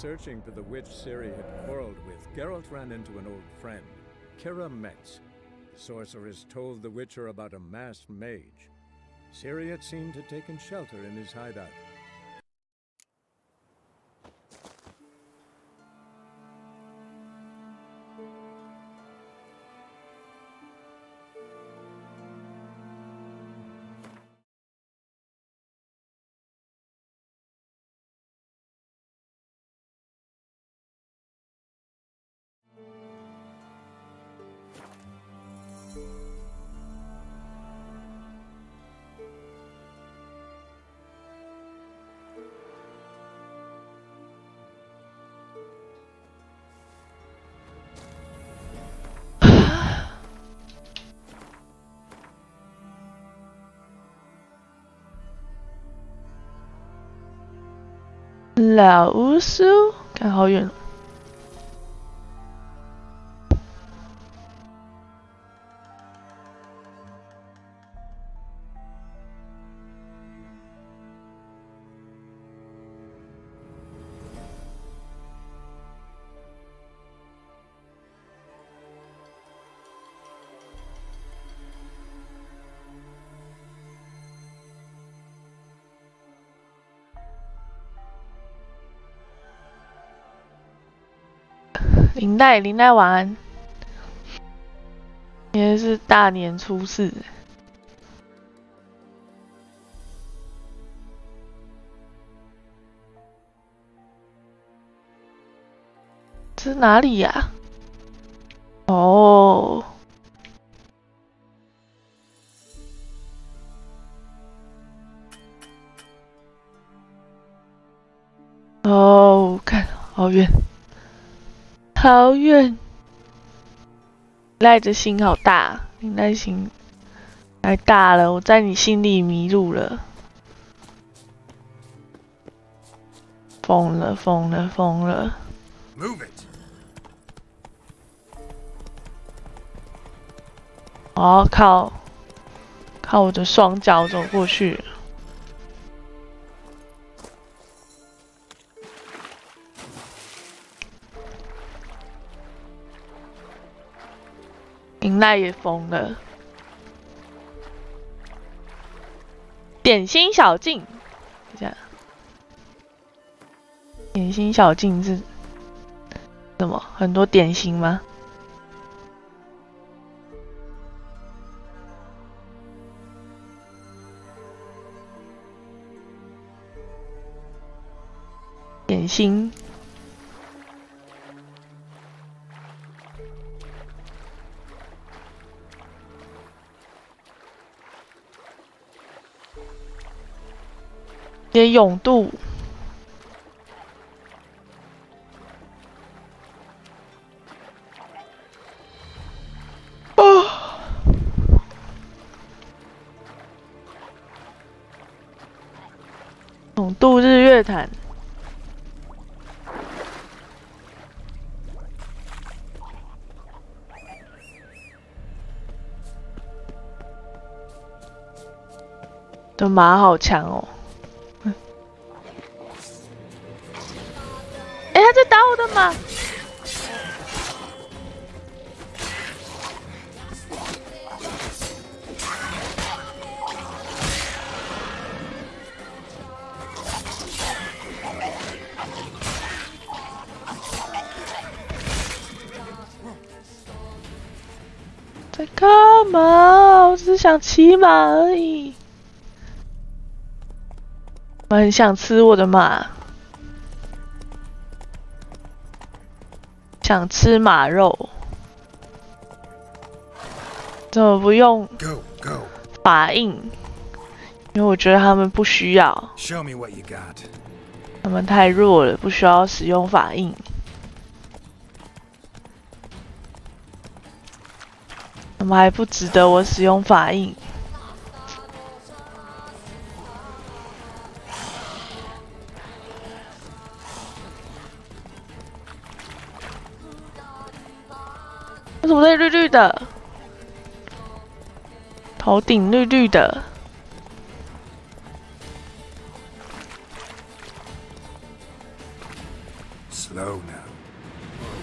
searching for the witch Ciri had quarreled with, Geralt ran into an old friend, Kira Metz. The sorceress told the Witcher about a masked mage. Ciri had seemed to have taken shelter in his hideout.老巫师，看好远了。林奈晚安。今天是大年初四。这是哪里呀？哦。哦，看好远。好远，赖的心好大，你赖心太大了，我在你心里迷路了，疯了。我要靠我的双脚走过去。林奈也疯了。点心小径，这样。点心小径是什么？很多点心吗？点心。也勇度，勇度日月潭，的马好强哦。他在打我的马！在干嘛？我只是想骑马而已。我很想吃我的马。想吃马肉，怎么不用法印？因为我觉得他们不需要，他们太弱了，不需要使用法印。他们还不值得我使用法印。为什么这绿绿的？头顶绿绿的。slow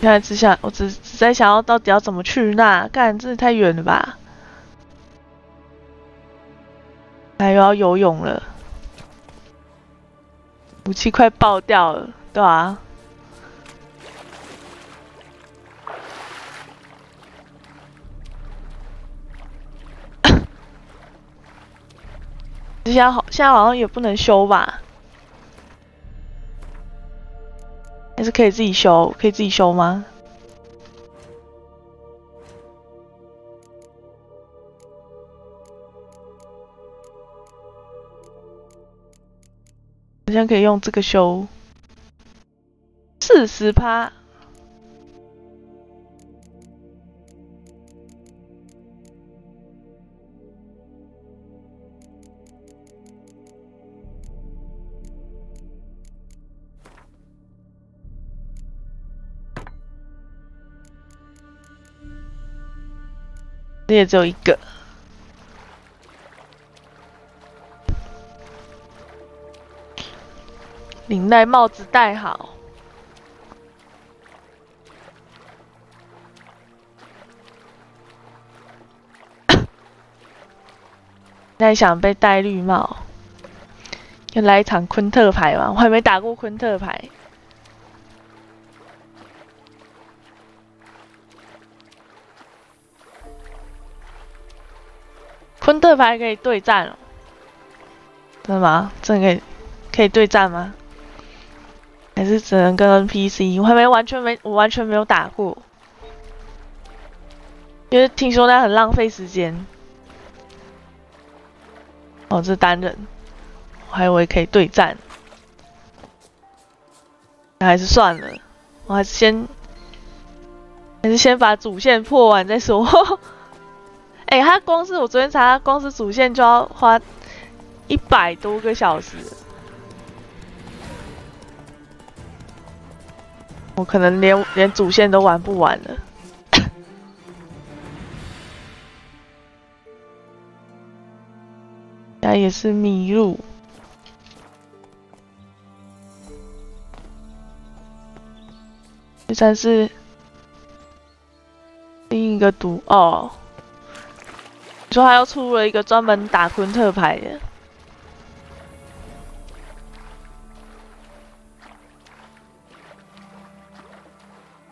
now. 现在我只在想要到底要怎么去那，干，这也太远了吧！还又要游泳了，武器快爆掉了，对啊。现在好像也不能修吧？还是可以自己修？可以自己修吗？好像可以用这个修40%。这也只有一个。领带帽子戴好。那想被戴绿帽，要来一场昆特牌吗？我还没打过昆特牌。昆特牌可以对战哦？真的吗？真的可以对战吗？还是只能跟 NPC？ 我完全没有打过，因为听说那很浪费时间。哦，这单人，我还以为可以对战，那还是算了，我还是先把主线破完再说。哎、他光是我昨天查，他光是主线就要花100多个小时，我可能连主线都玩不完了。那也是迷路，这算是另一个毒哦。你说他又出了一个专门打昆特牌的，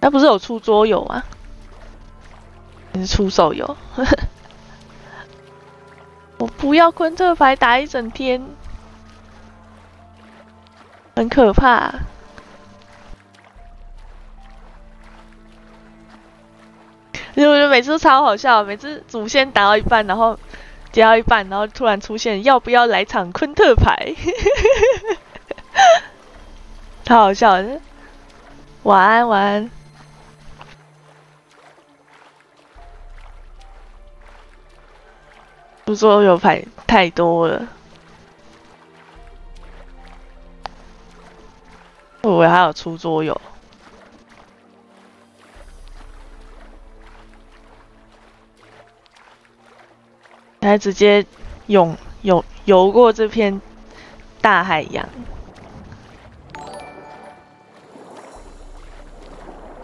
他不是有出桌游吗？还是出手游？我不要昆特牌打一整天，很可怕。我觉得每次都超好笑，每次主线打到一半，然后接到一半，然后突然出现要不要来场昆特牌，超好笑的。晚安，晚安。出桌游牌太多了，我以为还有出桌游。还直接游过这片大海洋。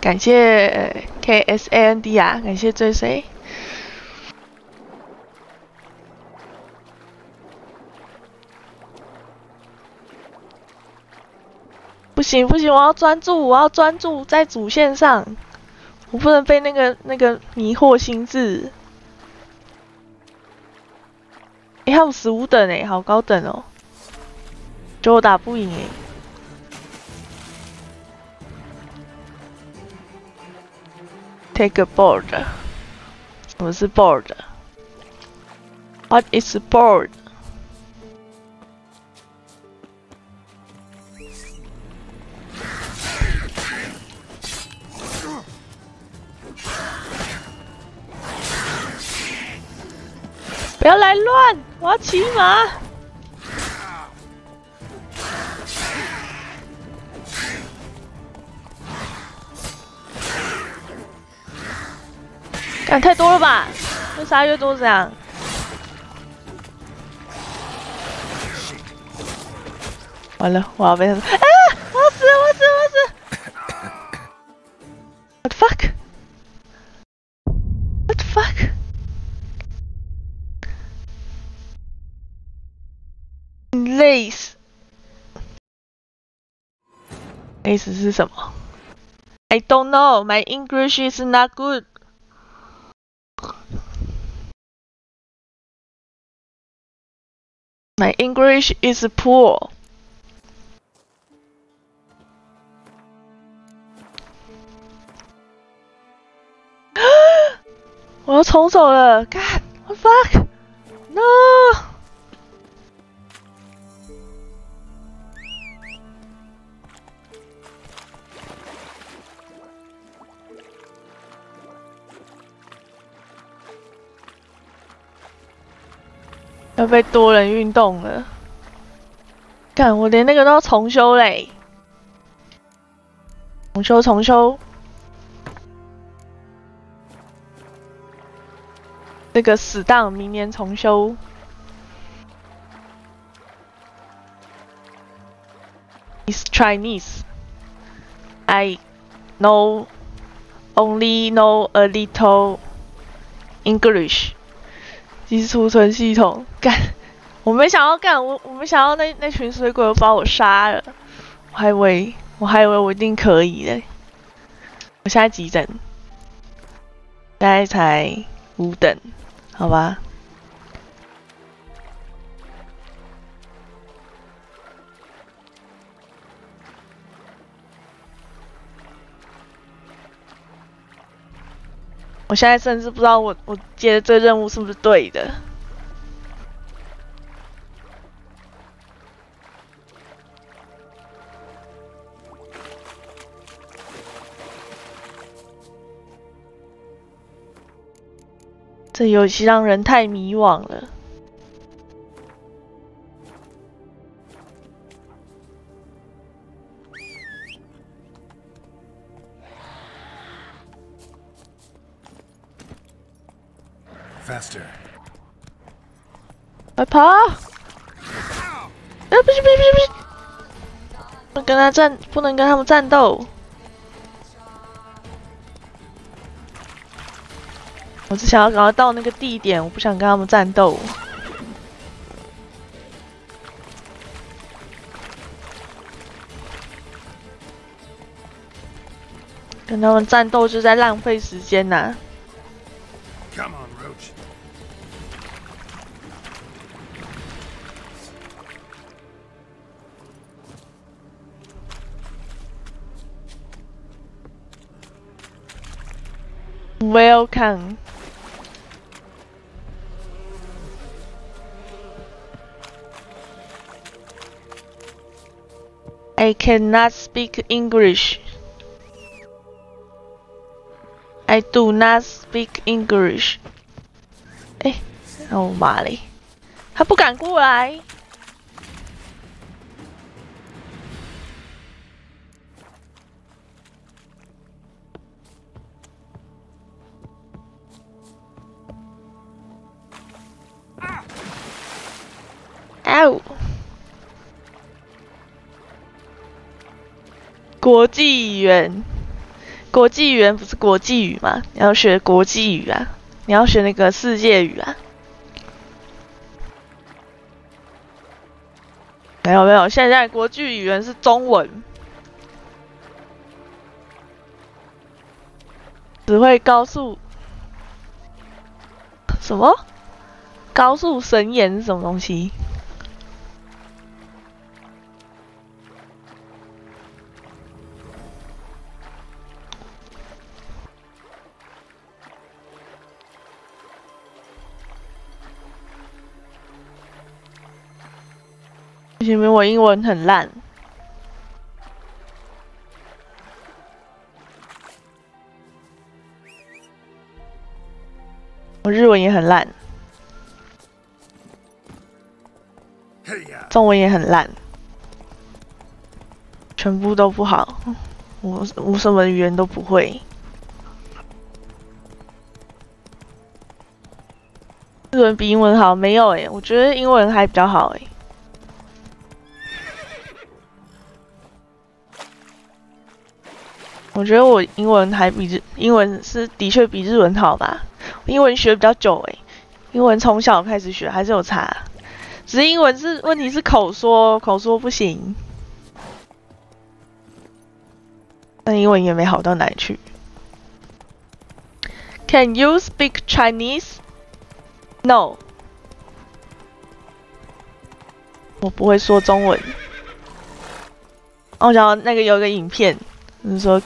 感谢KSAND 啊，感谢追随。不行不行，我要专注在主线上，我不能被那个迷惑心智。还有15等哎，好高等哦！就我打不赢哎。Take a board。什么是 board？What is board？ 不要来乱！我要骑马。干太多了吧？越杀越多这样。完了，我要被他啊！我死！ fuck? What the fuck? Lace 是什么 ？I don't know. My English is not good. My English is poor. 我要重走了 ，God, what the fuck? No. 要被多人运动了，干！我连那个都要重修嘞，重修。这个死档明年重修。It's Chinese. I only know a little English. 基础存系统干，我没想到干，我没想到那群水鬼把我杀了，我还以为我一定可以嘞。我现在几等？大概才5等，好吧。我现在甚至不知道我接的这任务是不是对的。这游戏让人太迷惘了。Faster. 快跑！不行！不能跟他们战斗。我只想要赶快到那个地点，我不想跟他们战斗。跟他们战斗就在浪费时间呐。Come on, Roach. Welcome. I cannot speak English. I do not speak English. 哎，哦妈嘞，他不敢过来。哦！国际语言，国际语言不是国际语吗？你要学国际语啊，你要学那个世界语啊。没有，现在国际语言是中文，只会高速什么？高速神言是什么东西？因为我英文很烂，我日文也很烂，中文也很烂，全部都不好，我什么语言都不会。日文比英文好？没有我觉得英文还比较好我觉得我英文是的确比日文好吧？英文学比较久英文从小开始学还是有差，只是英文问题是口说不行，但英文也没好到哪里去。Can you speak Chinese? No. 我不会说中文。我想要那个有一个影片，就是说，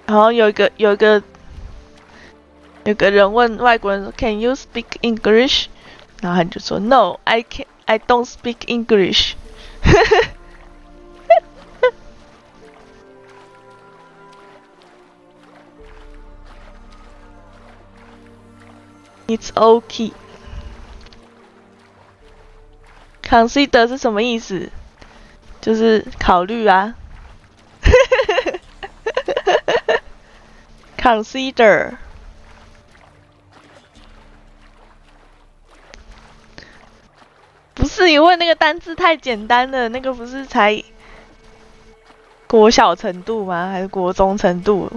然后有一个人问外国人说 ，Can you speak English？ 然后他就说 ，No, I don't speak English 。It's okay. Consider 是什么意思？就是考虑啊。Consider 不是你问那个单字太简单了，那个不是才国小程度吗？还是国中程度？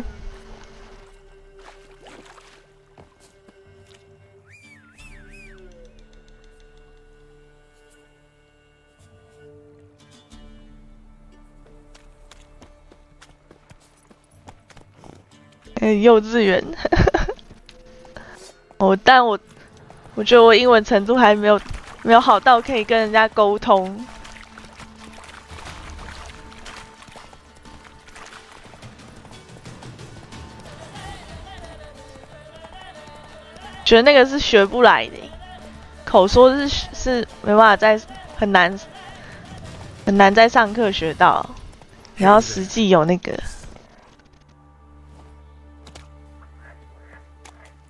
幼稚园。但我觉得我英文程度还没有好到可以跟人家沟通。觉得那个是学不来的，口说是没办法很难在上课学到，然后实际有那个。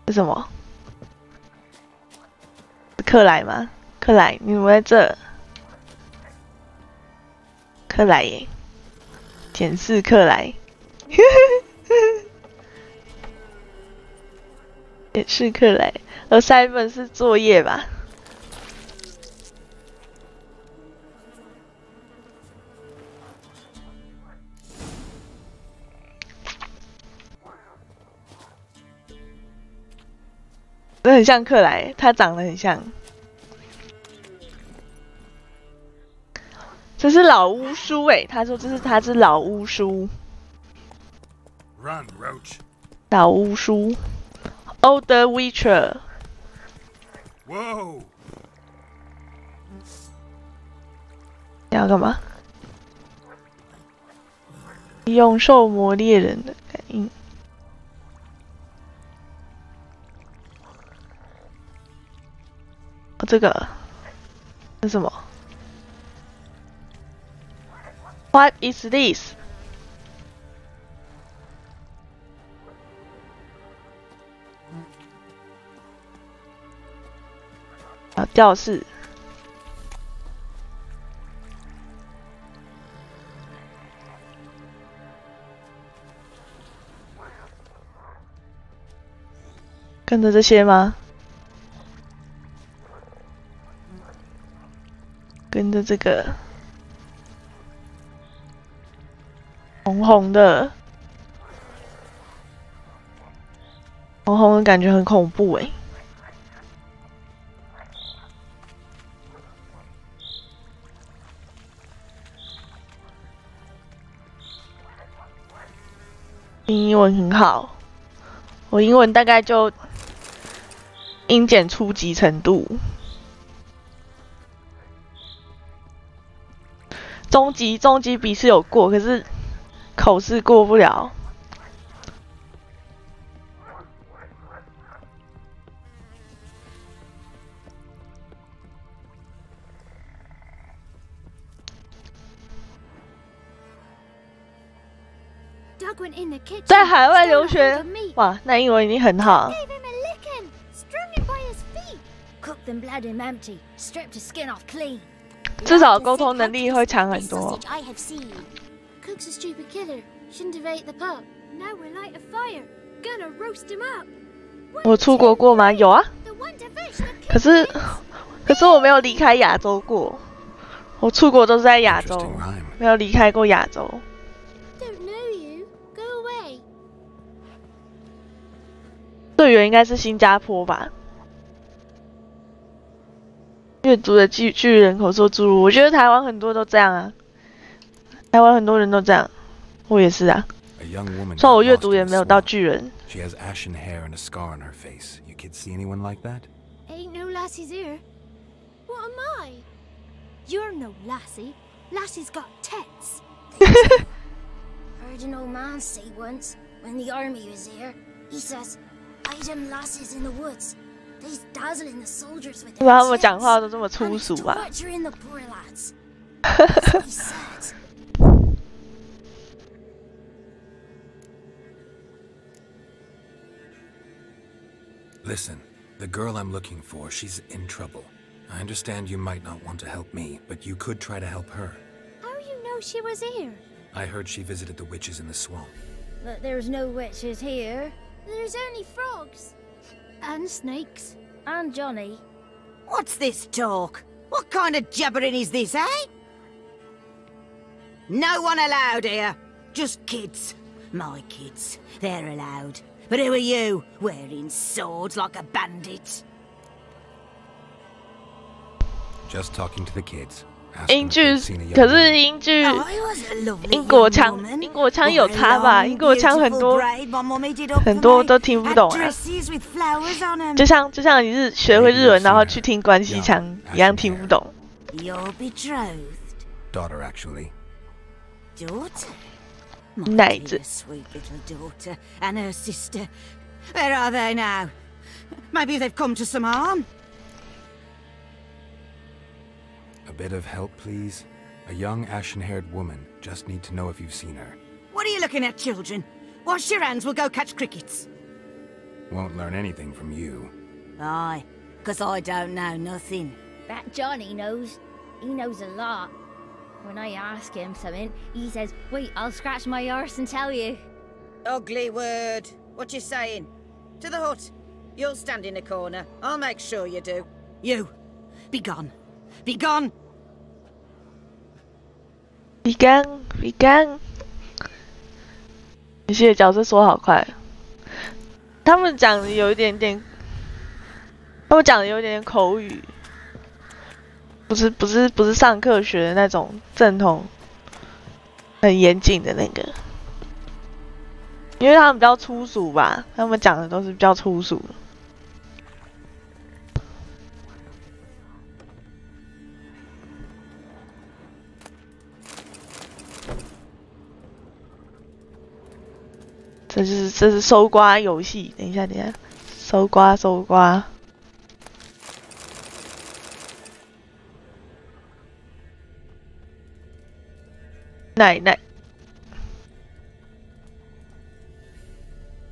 是什么？克莱吗？克莱，你怎么在这？克莱耶，检视克莱，检视克莱。assignment 是作业吧？真的很像克莱，他长得很像。这是老巫叔他说他是老巫叔。Run, Roach. 老巫叔 ，Old Witcher。Whoa. 你要干嘛？用兽魔猎人的感应。这个是什么 ？What is this？ 吊饰。跟着这些吗？跟着这个红红的，红红的感觉很恐怖英文很好，我英文大概就英检初级程度。中级笔试有过，可是口试过不了。在海外留学，哇，那英文一定很好。至少沟通能力会强很多。我出国过吗？有啊。可是我没有离开亚洲过。我出国都是在亚洲， Interesting rhyme. 没有离开过亚洲。 Don't know you. Go away. 队员应该是新加坡吧？阅读的巨人口说诸如，我觉得台湾很多都这样啊，台湾很多人都这样，我也是啊。 A young woman 虽然我 got 阅 lost 读 in 也 a 没有到 swamp. 巨人。 She has ashen hair and a scar on her face. You kids see anyone like that? Ain't no lassies here. What am I? You're no lassie. Lassie's got tits. Heard an old man say once when the army was here. He says, "I them lasses in the woods. They's dazzling the soldiers with 为什么 their 他们讲 tits. 话都这么 And 粗 it's 俗啊？ torturing the poor lads." That's what he said. Listen, the girl I'm looking for, she's in trouble. I understand you might not want to help me, but you could try to help her. How you know she was here? I heard she visited the witches in the swamp. But there's no witches here. There's only frogs. And snakes. And Johnny. What's this talk? What kind of jabbering is this, eh? No one allowed here. Just kids. My kids. They're allowed. But who are you, wearing swords like a bandit? Just talking to the kids. 英 Asking if 剧 they've seen a young 可是 woman. 英剧 I was a lovely 英国 young 腔 woman. 英国腔有 With a 差吧？ long, 英国腔很 beautiful 多 braid my mummy did up 很 for 多 me. 都听不 Had 懂啊， dresses with flowers on 'em. 就像你学会日文，然后去听关西腔一样听不懂。 You're betrothed, Daughter, actually. daughter. Nice. My dear, sweet little daughter and her sister. Where are they now? Maybe they've come to some harm. A bit of help, please? A young ashen-haired woman. Just need to know if you've seen her. What are you looking at, children? Wash your hands, we'll go catch crickets. Won't learn anything from you. Aye, 'cause I don't know nothing. That Johnny knows. He knows a lot. When I ask him something, he says, "Wait, I'll scratch my arse and tell you." Ugly word. What you saying? To the hut. You'll stand in a corner. I'll make sure you do. You, be gone. Be gone. 比刚比刚，有些角色说好快，他们讲的有一点点，他们讲的有一点点口语，不是上课学的那种正统、很严谨的那个，因为他们比较粗俗吧，他们讲的都是比较粗俗的。这是搜刮游戏，等一下，搜刮。奶奶，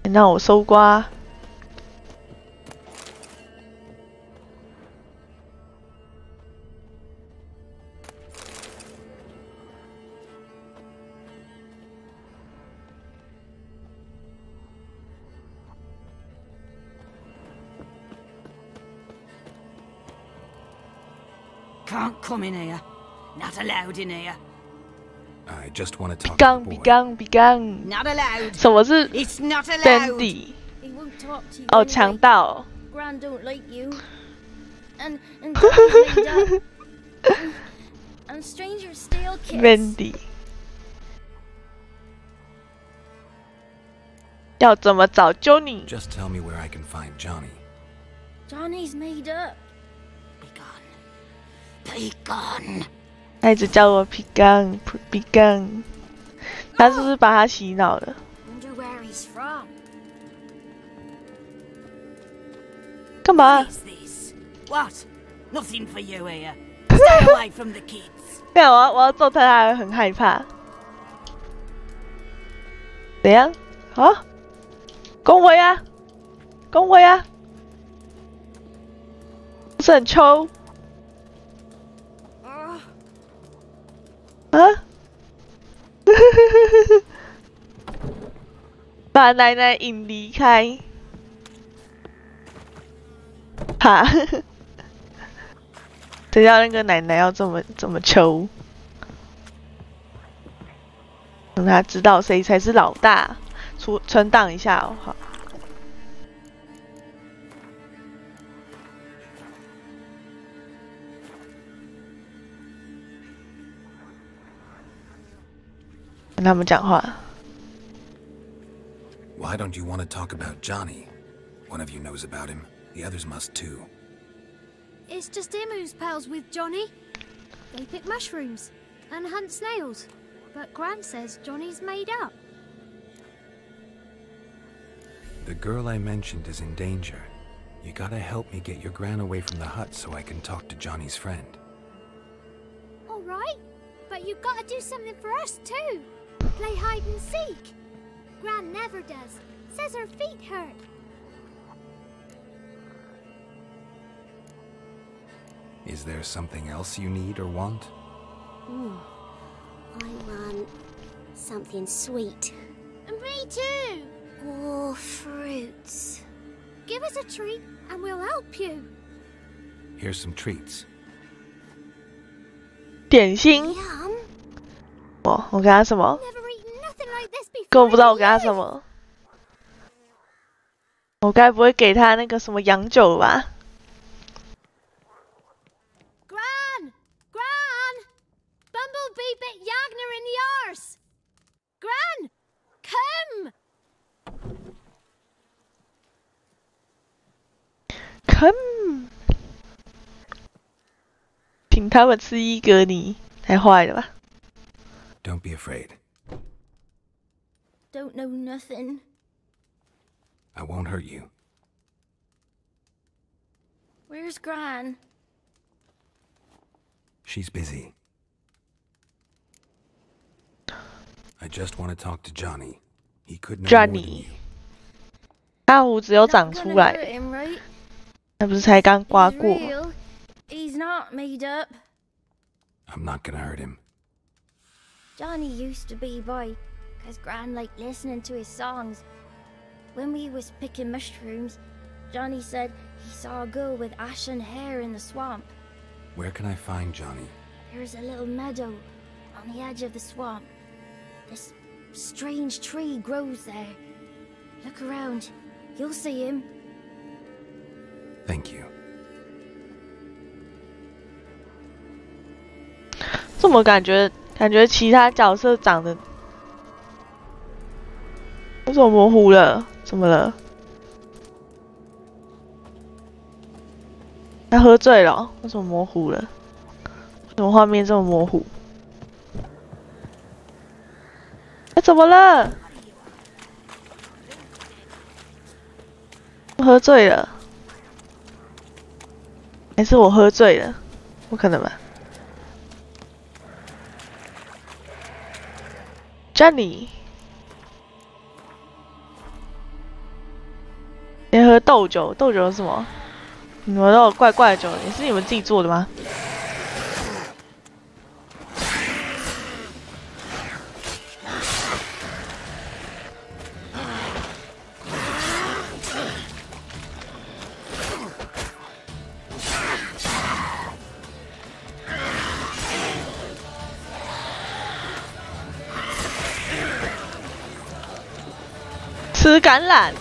让我搜刮。Can't come in here. Not allowed in here. I just want to talk to 刚 the 比 boy. 刚比刚， Not allowed. 什么是 It's not allowed. Bendy？ He won't talk to you. 哦， anyway. 强盗。 Gran don't like you. And Johnny's made up. And strangers steal kids. Bendy。要怎么找 Johnny？ Just tell me where I can find Johnny. Johnny's made up. Be gone. Be gone. 他一直叫我比刚比刚，他是不是把他洗脑了？ Wonder where he's from. 干嘛 What？is this? What? Nothing for you here. Stay away from the kids. 没有，我要揍他，他会很害怕。怎样？啊？恭维啊！恭维啊！不是很抽？ 啊？把奶奶引离开。哈，谁叫那个奶奶要这么求？让他知道谁才是老大，存档一下哦，好。跟他们讲话。Why don't you want to talk about Johnny? One of you knows about him. The others must too. It's just him who's pals with Johnny. They pick mushrooms and hunt snails. But Gran says Johnny's made up. The girl I mentioned is in danger. You gotta help me get your Gran away from the hut so I can talk to Johnny's friend. All right, but you've got to do something for us too. Play hide and seek. Gran never does. Says her feet hurt. Is there something else you need or want? I want something sweet. And me too. Or fruits. Give us a treat and we'll help you. Here's some treats. 点心。 Yum. 我给他什么？ Never eaten nothing like this before. 根本不知道我给他什么。我该不会给他那个什么洋酒吧？ Gran! Gran! Bumblebee bit Yagner in the arse! Gran! Come! Come， 请他们吃一个你，太坏了吧 Don't be afraid. Don't know nothing. I won't hurt you. Where's Gran? She's busy. I just want to talk to Johnny. He could know more than Johnny you. 他胡子有长 Not 出 gonna 来， hurt him, right? 那不是才刚刮 He's 过？ real. He's not made up. I'm not gonna hurt him. Johnny used to be boy, 'cause Gran liked listening to his songs. When we was picking mushrooms, Johnny said he saw a girl with ashen hair in the swamp. Where can I find Johnny? There's a little meadow on the edge of the swamp. This strange tree grows there. Look around. You'll see him. Thank you. 怎么感觉其他角色长得为什么模糊了？怎么了？他喝醉了哦？为什么模糊了？为什么画面这么模糊？哎，怎么了？我喝醉了，还是我喝醉了？不可能吧 ？Johnny， 先喝豆酒，豆酒是什么？你们都有怪怪的酒，也是你们自己做的吗？吃橄榄。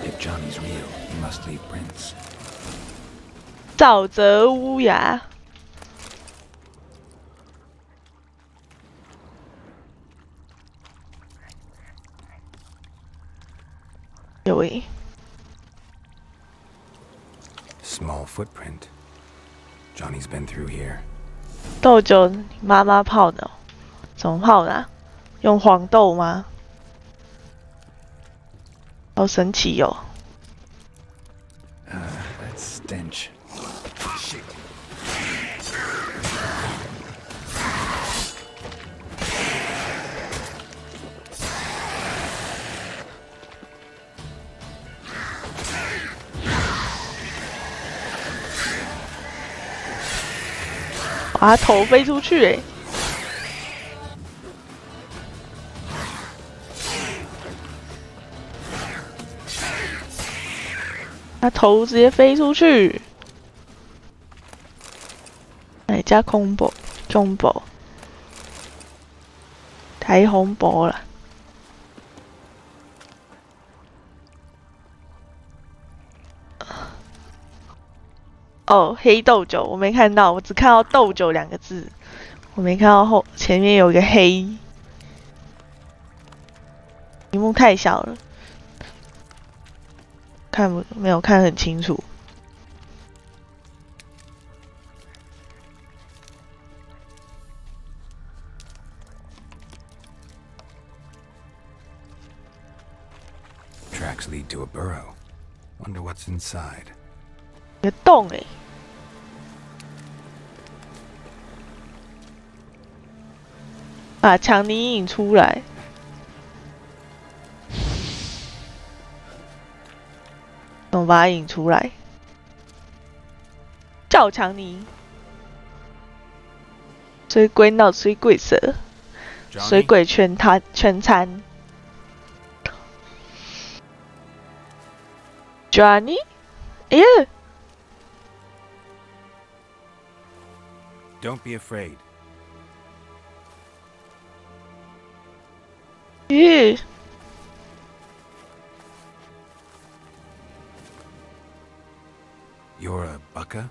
If Johnny's real, he must leave prints. 沼泽乌鸦。有诶。 Small footprint. Johnny's been through here. 豆酒你妈妈泡的、哦，怎么泡的、啊？用黄豆吗？好神奇哦！ That stench. Shit. 哇，他头飞出去哎！他头直接飞出去。来加combo，睇恐怖啦！哦，黑豆酒我没看到，我只看到豆酒2个字，我没看到前面有一个黑。屏幕太小了，没有看很清楚。Tracks lead to a burrow. Wonder what's inside. 有个洞哎！把强尼引出来。怎么把它引出来？叫强尼。水鬼闹水鬼蛇，水鬼全餐。Johnny， 哎呀 Don't be afraid. 咦， You're a bucka?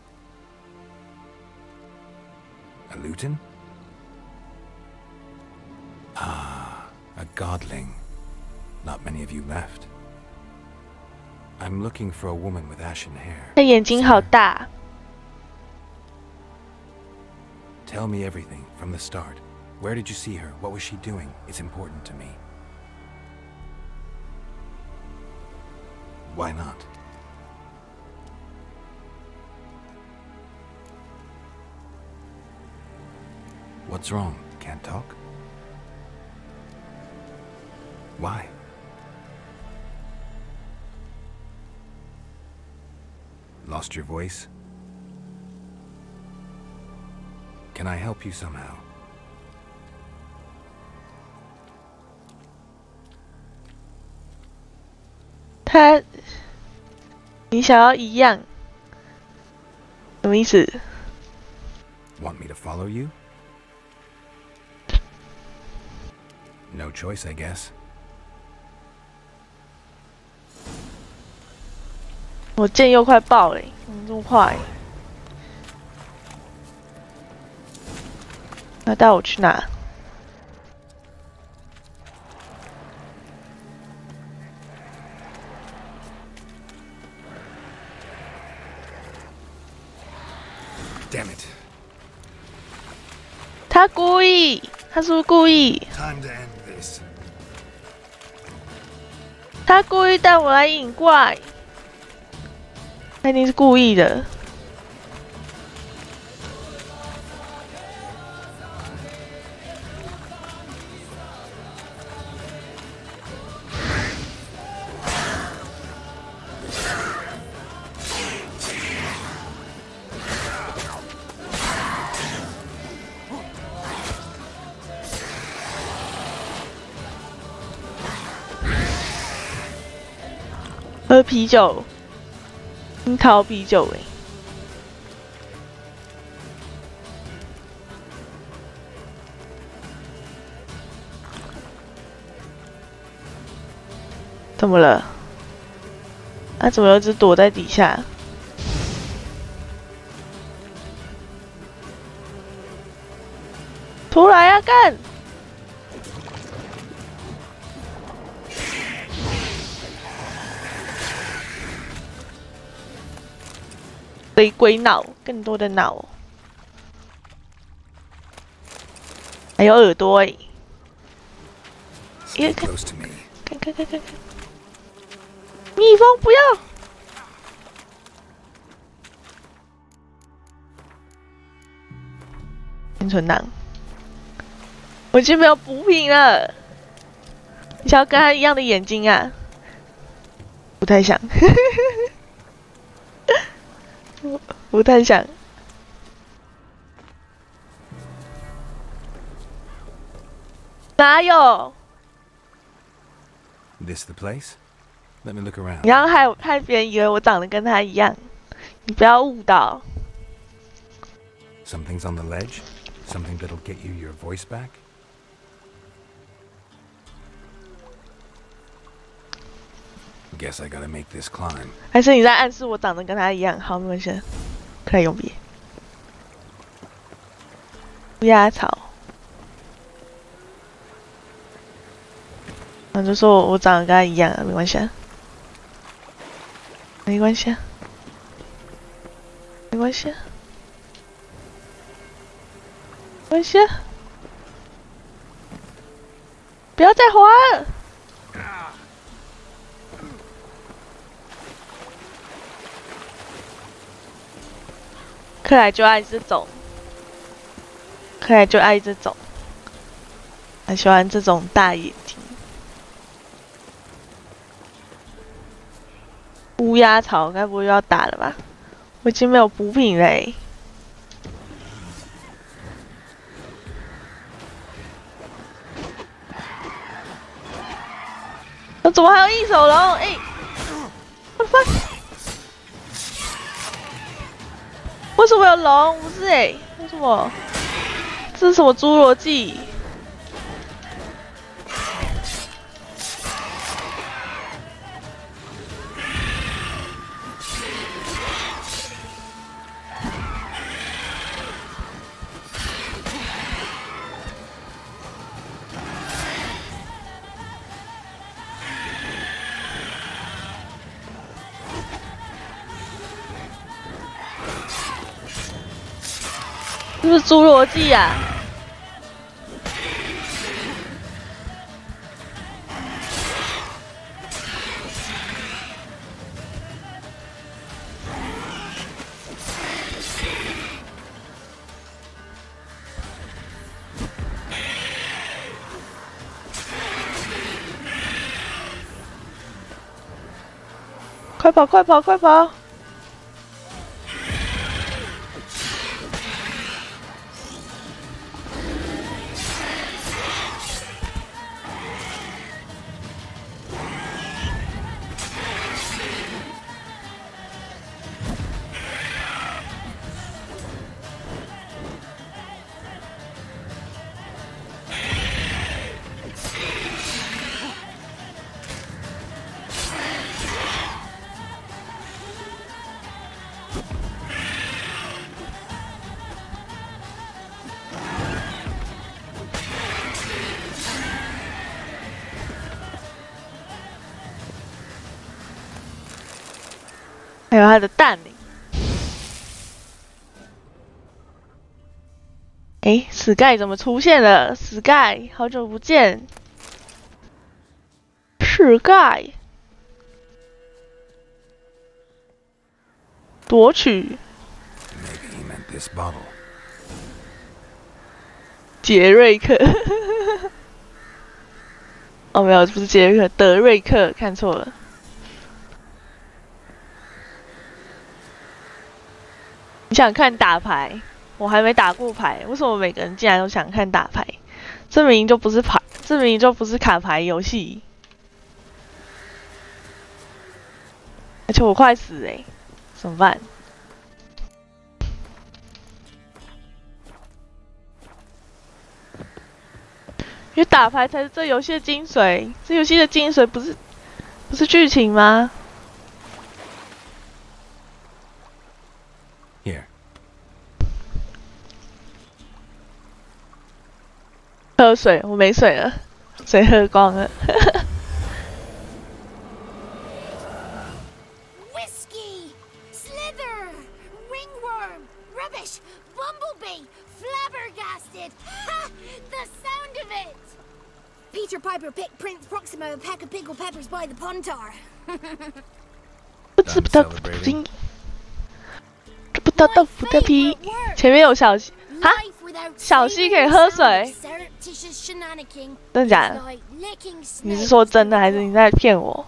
A luton? Ah, a godling. Not many of you left. I'm looking for a woman with ashen hair. 他眼睛好大。Tell me everything from the start. Where did you see her? What was she doing? It's important to me. Why not? What's wrong? Can't talk? Why? Lost your voice? Can I help you somehow? 你想要一样，什么意思？ Want me to follow you? No choice, I guess. 我剑又快爆了，怎么这么快？那带我去哪？ Damn it. 他故意，他是不是故意？ Time to end this. 他故意带我来引怪，他一定是故意的。喝啤酒，樱桃啤酒哎。怎么了？啊，怎么有只躲在底下？出来啊，干！ 水鬼脑，更多的脑，还有耳朵哎！看，看，蜜蜂不要！生存囊，我已经没有补品了。你想要跟他一样的眼睛啊？不太想。不太想。哪有？ This the place? Let me look around. 你要害别人以为我长得跟他一样，你不要误导。 Something's on the ledge? Something that'll get you your voice back? Guess I gotta make this climb. 还是你在暗示我长得跟他一样？好，没关系，可以用笔。乌鸦草，那就说我长得跟他一样，没关系啊，没关系啊，没关系啊，没关系啊，不要再滑了。 克莱就爱这种，克莱就爱这种，很喜欢这种大眼睛。乌鸦草该不会又要打了吧？我已经没有补品嘞。我怎么还有一手龙？哎，我的妈！ 为什么有龙？不是哎、为什么？这是什么侏罗纪？是不是侏罗纪啊？快跑！快跑！快跑！ 还有他的蛋领。哎，Sky 怎么出现了 ？Sky， 好久不见。Sky， 夺取。杰瑞克。哦，没有，不是杰瑞克，德瑞克，看错了。 你想看打牌？我还没打过牌，为什么每个人竟然都想看打牌？这明明就不是牌，这明明就不是卡牌游戏。而且我快死欸，怎么办？因为打牌才是这游戏的精髓，这游戏的精髓不是剧情吗？ Here. 喝水，我没水了，水喝光了。Whiskey, slither, ringworm, rubbish, bumblebee, flabbergasted. Ha! The sound of it. Peter Piper picked Prince Proximo a pack of pickled peppers by the pontar. 不知不道不听，这不到豆腐的皮。前面有小溪，哈？小溪可以喝水？真的假的？你是说真的还是你在骗我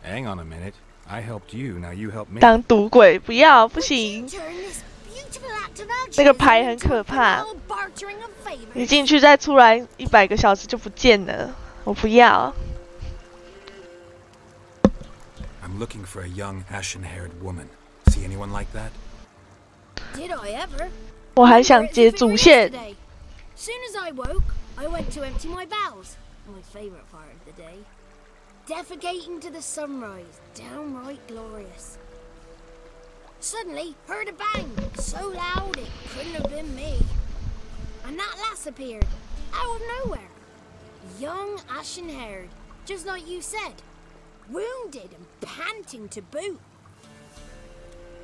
？Hang on a minute. I helped you, now you help me. 当赌鬼不要，不行。那个牌很可怕，你进去再出来100个小时就不见了，我不要。I'm looking for a young, ashen-haired woman. See anyone like that? Did I ever? 我还想接主线。Soon as I woke, I went to empty my bowels. My favourite part of the day. Defecating to the sunrise, downright glorious. Suddenly, heard a bang, so loud it couldn't have been me. And that lass appeared, out of nowhere. Young, ashen-haired, just like you said. Wounded and panting to boot.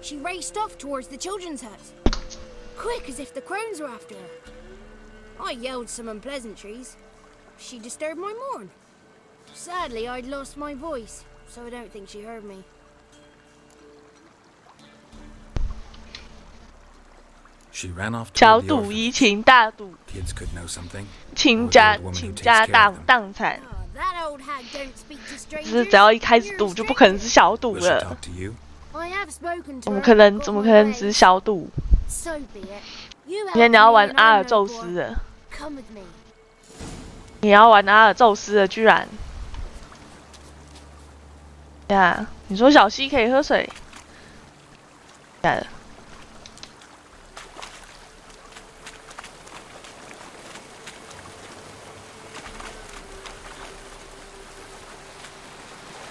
She raced off towards the children's hut, quick as if the crones were after her. I yelled some unpleasantries. She disturbed my morn. Sadly, I'd lost my voice, so I don't think she heard me. She ran off 小 toward the 赌怡 orphanage. 情，大赌 Kids could know something. 倾 Or 家 the old woman who 倾 takes 家 care 荡 of them. 荡产。 Oh, that old hag don't speak to 只是 strangers. 只要一开始赌，就不可能是小赌 Will she 了。 talk to you? I have spoken 怎 to 么 her. 可能？ got 怎么 my 可能 way. 只是小赌？ So be it. You 今天你要 helped 玩 me 阿 and 尔 I 宙 know 斯 more. 了， Come with me. 你要玩阿尔宙斯了，居然！呀，你说小溪可以喝水？呀，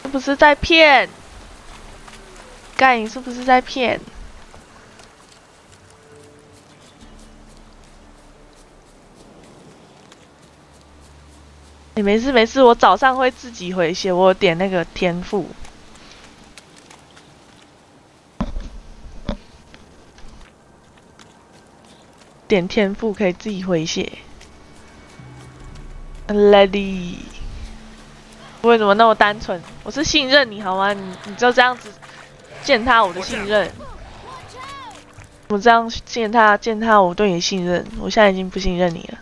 是不是在骗？干，你是不是在骗？你没事没事，我早上会自己回血，我有点那个天赋。点天赋可以自己回血。Lady， 为什么那么单纯？我是信任你好吗？你就这样子践踏我的信任。我这样践踏我对你的信任，我现在已经不信任你了。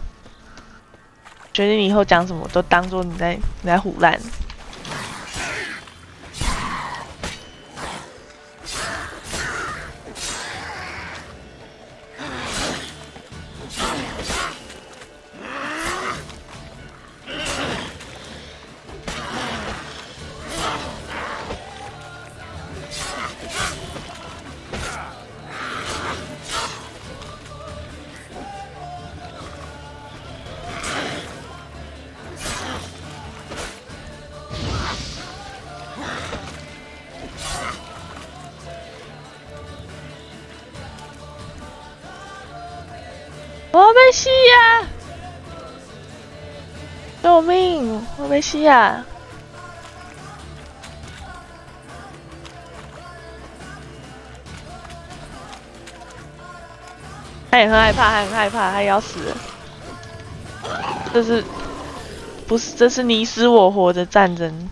觉得你以后讲什么都当做你在唬烂。我要被吸呀！救命！我被吸呀！他也很害怕，他很害怕，他也要死了。这是你死我活的战争，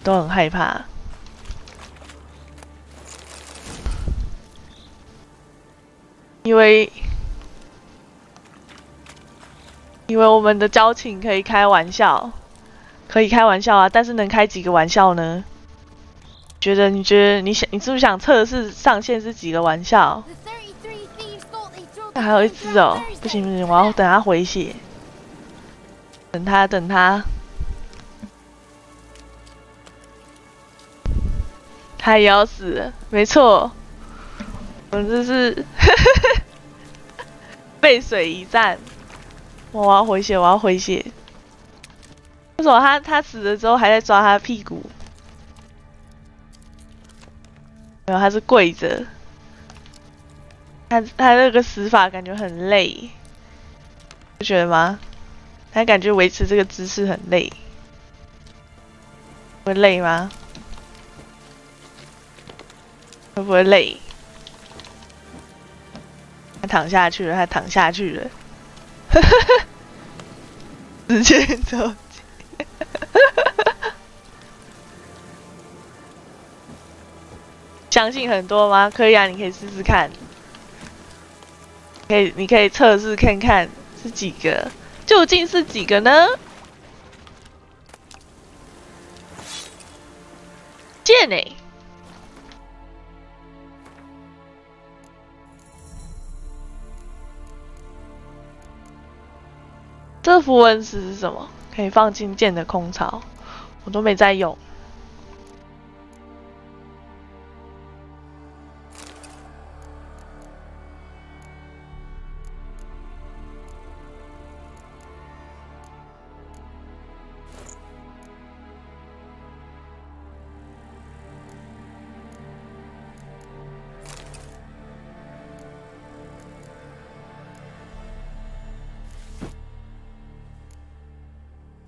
都很害怕。以为我们的交情可以开玩笑，可以开玩笑啊，但是能开几个玩笑呢？你觉得你是不是想测试上限是几个玩笑？那还有一只哦，不行不行，我要等他回血，等他，他也要死了，没错，我们这是背水一战。我要回血，我要回血。为什么他死了之后还在抓他的屁股？没有，他是跪着。他那个死法感觉很累，不觉得吗？他感觉维持这个姿势很累，会累吗？会不会累？他躺下去了，他躺下去了。直接走。相信很多吗？可以啊，你可以试试看。你可以测试看看是几个，究竟是几个呢？贱欸！这符文石是什么？可以放进剑的空槽，我都没在用。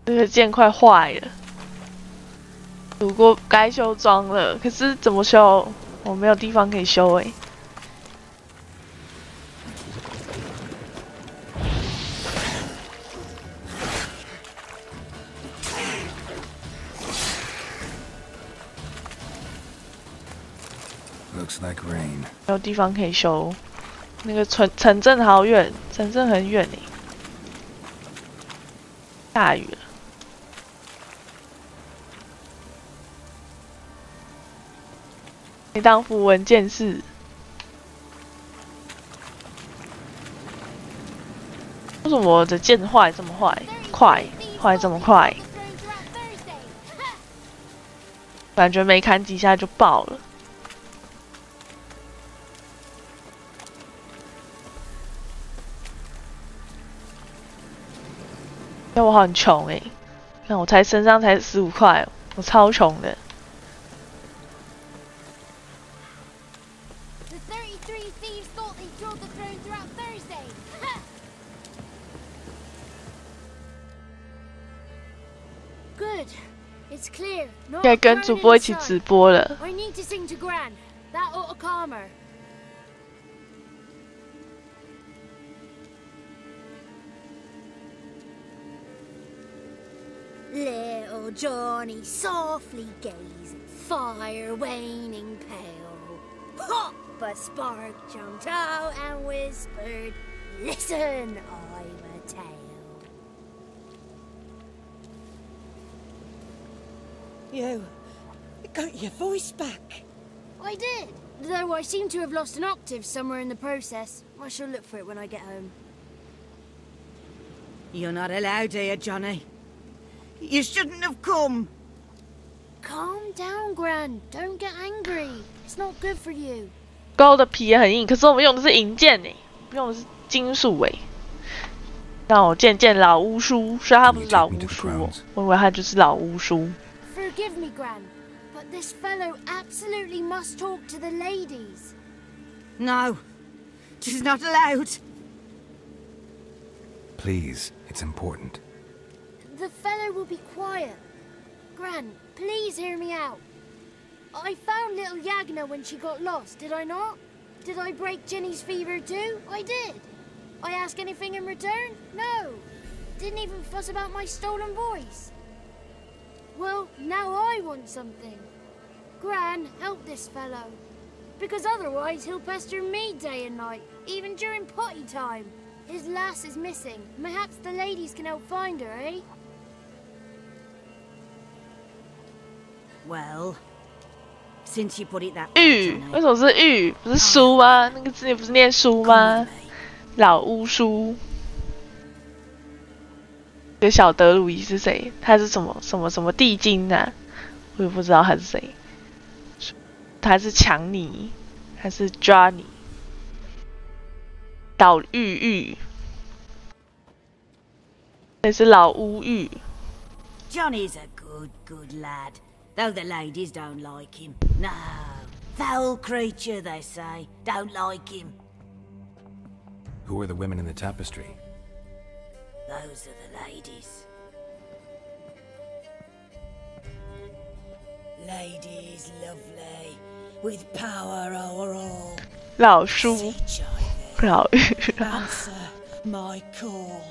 这个剑快坏了，不过该修装了，可是怎么修？我没有地方可以修欸。Looks like rain. 没有地方可以修，那个城镇好远，城镇很远欸。下雨了。可以当符文剑士。为什么我的剑坏这么快？坏这么快？感觉没砍几下就爆了。但我很穷欸，看我身上才15块，我超穷的。应该跟主播一起直播了。Little Johnny softly gazed, fire waning pale. Pop! A spark jumped out and whispered, "Listen, I'm a tale." You got your voice back. I did, though I seem to have lost an octave somewhere in the process. I shall look for it when I get home. You're not allowed here, Johnny. You shouldn't have come. Calm down, Gran. Don't get angry. It's not good for you. 钩的皮也很硬，可是我们用的是银剑欸，用的是金属欸。让我见见老巫叔，虽然他不是老巫叔哦，我以为他就是老巫叔。Forgive me, Gran, but this fellow absolutely must talk to the ladies. No, she's not allowed. Please, it's important. The fellow will be quiet. Gran, please hear me out. I found little Yagna when she got lost, did I not? Did I break Jenny's fever too? I did. I ask anything in return? No. Didn't even fuss about my stolen voice. Well, now I want something. Gran, help this fellow. Because otherwise he'll pester me day and night, even during potty time. His lass is missing. Perhaps the ladies can help find her, eh? Well, since you put it that 玉， way, 为什么是玉？不是书吗？那个字也不是念书吗？老巫叔。这个小德鲁伊是谁？他是什么地精啊？我也不知道他是谁。他是强尼还是 Johnny？ 岛玉，这是老巫玉。Johnny's a good lad, though the ladies don't like him. No, foul creature, they say. Don't like him. Who are the women in the tapestry? Those are the ladies. Ladies lovely, with power over all. 老叔，老玉。 Answer my call.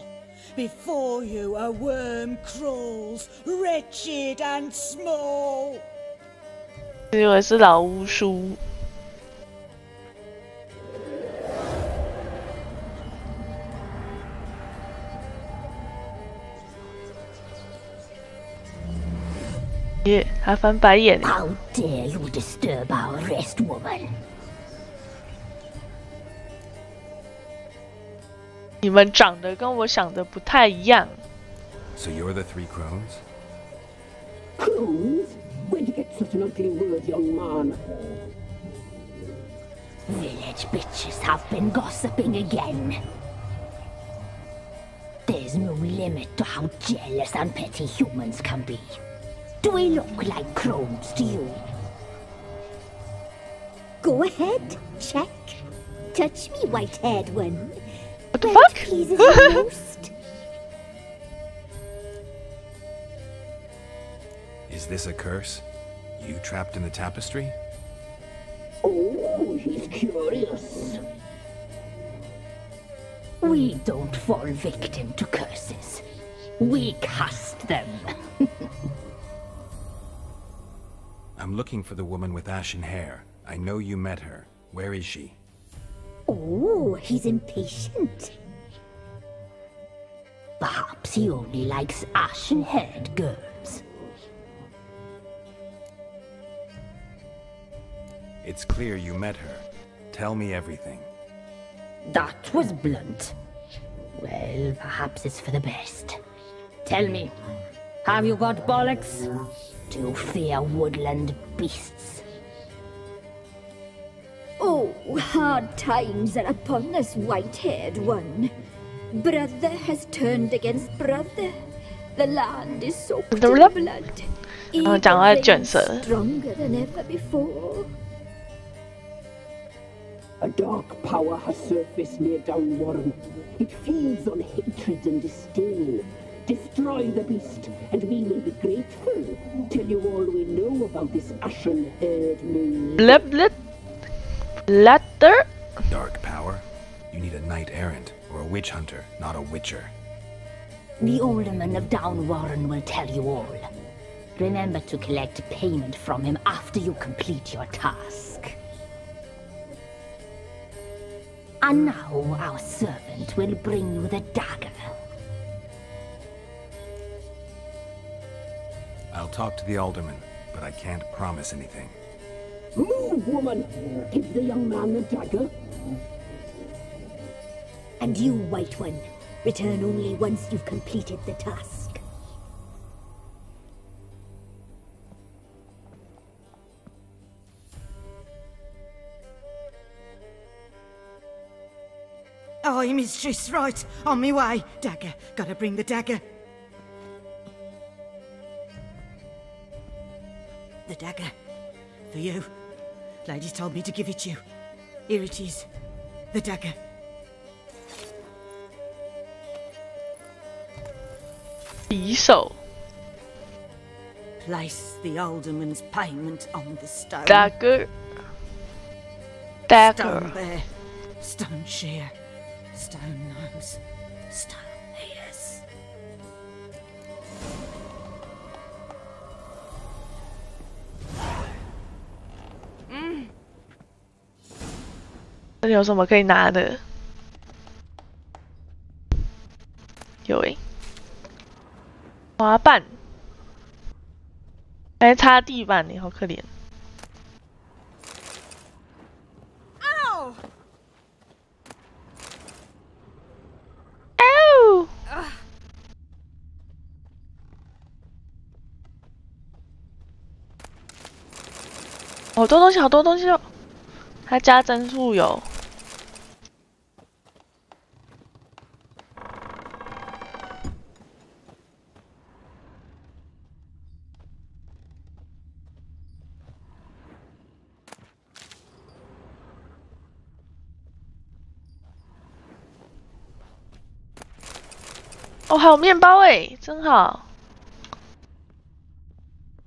Before you a worm crawls, wretched and small. 以为是老巫叔。耶，他翻白眼。 How dare you disturb our rest, woman? 你们长得跟我想的不太一样。So you're the three crones? Crones? Where'd you get such an ugly word, young man? Village bitches have been gossiping again. There's no limit to how jealous and petty humans can be. Do we look like crones to you? Go ahead, check. Touch me, white-haired one. What the Where fuck? it pleases you most. Is this a curse? You trapped in the tapestry? Oh, he's curious. We don't fall victim to curses. We cast them. I'm looking for the woman with ashen hair. I know you met her. Where is she? Oh, he's impatient. Perhaps he only likes ashen-haired girls. It's clear you met her. Tell me everything. That was blunt. Well, perhaps it's for the best. Tell me, have you got bollocks? Do you fear woodland beasts? Oh, hard times are upon us, white-haired one. Brother has turned against brother. The land is soaked in blood. Evil 讲话 reigns 卷舌。 stronger than ever before. A dark power has surfaced near Downwarren. It feeds on hatred and disdain. Destroy the beast, and we will be grateful. Tell you all we know about this ashen-haired maid. Blip blip. Letter. Dark power? You need a knight errant or a witch hunter, not a witcher. The alderman of Downwarren will tell you all. Remember to collect payment from him after you complete your task. And now our servant will bring you the dagger. I'll talk to the alderman, but I can't promise anything. Move, woman! Give the young man the dagger. And you, white one, return only once you've completed the task. Aye, mistress, right. On me way. Dagger. Gotta bring the dagger. The dagger. For you. Lady told me to give it you. Here it is. The dagger. Place the alderman's payment on the stone. Dagger. Stone Dagger. there. Stone shear. Stone nose. Stone ears. 这里有什么可以拿的？有诶，滑板，来擦地板，你好可怜。Ow! 哦，好多东西，好多东西哦！它加增速有。哦，还有面包诶，真好，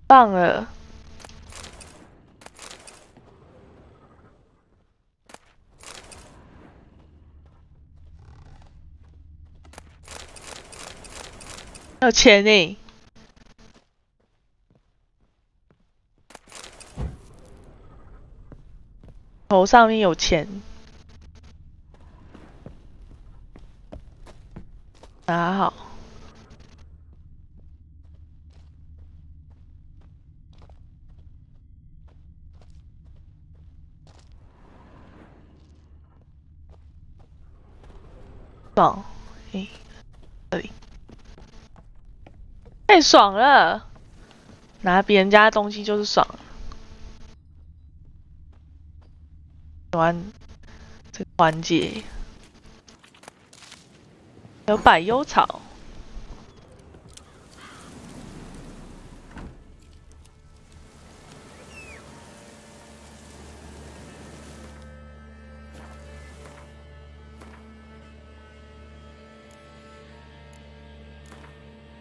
棒了。还有钱呢，头上面有钱，拿好。爽，这里太爽了，拿别人家的东西就是爽。喜欢这个环节，有百忧草。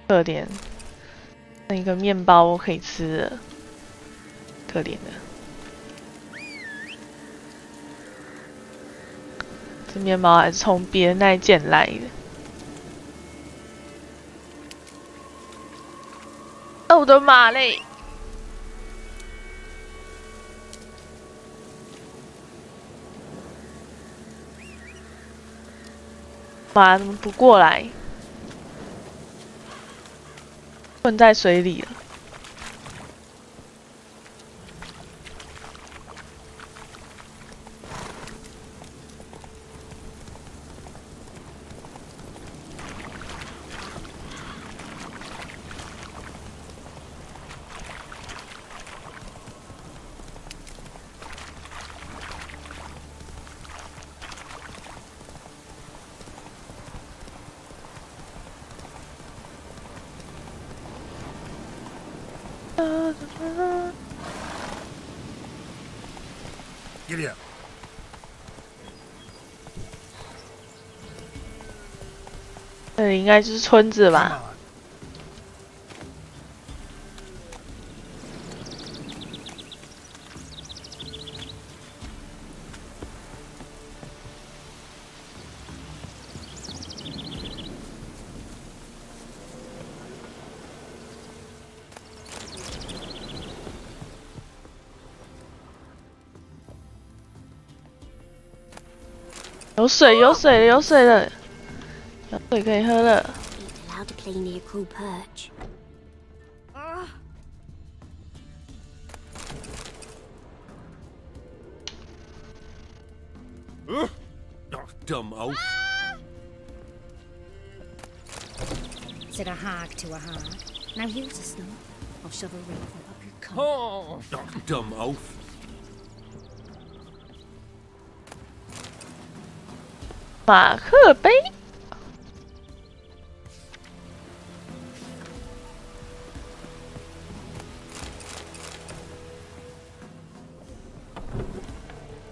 可怜，那个面包我可以吃了，可怜的。这面包还是从别人那捡来的。哦，我的妈嘞！马怎么不过来？困在水里了。Giddy up. 这里应该就是村子吧？有水，有水了，有水了，有水可以喝了。Allowed to play near Cool Perch. Oh, dumb oaf. Said a hag to a hag. Now here's a snow. I'll shove a raven up your cunt. Oh, dumb oaf. 马克杯。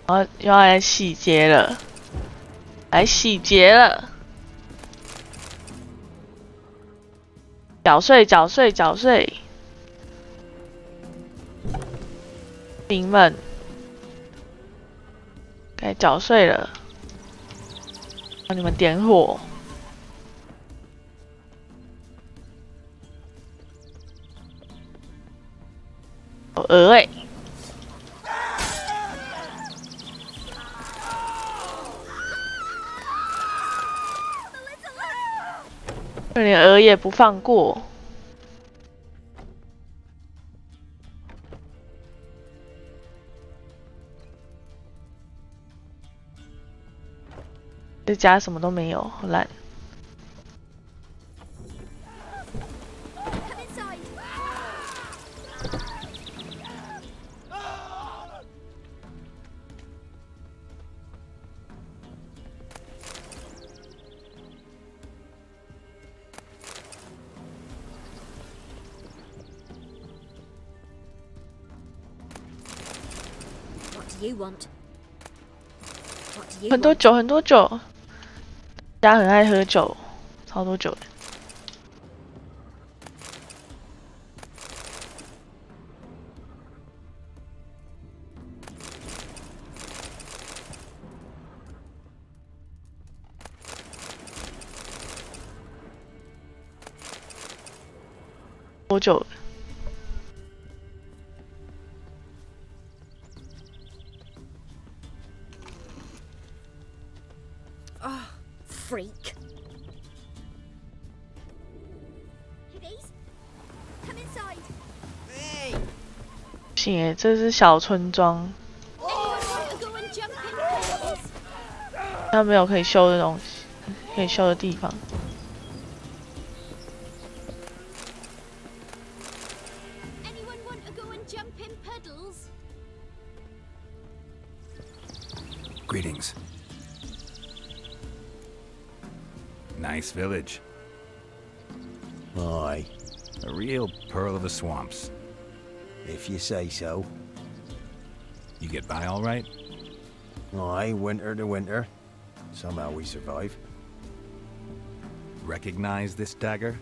又要来洗劫了，来洗劫了！缴税，缴税，缴税！民们，该缴税了。帮你们点火。有鹅欸！就连鹅也不放过。这家什么都没有，好烂。很多酒，很多酒。家很爱喝酒，超多酒的。多久了？啊 ，freak！ 不行耶，这是小村庄，他没有可以修的东西，可以修的地方。 Anyone want to go and jump in puddles? Greetings. Nice village. Aye, A real pearl of the swamps. if you say so. You get by all right? Aye, winter to winter. Somehow we survive. Recognize this dagger?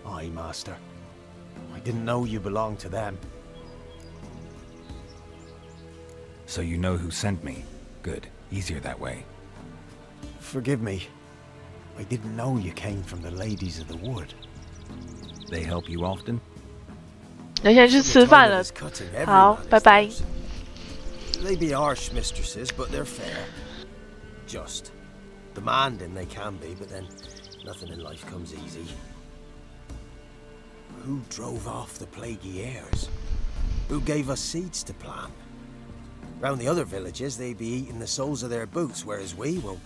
Aye, master. I didn't know you belonged to them. So you know who sent me. Good. Easier that way. Forgive me. I didn't know you came from the ladies of the wood. They help you often? 人先去吃饭了，好，拜拜。 They be harsh mistresses, but they're fair. Just. Demanding they can be, but then nothing in life comes easy. Who drove off the plaguey airs? Who gave us seeds to plant? Round the other villages, they be eating the soles of their boots, whereas we, well,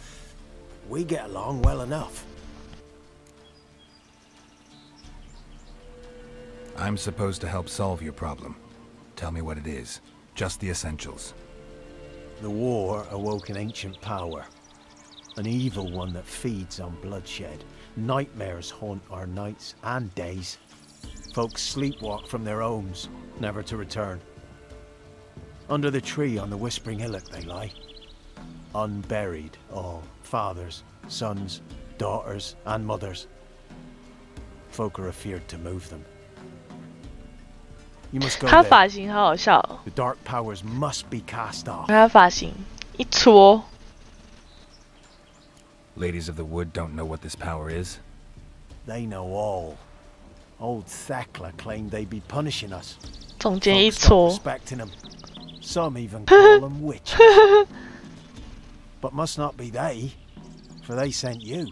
we get along well enough. I'm supposed to help solve your problem. Tell me what it is. Just the essentials. The war awoke an ancient power. An evil one that feeds on bloodshed. Nightmares haunt our nights and days. Folks sleepwalk from their homes, never to return. Under the tree on the Whispering Hillock they lie. Unburied, all. Fathers, sons, daughters, and mothers. Folk are afeared to move them. You must go 他 there. 发型好好笑哦， The dark powers must be cast off. 他发型一搓， Ladies of the Wood don't know what this power is? They know all. Old Thekla claimed they'd be punishing us. 中间一 Folks stopped 搓， respecting them. Some even call them witches. But must not be they, for they sent you.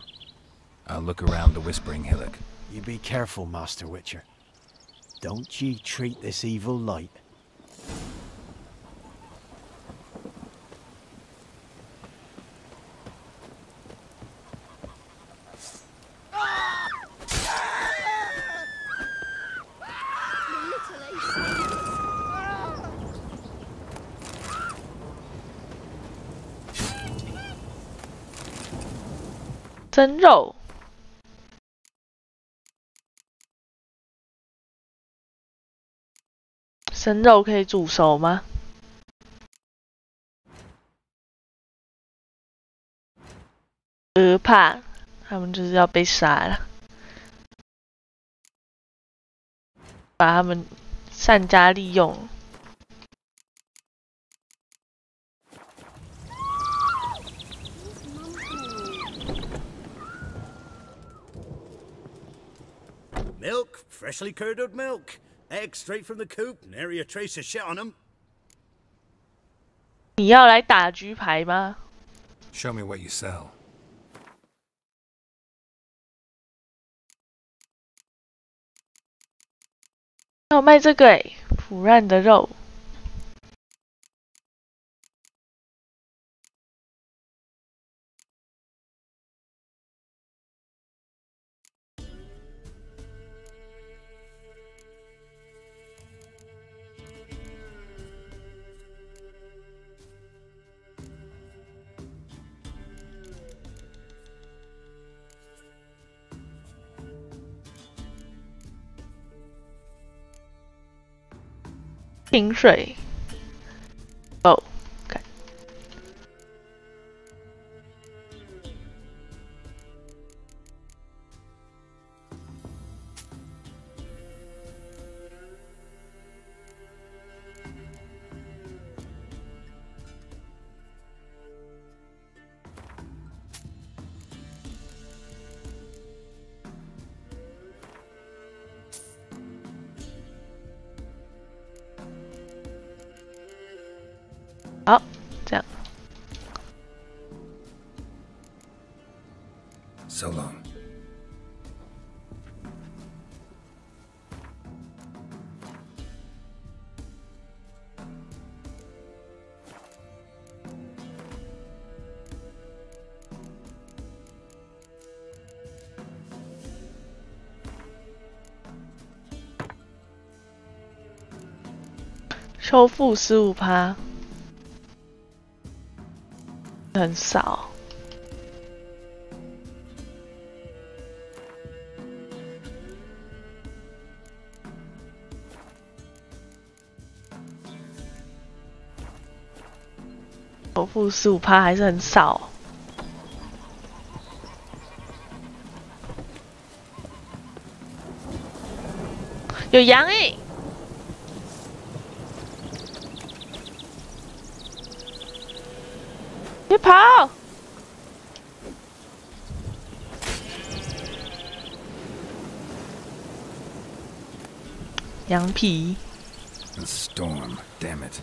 I'll look around the Whispering Hillock. You be careful, Master Witcher. Don't ye treat this evil light. The little ace. 蒸肉，生肉可以煮熟吗？怕，他们就是要被杀了，把他们善加利用。 Milk, freshly curdled milk. Eggs straight from the coop, nary a trace of shit on them. 你要来打局牌吗？ Show me what you sell. 要卖这个诶，腐烂的肉。清水，哦，看，好，这样。 So long. 修复15%，很少。修复15%还是很少。有羊欸！别跑！羊皮。The storm, damn it.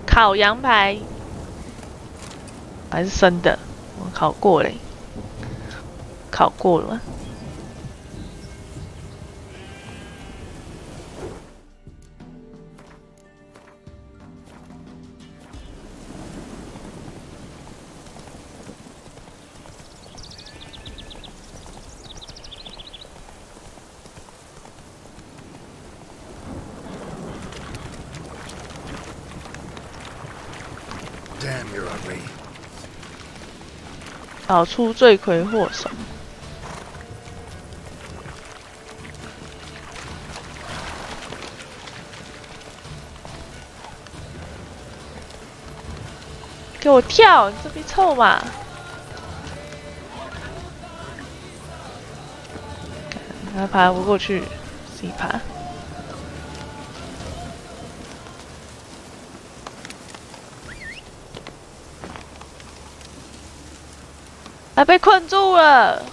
烤羊排还是生的？我烤过嘞，烤过了。Damn, you're ugly. 找出罪魁祸首。给我跳！你这边臭嘛！他爬不过去，自己爬。还被困住了！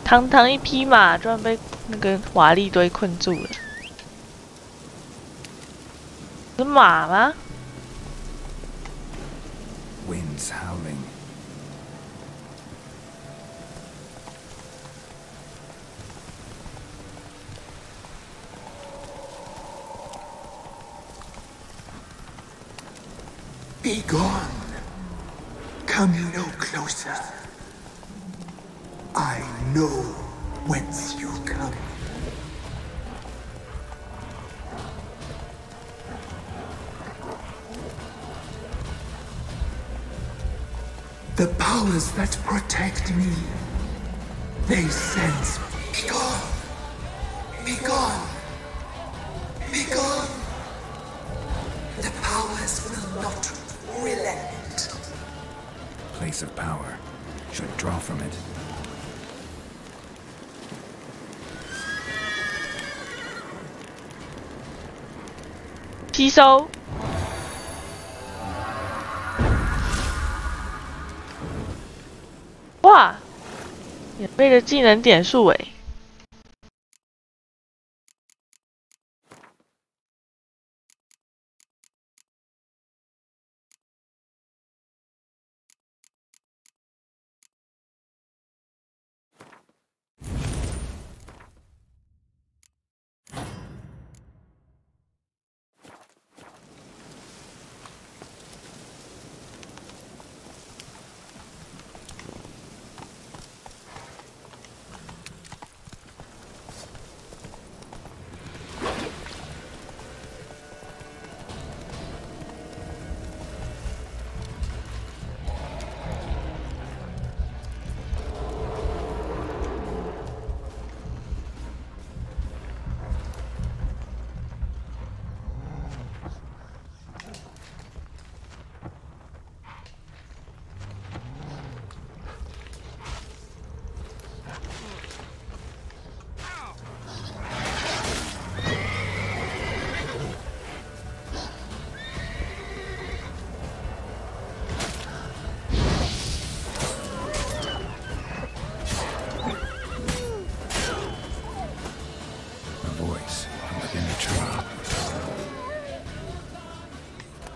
堂堂一匹马，居然被那个华丽堆困住了。是马吗？ Winds howling. Be gone. Come no closer. I know whence you come. The powers that protect me, they sense me. Be gone! Be gone! Be gone! The powers will not relent. Place of power. Should draw from it.吸收。 哇，免费的技能点数诶。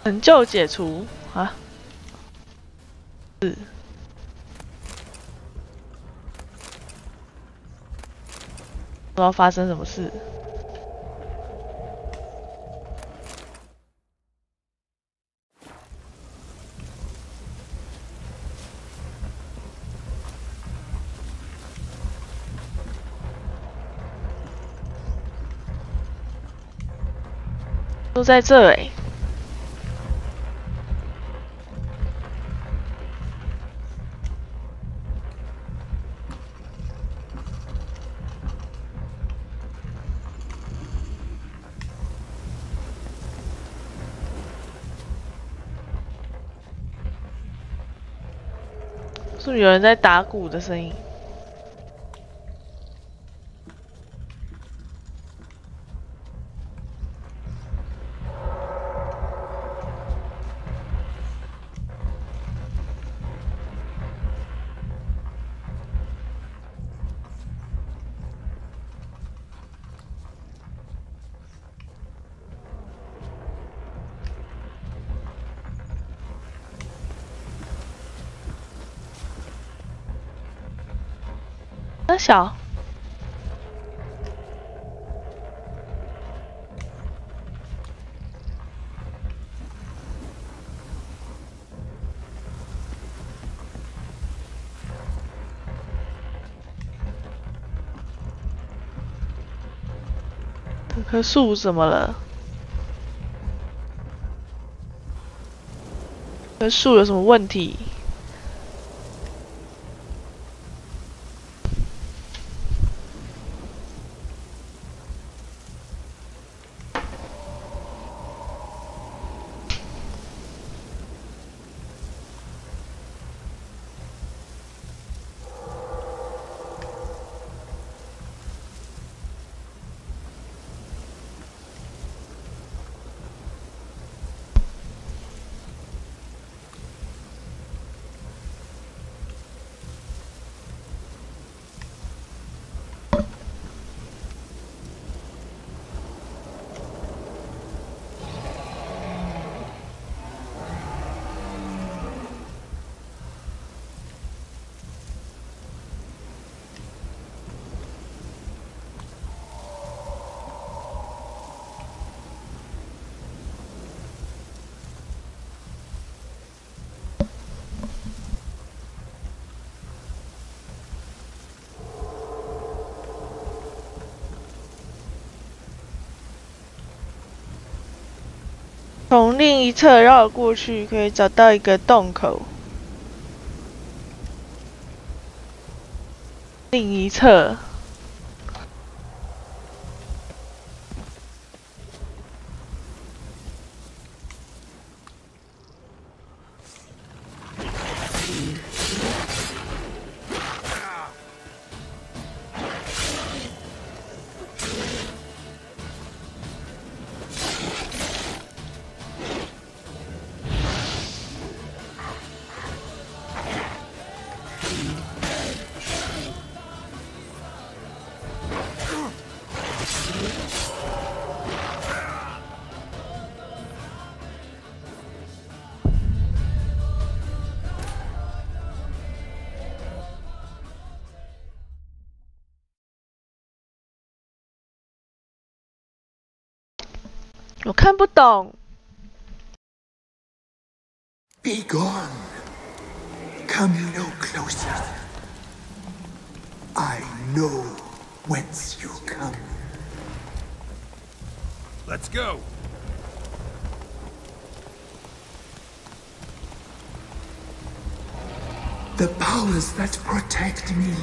拯救解除啊！是。不知道发生什么事。都在这哎。是不是有人在打鼓的声音？那小。这棵树怎么了？这树有什么问题？从另一侧绕过去，可以找到一个洞口。另一侧。我看不懂。Be gone. Come no closer. I know whence you come. Let's go. The powers that protect me,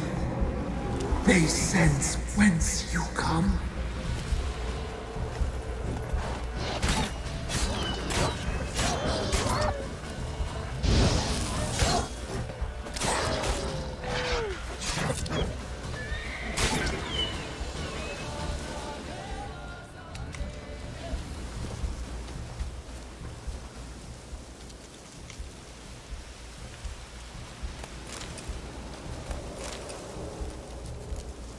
they sense whence you come.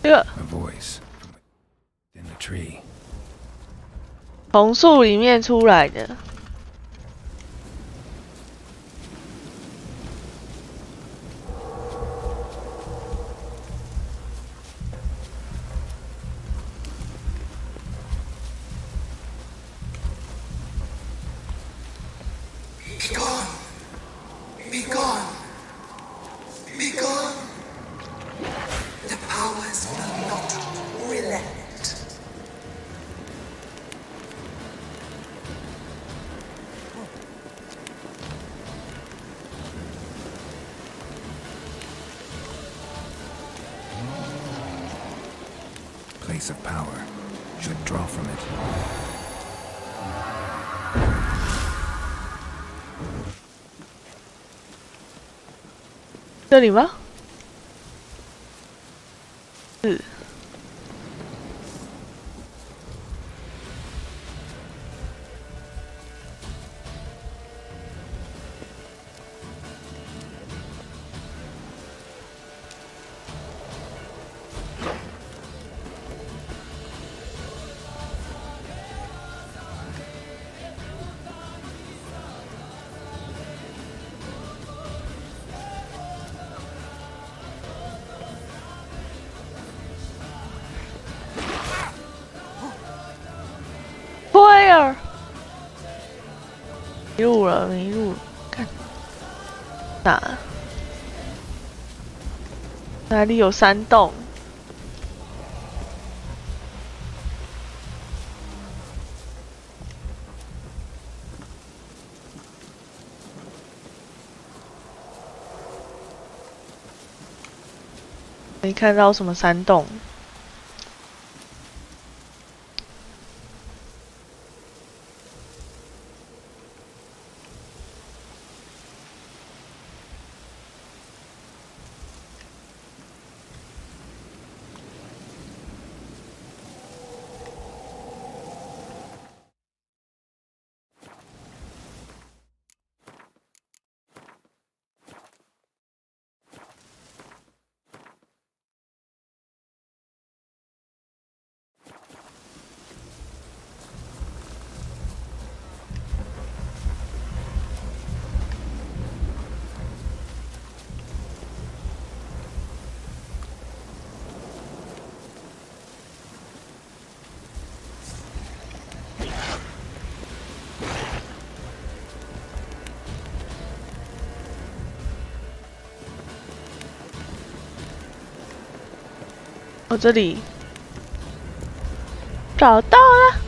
A voice in the tree. 从树里面出来的。Be gone. Be gone. Be gone. The powers will not relent. place of power. Should draw from it. 这里吗？是。Fire！ 迷路了，迷路了，看哪里有山洞？没看到什么山洞。我这里找到了。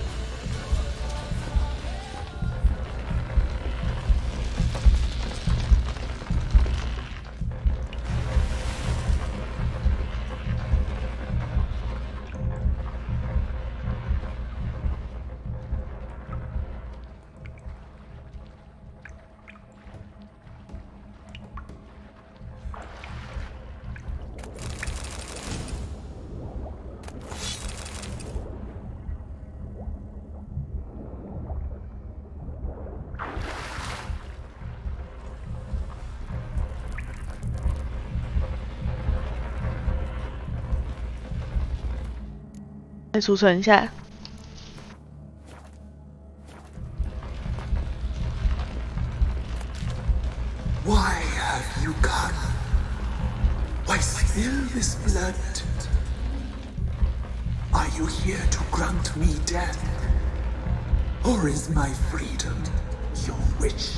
再储存一下。Why have you come? Why spill this blood? Are you here to grant me death? Or is my freedom your wish?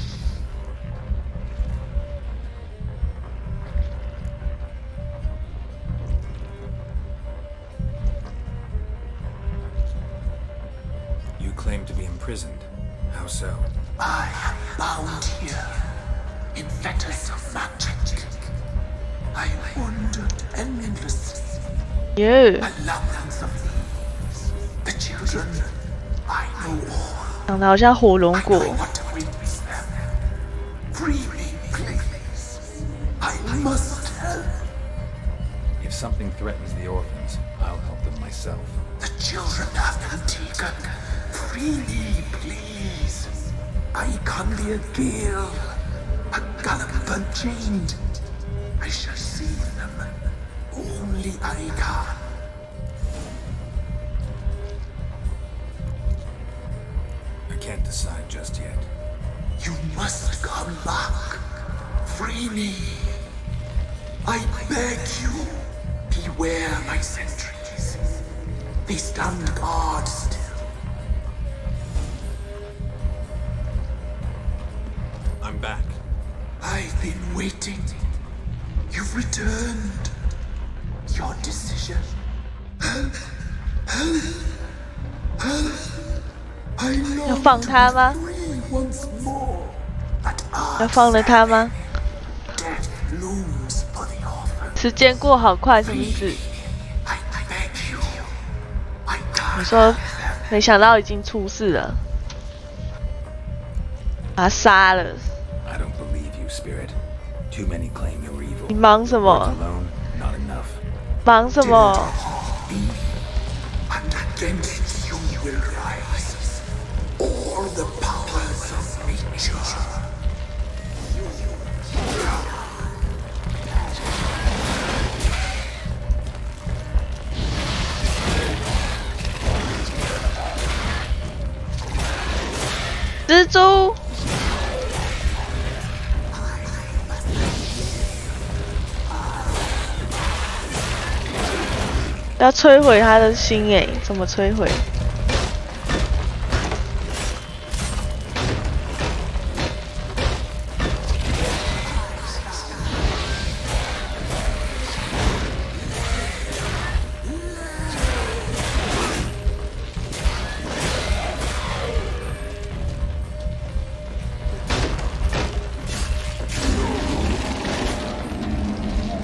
You claim to be imprisoned. How so? I am bound here in fetters of magic. I wandered endlessly. Yeah. A labyrinth of thieves. The children, I know all. 长得好像火龙 I 果。 know what awaits them. Free me, please. I must help. If something threatens the orphans, I'll help them myself. The children have been taken. Free me, please. I can be a gale, a gallop unchained. I shall save them. Only I can. I can't decide just yet. You must come back. Free me. I beg you. Beware my sentries. They stand guard still. I'm back. I've been waiting. You've returned. Your decision. Help! Help! Help! I 要 long 放 to 他吗？ be free once more. But 要放了他吗？ death looms for the orphan. 时间过好快，什么意思？ I beg you. 我说，没想到已经出事了，把他杀了。I don't believe you, Spirit. Too many claim you're evil. 你忙什么？ Alone, not enough. 忙什么？ And against you will rise all the powers of nature. 蜘蛛，要摧毁他的心诶，怎么摧毁？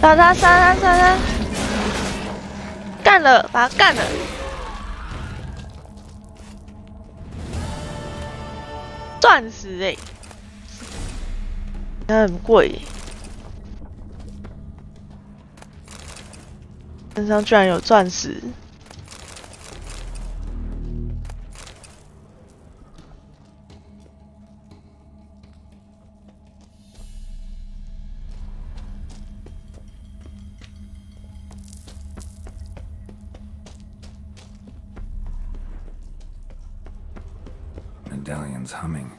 杀他！杀他！杀他！干了，把他干了！钻石欸，那很贵欸，身上居然有钻石。 Medallion's humming.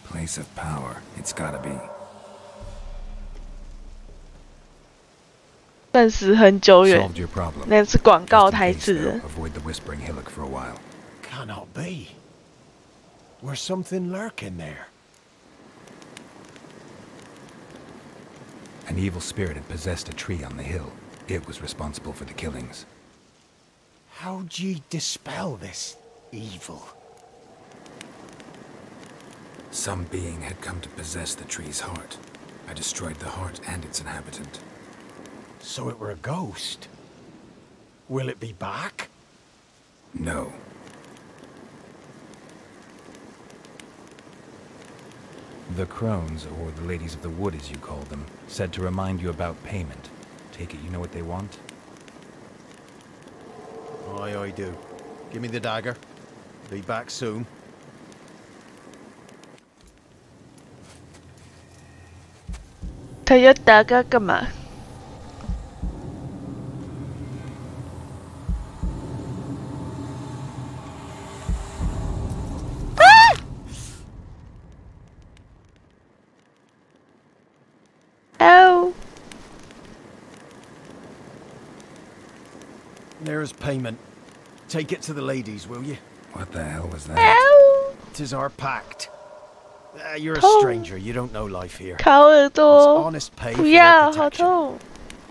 Place of power. It's gotta be. 钻石很久远， Solved your problem. 那是广告 Just in 台 case, 词 though, avoid the whispering hillock for a while. Cannot be. There's something lurking there. An evil spirit had possessed a tree on the hill. It was responsible for the killings. How'd ye dispel this evil? Some being had come to possess the tree's heart. I destroyed the heart and its inhabitant. So it were a ghost. Will it be back? No. The crones, or the ladies of the wood as you call them, said to remind you about payment. Take it you know what they want? Aye, I do. Give me the dagger. Be back soon. Toyota 干嘛？哦， There's payment. Take it to the ladies, will you? What the hell was that? 哦， 'Tis our pact. You're a Oh. stranger. You don't know life here. 烤耳 It's 朵， honest pay 不 for 要， their 好 protection. 痛！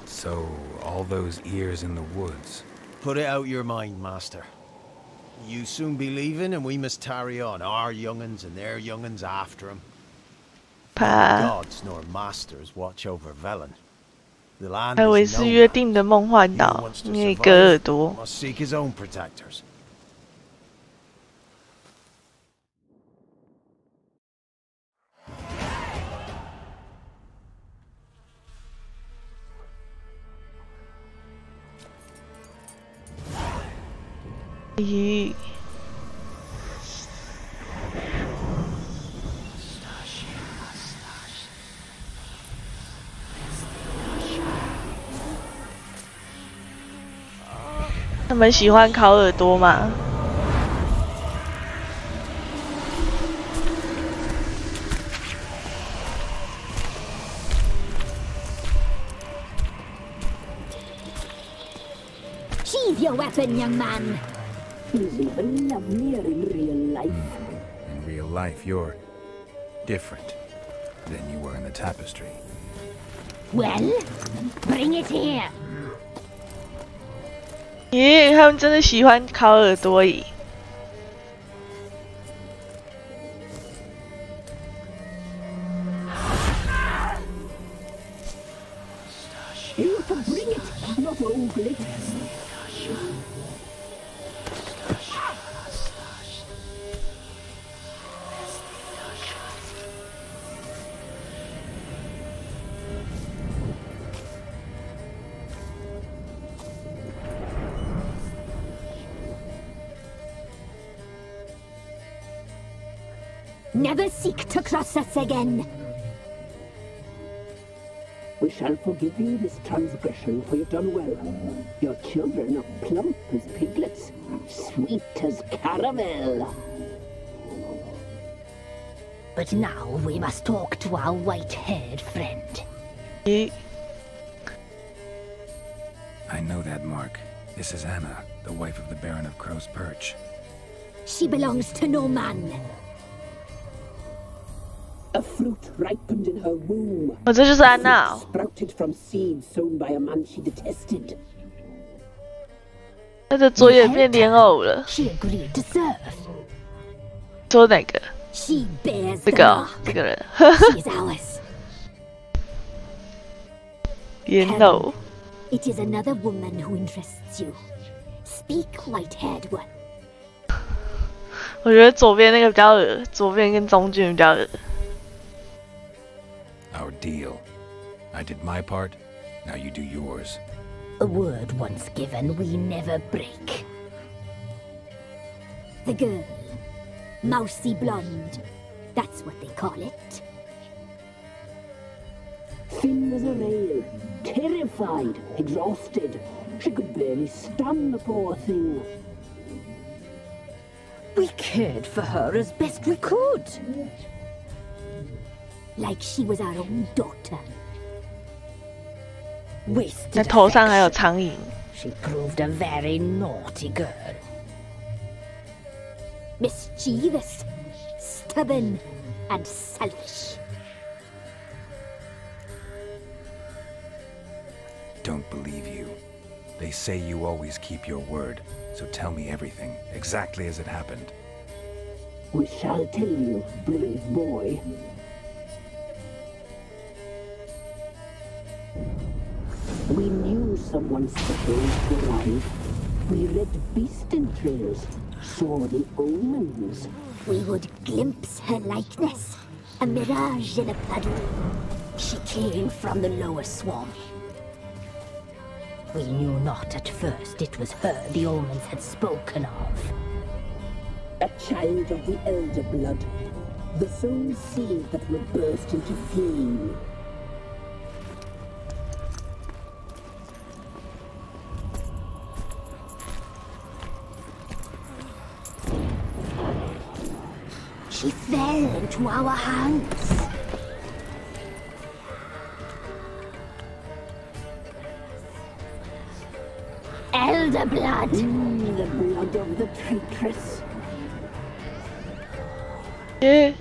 So, all those ears in the woods. Put it out your mind, master. You soon be leaving, and we must tarry on, our young'uns and their young'uns after 'em. 怕， Gods nor masters watch over Velen. The land 还以为 is 是 known. 约定的梦幻 He 岛 who，wants to 那个耳 survive 朵。 must seek his own protectors. 이他们喜欢烤耳朵吗？ Sheathe your weapon, young man. He's even lovelier in real life. In real life, you're different than you were in the tapestry. Well, bring it here. 耶，他们真的喜欢烤耳朵耶！ You to bring it, not ogle it. Never seek to cross us again. We shall forgive you this transgression, for you've done well. Your children are plump as piglets, sweet as caramel. But now we must talk to our white-haired friend. I know that mark. This is Anna, the wife of the Baron of Crow's Perch. She belongs to no man. A fruit ripened in her womb. 这就是安娜哦。 Sprouted from seeds sown by a man she detested. 她的左眼变莲藕了。 She agreed to serve. 说哪个？ She bears 这 the 个哦 mark. 这个人。 She is ours. 莲藕。 It is another woman who interests you. Speak, white-haired one. 我觉得左边那个比较恶，左边跟中间比较恶。 Our deal. I did my part, now you do yours. A word once given, we never break. The girl. Mousy blonde. That's what they call it. Thin as a rail, terrified, exhausted. She could barely stand, the poor thing. We cared for her as best we could. Like she was our own daughter. Wasted 那头上还有 affection. 苍蝇。 She proved a very naughty girl. Mischievous, stubborn, and selfish. Don't believe you. They say you always keep your word, so tell me everything, exactly as it happened. We shall tell you, brave boy. We knew someone special would arrive. We read beast entrails, saw the omens. We would glimpse her likeness, a mirage in a puddle. She came from the lower swamp. We knew not at first it was her the omens had spoken of. A child of the elder blood, the sole seed that will burst into flame. She fell into our hands. Elder blood. The blood of the traitress. 耶。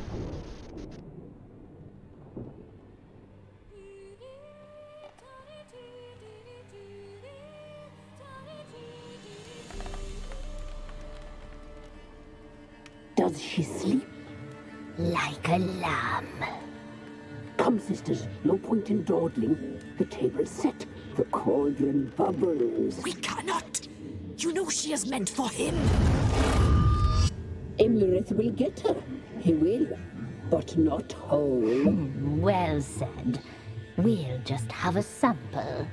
Does she sleep? Like a lamb. Come, sisters, no point in dawdling. The table's set. The cauldron bubbles. We cannot. You know she is meant for him. Emlyrith will get her. He will, but not whole. Well said. We'll just have a sample.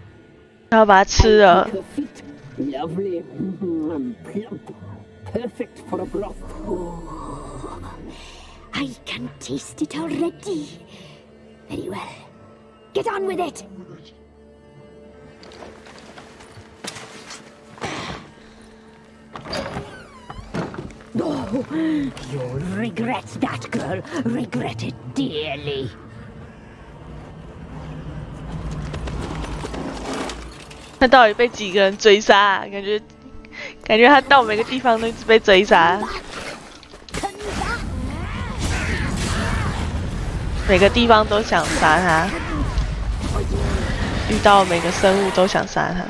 然后把它吃了。 Her feet, lovely, plump, perfect for a broth. I can taste it already. Very well. Get on with it. Oh, you'll regret that, girl. Regret it dearly. 他到底被几个人追杀啊？感觉他到每个地方都一直被追杀，每个地方都想杀他，遇到每个生物都想杀他。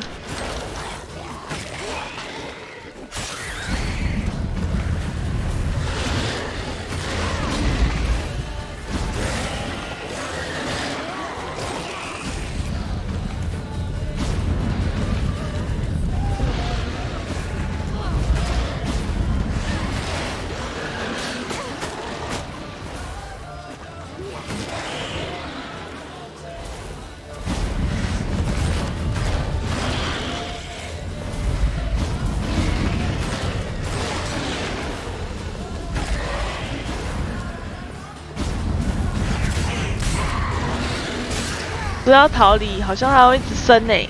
要逃离，好像它会一直升诶。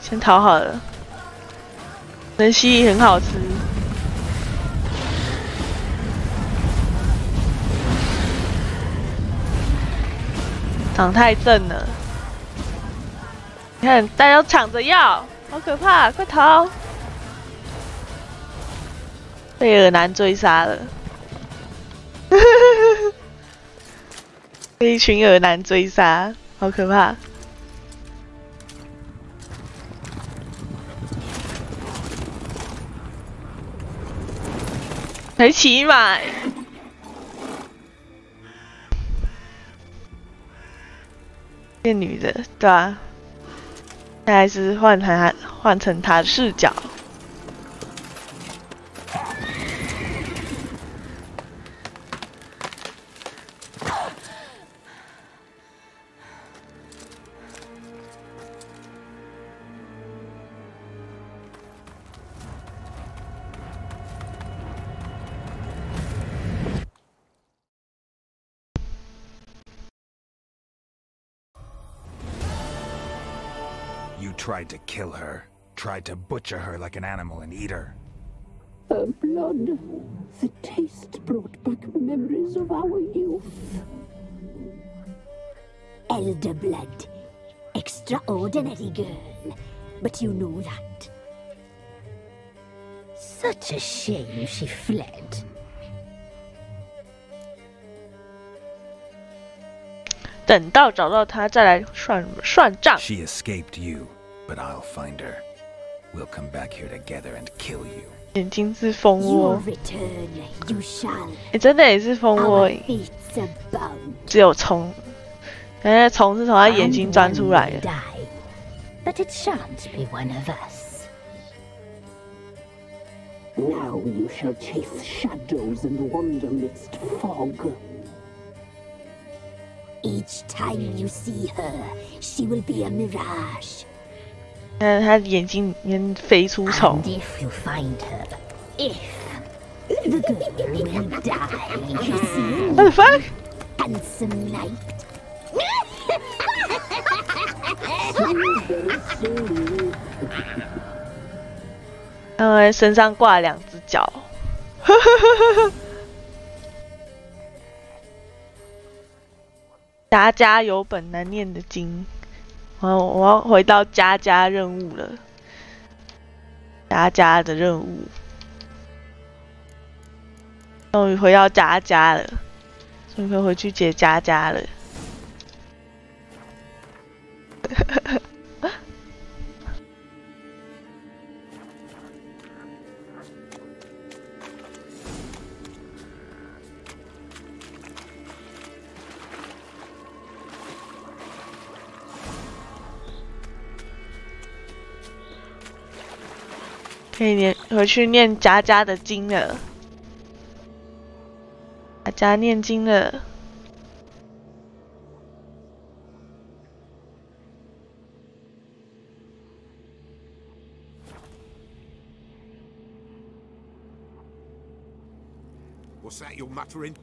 先逃好了。能蜥很好吃。长太正了。你看，大家都抢着要，好可怕！快逃！被尔南追杀了。被一群尔南追杀，好可怕！还骑马、欸，变女的，对啊，现在是换成她的视角。You tried to kill her, tried to butcher her like an animal and eat her. Her blood, the taste brought back memories of our youth. Elder blood. Extraordinary girl. But you know that. Such a shame she fled. 等到找到她，再来算账。 She escaped you, but I'll find her. We'll come back here together and kill you. 眼睛是蜂窝， You shall. 真的也是蜂窝， Our fates are bound. 只有虫，感觉虫是从他眼睛钻出来的。 But it shan't be one of us. Now you shall chase shadows and wander midst fog. Each time you see her, she will be a mirage. 看他眼睛里面飞出虫。 And if you find her, if the girl will die, you see. What the fuck? Handsome knight. 身上挂2只脚。家家有本难念的经。我要回到家家任务了。家家的任务，终于回到家家了，终于可以回去解家家了。可以回去念家家的经了，家家念经了。What's that you're muttering?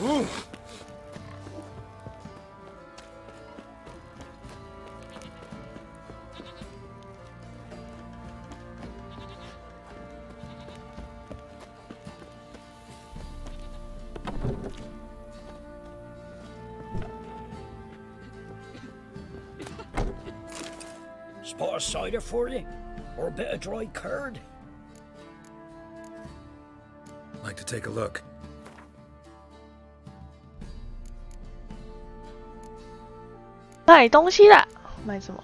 Ooh. Spot of cider for you? Or a bit of dry curd? Like to take a look. 买东西啦！买什么？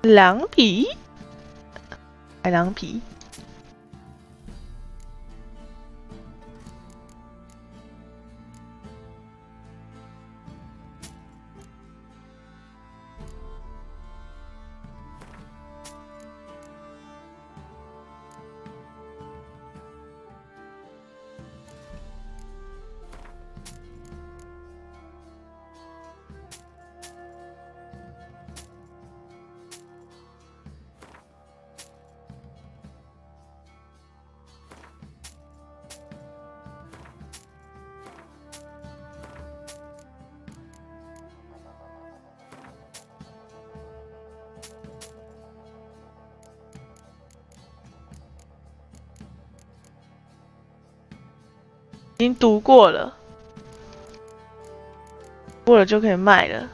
狼皮，海狼皮。已经读过了，过了就可以卖了。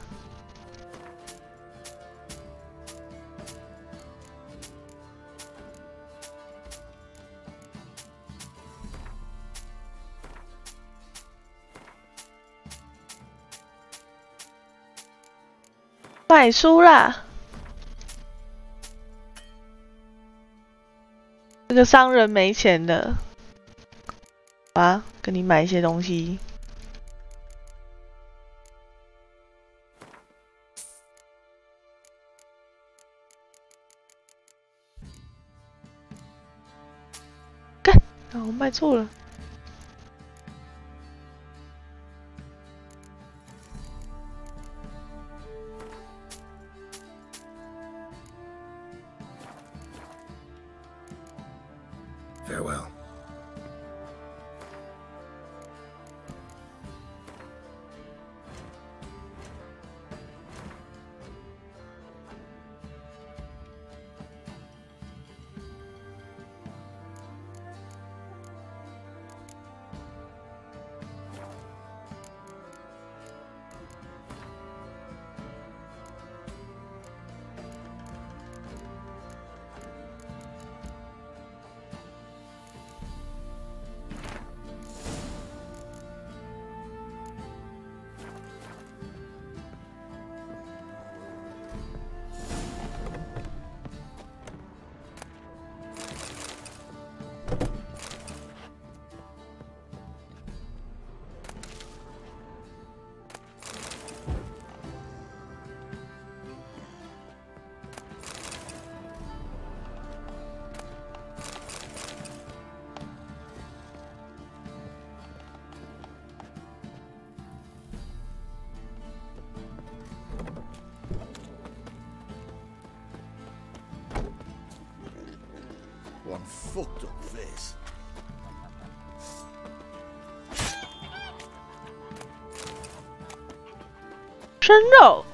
卖书啦！这个商人没钱了。啊，跟你买一些东西。干，啊，我卖错了。Farewell. One fucked up face. 生肉。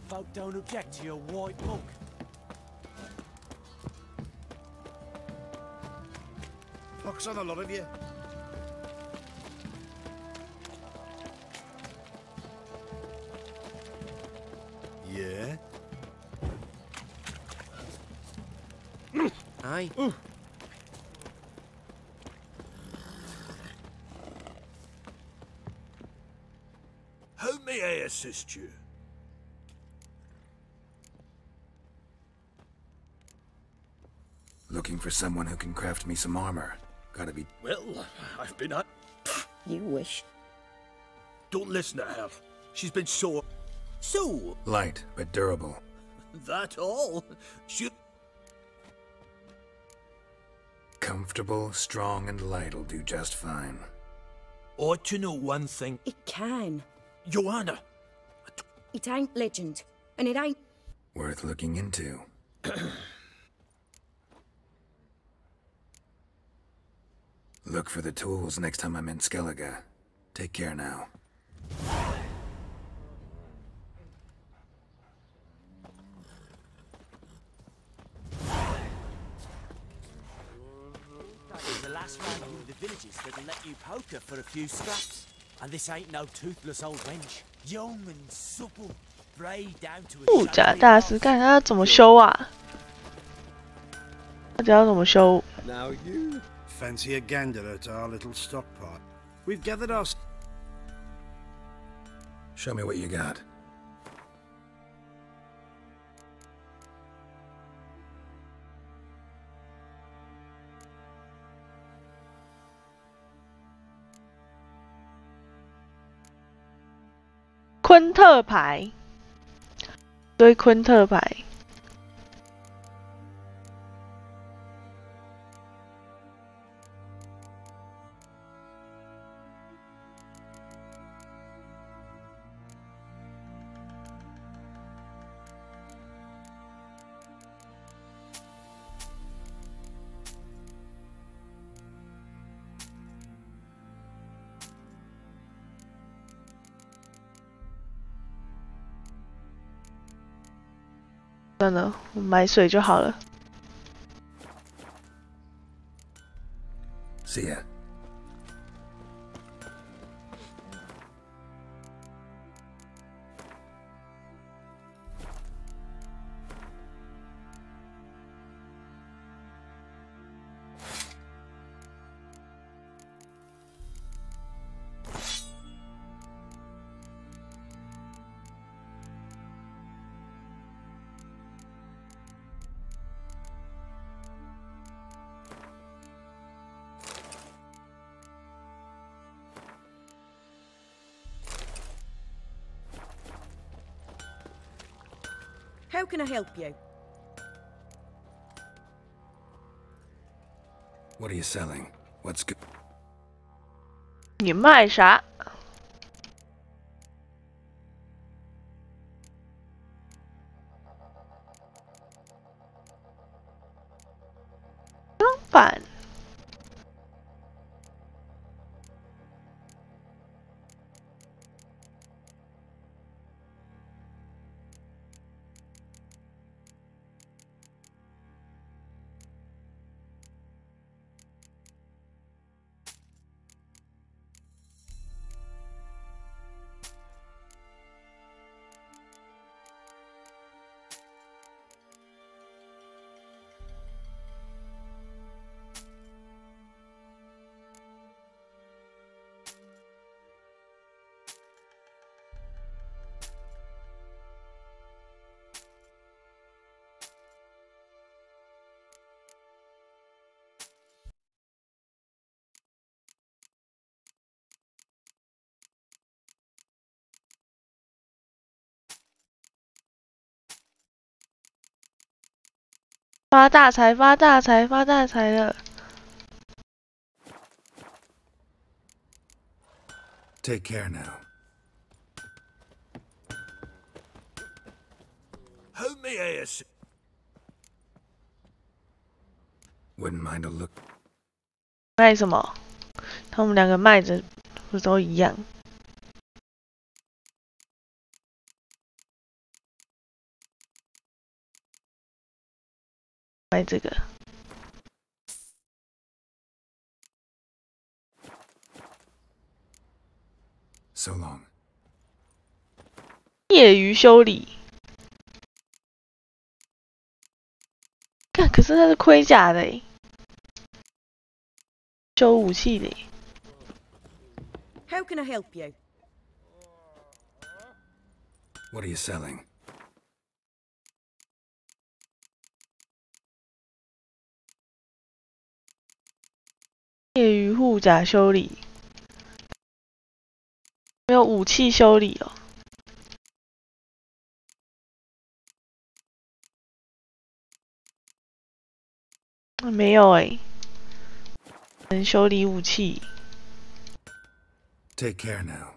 Folk don't object to your white mug. Pox on a lot of you. Yeah? Aye. How may I assist you? Looking for someone who can craft me some armor. Gotta be... Well, I've been at... You wish. Don't listen to her. She's been so... So... light, but durable. That all? Should... Comfortable, strong, and light'll do just fine. Ought to know one thing. It can. Joanna! It ain't legend, and it ain't... Worth looking into. Look for the tools next time I'm in Skellige. Take care now. The last round in the villages that'll let you poker for a few scraps. And this ain't no toothless old wench. Young and supple, braid down to a 护甲大师，看他怎么修啊？他要怎么修？ Now you Fancy a gander at our little stockpile. We've gathered our... Show me what you got.昆特牌，堆昆特牌。算了，我买水就好了。See ya. How can I help you? What are you selling? What's good? 你卖啥？钢板。发大财，发大财，发大财了！ Take care now. Hold me ass. Wouldn't mind a look. 卖什么？他们两个卖着不都一样？卖这个。 So long. 业余修理。看，可是它是盔甲的诶，修武器的诶。 How can I help you? What are you selling? 业余护甲修理，没有武器修理哦。没有诶，能修理武器。 Take care now.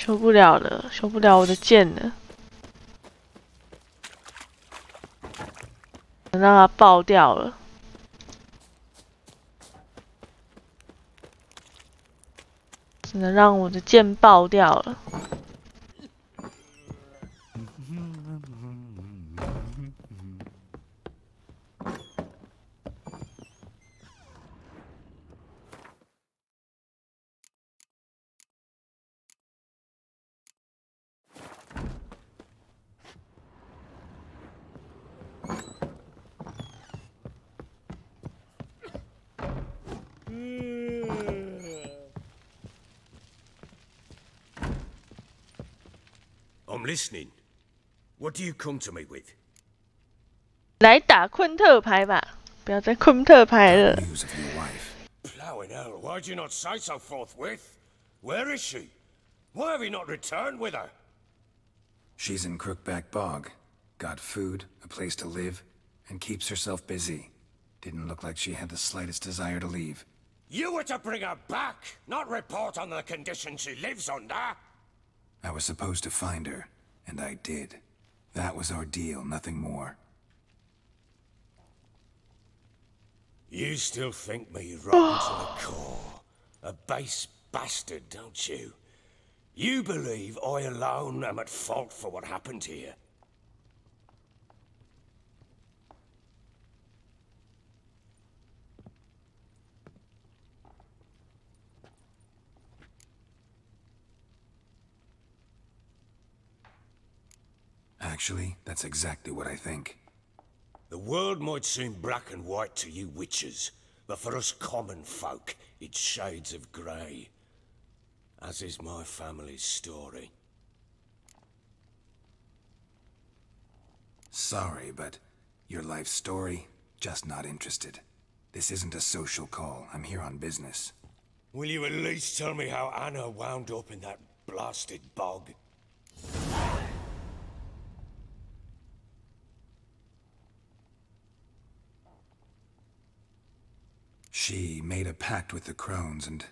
修不了了，修不了我的剑了。让它爆掉了。只能让我的剑爆掉了。I'm listening. What do you come to me with? 来打昆特牌吧，不要再昆特牌了。 News of your wife. Plowing hell, why'd you not say so forthwith? Where is she? Why have you not returned with her? She's in Crookback Bog. Got food, a place to live, and keeps herself busy. Didn't look like she had the slightest desire to leave. You were to bring her back, not report on the conditions she lives under. I was supposed to find her, and I did. That was our deal, nothing more. You still think me rotten to the core. A base bastard, don't you? You believe I alone am at fault for what happened here. Actually, that's exactly what I think. The world might seem black and white to you witches, but for us common folk, it's shades of grey. As is my family's story. Sorry, but your life story, just not interested. This isn't a social call. I'm here on business. Will you at least tell me how Anna wound up in that blasted bog? She made a pact with the crones and...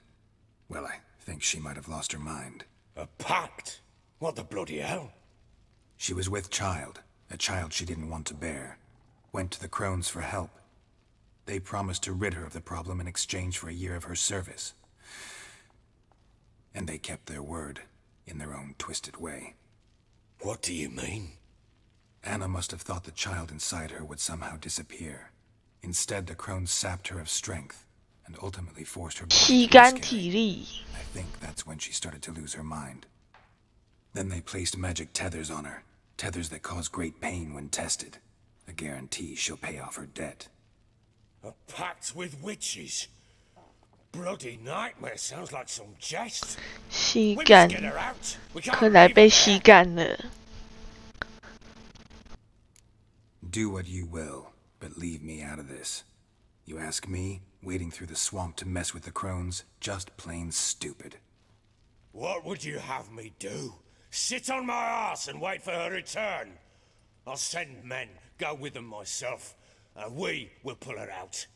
well, I think she might have lost her mind. A pact? What the bloody hell? She was with child, a child she didn't want to bear. Went to the crones for help. They promised to rid her of the problem in exchange for a year of her service. And they kept their word, in their own twisted way. What do you mean? Anna must have thought the child inside her would somehow disappear. Instead, the crones sapped her of strength, and ultimately forced her body to miscarry. I think that's when she started to lose her mind. Then they placed magic tethers on her, tethers that cause great pain when tested. A guarantee she'll pay off her debt. A pact with witches? Bloody nightmare, sounds like some jest. 吸干，看来被吸干了。Do what you will, but leave me out of this. You ask me, wading through the swamp to mess with the crones, just plain stupid. What would you have me do? Sit on my ass and wait for her return? I'll send men, go with them myself, and we will pull her out.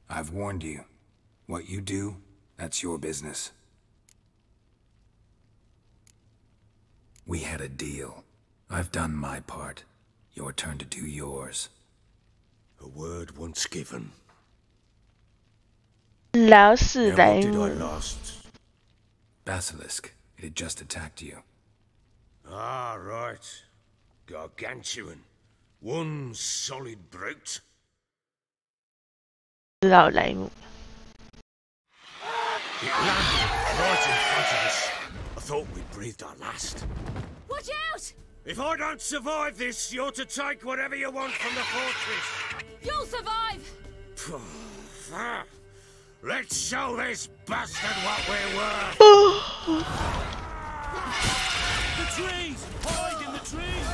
I've warned you. What you do, that's your business. We had a deal. I've done my part. Your turn to do yours. A word once given. 老死莱 What did 姆 I last? Basilisk. It had just attacked you. Ah, right. Gargantuan. One solid brute. 老莱姆。 It landed right in front of us. I thought we'd breathed our last. Watch out! If I don't survive this, you're to take whatever you want from the fortress. You'll survive! Let's show this bastard what we're worth. The trees! Hide in the trees!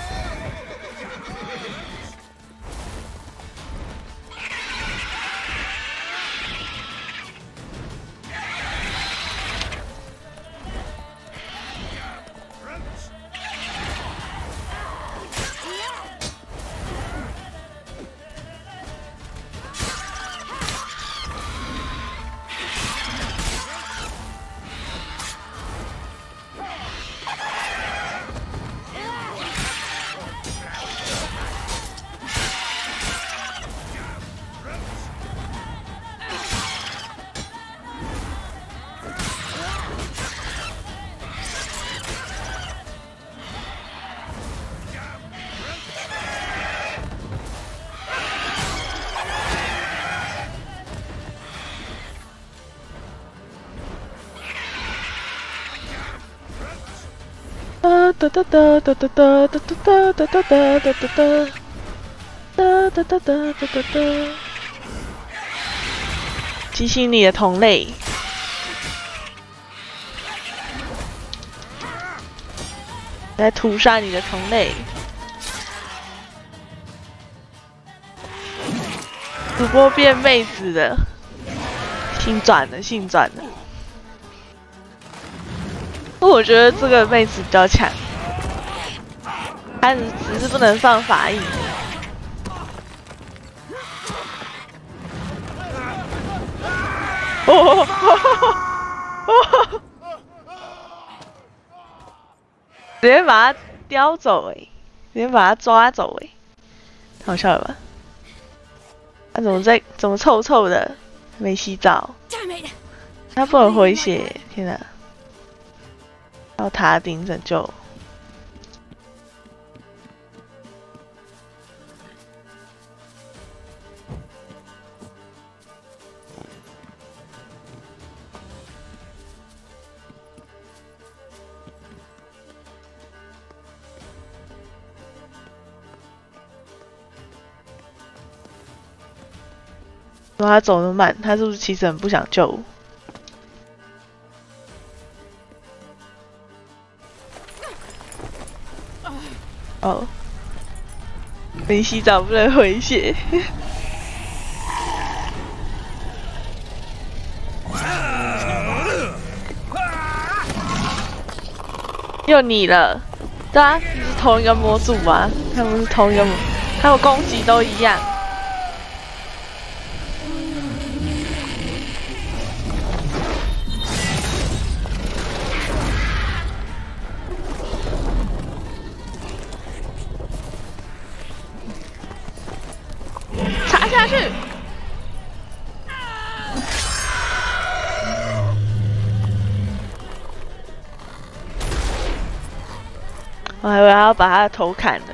哒哒哒哒哒哒哒哒哒哒哒哒哒哒。哒哒哒哒哒哒哒，提醒你的同类，来屠杀你的同类。主播变妹子了，性转了，性转了。我觉得这个妹子比较强，她只是不能放法印。直接把他叼走直接把他抓走太好笑了吧？他怎么臭臭的？没洗澡，他不能回血！天哪！要塔顶拯救。说他走那么慢，他是不是其实很不想救？哦，没洗澡不能回血。又你了，对啊，你是同一个模组吗？他们是同一个模，他们攻击都一样。插下去！我还以为他要把他的头砍了。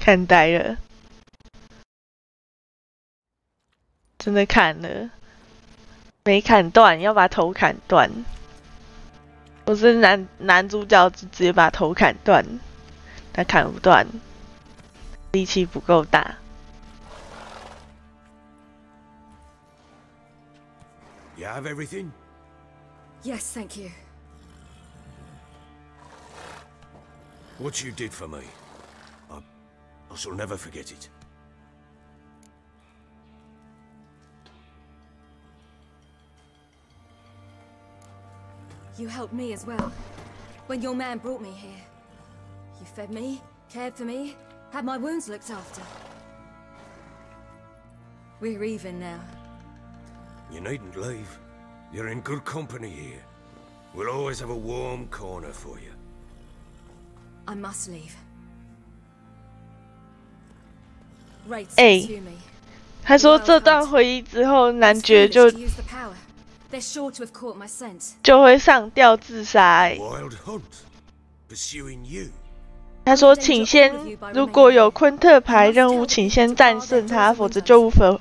看呆了，真的砍了，没砍断，要把头砍断。我是男主角，直接把头砍断，他砍不断，力气不够大。You have everything? Yes, thank you. What you did for me, I shall never forget it. You helped me as well. When your man brought me here. You fed me, cared for me, had my wounds looked after. We're even now. You needn't leave. You're in good company here. We'll always have a warm corner for you. I must leave. 他说这段回忆之后，男爵就会上吊自杀。他说，请先，如果有昆特牌任务，请先战胜他，否则就无法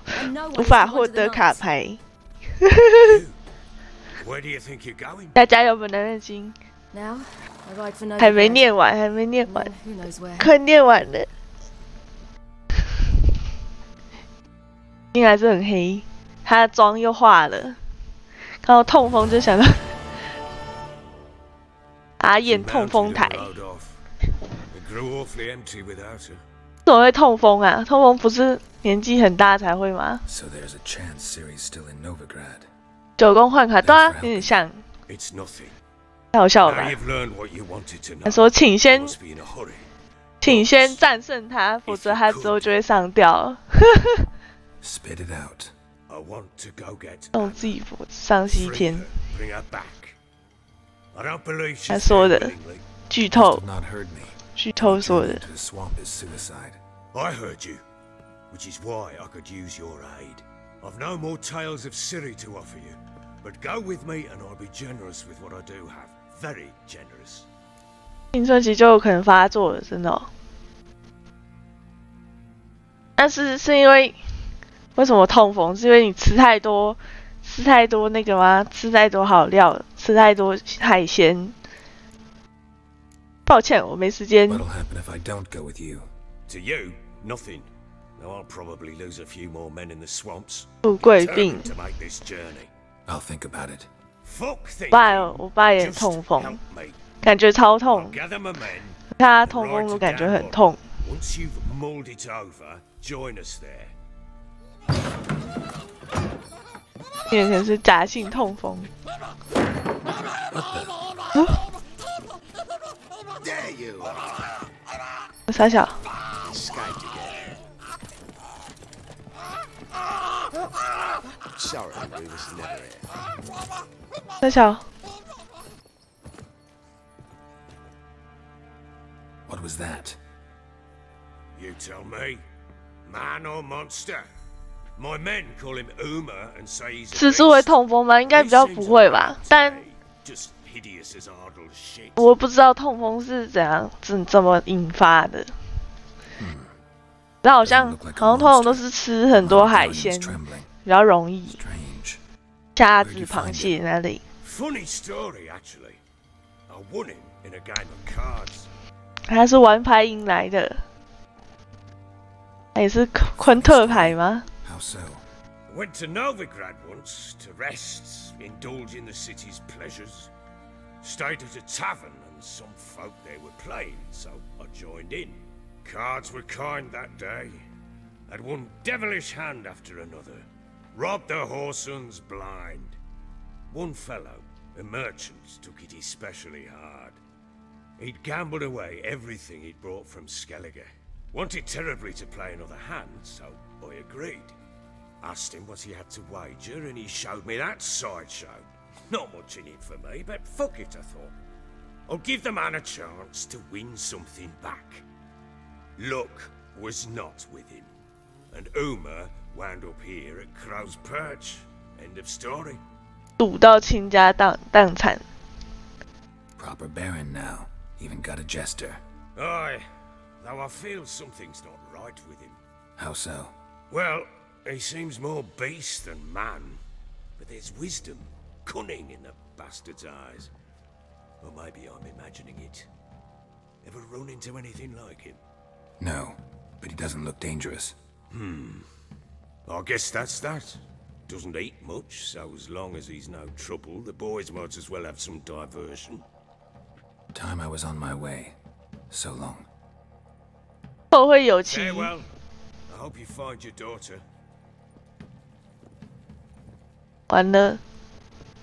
获得卡牌。大家有本难念经，还没念完，还没念完，快念完了。天还是很黑，他的妆又化了。看到痛风就想到阿燕痛风台。怎么会痛风啊？痛风不是年纪很大才会吗？9宫换卡，对啊，有点像。太好笑了吧？他说：“请先战胜他，否则他之后就会上吊。” Spit it out. 用自己上西天。他说的剧透，剧透说的。The swamp is suicide. I heard you, which is why I could use your aid. I've no more tales of Ciri to offer you, but go with me and I'll be generous with what I do have. Very generous. 青春期就有可能发作了，真的哦。但是因为什么痛风？是因为你吃太多那个吗？吃太多好料，吃太多海鲜。抱歉，我没时间。 What'll happen if I don't go with you? To you, nothing. Now I'll probably lose a few more men in the swamps. 富贵病。 To make this journey. I'll think about it. Fuck things. 我爸也痛风，感觉超痛。他痛风都感觉很痛。 Once you've mulled it over, join us there. 也可能是假性痛风。傻小。傻小。 What was that? You tell me, man or monster? My men call him Uma and say he's. 吃素会痛风吗？应该比较不会吧，但我不知道痛风是怎么引发的。那好像通常都是吃很多海鲜比较容易，虾子、螃蟹那类。 Funny story, actually. I won him in a game of cards. 他是玩牌赢来的，他也是昆特牌吗？ How so? Went to Novigrad once to rest, indulge in the city's pleasures. Stayed at a tavern and some folk there were playing, so I joined in. Cards were kind that day. Had one devilish hand after another. Robbed the whoresons blind. One fellow, a merchant, took it especially hard. He'd gambled away everything he'd brought from Skellige. Wanted terribly to play another hand, so I agreed. Asked him what he had to wager, and he showed me that sideshow. Not much in it for me, but fuck it, I thought. I'll give the man a chance to win something back. Luck was not with him, and Uma wound up here at Crow's Perch. End of story. 赌到倾家荡产。 Proper baron now. Even got a jester. Aye, though I feel something's not right with him. How so? Well, he seems more beast than man. But there's wisdom, cunning in the bastard's eyes. Or maybe I'm imagining it. Ever run into anything like him? No, but he doesn't look dangerous. I guess that's that. Doesn't eat much, so as long as he's no trouble, the boys might as well have some diversion. Time I was on my way. So long. 后会有期。 Farewell. I hope you find your daughter. 完了，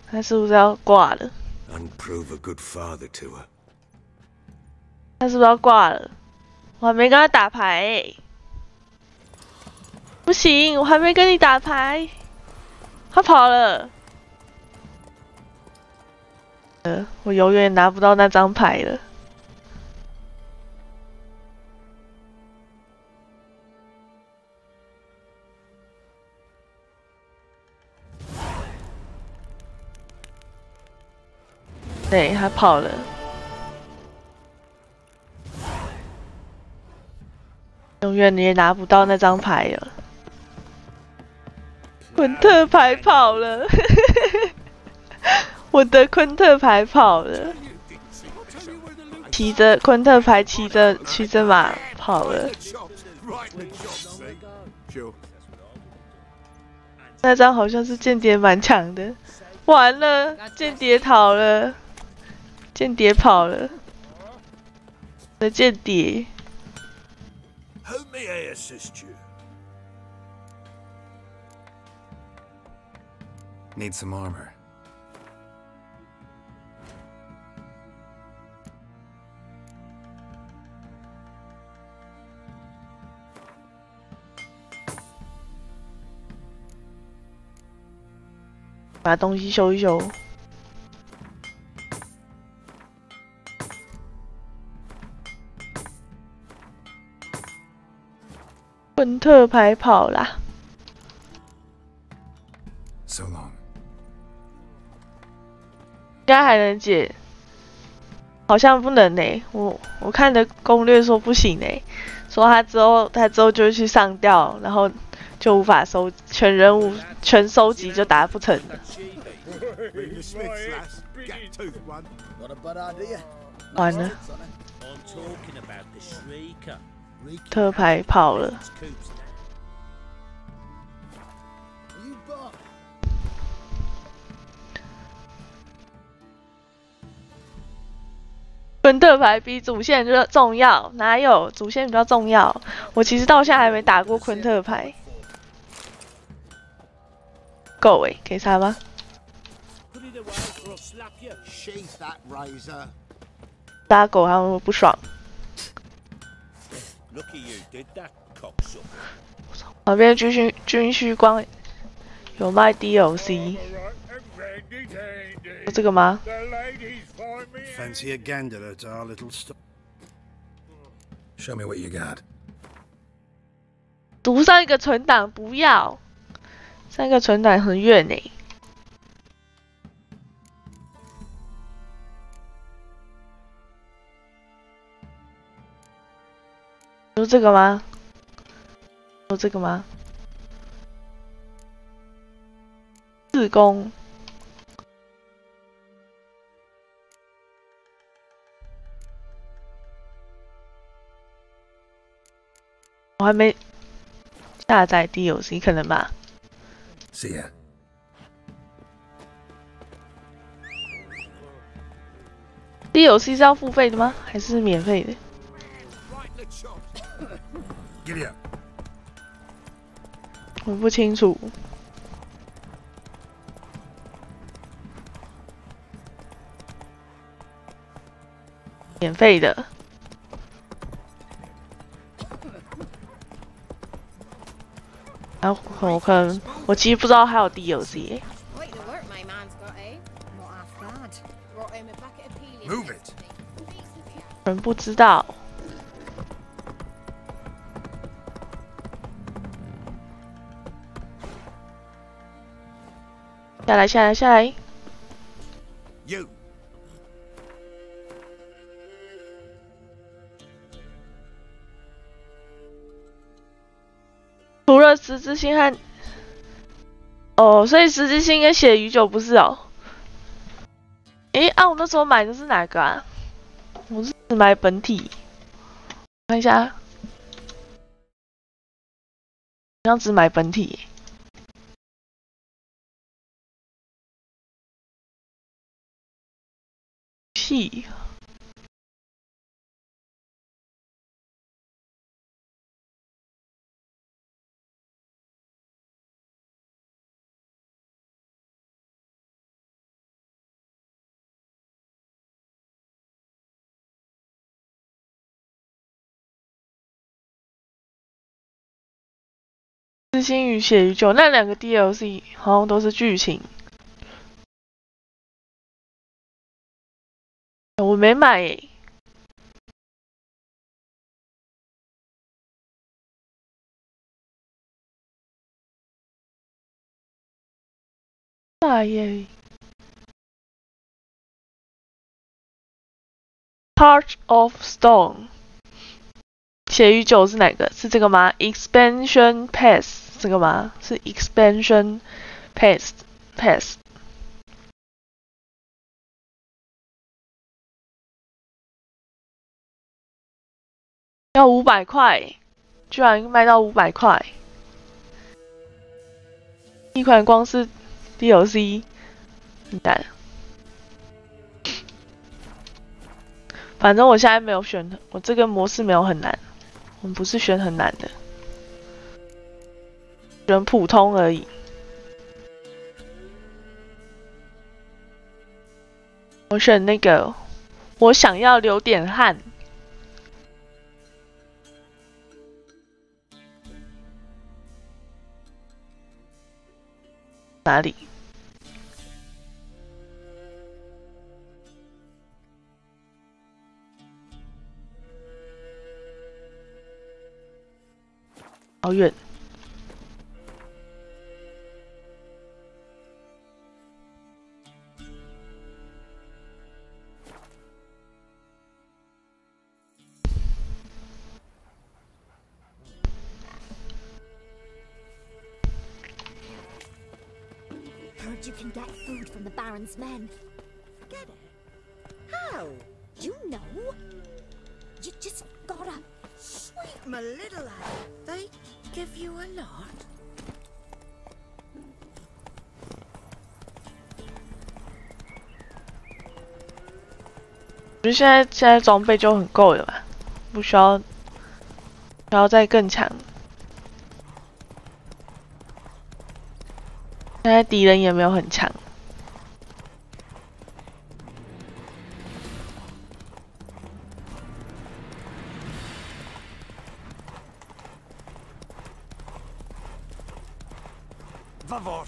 他是不是要挂了？ And prove a good father to her. 他是不是要挂了？我还没跟他打牌欸。不行，我还没跟你打牌。他跑了。我永远拿不到那张牌了。对，他跑了。永远也拿不到那张牌了。昆特牌跑了。我的昆特牌跑了，骑着昆特牌骑着马跑了。那张好像是间谍蛮强的，完了，间谍逃了，间谍跑了，的间谍。How may I assist you? Need some armor. 把东西修一修。昆特牌跑啦。So long. 应该还能解，好像不能呢。我看的攻略说不行呢，说他之后就会去上吊，然后就无法全任务全收集就达不成了。完了，特牌跑了。昆特牌比主线就重要，哪有主线比较重要？我其实到现在还没打过昆特牌。够诶，可以杀吗？打狗他们会不爽。旁边军需光有卖 DLC， 有这个吗？ Fancy a gander at our little store. Show me what you got. 读上一个存档，不要，上一个存档很远呢。有这个吗？有这个吗？自宫。 我还没下载 DLC， 可能吧。See ya. DLC 是要付费的吗？还是免费的？ Giddy up. 我不清楚。免费的。 然后我其实不知道还有 DLC。人不知道。下来。You. 除了十字星和所以十字星跟血鱼酒不是哦。诶，我那时候买的是哪个啊？我是只买本体，看一下，好像只买本体。屁。 之星与血与酒那两个 DLC 好像都是剧情，我没买耶。买耶 ！Heart of Stone， 血与酒是哪个？是这个吗 ？Expansion Pass 这个吗？是 Expansion Pass。要500块，居然卖到500块！一款光是 DLC 很难。反正我现在没有选，我这个模式没有很难，我们不是选很难的，选普通而已。我选那个，我想要流点汗。哪里？好远。Heard you can get food from the Baron's men. Get it? How? You know. You just gotta. Sweet my little lad. They give you a lot. 我觉得现在装备就很够了吧，不需要再更强。现在敌人也没有很强。Favor.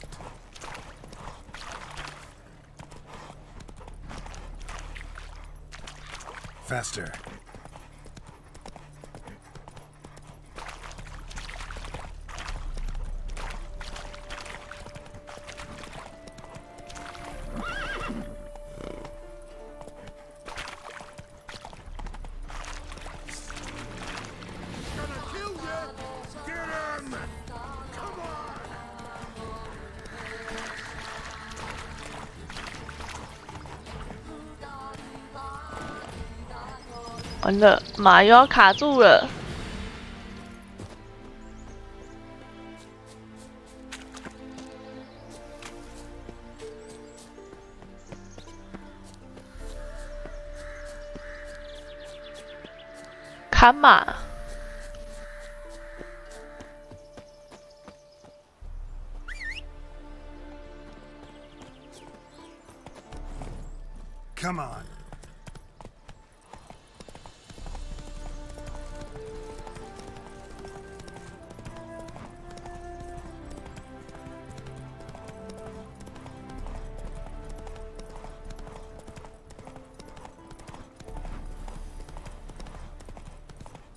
Faster. Get him! Come on! 完了，马又要卡住了。砍马。 Come on.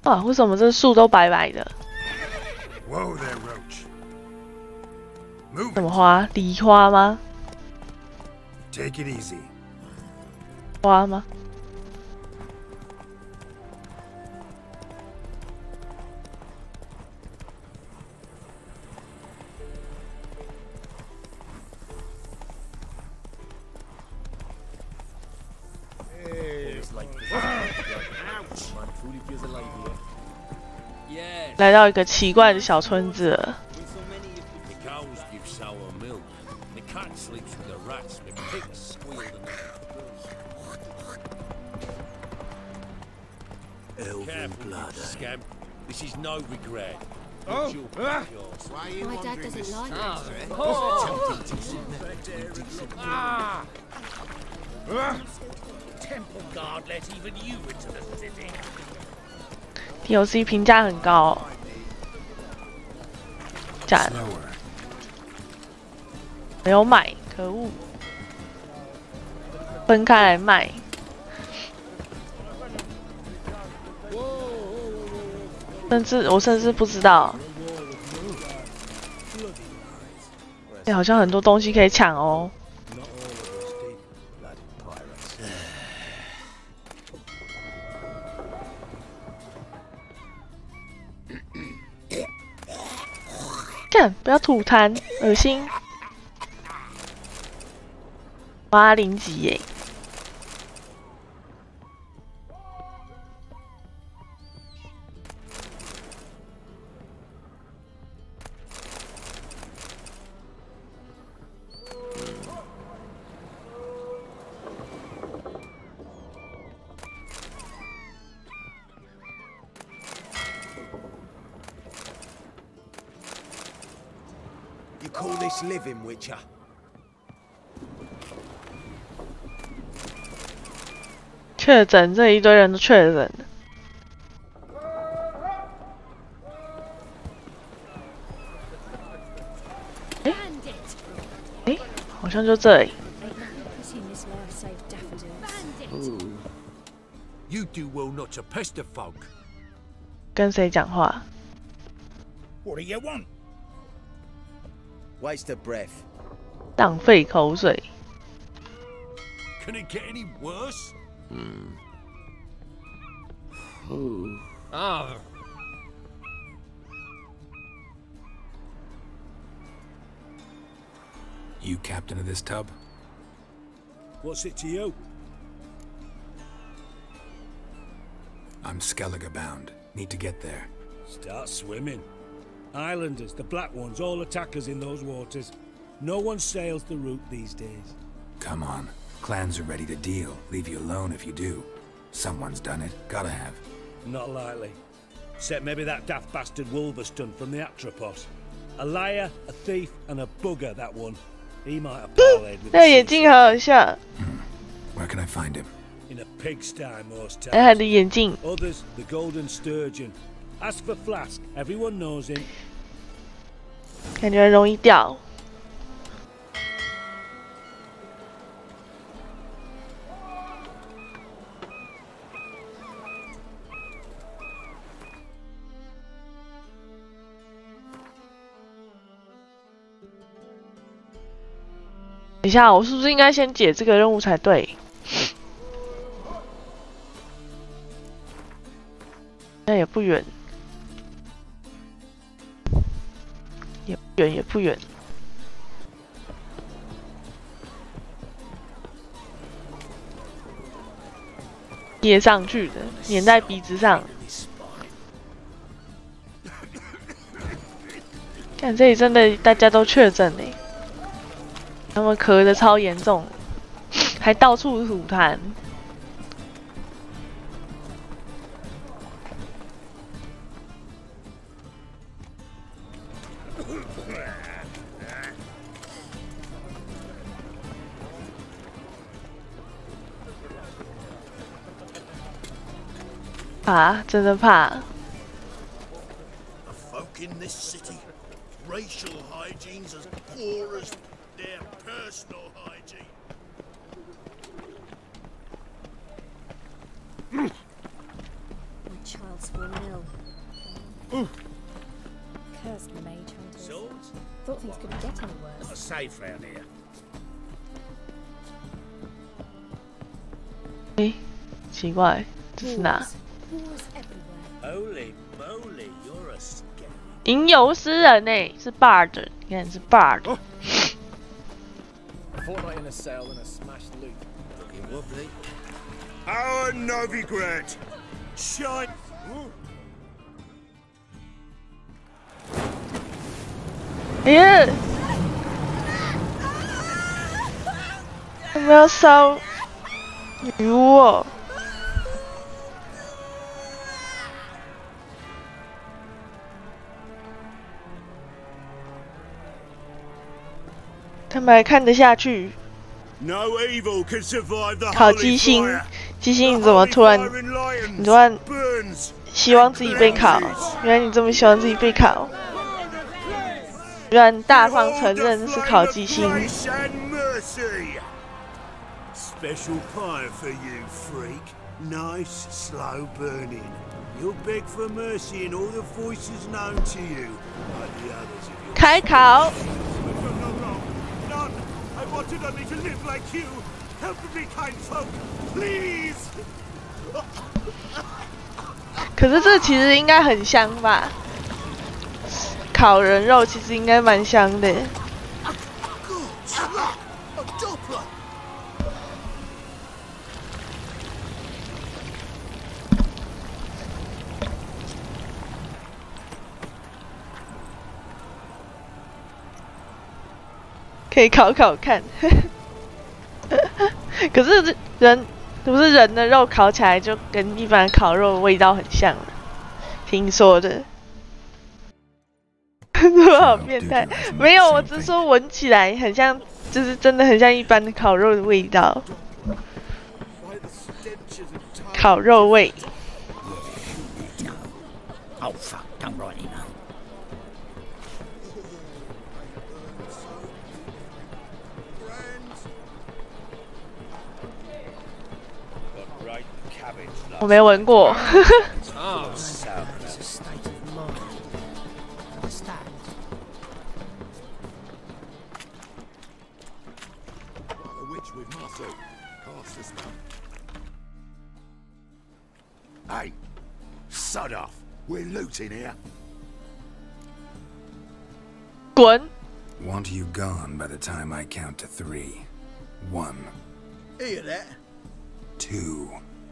哇，为什么这树都白白的？ Whoa there, Roach. Move 什么花？梨花吗？ Take it easy. 花吗？ 来到一个奇怪的小村子了。 The cows give sour milk. The cat sleeps with the rats. The pigs squeal and Elven blood, scamp. This is no regret. Oh, My dad doesn't like it. Temple guard let even you into the city. DLC 评价很高、哦，赞，没有买，可恶，分开来卖。我甚至不知道，好像很多东西可以抢哦。 干！不要吐痰，恶心！哇，零级耶！You call this living, Witcher? 确诊，这一堆人都确诊了。诶，好像就这里。 You do well not to pester folk. 跟谁讲话？ What do you want? Waste of breath. 浪费口水。 Can it get any worse? Ah. You captain of this tub? What's it to you? I'm Skellige bound. Need to get there. Start swimming. Islanders, the black ones, all attackers in those waters. No one sails the route these days. Come on. Clans are ready to deal. Leave you alone if you do. Someone's done it. Gotta have. Not likely. Except maybe that daft bastard Wolverstone from the Atropos. A liar, a thief, and a bugger, that one. He might have parlayed with 那眼镜好好笑。 Where can I find him? in a pigsty most times. 他的眼镜。 Others, the golden sturgeon. Ask for Flask. Everyone knows him. 感觉容易掉。等一下，我是不是应该先解这个任务才对？那也不远，也不远，也不远。贴上去的，粘在鼻子上。看这里真的大家都确诊嘞。 他们咳得超严重，还到处吐痰。怕，真的怕。 Their personal hygiene. My child's fallen ill. Cursed the mage hunters. Swords? Thought things couldn't get any worse. Not safe round here. 哎，奇怪，这是哪？ Holy moly, you're a scary. 吟游诗人呢？是 Bard， 你看是 Bard。 Fortnight in a cell and a smashed loot. Looking wobbly. Our Novigrad! Shine! Yeah. 有没有烧女巫哦？他们还看得下去。 No evil can survive the 烤鸡心，鸡心你怎么突然？你突然希望自己被烤？原来你这么希望自己被烤？居然大方承认是烤鸡心。 Special pie for you, freak. Nice, slow burning. You'll beg for mercy in all the voices known to you, like the others of your. 开烤。 I wanted only to live like you. Help me, kind folk, please. 可是这其实应该很香吧？烤人肉其实应该蛮香的。可以烤烤看，可是人不是人的肉烤起来就跟一般烤肉的味道很像了，听说的。我好变态，没有，我只是说闻起来很像，就是真的很像一般的烤肉的味道，烤肉味。 Oh fuck, don't write it now. Got great cabbage. 我没闻过。Oh, so. It's a state of mind. Hey, sod off. We're looting here. 滚！ Want you gone by the time I count to 3. 1. Hear that? 2.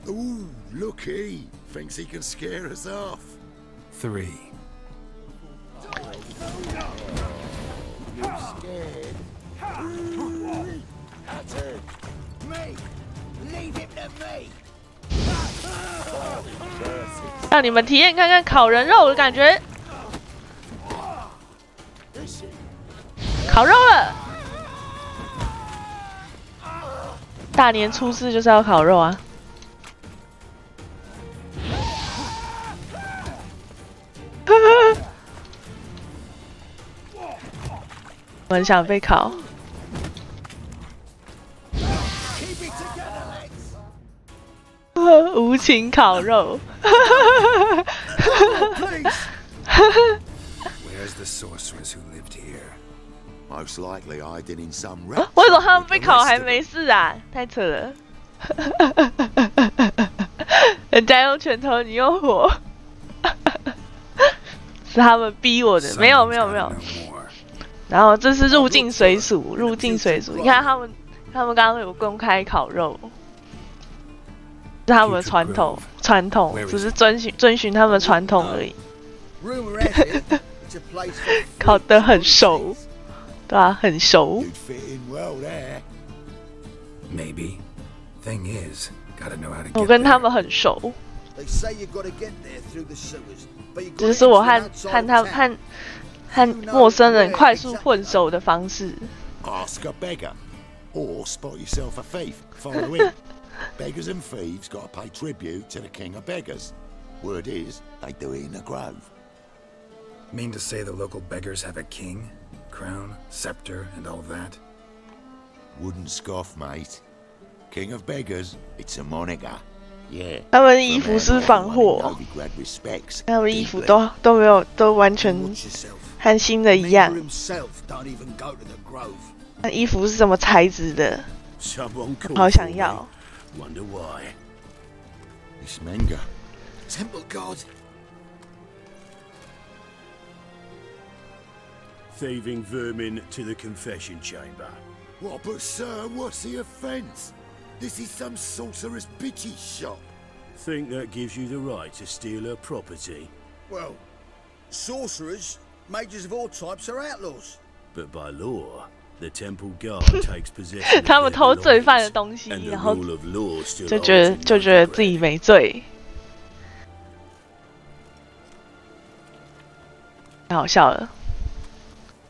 Ooh, looky. Thinks he can scare us off. 3. You're scared. That's it. Me. Leave him to me. 让你们体验看看烤人肉的感觉。烤肉了！大年初四就是要烤肉啊！我很想被烤。无情烤肉。Where's the sorceress who lived here? Most likely hiding in some 为什么他们被烤还没事啊？太扯了！人家用拳头，你用火，是他们逼我的，没有。然后这是入境随俗，你看他们刚刚有公开烤肉，是他们的传统，只是遵循他们的传统而已。烤得很熟。 对啊，很熟。Maybe. Thing is, gotta know how to 我 get 跟他 there. 们很熟，只是我和陌生人快速混熟的方式。Ask a beggar, or spot yourself a thief. Follow him. Beggars and thieves gotta pay tribute to the king of beggars. Word is, they do it in the grove. Mean to say the local beggars have a king? Crown, scepter, and all that? Wouldn't scoff, mate. King of beggars, it's a moniker. Yeah. 他们的衣服是仿货，他们的衣服都没有，都完全和新的一样。那衣服是什么材质的？好想要。 Wonder why. This Menga. Temple god. Thieving vermin to the confession chamber. What, but sir, what's the offence? This is some sorcerer's bitchy shop. Think that gives you the right to steal her property? Well, sorcerers, mages of all types are outlaws. But by law, the temple guard takes possession of 他们偷罪犯的东西，然后就觉得自己没罪，太好笑了。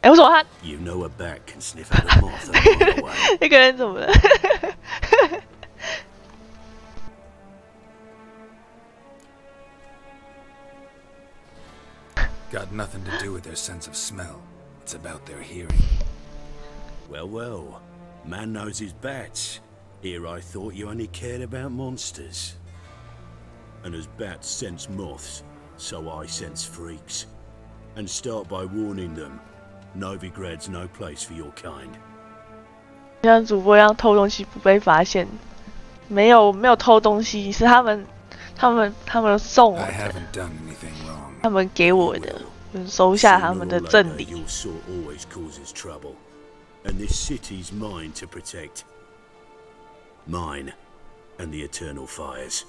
哎，为什么他 You know a bat can sniff out a moth and run away. 那个人怎么了？Got nothing to do with their sense of smell. It's about their hearing. Well, man knows his bats. Here I thought you only cared about monsters. And as bats sense moths, so I sense freaks. And start by warning them, Novigrad's no place for your kind. 像主播一样偷东西不被发现，没有偷东西，是他们送我 I 的， haven't done anything wrong. 他们给我的，我收下他们的赠礼。 Your sort always causes trouble. And this city's mine to protect. Mine and the eternal fires.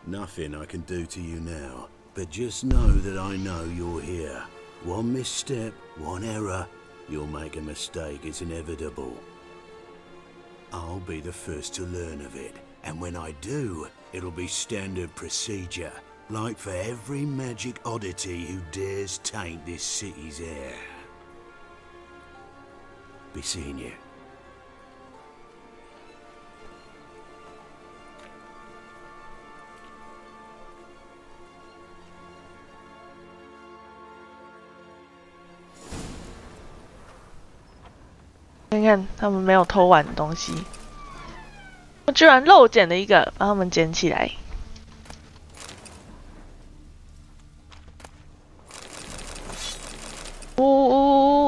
Nothing I can do to you now, but just know that I know you're here. One misstep, one error, you'll make a mistake, it's inevitable. I'll be the first to learn of it, and when I do, it'll be standard procedure, like for every magic oddity who dares taint this city's air. Be seeing you. 看看他们没有偷完的东西，我居然漏捡了一个，帮他们捡起来。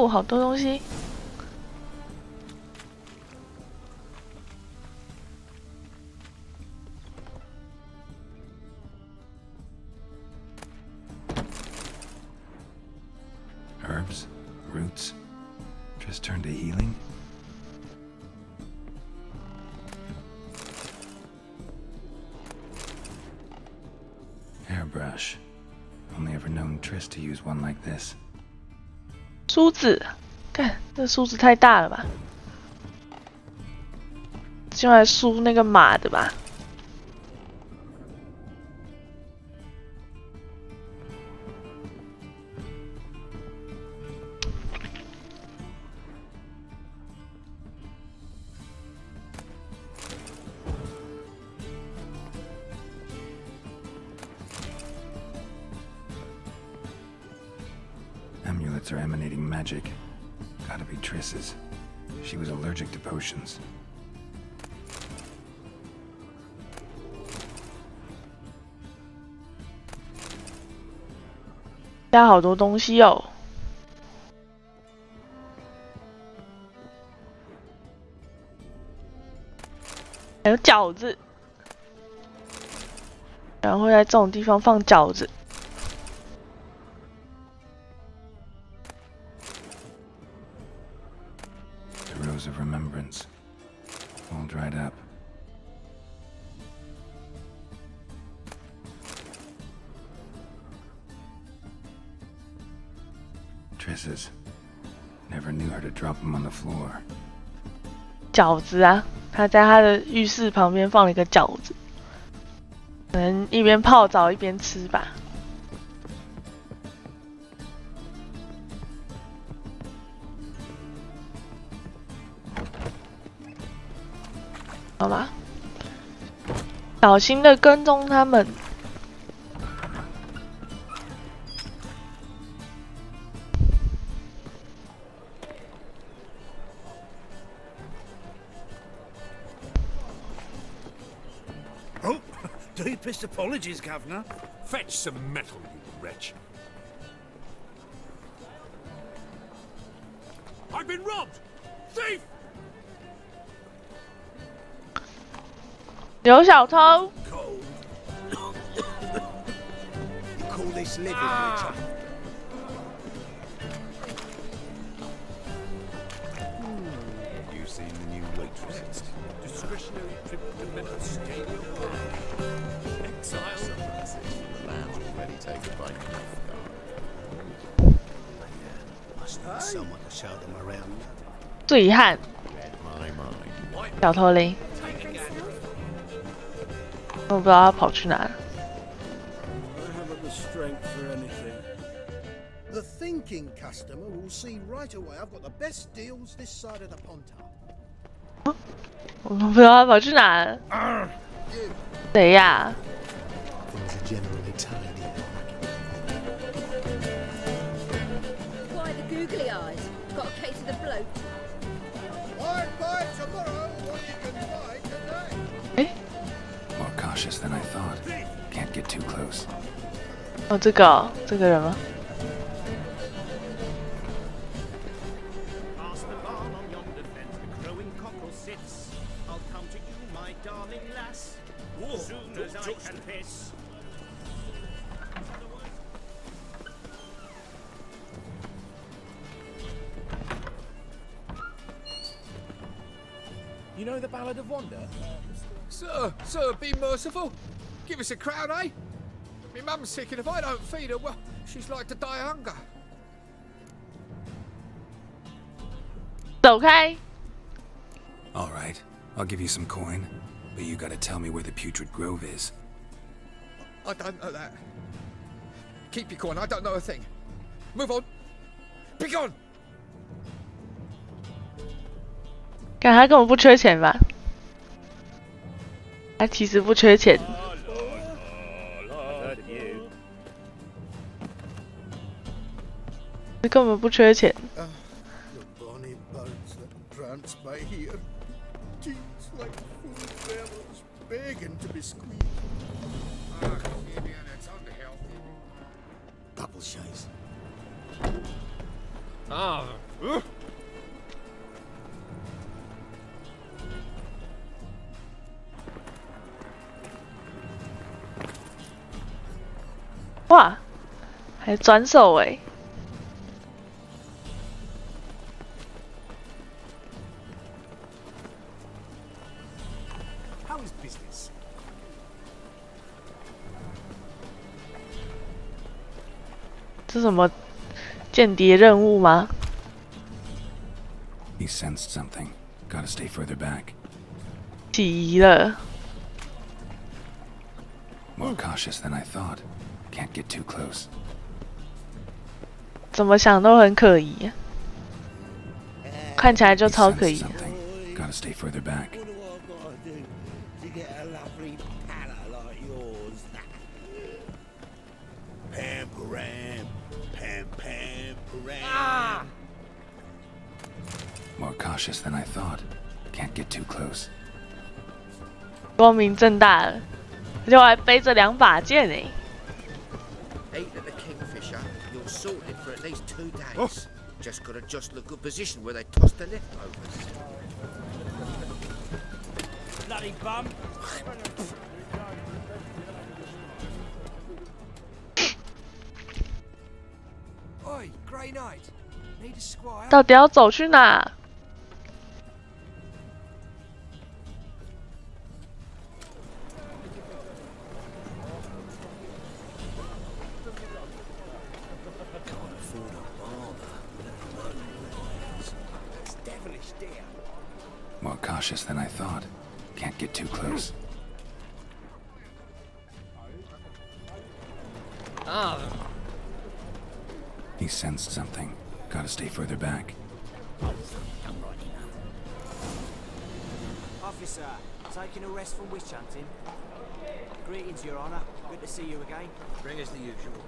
好多东西。Herbs? Roots? Just turned to healing? Hairbrush. Only ever known Triss to use one like this. 梳子，看这梳子太大了吧？是用来梳那个马的吧？ Amulets are emanating magic. Gotta be Triss's. She was allergic to potions. 加好多东西哦。还有饺子，然后会在这种地方放饺子。 Rose of remembrance, all dried up. Triss's. Never knew her to drop them on the floor. 饺子啊，他在他的浴室旁边放了一个饺子，可能一边泡澡一边吃吧。 好吧，小心的跟踪他们。Oh, deepest apologies, Governor. Fetch some metal, you wretch. I've been robbed! Thief! 有小偷。You call this living, Richard? Have you seen the new waitresses? Discretionary trip to Metascalia. Exile. The land's already taken by Must need someone to show them around. 醉汉。 my mind. 小偷嘞。 我不知道他跑去哪了。I haven't the strength for anything. The thinking customer will see right away I've got the best deals this side of the Pontar. 我不知道他跑去哪了。谁呀？ Things are generally tidy. Why the googly eyes? Got a case of the bloat. Buy tomorrow what you can buy today. More cautious than I thought. Can't get too close. 哦，这个人吗？ Past the barn on yonder fence, the crowing cockle sits. I'll come to you, my darling lass, soon as I can piss. You know the Ballad of Wanda? Sir, be merciful. Give us a crown, eh? My mum's sick, and if I don't feed her, well, she's like to die of hunger. 走开。 All right, I'll give you some coin, but you gotta tell me where the Putrid Grove is. I don't know that. Keep your coin, I don't know a thing. Move on. Be gone! 看他根本不缺钱吧？他其实不缺钱。他根本不缺钱。 The bonny birds that prance by here. Teats like full bellows, begging to be squeezed. Double chase. Ah. 哇，还转手哎！ business. 这什么间谍任务吗？ He sensed something. Gotta stay further back. 起疑了。 More cautious than I thought. Can't get too close. 怎么想都很可疑，看起来就超可疑。 Gotta stay further back. More cautious than I thought. Can't get too close. 光明正大了，而且我还背着2把剑哎。 Eat at the Kingfisher, you're sorted for at least 2 days. Just gotta jostle a good position where they toss the leftovers. Bloody bum! Oi, Grey Knight. Need a squire? 到底要走去哪？ More cautious than I thought. Can't get too close. He sensed something. Gotta stay further back. Officer, taking a rest from witch hunting. Greetings, Your Honour. Good to see you again. Bring us the usual.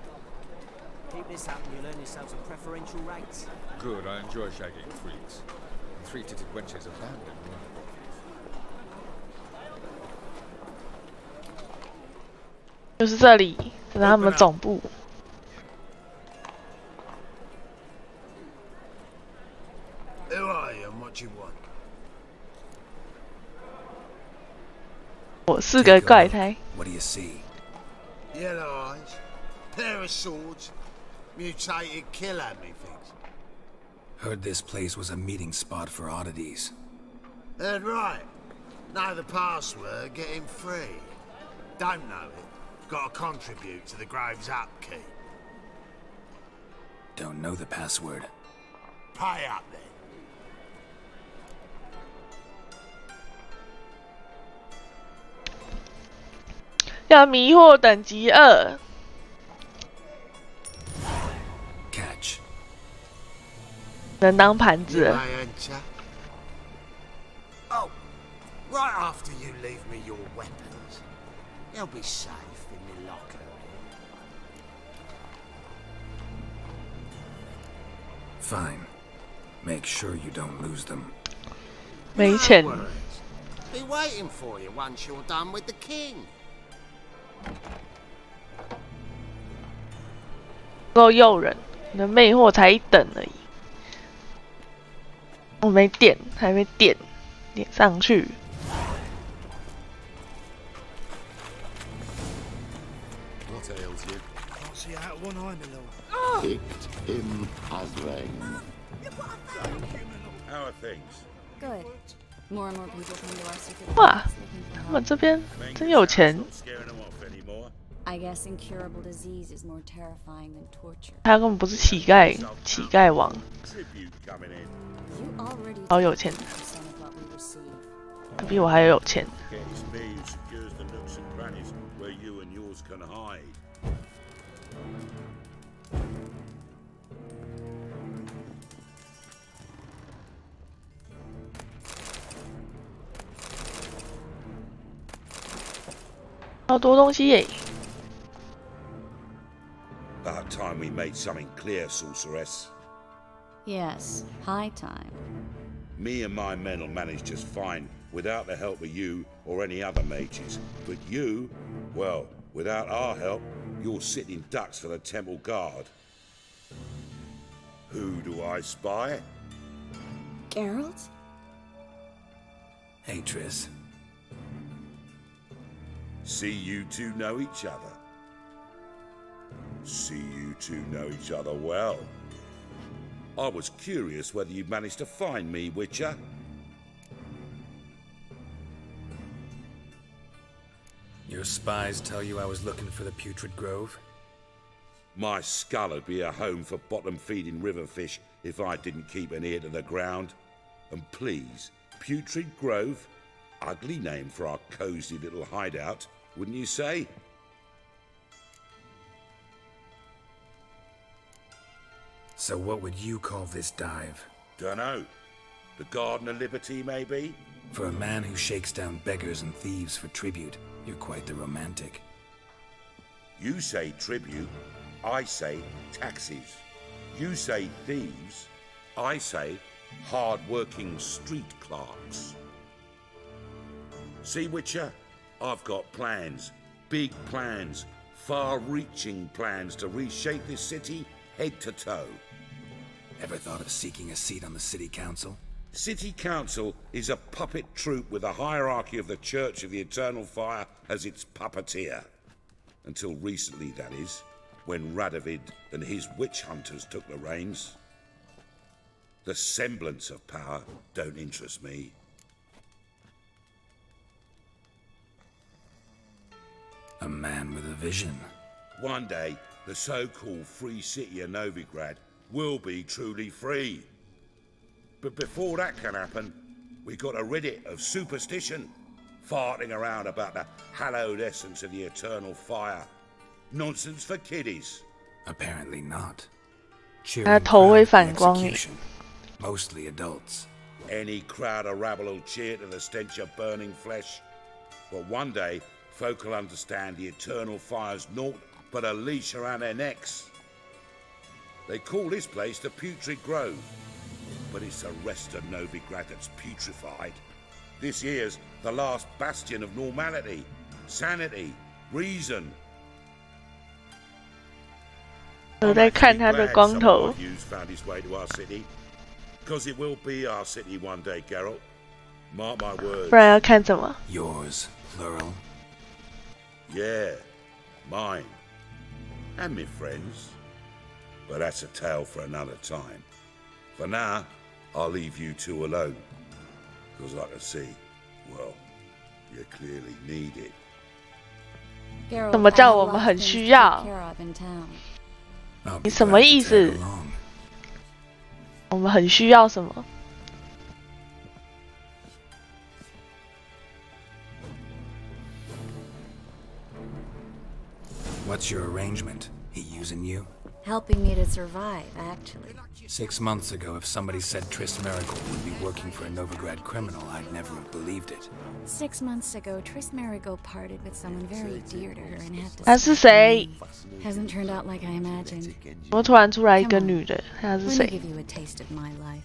Keep this up and you'll earn yourself some preferential rates. Good, I enjoy shagging freaks. Three-titted wenches abandoned. 就是这里，这是他们总部。 Who are you and what you want? 我是个怪胎。 What do you see? Yellow eyes, pair of swords, mutated killer, methinks. Heard this place was a meeting spot for oddities. Heard right. Know the password, get him free. Don't know it. Got to contribute to the Grove's upkeep. Don't know the password. Pay up then. 要迷惑等级2。 Catch. 能当盘子了。 Oh, right after you leave me your weapons. They'll be safe in my locker. Fine. Make sure you don't lose them. 没钱。 No worries. Be waiting for you once you're done with the king. 够诱人，你的魅惑才1等而已。我没点，还没点，点上去。 What ails you? Can't see out of one eye, my lord. Picked him as rain. How are things? Good. More and more people come to our secret 哇 base looking for 他们 help. 这边真有钱。 Scaring them off anymore? I guess incurable disease is more terrifying than torture. 他根本不是乞丐，乞丐王， Tribute coming in. You already 好有钱， 10% of what we receive. 他比我还有钱。 It's me who secures the nooks and crannies where you and yours can hide. 好多东西耶！ About time we made something clear, sorceress. Yes, high time. Me and my men will manage just fine without the help of you or any other mages. But you, well, without our help, you're sitting ducks for the temple guard. Who do I spy? Geralt? Hey, Triss. See you two know each other. See you two know each other well. I was curious whether you managed to find me, Witcher. Your spies tell you I was looking for the Putrid Grove? My skull would be a home for bottom-feeding river fish if I didn't keep an ear to the ground. And please, Putrid Grove? Ugly name for our cosy little hideout, wouldn't you say? So what would you call this dive? Dunno. The Garden of Liberty, maybe? For a man who shakes down beggars and thieves for tribute, you're quite the romantic. You say tribute, I say taxes. You say thieves, I say hard-working street clerks. See, Witcher? I've got plans. Big plans. Far-reaching plans to reshape this city head to toe. Ever thought of seeking a seat on the city council? City Council is a puppet troupe with a hierarchy of the Church of the Eternal Fire as its puppeteer. Until recently, that is, when Radovid and his witch hunters took the reins. The semblance of power don't interest me. A man with a vision. One day, the so-called free city of Novigrad will be truly free. But before that can happen, we got to rid it of superstition, farting around about the hallowed essence of the eternal fire. Nonsense for kiddies. Apparently not. 他头会反光耶。 Mostly adults. Any crowd of rabble will cheer to the stench of burning flesh. But one day, folk will understand the eternal fire's naught but a leash around their necks. They call this place the Putrid Grove. But it's the rest of Novigrad that's putrefied. This here's the last bastion of normality, sanity, reason. 我在看他的光头。 found his way to our city, because it will be our city one day, Geralt. Mark my words. 不然要看什么 Yours, plural. Yeah, mine, and me friends. But that's a tale for another time. For now, I'll leave you two alone, because I can see, well, you clearly need it. 什么叫我们很需要？你什么意思？我们很需要什么？ What's your arrangement? He using you? Helping me to survive, actually. 6 months ago, if somebody said Triss Merigold would be working for a Novigrad criminal, I'd never have believed it. 6 months ago, Triss Merigold parted with someone very dear to her and had to. 她是谁？ Hasn't turned out like I imagined. 怎么突然出来一个女的？她是 Let me 谁 give you a taste of my life.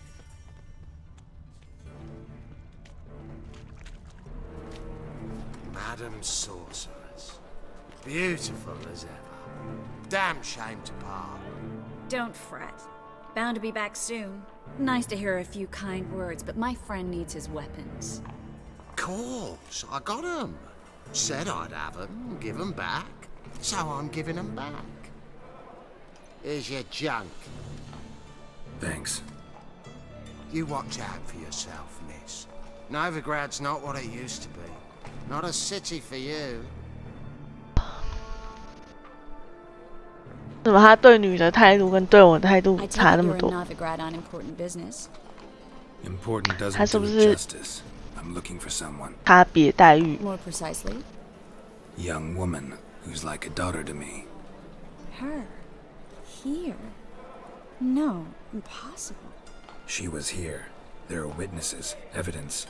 Madam Sorceress. Beautiful as ever. Damn shame to part. Don't fret. Bound to be back soon. Nice to hear a few kind words, but my friend needs his weapons. Course, I got 'em. Said I'd have 'em and give 'em back. So I'm giving 'em back. Here's your junk. Thanks. You watch out for yourself, miss. Novigrad's not what it used to be. Not a city for you. 怎么他对女的态度跟对我的态度 I 差 take 那 it 么 you're 多？ in Novigrad on important business. Important 他 doesn't 是 do 不 it 是 justice. I'm looking for someone. 差别待遇？ More precisely, Young woman who's like a daughter to me. her. Here. No, impossible. She was here. There are witnesses, evidence.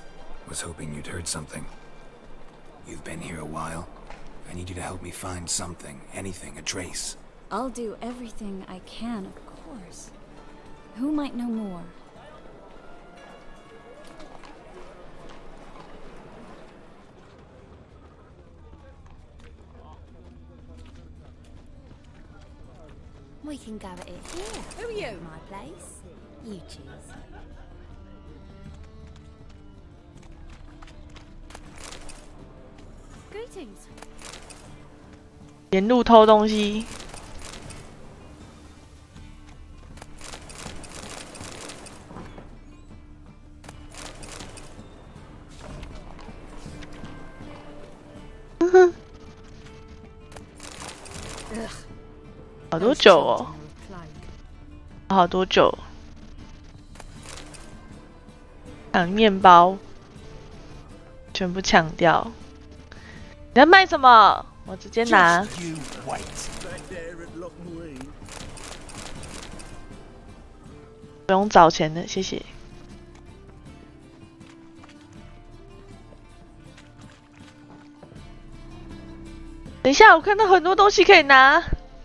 Was hoping you'd heard something. You've been here a while. I need you to help me find something, anything, a trace. I'll do everything I can, of course. Who might know more? We can go at it here. Who are you? My place. You choose. Greetings. 沿路偷东西。好多酒哦，好多酒。抢面包，全部抢掉。你在卖什么？我直接拿。不用找钱的，谢谢。等一下，我看到很多东西可以拿。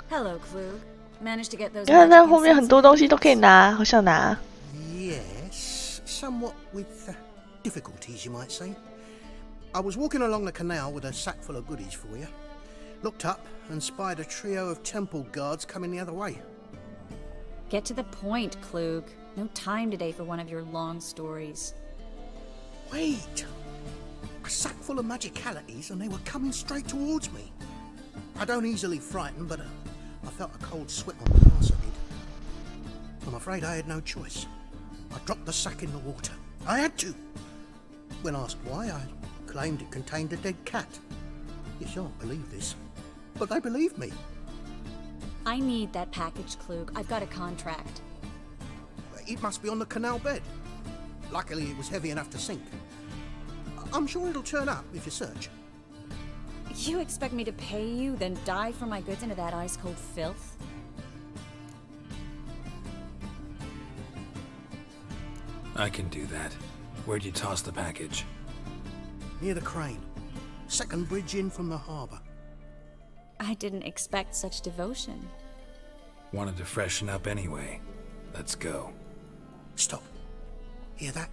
Hello, Klug. Managed to get those. 你看那后面很多东西都可以拿，好想拿。 Yes, somewhat with difficulties, you might say. I was walking along the canal with a sack full of goodies for you. Looked up and spied a trio of temple guards coming the other way. Get to the point, Klug. No time today for one of your long stories. Wait! A sack full of magicalities and they were coming straight towards me. I don't easily frighten, but I felt a cold sweat on my arse, I did. I'm afraid I had no choice. I dropped the sack in the water. I had to. When asked why, I claimed it contained a dead cat. You shan't believe this, but they believed me. I need that package, Klug. I've got a contract. It must be on the canal bed. Luckily, it was heavy enough to sink. I'm sure it'll turn up if you search. You expect me to pay you, then dive for my goods into that ice-cold filth? I can do that. Where'd you toss the package? Near the crane. Second bridge in from the harbour. I didn't expect such devotion. Wanted to freshen up anyway. Let's go. Stop. Hear that?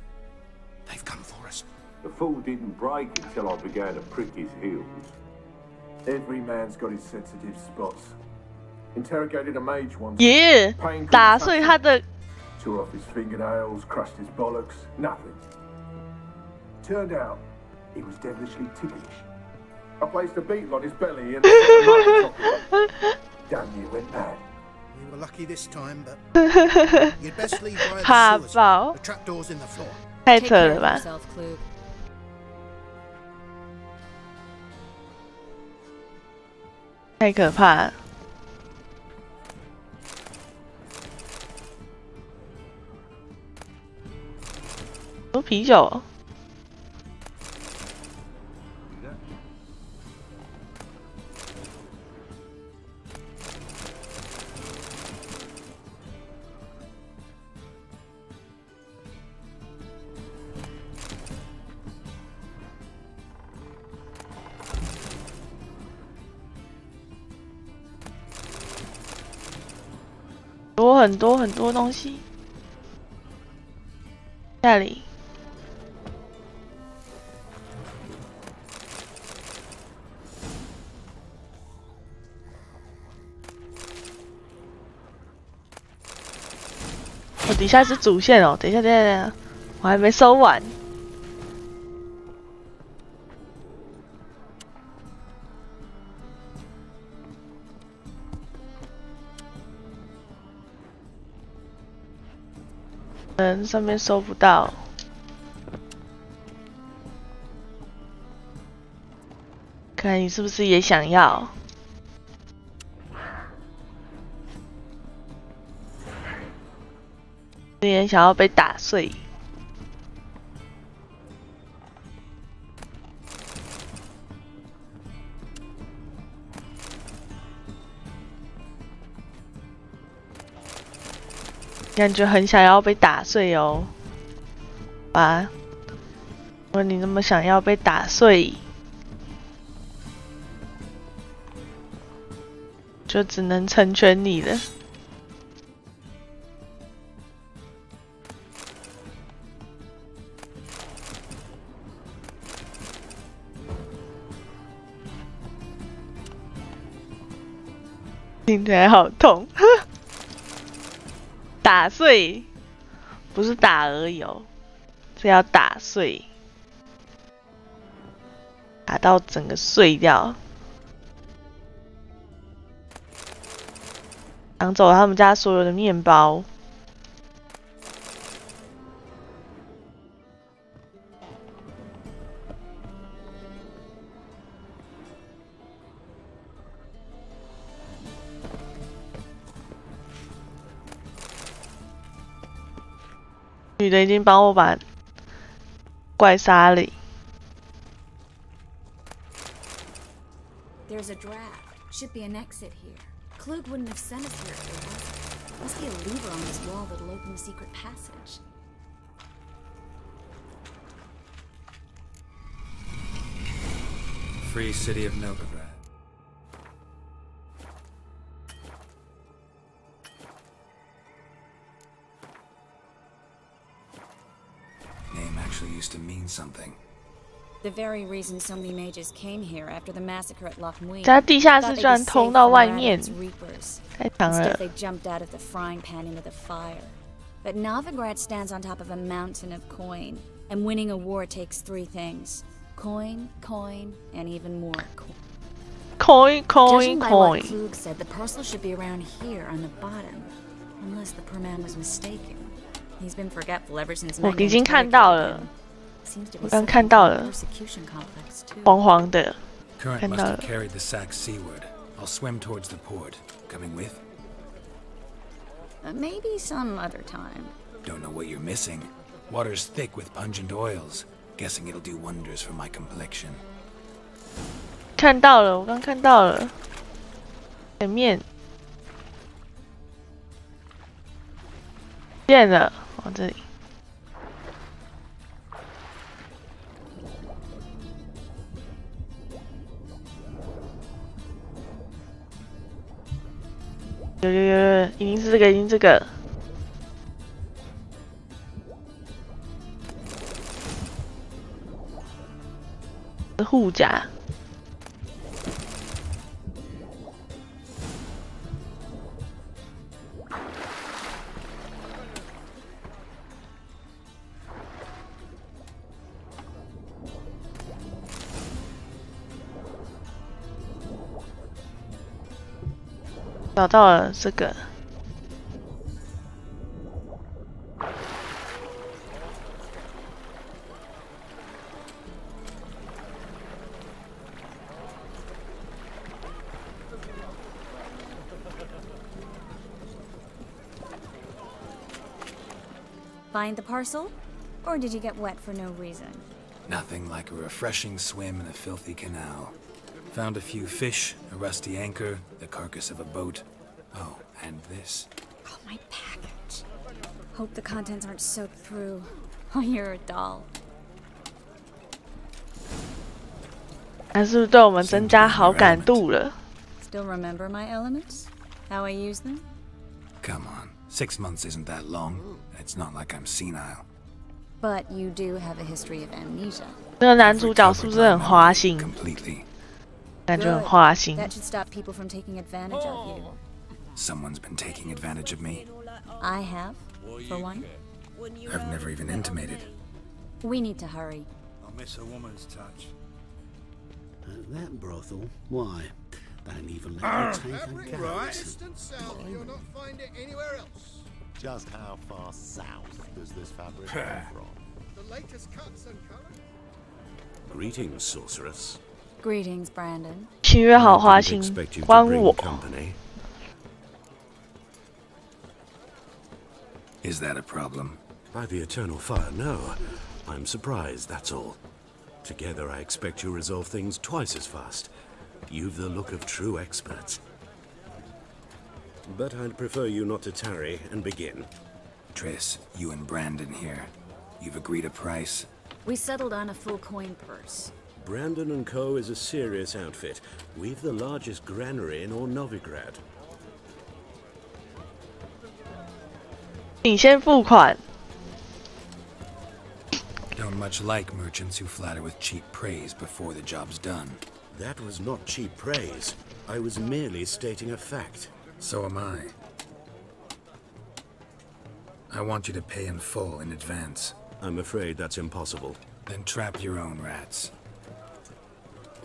They've come for us. The fall didn't break until I began to prick his heels. Every man's got his sensitive spots. Interrogated a mage once. Yeah, 打碎他的 Tore off his fingernails, crushed his bollocks, nothing. Turned out, he was devilishly ticklish. I placed a beetle on his belly and damn near went bad. You were lucky this time, but you'd best leave via the sewers. The trapdoor's in the floor. 太扯了吧！太可怕了。 有啤酒，多很多很多东西，那里。 我底下是主线哦，等一下，等一下，等一下，我还没收完。上面收不到。看你是不是也想要？ 有点想要被打碎，感觉很想要被打碎哦。啊，如果你那么想要被打碎，就只能成全你了。 听起来好痛，打碎，不是打而已哦，是要打碎，打到整个碎掉，抢走他们家所有的面包。女的已经帮我把怪杀了。There's a draft. Should be an exit here. Klug wouldn't have sent us here if there wasn't. Must be a lever on this wall that'll open the secret passage. Free city of Novigrad. Name actually used to mean something. The very reason so many mages came here after the massacre at Loch Muir. 它地下室居然通到外面，太强了。 Instead, they jumped out of the frying pan into the fire. But Novigrad stands on top of a mountain of coin, and winning a war takes 3 things: coin, coin, and even more coin. Coin, coin, Judging by what coin. Klug said, the parcel should be around here on the bottom, unless the poor man was mistaken. He's been forgetful ever since. 我已经看到了，我刚看到了，黄黄的， Current 看 must 到 have 了。 carried the sack seaward. I'll swim towards the port. Coming with? Maybe some other time. Don't know what you're missing. Water's thick with pungent oils. Guessing it'll do wonders for my complexion. 看到了，我刚看到了，前面见了，往这里。 有，一定是这个，一定这个。护甲。找到了这个。 Find the parcel? Or did you get wet for no reason? Nothing like a refreshing swim in a filthy canal. Found a few fish, a rusty anchor, the carcass of a boat. Oh, and this. Oh, my package. Hope the contents aren't soaked through. Oh, you're a doll. 他是不是对我们增加好感度了？ Still remember my elements? How I use them? Come on, 6 months isn't that long. It's not like I'm senile. But you do have a history of amnesia. 那个男主角是不是很花心？ Completely. 感觉很花心。 That should stop people from taking advantage of you. Someone's been taking advantage of me. I have, for one. I've never even intimated. We need to hurry. I miss a woman's touch. That brothel? Why? They don't even let you take a right. You'll not find it anywhere else. Just how far south does this fabric come from? The latest cuts and colors. Greetings, sorceress. Greetings, Brandon. 七月好花心，关我。 Is that a problem? By the eternal fire, no. I'm surprised, that's all. Together, I expect you resolve things twice as fast. You've the look of true experts. But I'd prefer you not to tarry and begin. Triss, you and Brandon here. You've agreed a price? We settled on a full coin purse. Brandon & Co. is a serious outfit. We've the largest granary in all Novigrad. 你先付款。 Don't much like merchants who flatter with cheap praise before the job's done. That was not cheap praise. I was merely stating a fact. So am I. I want you to pay in full in advance. I'm afraid that's impossible. Then trap your own rats.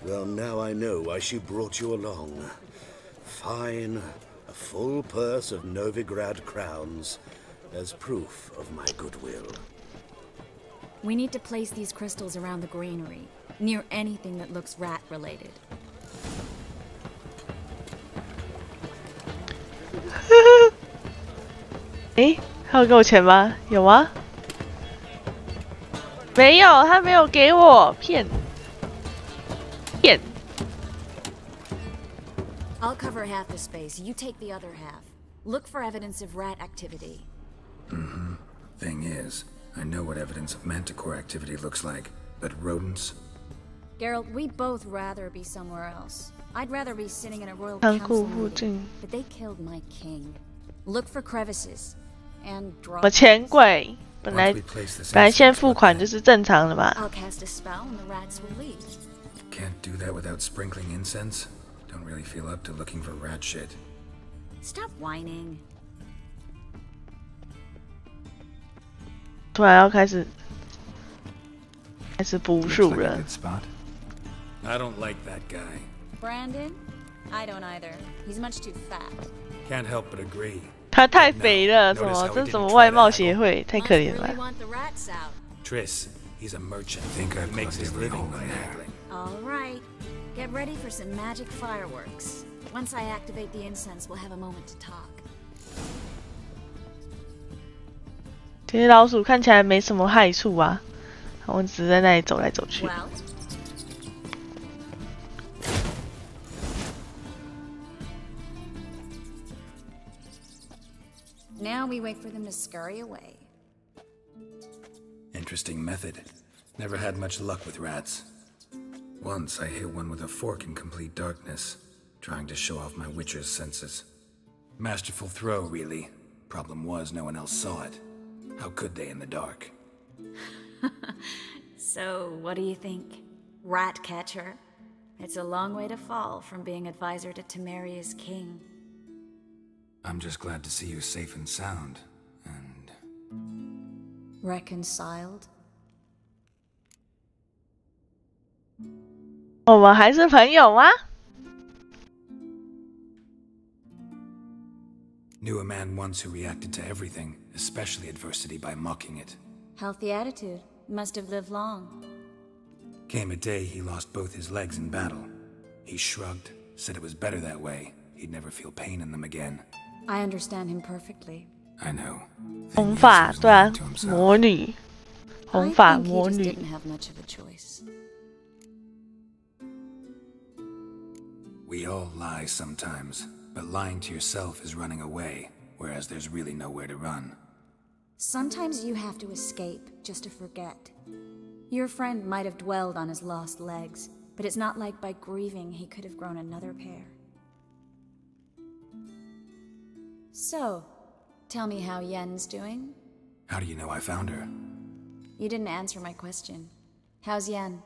Well, now I know why she brought you along. Fine. A full purse of Novigrad crowns as proof of my goodwill. We need to place these crystals around the granary, near anything that looks rat-related. 诶，还有给我钱吗？有吗？没有，他没有给我骗。 I'll cover half the space. You take the other half. Look for evidence of rat activity. Mm-hmm. Thing is, I know what evidence of manticore activity looks like, but rodents? Geralt, we'd both rather be somewhere else. I'd rather be sitting in a royal council meeting, but they killed my king. Look for crevices and draw. 我钱柜本来先付款就是正常的吧 I'll cast a spell and the rats will leave. Can't do that without sprinkling incense? Don't really feel up to looking for rat shit. Stop whining. 突然要开始补数了。 I don't like that guy. Brandon? I don't either. He's much too fat. Can't help but agree. 他太肥了，什么？这是什么外貌协会？太可怜了。 Triss, he's a merchant. Think I'd makes his living by haggling. All right. Get ready for some magic fireworks. Once I activate the incense, we'll have a moment to talk. 这些老鼠看起来没什么害处啊，我们只是在那里走来走去。 Well, now we wait for them to scurry away. Interesting method. Never had much luck with rats. Once I hit one with a fork in complete darkness, trying to show off my witcher's senses. Masterful throw, really. Problem was, no one else saw it. How could they in the dark? So, what do you think? Rat catcher? It's a long way to fall from being advisor to Temeria's king. I'm just glad to see you safe and sound, and... Reconciled? 我们还是朋友吗？ Knew a man once who reacted to everything, especially adversity, by mocking it. Healthy attitude. Must have lived long. Came a day he lost both his legs in battle. He shrugged, said it was better that way. He'd never feel pain in them again. I understand him perfectly. I know. 红发，对啊，魔女，红发魔女。 I think he just didn't have much of a choice. We all lie sometimes, but lying to yourself is running away, whereas there's really nowhere to run. Sometimes you have to escape just to forget. Your friend might have dwelled on his lost legs, but it's not like by grieving he could have grown another pair. So, tell me how Yen's doing? How do you know I found her? You didn't answer my question. How's Yen?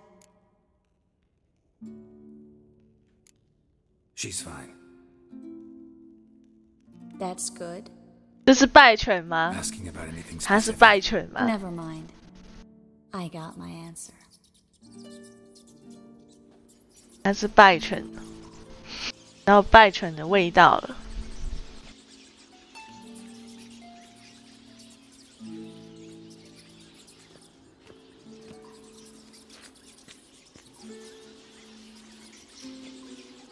She's fine. That's good. 这是败犬吗？ Asking about anything 他是败犬吗？ Never mind. I got my answer. 他是败犬，然后败犬的味道了。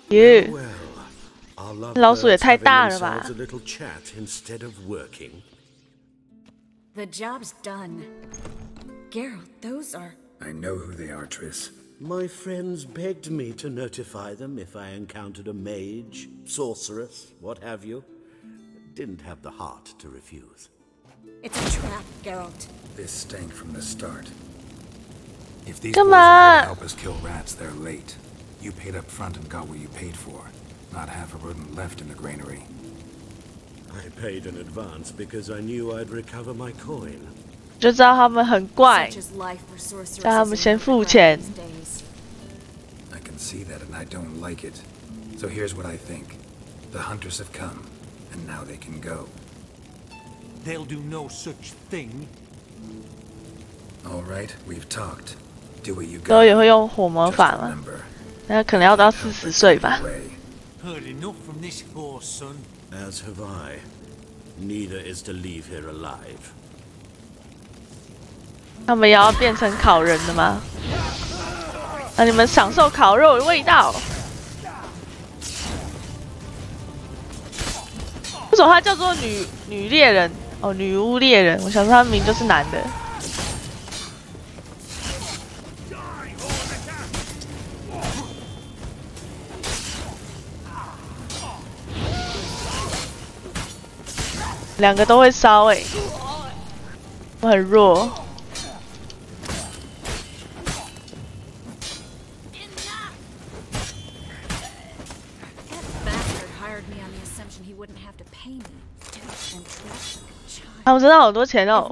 耶！老鼠也太大了吧！ The job's done. Geralt, those are... I know who they are, Triss. My friends begged me to notify them if I encountered a mage, sorceress, what have you. Didn't have the heart to refuse. It's a trap, Geralt. This stank from the start. If these boys are here to help us kill rats, they're late. You paid up front and got what you paid for. Not half a rodent left in the granary. I paid in advance because I knew I'd recover my coin. 就知道他们很怪，叫他们先付钱。 I can see that and I don't like it. So here's what I think. The hunters have come, and now they can go. They'll do no such thing. All right, we've talked. Do what you got. 都也会用火魔法吗？那可能要到40岁吧。 Heard enough from this horse, son. As have I. Neither is to leave here alive. 他们也要变成烤人的吗？让你们享受烤肉的味道。为什么他叫做女猎人？哦，女巫猎人。我想说他明明就是男的。两个都会烧欸，我很弱。他们真的好多钱哦！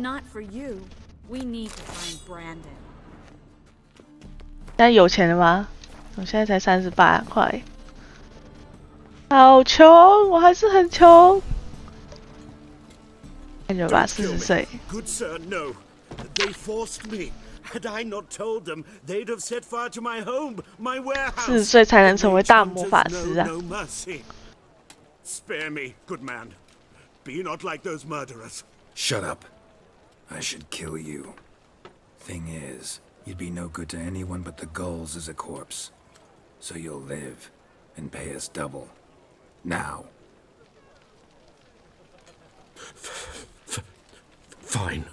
现在有钱了吗？我现在才38块，好穷，我还是很穷。看着吧，40岁。Good sir, no. They forced me. Had I not told them, they'd have set fire to my home, my warehouse. 40岁才能成为大魔法师啊！ No mercy. Spare me, good man. Be not like those murderers. Shut up. I should kill you. Thing is, you'd be no good to anyone but the gulls as a corpse. So you'll live and pay us double. Now. Fine.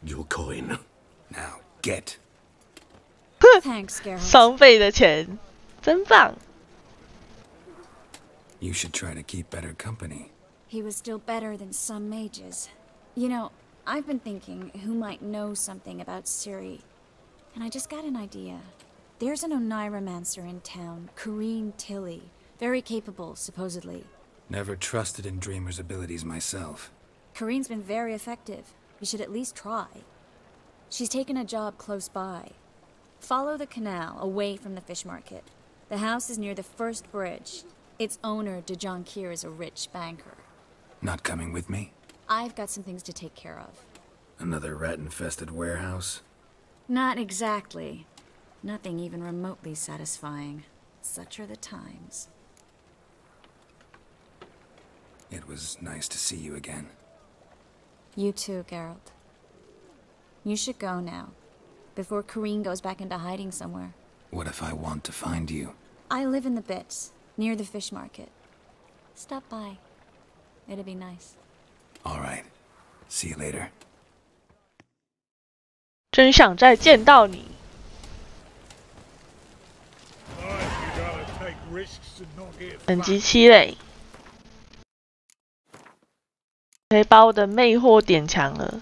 Your coin. Now get. Thanks, Geralt. 双倍的钱，真棒。 You should try to keep better company. He was still better than some mages. You know, I've been thinking who might know something about Ciri. And I just got an idea. There's an Oneiromancer in town, Corrine Tilly. Very capable, supposedly. Never trusted in Dreamer's abilities myself. Corrine's been very effective. You should at least try. She's taken a job close by. Follow the canal, away from the fish market. The house is near the first bridge. Its owner, de Jonquier, is a rich banker. Not coming with me? I've got some things to take care of. Another rat-infested warehouse? Not exactly. Nothing even remotely satisfying. Such are the times. It was nice to see you again. You too, Geralt. You should go now, before Corrine goes back into hiding somewhere. What if I want to find you? I live in the Bits, near the fish market. Stop by. It'd be nice. All right. See you later. 真想再见到你。等级7嘞，可以把我的魅惑点强了，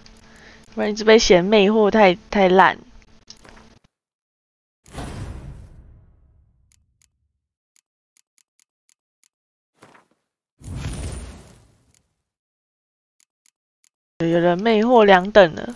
不然一直被嫌魅惑太烂。有人魅惑2等了。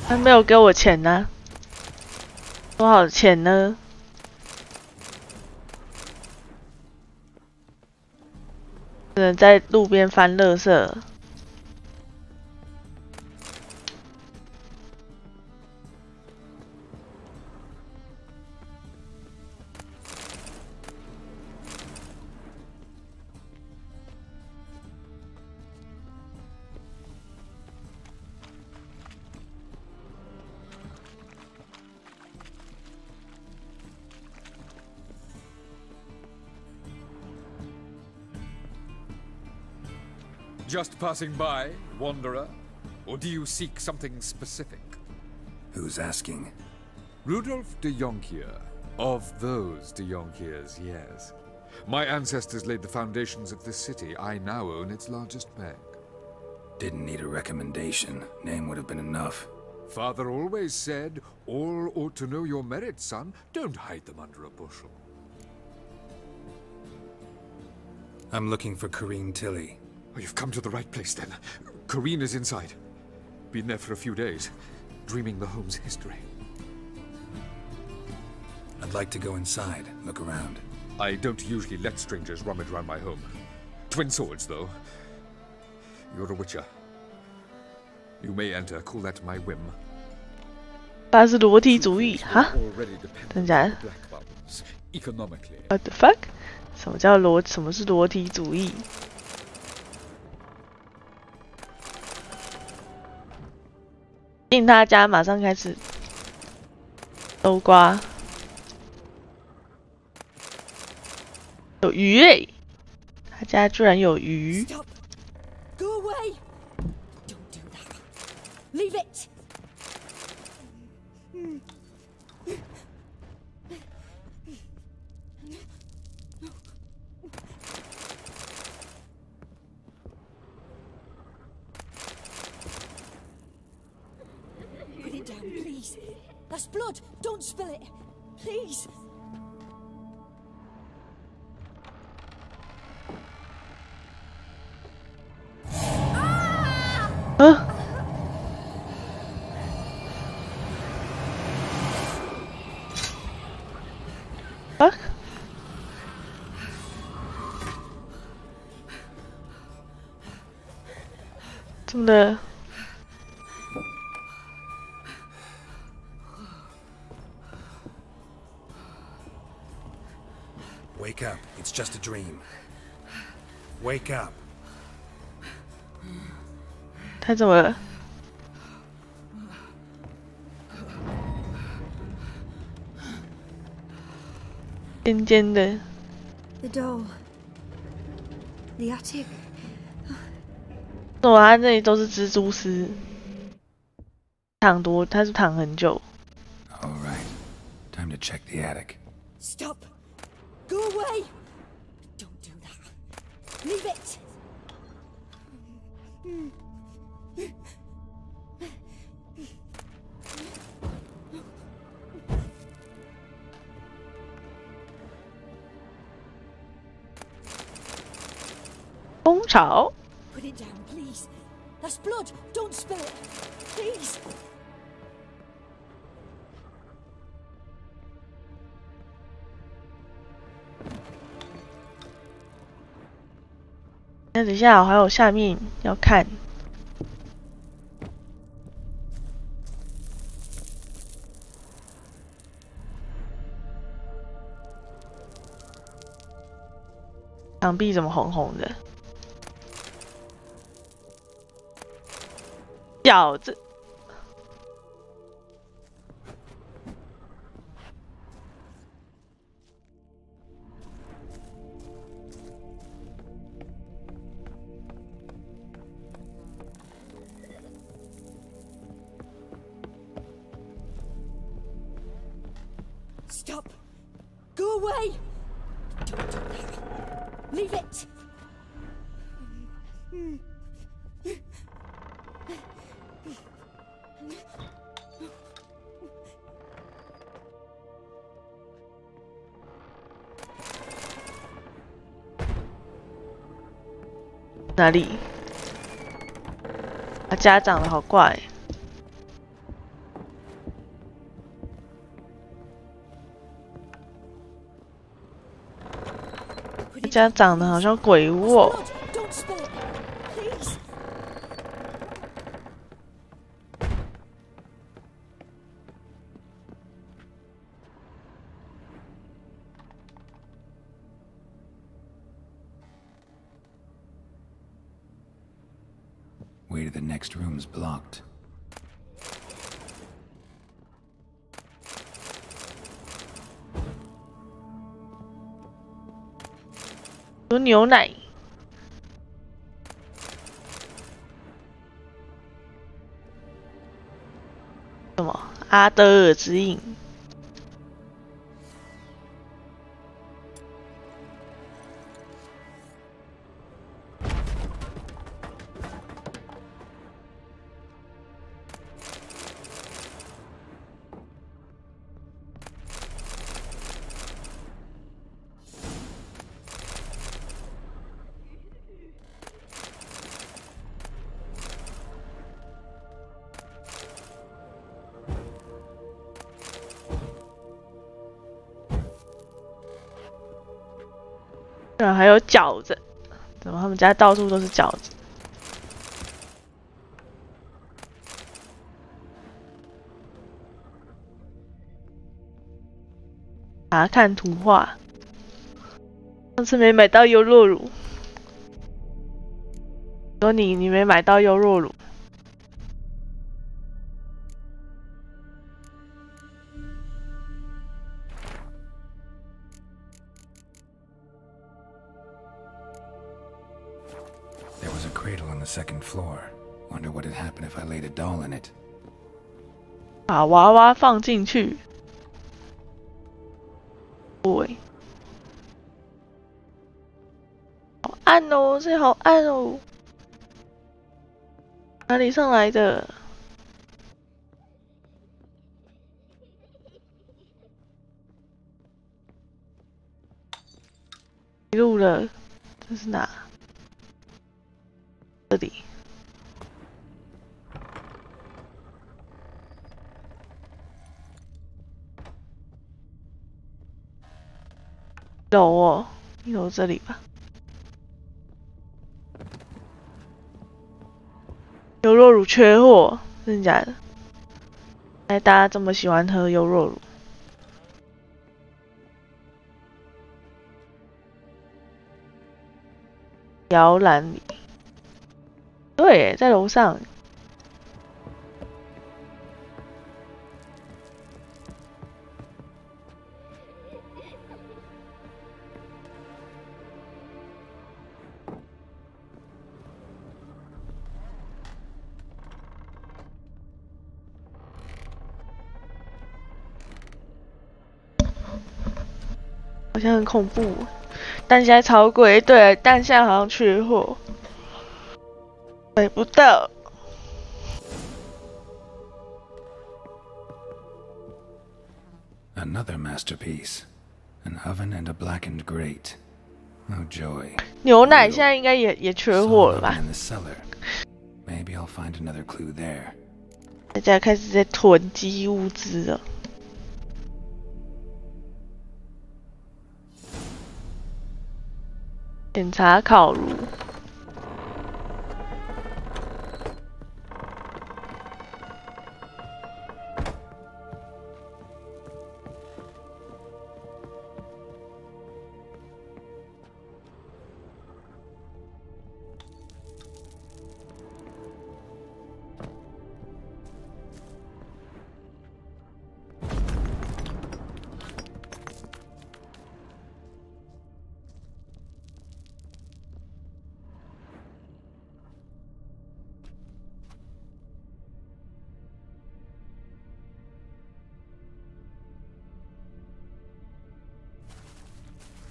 他没有给我钱呢、多少钱呢？只能在路边翻垃圾。Just passing by, wanderer? Or do you seek something specific? Who's asking? Rudolf de Jonquier. Of those de Jonquiers, yes. My ancestors laid the foundations of this city. I now own its largest bank. Didn't need a recommendation. Name would have been enough. Father always said, all ought to know your merits, son. Don't hide them under a bushel. I'm looking for Corrine Tilly. Oh, you've come to the right place, then. Corrine is inside. Been there for a few days, dreaming the home's history. I'd like to go inside, look around. I don't usually let strangers rummage around my home. Twin swords, though. You're a witcher. You may enter, call that my whim. 他是裸体主义哈？真假的 ？What the fuck？ 什么叫什么是裸体主义？ 进他家，马上开始豆瓜，有鱼诶！他家居然有鱼。 Go away! Don't do that. Leave it. Put it down, please. That's blood. Don't spill it. Please. 啊！啊！真的。 Wake up. It's just a dream. Wake up. 他怎么了？尖尖的。The door. The attic. 怎么他那里都是蜘蛛丝？躺多，他是躺很久。 All right. Time to check the attic. Stop. Go away. Don't do that. Leave it. 蜂巢。 Put it down, please. That's blood. Don't spill it. Please. 那等一下，我还有下面要看。墙壁怎么红红的？饺子。 Stop. Go away. Don't do that. Leave it. 哪里？他家长得好怪。 家长得好像鬼屋哦。Way to the next room's blocked. 有牛奶。什么？阿德尔之印。还有饺子，怎么他们家到处都是饺子？查看图画，上次没买到优酪乳，说你没买到优酪乳。cradle on the second floor. Wonder what would happen if I laid a doll in it. 把娃娃放进去。对。好暗哦，这好暗哦。哪里上来的？迷路了，这是哪？这里。一楼哦，一楼这里吧。优酪乳缺货，真的假的？哎，大家这么喜欢喝优酪乳。摇篮里，对，在楼上。好像很恐怖，但现在超贵。对，但现在好像缺货，买不到。Another masterpiece, an oven and a blackened grate. Oh joy! 牛奶现在应该也缺货了吧 In the cellar. Maybe I'll find another clue there. 大家开始在囤积物资了。检查烤炉。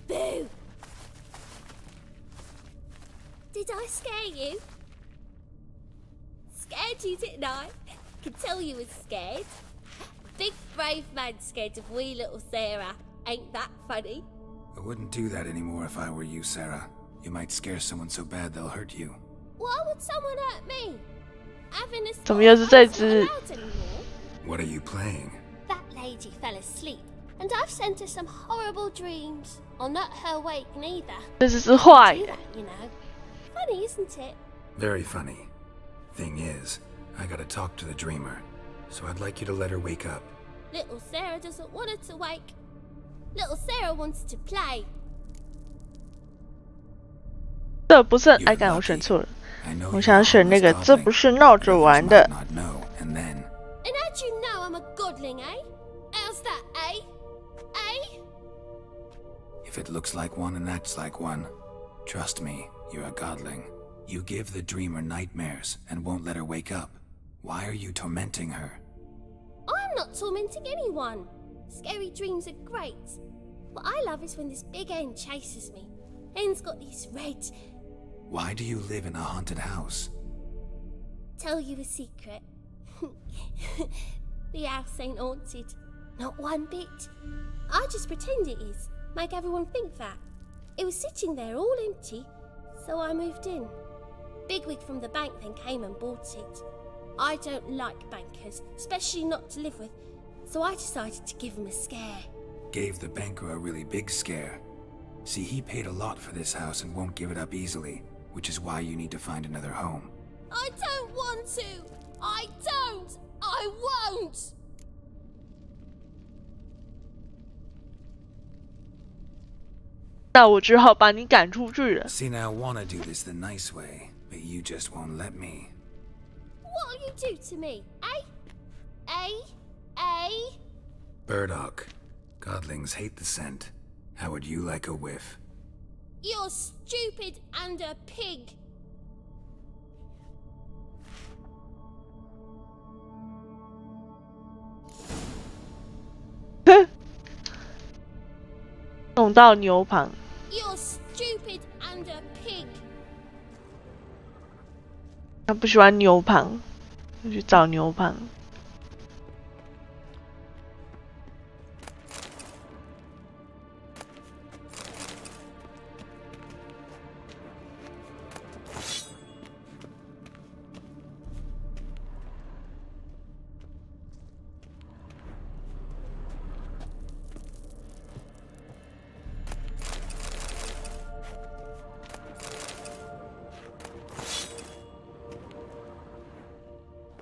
Boo! Did I scare you? Scared you, didn't I? Could tell you was scared. Big brave man scared of wee little Sarah. Ain't that funny? I wouldn't do that anymore if I were you, Sarah. You might scare someone so bad they'll hurt you. Why would someone hurt me? Having a 怎么又是这只？ What are you playing? That lady fell asleep, and I've sent her some horrible dreams. I'll not her awake neither. 这只是坏的。 You know, funny, isn't it? Very funny. Thing is, I gotta talk to the dreamer, so I'd like you to let her wake up. Little Sarah doesn't want her to wake. Little Sarah wants to play. 这不是哎，干我选错了，我想选那个，这不是闹着玩的。 And how'd you know I'm a godling, eh? How's that, eh? Eh? If it looks like one and acts like one, trust me, you're a godling. You give the dreamer nightmares and won't let her wake up. Why are you tormenting her? I'm not tormenting anyone. Scary dreams are great. What I love is when this big hen chases me. Hen's got these red... Why do you live in a haunted house? Tell you a secret. The house ain't haunted. Not one bit. I just pretend it is. Make everyone think that. It was sitting there all empty, so I moved in. Bigwig from the bank then came and bought it. I don't like bankers, especially not to live with, so I decided to give him a scare. Gave the banker a really big scare. See, he paid a lot for this house and won't give it up easily, which is why you need to find another home. I don't want to! I don't! I won't! 那我只好把你赶出去了。 See, now I wanna do this the nice way, but you just won't let me. What'll you do to me, eh? Eh? Eh? Burdock. Godlings hate the scent. How would you like a whiff? You're stupid and a pig. 弄到牛旁。You're stupid and a pig. 他不喜欢牛旁，就去找牛旁。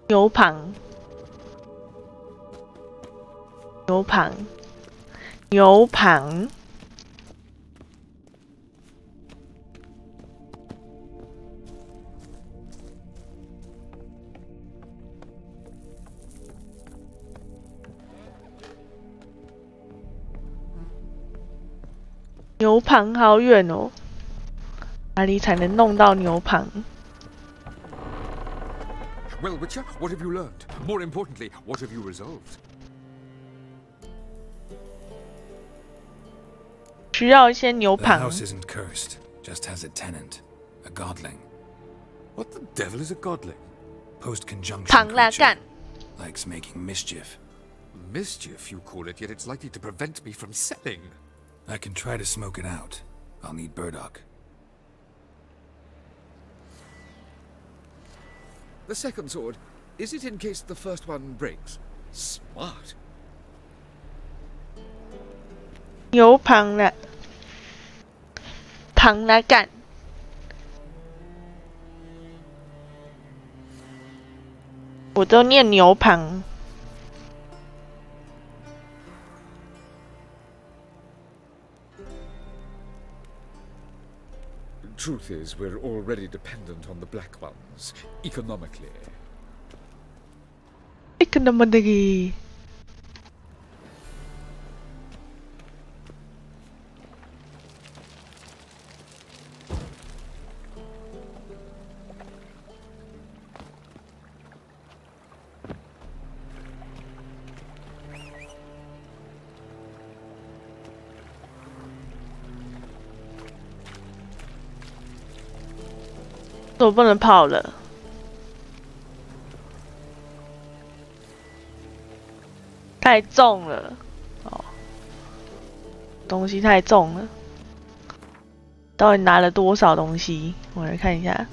牛旁，牛旁，牛旁。牛旁好远哦，哪里才能弄到牛旁？ Well, Witcher, what have you learned? More importantly, what have you resolved? 需要一些牛 The 旁。 house isn't cursed, just has a tenant, a godling. What the devil is a godling? Post-conjunction 旁拉 creature, 干。 likes making mischief. Mischief, you call it, yet it's likely to prevent me from selling. I can try to smoke it out. I'll need burdock. The second sword, is it in case the first one breaks? Smart. 牛旁拉，旁拉干。 我都念牛旁。 Truth is, we're already dependent on the black ones, economically. Economically. What 我不能跑了，太重了。哦，东西太重了。到底拿了多少东西？我来看一下。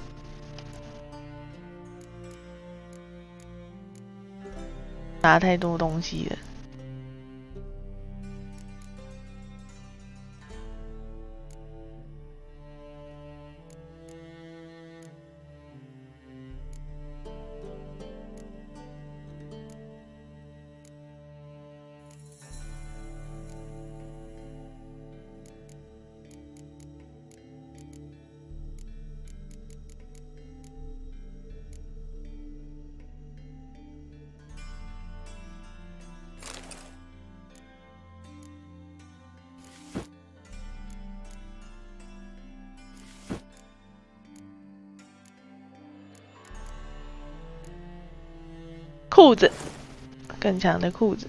拿太多东西了。 裤子，更强的裤子，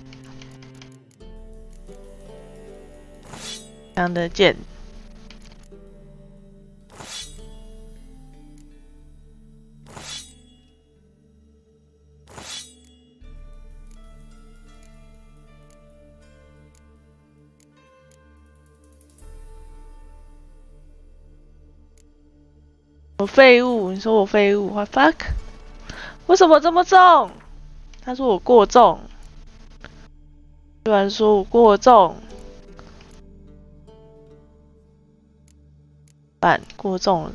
强的剑。我废物，你说我废物 ？What fuck？ 为什么这么重？ 他说我过重，居然说我过重，板过重了。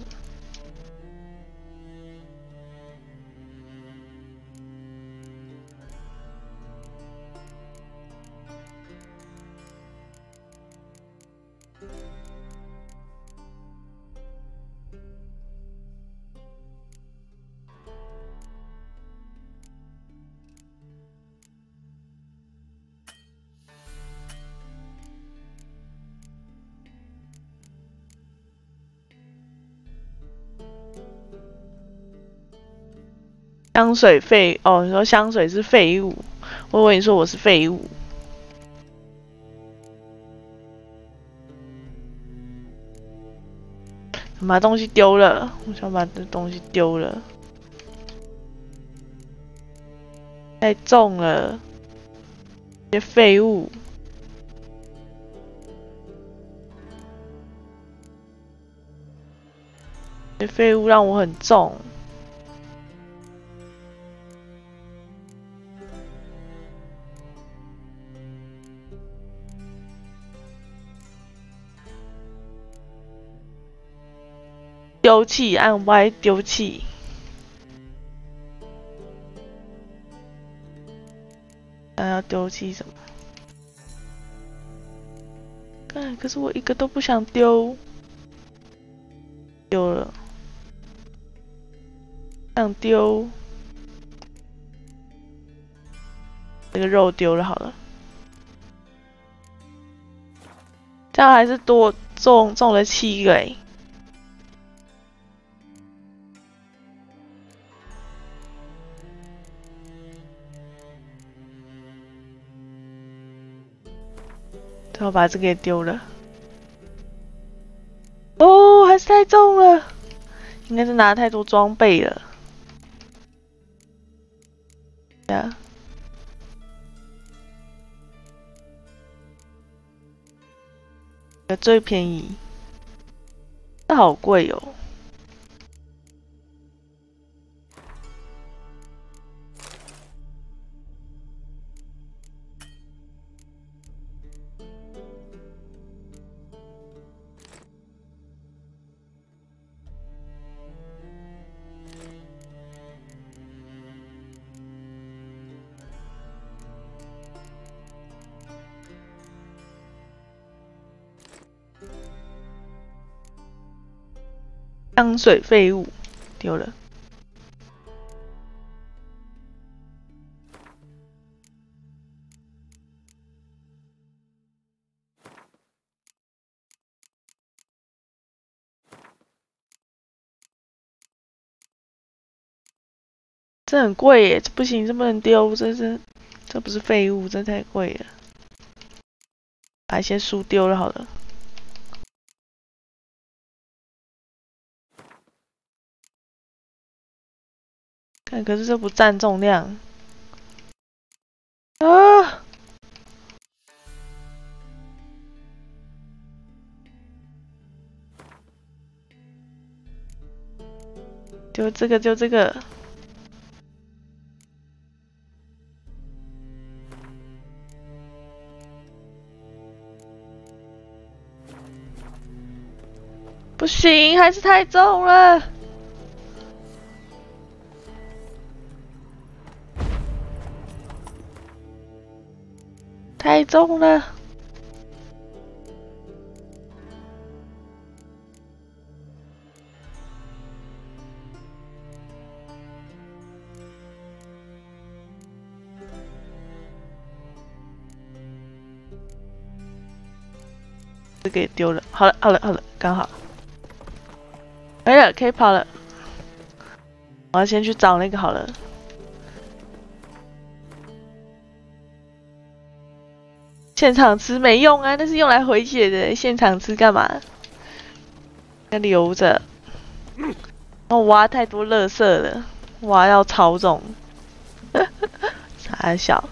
香水废哦，你说香水是废物，我以为你说我是废物。把东西丢了，我想把这东西丢了，太重了，这些废物。这废物让我很重。丢弃，按 Y 丢弃。那要丢弃什么？可是我一个都不想丢。丢了。想丢。这个肉丢了好了。这样还是多中了7个欸。我把这个也丢了。哦，还是太重了，应该是拿太多装备了。呀，最便宜，这好贵哦。香水废物丢了。这很贵耶，这不行，这不能丢，这不是废物，这太贵了。把一些书丢了好了。可是这不占重量啊！就这个，就这个。不行，还是太重了。太重了，这个也丢了。好了，好了，好了，刚好，没了，可以跑了。我要先去找那个好了。现场吃没用啊，那是用来回血的。现场吃干嘛？要留着。我挖太多垃圾了，挖要超重。傻小。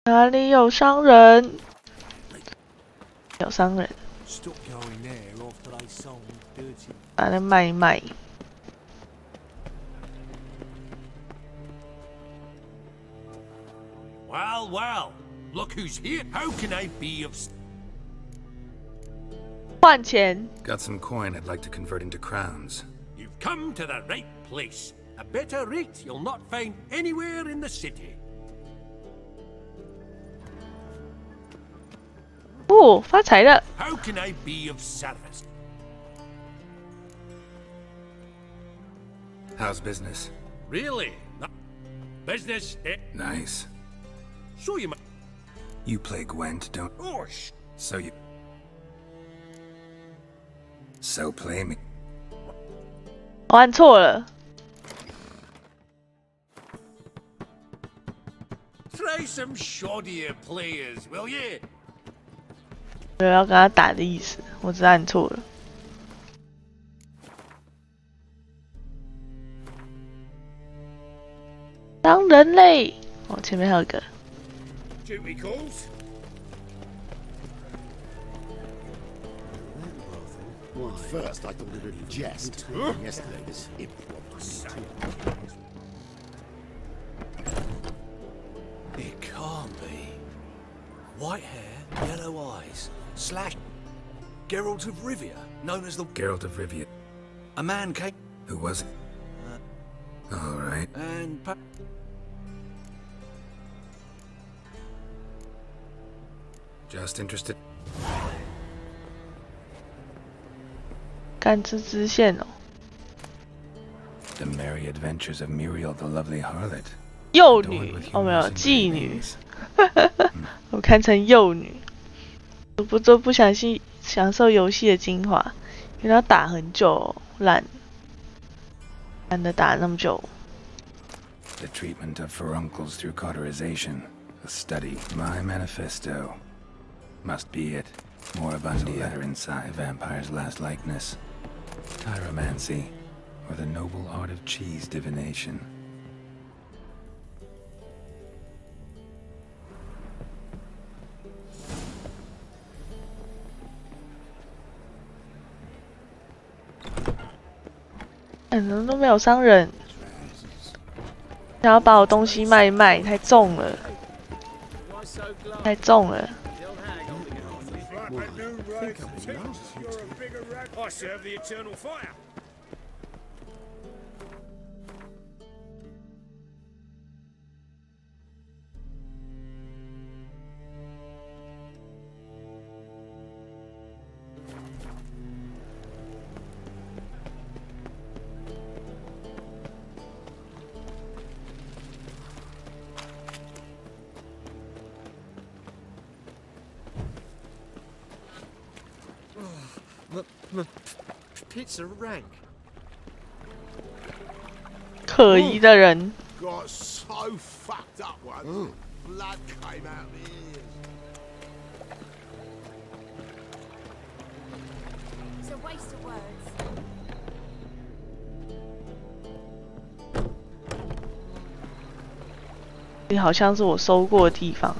哪里有商人？有商人。把它卖一卖。Well, well, look who's here. How can I be of... 换钱。 Got some coin I'd like to convert into crowns. You've come to the right place. A better rate you'll not find anywhere in the city. 哦，发财了。 How can I be of service? How's business? Really? Business? Nice. So you might... You play Gwent, don't... Oh, So you... So play me. 我按错了。Try some shoddier players, will you? 没有要跟他打的意思，我知道你错了。当人类，哦，前面还有一个。Duty calls. At first, I thought it would be jest. Yesterday, this impromptu. It can't be. White hair, yellow eyes, slash. Geralt of Rivia, known as the Geralt of Rivia. A man came. Who was it? All right. And. Just interested. 干支支线哦。The merry adventures of Muriel the lovely harlot. 幼女哦，没有妓女，我看成幼女。不享受游戏的精华，因为要打很久，懒得打那么久。The treatment of furuncles through cauterization, a study. My manifesto. Must be it. Moribund letter inside. A vampire's last likeness. Tyromancy, or the noble art of cheese divination. 怎么都没有商人？想要把我东西卖一卖，太重了，太重了。 I serve the eternal fire. Pizza rank. 可疑的人。 Got so fucked up once. Blood came out of the ears. It's a waste of words. 你好像是我收过的地方。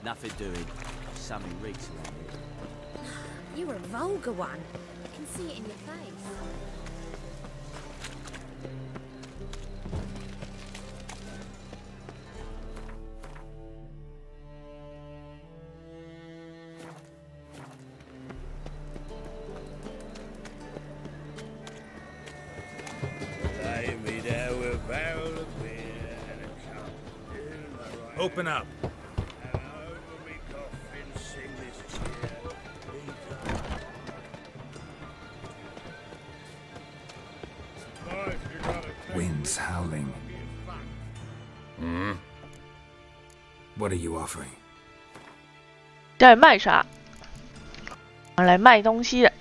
Nothing doing. Something reeks around here. You're a vulgar one. I can see it in your face. Lay me down with a barrel of beer and a cup. Open up. Winds howling. What are you offering? 要来卖啥？我来卖东西了。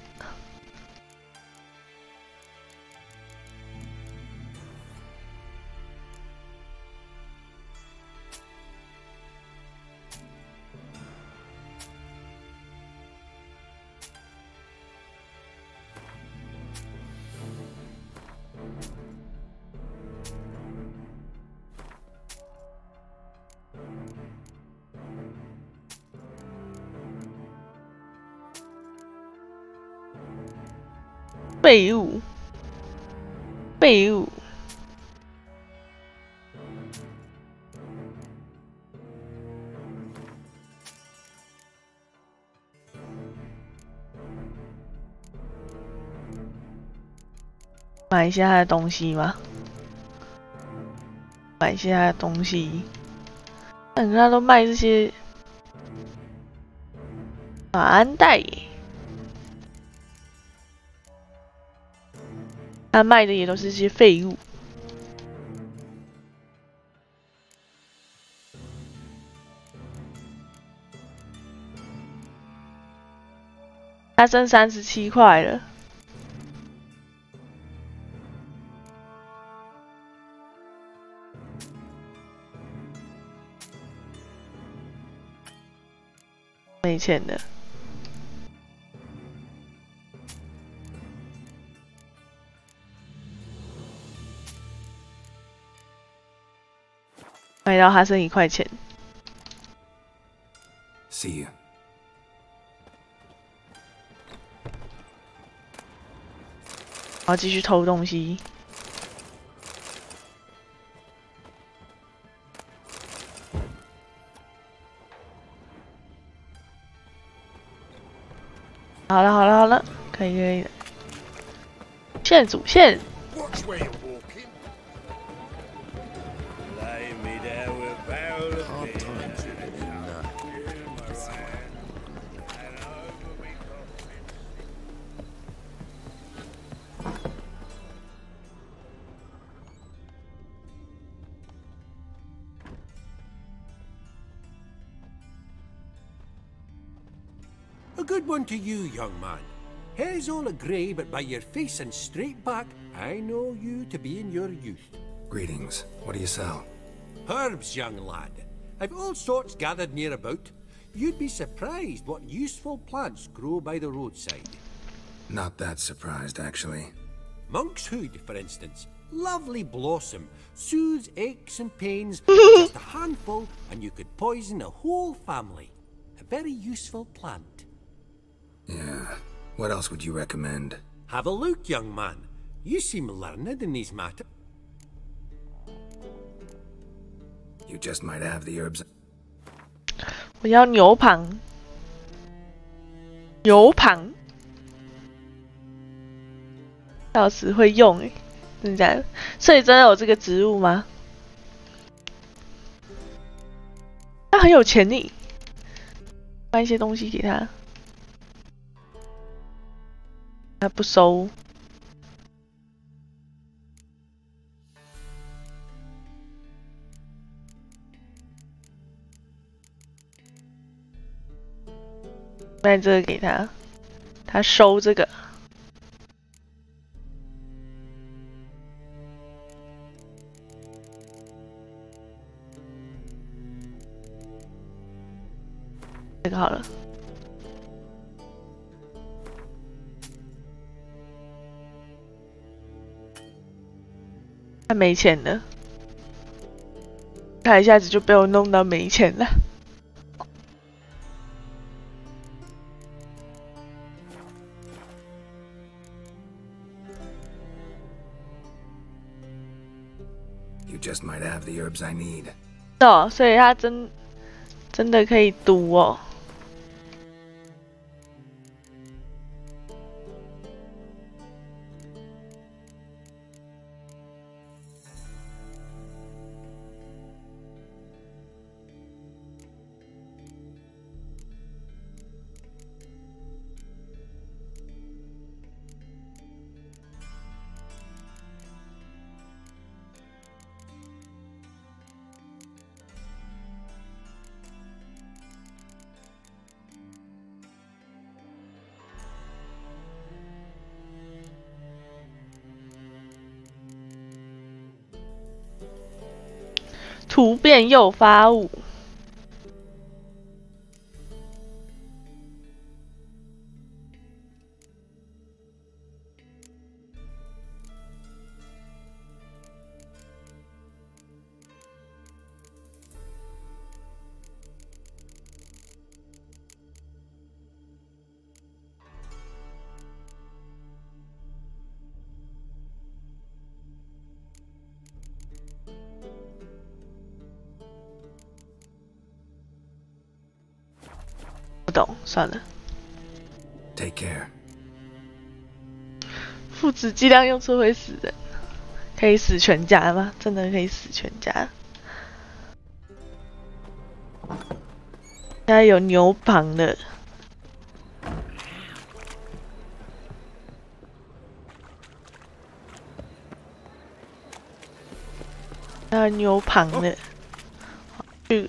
废物，废物。买一下他的东西吗？买一下他的东西。但他都卖这些马鞍带耶。 他卖的也都是些废物。他剩37块了。没钱了。买到还剩1块钱。See you. 然后继续偷东西。好了好了好了，可以可以了。线主线。A good one to you, young man. Hair's all a-grey, but by your face and straight back, I know you to be in your youth. Greetings. What do you sell? Herbs, young lad. I've all sorts gathered near about. You'd be surprised what useful plants grow by the roadside. Not that surprised, actually. Monk's hood, for instance. Lovely blossom. Soothes aches and pains. Just a handful, and you could poison a whole family. A very useful plant. Yeah. What else would you recommend? Have a look, young man. You seem learned in these matters. You just might have the herbs. 我要牛蒡。牛蒡。到时会用诶，真的假的？所以真的有这个植物吗？他很有钱呢，卖一些东西给他。他不收，卖这个给他，他收这个。这个好了。他没钱了，他一下子就被我弄到没钱了。You just might have the herbs I need. 哦，所以他真的可以读哦。突变诱发物。不懂，算了。Take care. 父子剂量用错会死人，可以死全家吗？真的可以死全家？现在有牛蒡了，还有牛蒡了，去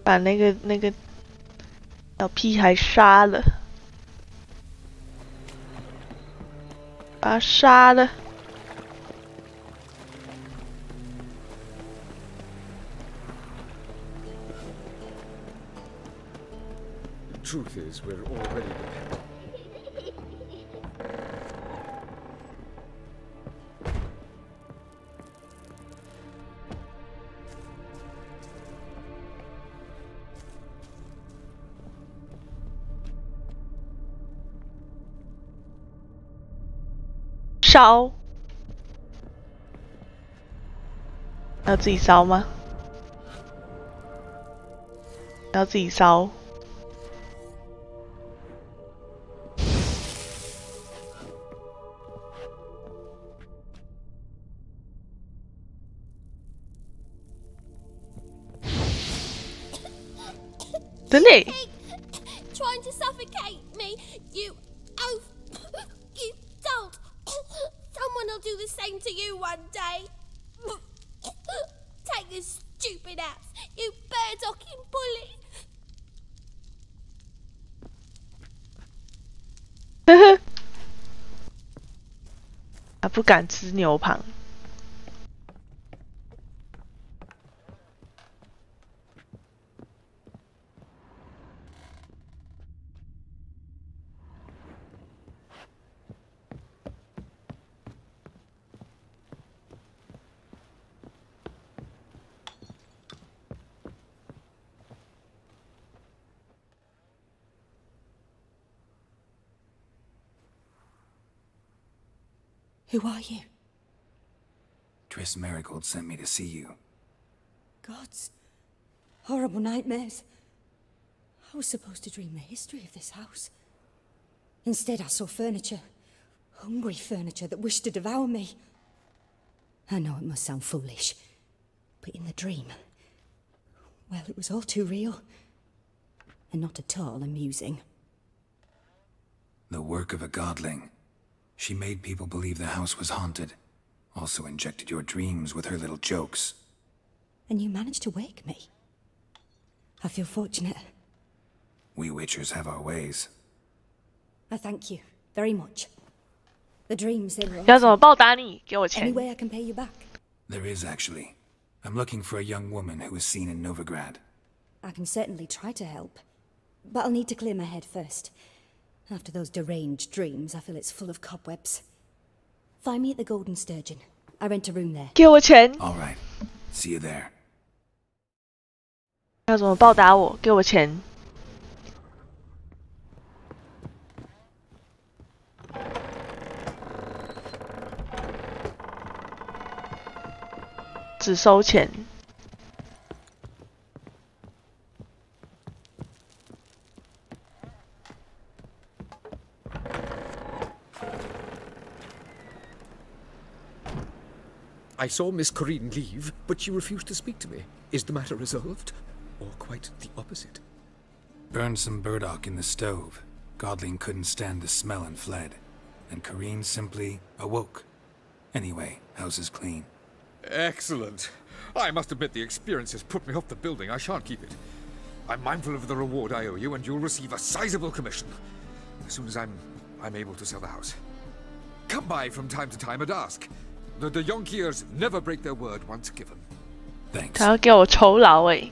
把那个小屁孩杀了，把他杀了。Truth is, we're already dependent. 烧，要自己烧吗？要自己烧。真的。Trying to suffocate me, you oaf! You don't! Someone will do the same to you one day. Take this stupid axe, you bird-docking bully! 他不敢吃牛旁。Who are you? Triss Marigold sent me to see you. Gods. Horrible nightmares. I was supposed to dream the history of this house. Instead, I saw furniture. Hungry furniture that wished to devour me. I know it must sound foolish, but in the dream, well, it was all too real. And not at all amusing. The work of a godling. She made people believe the house was haunted. Also injected your dreams with her little jokes. And you managed to wake me. I feel fortunate. We witchers have our ways. I thank you very much. The dreams, they were 要怎么报答你？给我钱。 Any way I can pay you back? There is, actually. I'm looking for a young woman who was seen in Novigrad. I can certainly try to help. But I'll need to clear my head first. After those deranged dreams, I feel it's full of cobwebs. Find me at the Golden Sturgeon. I rent a room there. 给我钱。 All right. See you there. 要怎么报答我？给我钱。只收钱。 I saw Miss Corinne leave, but she refused to speak to me. Is the matter resolved? Or quite the opposite? Burned some burdock in the stove. Godling couldn't stand the smell and fled. And Corinne simply awoke. Anyway, house is clean. Excellent. I must admit the experience has put me off the building. I shan't keep it. I'm mindful of the reward I owe you, and you'll receive a sizable commission. As soon as I'm able to sell the house. Come by from time to time and ask. The de Jonkiers never break their word once given. Thanks. 他要给我酬劳哎。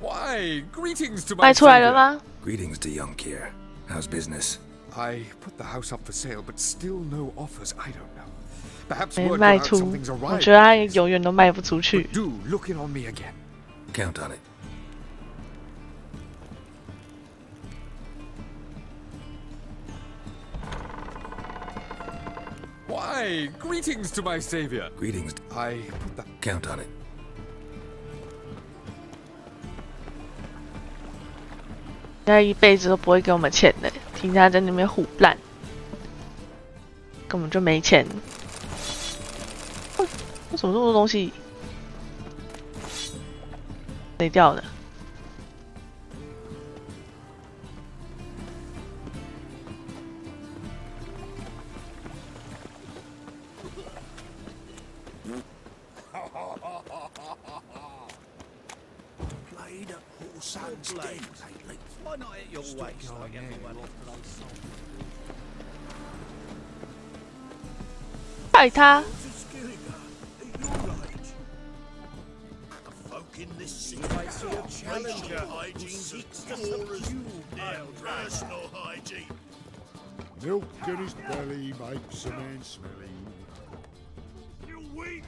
Why, greetings to my 卖出来了吗？ Greetings to Jonkier. How's business? I put the house up for sale, but still no offers. I don't know. Perhaps 没 word 卖 got out 出， something's 我 arrived. 觉得他永远都卖不出去。 Do look in on me again. Count on it. Why, greetings to my savior. Greetings. I put the... Count on it. 他一辈子都不会给我们钱的，听他在那边胡乱，根本就没钱。为什么这么多东西？谁掉的？ Played at horse and blade lately. Why not at your waist like everyone else? 拜他。in this city. I see a challenger hygiene seeks to subdue their personal hygiene. Milk in his belly makes a man smelly.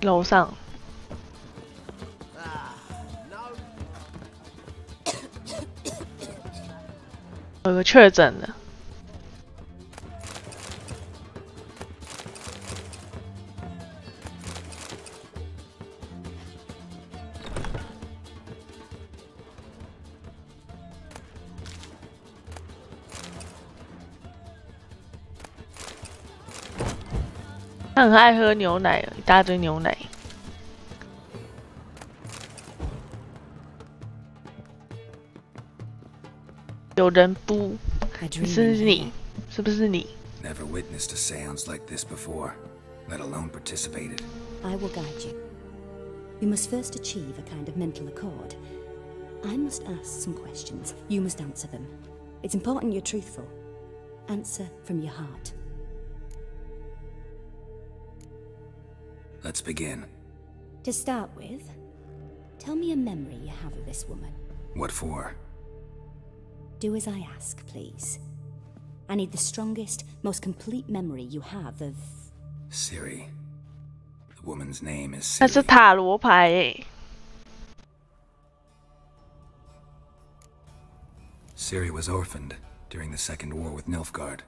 楼上。有个确诊的。他很爱喝牛奶，一大堆牛奶。有人不？是你？是不是你 ？Never witnessed a séance like this before, let alone participated. I will guide you. You must first achieve a kind of mental accord. I must ask some questions. You must answer them. It's important you're truthful. Answer from your heart. Let's begin. To start with, tell me a memory you have of this woman. What for? Do as I ask, please. I need the strongest, most complete memory you have of... Ciri. The woman's name is Ciri. 那是塔罗牌诶。Ciri was orphaned during the Second War with Nilfgaard.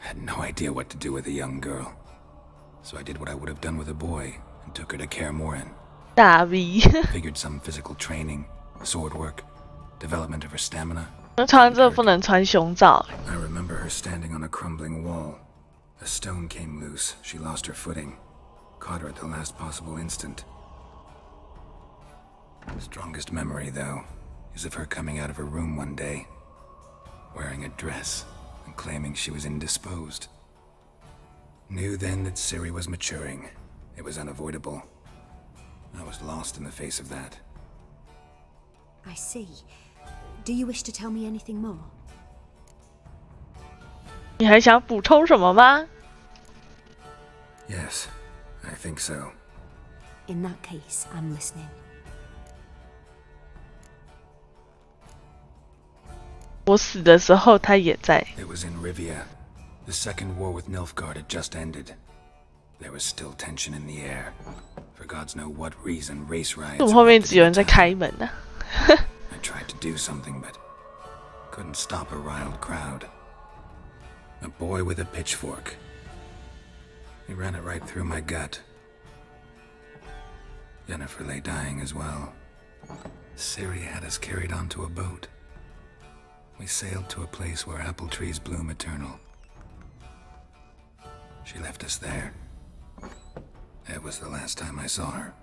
I had no idea what to do with a young girl. So I did what I would have done with a boy and took her to Kaer Morhen. 大 V. Figured some physical training, sword work, development of her stamina. 那穿这不能穿胸罩。I remember her standing on a crumbling wall. A stone came loose. She lost her footing. Caught her at the last possible instant. The strongest memory, though, is of her coming out of her room one day, wearing a dress and claiming she was indisposed. Knew then that Ciri was maturing. It was unavoidable. I was lost in the face of that. I see. Do you wish to tell me anything more? 你还想补充什么吗？ Yes, I think so. In that case, I'm listening. 我死的时候，他也在。 It was in Rivia. The Second War with Nilfgaard had just ended. There was still tension in the air. For gods know what reason, race riots. 怎么后面只有人在开门呢？ I tried to do something, but couldn't stop a riled crowd. A boy with a pitchfork. He ran it right through my gut. Yennefer lay dying as well. Ciri had us carried onto a boat. We sailed to a place where apple trees bloom eternal. She left us there. It was the last time I saw her.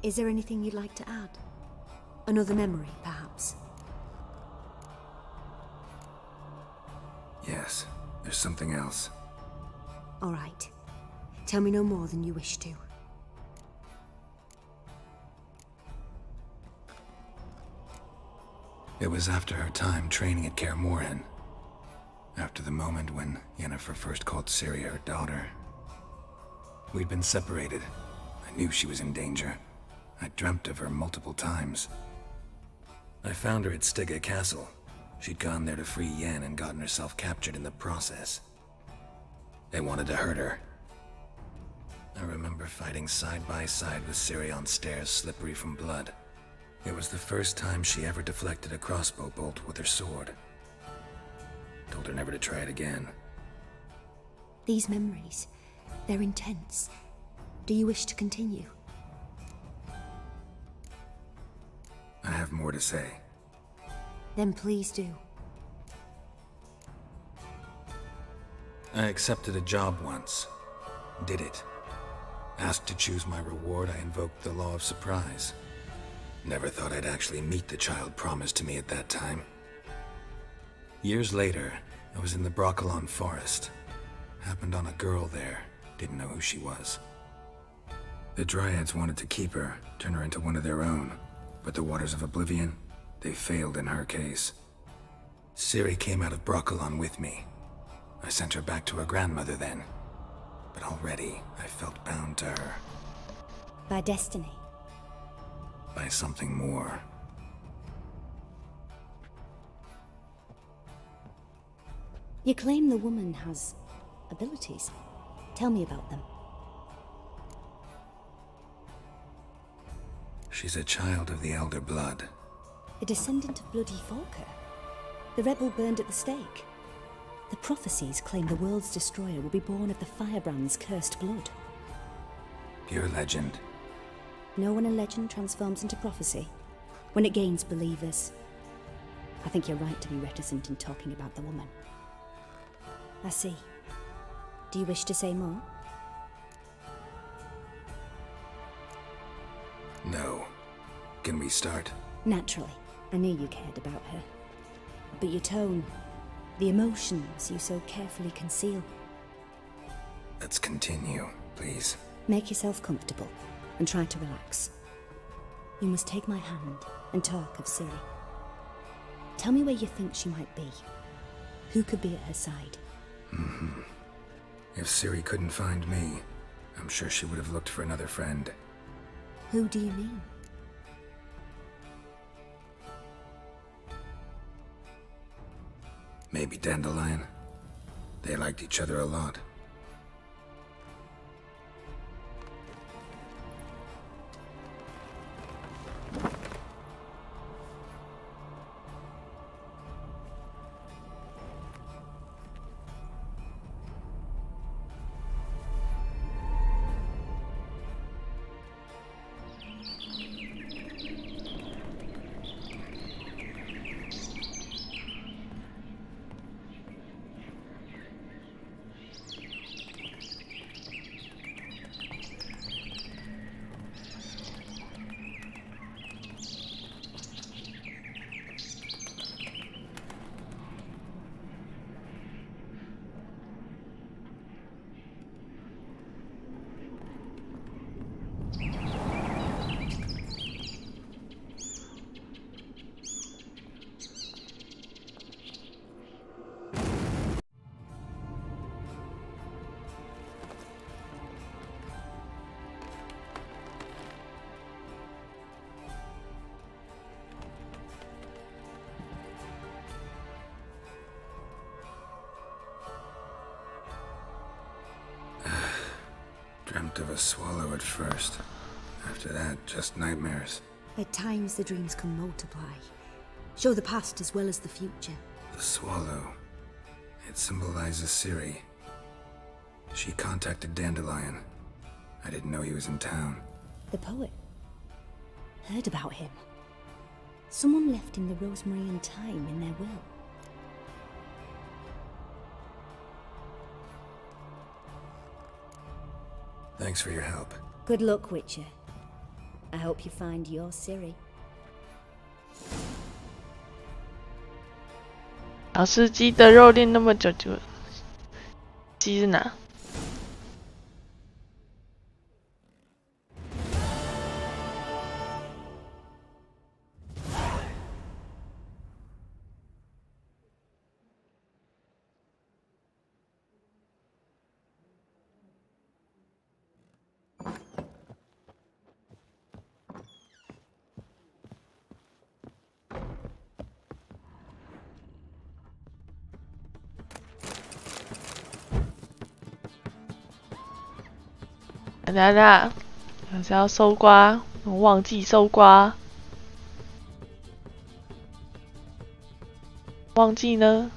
Is there anything you'd like to add? Another memory, perhaps? Yes, there's something else. All right. Tell me no more than you wish to. It was after her time training at Kaer Morhen. After the moment when Yennefer first called Ciri her daughter. We'd been separated. I knew she was in danger. I dreamt of her multiple times. I found her at Stygga Castle. She'd gone there to free Yen and gotten herself captured in the process. They wanted to hurt her. I remember fighting side by side with Ciri on stairs slippery from blood. It was the first time she ever deflected a crossbow bolt with her sword. Told her never to try it again. These memories, they're intense. Do you wish to continue? I have more to say. Then please do. I accepted a job once. Did it. Asked to choose my reward, I invoked the law of surprise. Never thought I'd actually meet the child promised to me at that time. Years later, I was in the Broccolon forest. Happened on a girl there. Didn't know who she was. The Dryads wanted to keep her, turn her into one of their own. But the Waters of Oblivion, they failed in her case. Ciri came out of Broccolon with me. I sent her back to her grandmother then. But already, I felt bound to her. By destiny? by something more. You claim the woman has abilities. Tell me about them. She's a child of the Elder Blood. A descendant of bloody Falker. The rebel burned at the stake. The prophecies claim the world's destroyer will be born of the Firebrand's cursed blood. Pure legend. Know when a legend transforms into prophecy? When it gains believers. I think you're right to be reticent in talking about the woman. I see. Do you wish to say more? No. Can we start? Naturally. I knew you cared about her. But your tone, the emotions you so carefully conceal. Let's continue, please. Make yourself comfortable and try to relax. You must take my hand and talk of Ciri. Tell me where you think she might be. Who could be at her side? If Ciri couldn't find me, I'm sure she would have looked for another friend. Who do you mean? Maybe Dandelion. They liked each other a lot. Dreamt of a swallow at first. After that, just nightmares. At times the dreams can multiply. Show the past as well as the future. The swallow. It symbolizes Ciri. She contacted Dandelion. I didn't know he was in town. The poet. Heard about him. Someone left him the rosemary and thyme in their will. Thanks for your help. Good luck, Witcher. I hope you find your Ciri. 老司机的肉练那么久就，鸡是哪？等下，还是要搜刮，我忘记搜刮，忘记呢。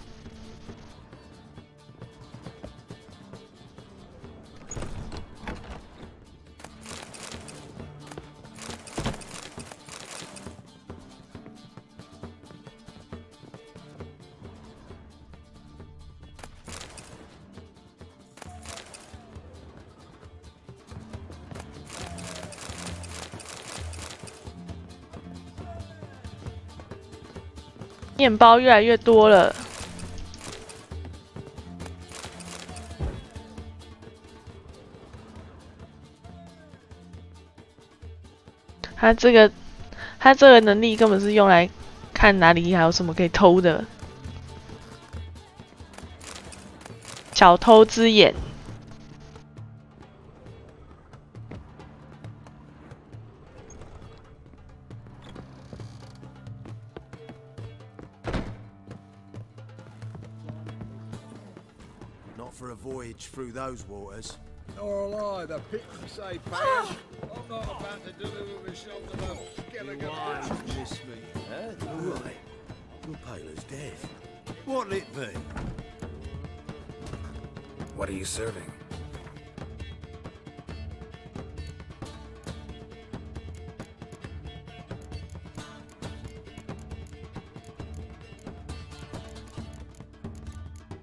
面包越来越多了，他这个能力根本是用来看哪里还有什么可以偷的，小偷之眼。Not for a voyage through those waters. Nor will I, the pit say parish. I'm not about to deliver the shelter of skeleton. Miss me. All right. You're pale as death. What'll it be? What are you serving?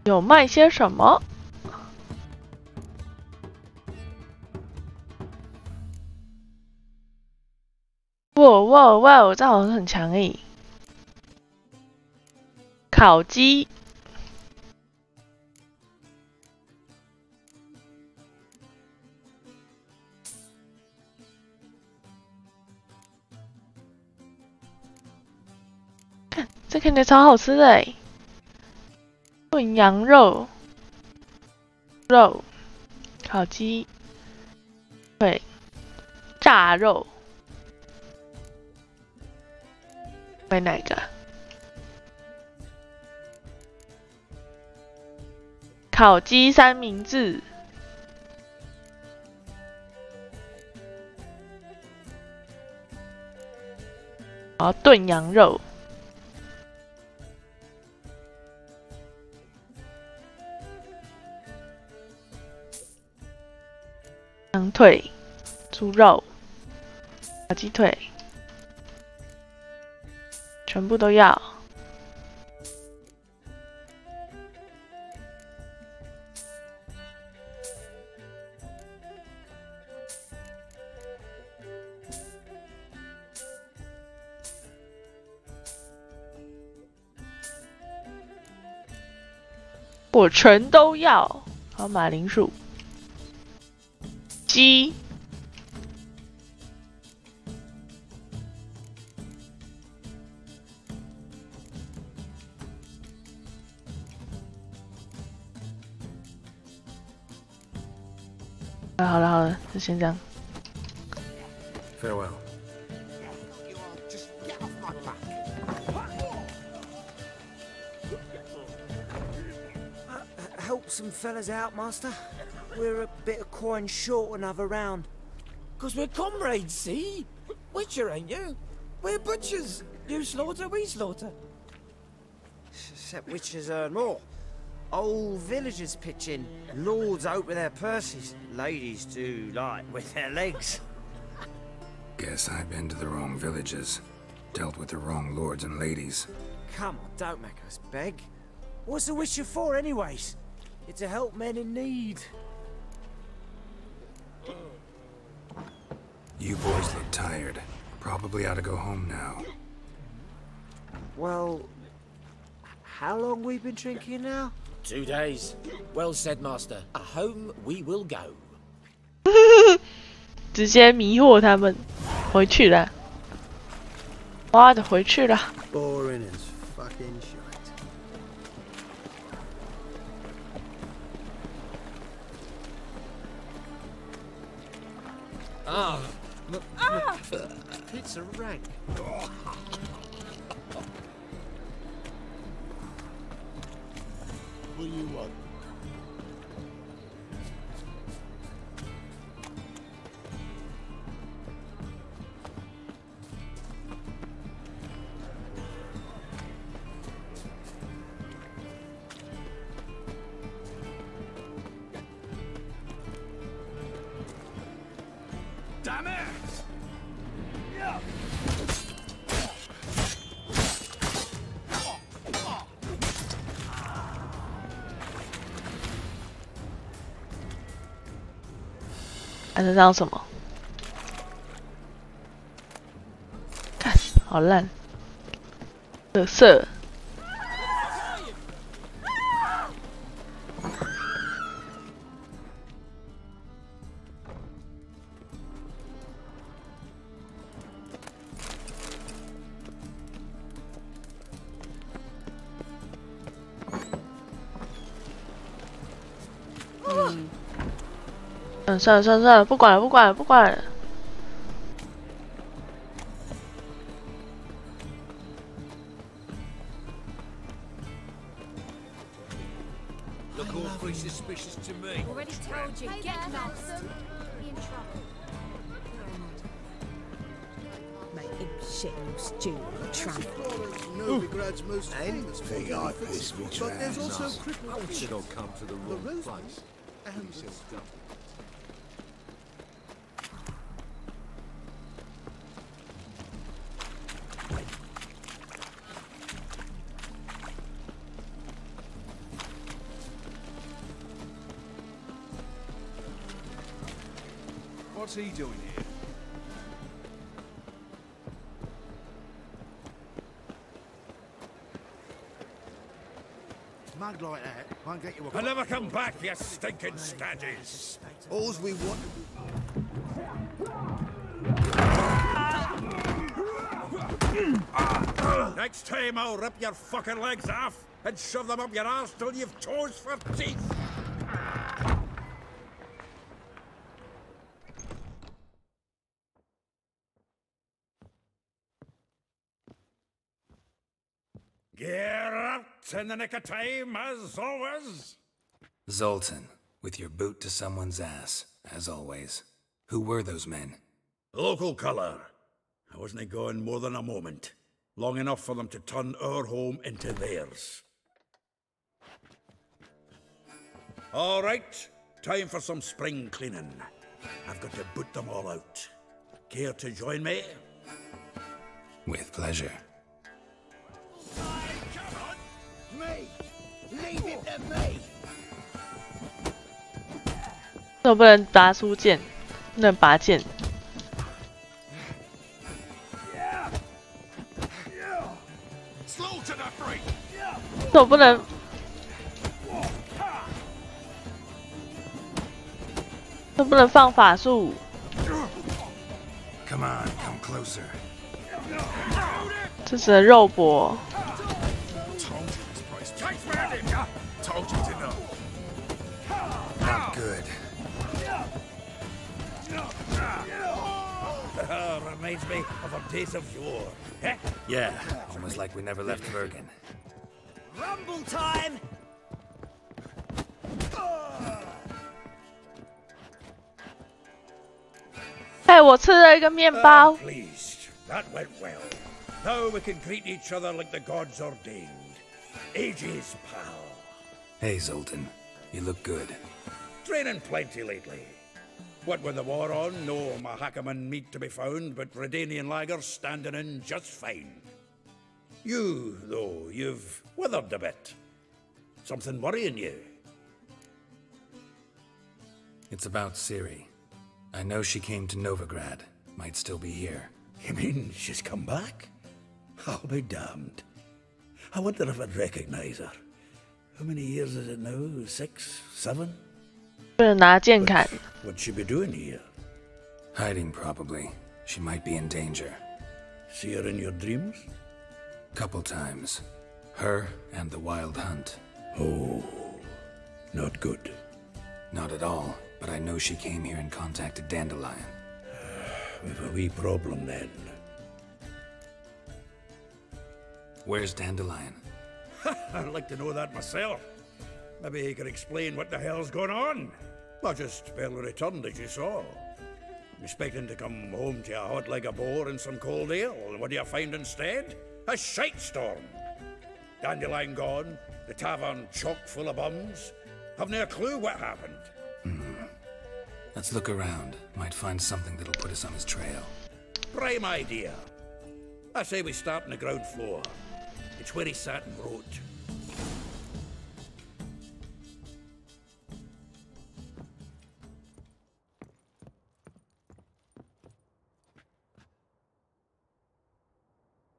有卖些什么？哇！这好像很强诶。烤鸡。看，这看起来超好吃的诶。炖羊肉、烤鸡、对，炸肉，买哪个？烤鸡三明治，然后炖羊肉。羊腿、猪肉、小鸡腿，全部都要。我全都要，还有马铃薯。鸡，好了，就先这样。Farewell. Help some fellas out, Master. We're a bit of coin short another round. 'Cause we're comrades, see? Witcher, ain't you? We're butchers. You slaughter, we slaughter. Except witchers earn more. Old villagers pitch in. Lords out with their purses. Ladies do like with their legs. Guess I've been to the wrong villages. Dealt with the wrong lords and ladies. Come on, don't make us beg. What's a witcher for, anyways? It's to help men in need. You boys look tired. Probably ought to go home now. Well, how long we been drinking now? 2 days. Well said, Master. Home we will go. 直接迷惑他们，回去了。妈的，回去了。Boring as fucking shite. It's a rank. What do you want? Damn it! Yeah. 按得到什么？看，好烂，垃圾。算了，不管了。look all pretty suspicious to me. Already told you, get lost. Be in trouble. Make him shit you stew, tramp. Novigrad's most famous for Think I pissed me but there's also trousers. crippled How should I fish, come to the the wrong rose place? and the What's he doing here? mug like that won't get you a... I'll never come back, you stinking staggies. All's we want... Next time I'll rip your fucking legs off and shove them up your arse till you've toes for teeth. Get out in the nick of time, as always. Zoltan, with your boot to someone's ass, as always. Who were those men? Local colour. I wasn't gone more than a moment. Long enough for them to turn our home into theirs. All right, time for some spring cleaning. I've got to boot them all out. Care to join me? With pleasure. Me! Leave it to me! 我不能拔出剑，不能拔剑。我不能。我不能放法术。Come on, come closer. 这只能肉搏。 Told you to know. Not good. Reminds me of a days of yore. Eh? Yeah, almost like we never left Bergen. Rumble time! 哎，我吃了一个面包。 Pleased. That went well. Now we can greet each other like the gods ordained. Ages, pal. Hey, Zoltan. You look good. Training plenty lately. What with the war on, no Mahakaman meat to be found, but Redanian lagers standing in just fine. You, though, you've withered a bit. Something worrying you? It's about Ciri. I know she came to Novigrad. Might still be here. You mean she's come back? I'll be damned. I wonder if I'd recognize her. How many years is it now? 6, 7? 不能拿剑砍。 What'd she be doing here? Hiding, probably. She might be in danger. See her in your dreams? Couple times. Her and the Wild Hunt. Oh, not good. Not at all, but I know she came here and contacted Dandelion. We've a wee problem then. Where's Dandelion? I'd like to know that myself. Maybe he could explain what the hell's going on. I just barely returned, as you saw. Expecting to come home to a hot like a boar and some cold ale, and what do you find instead? A shite storm. Dandelion gone, the tavern chock full of bums. Have no clue what happened. Let's look around. Might find something that'll put us on his trail. Prime idea. I say we start on the ground floor. It's where he sat and wrote.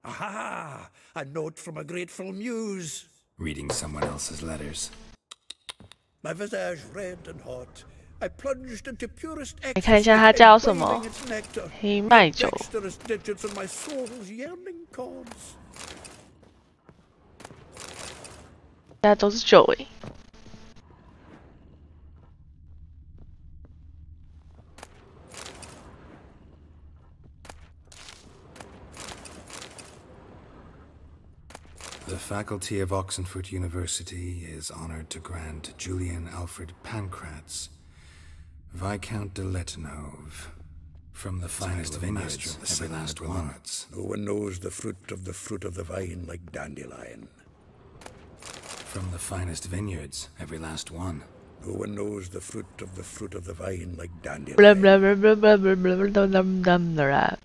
Aha! A note from a grateful muse. Reading someone else's letters. My visage red and hot. I plunged into purest 你看一下它叫什么？ its nectar. 黑麦酒。 Dexterous digits on my soul's yearning chords. 大家都是酒诶。The faculty of Oxenford University is honored to grant Julian Alfred Pancratz, Viscount de Letenove, from the finest vineyards, every last one. No one knows the fruit of the vine like Dandelion. From the finest vineyards, every last one. No one knows the fruit of the vine like Dandelion. Blah, blah, blah, blah, blah, blah, blah, blah, blah, blah, blah.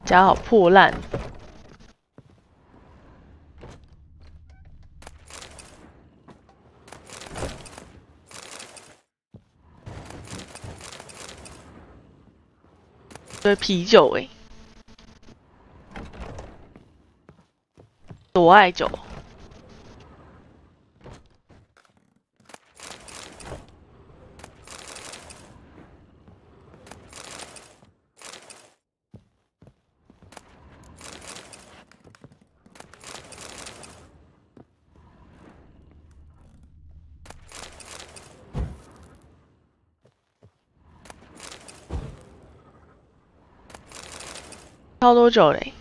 家好破烂。对，啤酒诶，多爱酒。超多久嘞？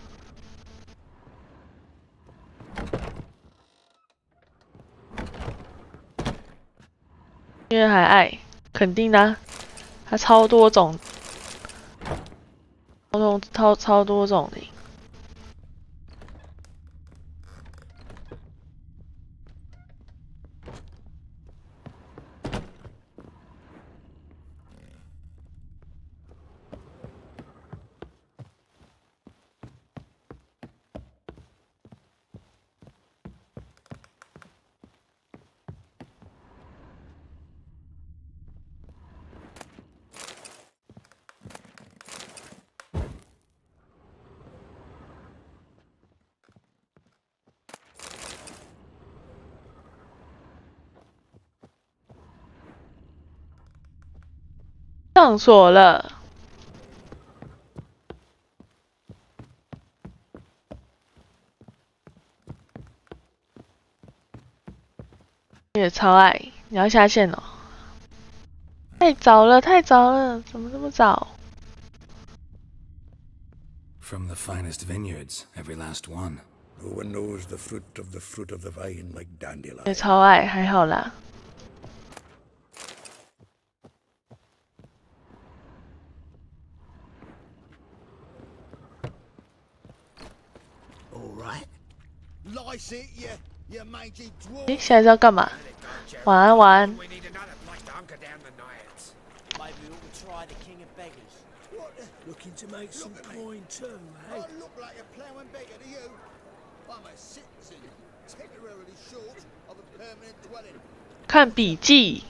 因为还爱，肯定的、啊，它超多种，超多种的。上锁了，也超爱。你要下线哦？太早了，太早了，怎么这么早 ？From the finest vineyards, every last one. No one knows the fruit of the vine like Dandelion. 也超爱，还好啦。诶，现在是要干嘛？晚安，晚安。Looking to make some coin too, eh? I look like a ploughing beggar to you. I'm a citizen, temporarily short of a permanent dwelling. 看笔记。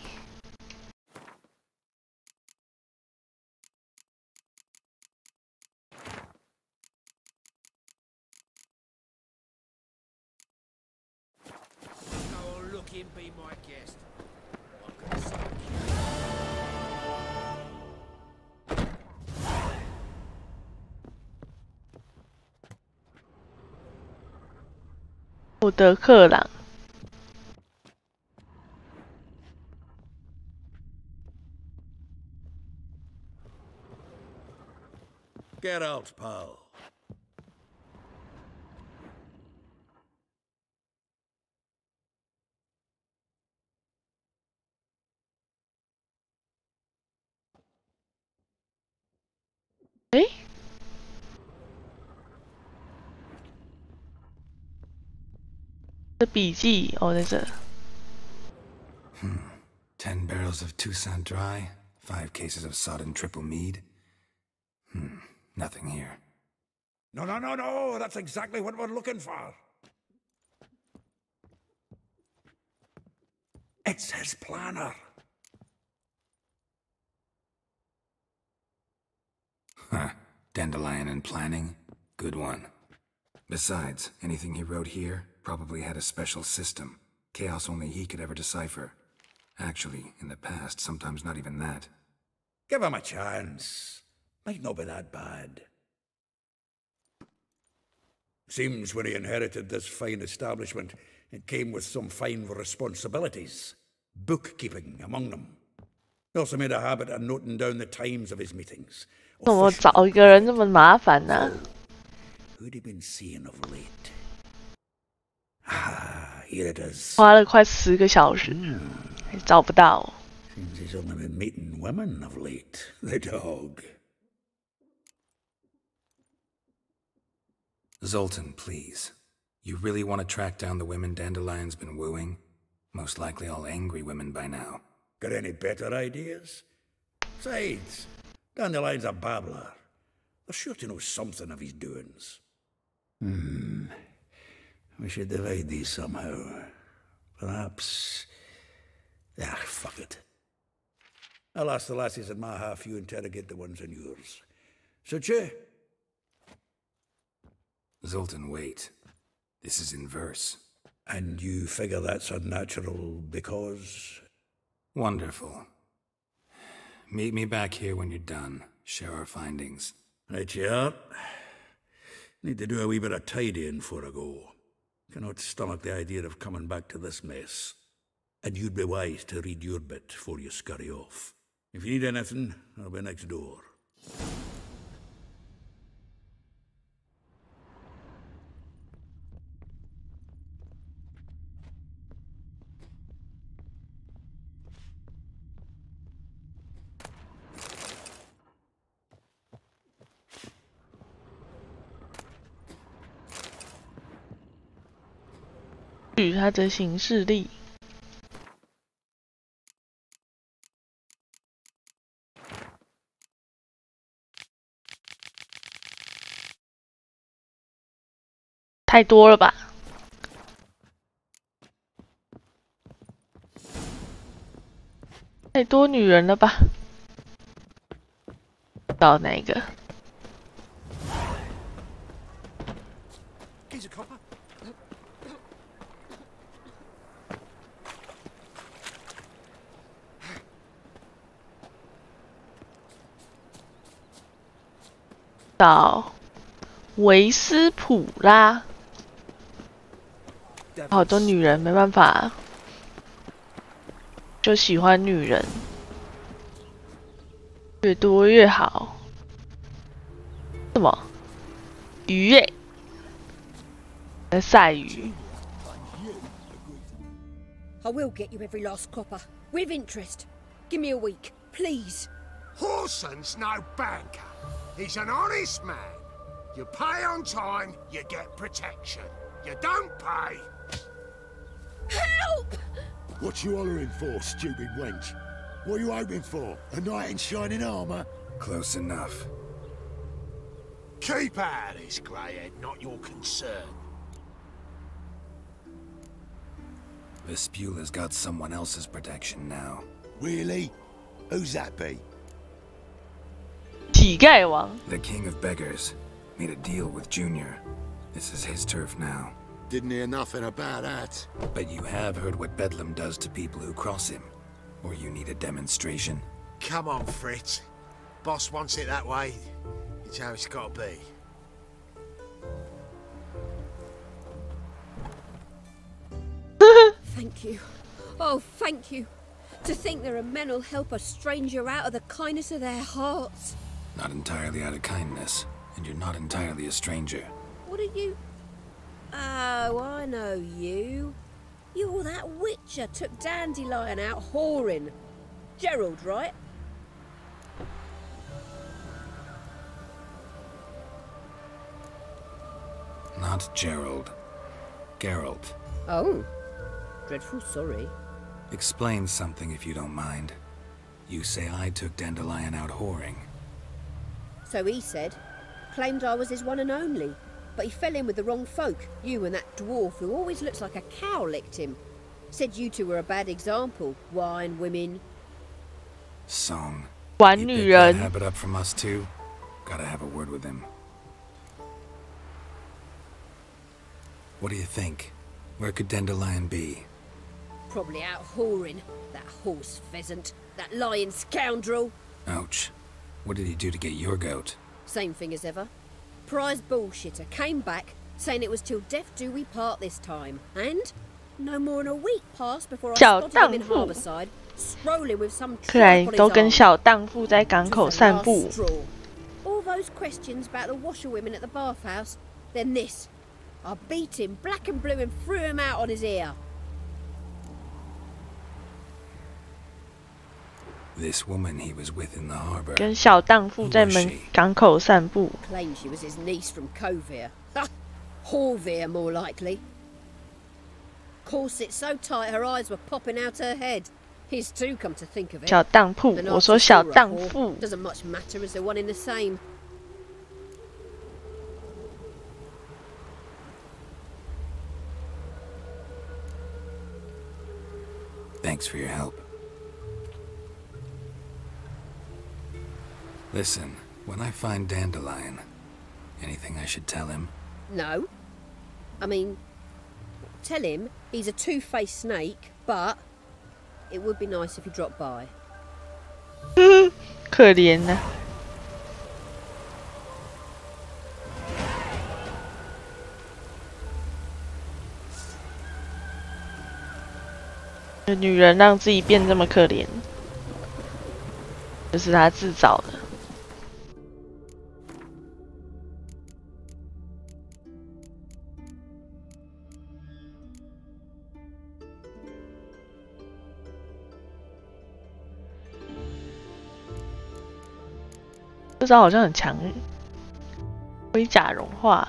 Be my guest. 伍德克朗。Get out, pal. Eh? 这笔记哦，在这。10 barrels of Toussaint Dry, 5 cases of sodden triple mead. Nothing here. No, no, no, no! That's exactly what we're looking for. It's his planner. Huh. Dandelion and planning? Good one. Besides, anything he wrote here probably had a special system. Chaos only he could ever decipher. Actually, in the past, sometimes not even that. Give him a chance. Might not be that bad. Seems when he inherited this fine establishment, it came with some fine responsibilities. Bookkeeping among them. He also made a habit of noting down the times of his meetings. 怎么找一个人这么麻烦呢？ Who'd he been seeing of late? Ah, here it is. 花了快10个小时，还找不到。 Seems he's only been meeting women of late. The dog. Zoltan, please. You really want to track down the women Dandelion's been wooing? Most likely all angry women by now. Got any better ideas? Besides, Dandelion's a babbler. They're sure to know something of his doings. We should divide these somehow. Perhaps... fuck it. I'll ask the lassies in my half, you interrogate the ones in yours. Suit you? Zoltan, wait. This is in verse. And you figure that's unnatural because... Wonderful. Meet me back here when you're done. Share our findings. Right you are. Need to do a wee bit of tidying before I go. Cannot stomach the idea of coming back to this mess. And you'd be wise to read your bit before you scurry off. If you need anything, I'll be next door. "据他的行事历，太多了吧？太多女人了吧？找哪一个？ 找维斯普拉，好多女人没办法，就喜欢女人，越多越好。什么？鱼耶？在晒鱼。 I will get you every last copper, with interest. Give me a week, please. Horson's no banker. He's an honest man. You pay on time, you get protection. You don't pay... Help! What you hollering for, stupid wench? What are you hoping for? A knight in shining armour? Close enough. Keep out of this, greyhead, not your concern. Vespula's got someone else's protection now. Really? Who's that be? 乞丐王 The king of beggars. Made a deal with Junior. This is his turf now. Didn't hear nothing about that. But you have heard what Bedlam does to people who cross him. Or you need a demonstration? Come on, Fritz. Boss wants it that way. It's how it's got to be. Thank you. Oh, thank you. To think there are men who'll help a stranger out of the kindness of their hearts. Not entirely out of kindness. And you're not entirely a stranger. What are you... Oh, I know you. You're that witcher took Dandelion out whoring. Gerald, right? Not Gerald. Geralt. Oh. Dreadful sorry. Explain something if you don't mind. You say I took Dandelion out whoring. So he said. Claimed I was his one and only. But he fell in with the wrong folk. You and that dwarf who always looks like a cow licked him. Said you two were a bad example. Wine, women. Song. 玩 You 女 picked that 人。 habit up from us too? Gotta have a word with him. What do you think? Where could Dandelion be? Probably out whoring. That horse pheasant. That lying scoundrel. Ouch. What did he do to get your goat? Same thing as ever. Prize bullshitter came back saying it was till death do we part this time. And no more than a week passed before I spotted him in Harbourside, strolling with some 看来 tramp on 都 his 跟 arm. 小荡妇在港口 Just the 散 last 步。 straw. All those questions about the washerwomen at the bathhouse, then this. I beat him black and blue and threw him out on his ear. This woman he was with in the harbor. 跟小荡妇在门港口散步。 Claimed she was his niece from Covere. Ha! Horvere, more likely. Corset so tight her eyes were popping out her head. His too, come to think of it. 小当铺， The 我说 nasty 小 saw a 荡 whore. 妇。 Doesn't much matter as they're one in the same. Thanks for your help. Listen, when I find Dandelion, anything I should tell him? No. I mean, tell him he's a two-faced snake, but it would be nice if he dropped by. 可怜呐、这女人让自己变这么可怜，这是她自找的。这招好像很强诶，盔甲融化。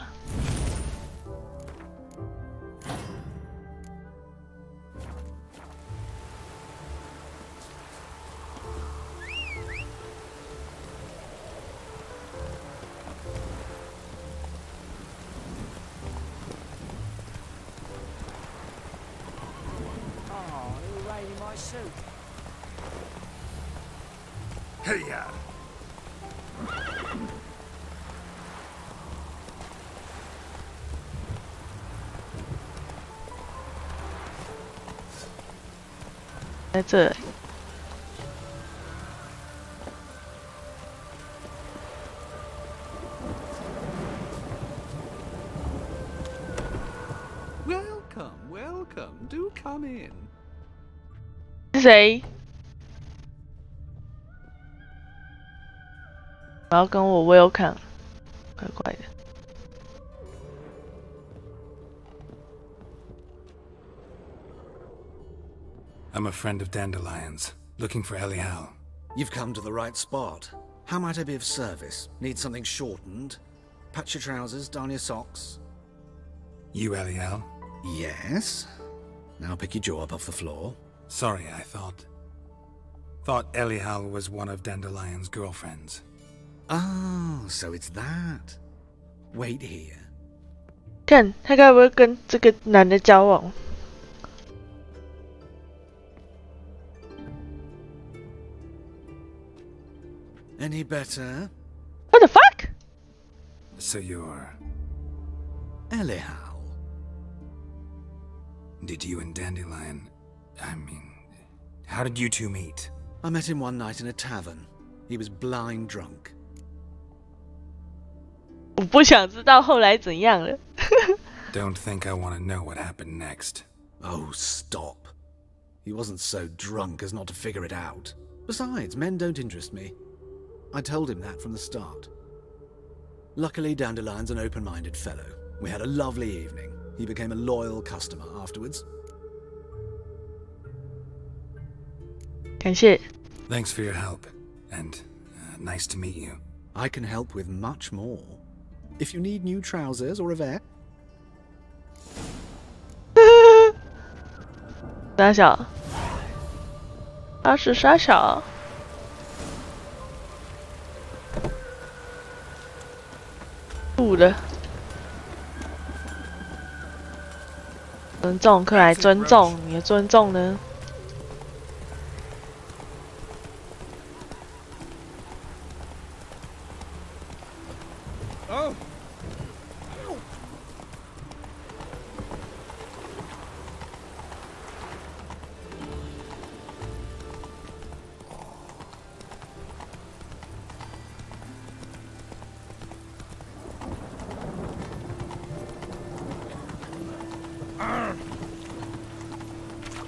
Oh, who raided my suit? Hey ya! Welcome, 在这里。Welcome. Do come in. 是谁？然后跟我 welcome， 怪怪的。I'm a friend of Dandelion's, looking for Elial. You've come to the right spot. How might I be of service? Need something shortened? Patch your trousers, darn your socks. You Elial? Yes. Now pick your jaw up off the floor. Sorry, I thought Elial was one of Dandelion's girlfriends. Oh, so it's that. Wait here. 看他该不会跟这个男的交往？ Any better? What the fuck? So you're... Elial. Did you and Dandelion... I mean... How did you two meet? I met him one night in a tavern. He was blind drunk. 我不想知道后来怎样了。Don't think I want to know what happened next. Oh, stop. He wasn't so drunk as not to figure it out. Besides, men don't interest me. I told him that from the start. Luckily, Dandelion's an open-minded fellow. We had a lovely evening. He became a loyal customer afterwards. 感谢。 Thanks for your help, and nice to meet you. I can help with much more. If you need new trousers or a vest. 大小，他是傻小。吐了。尊重，克来尊重，你的尊重呢？ Oh.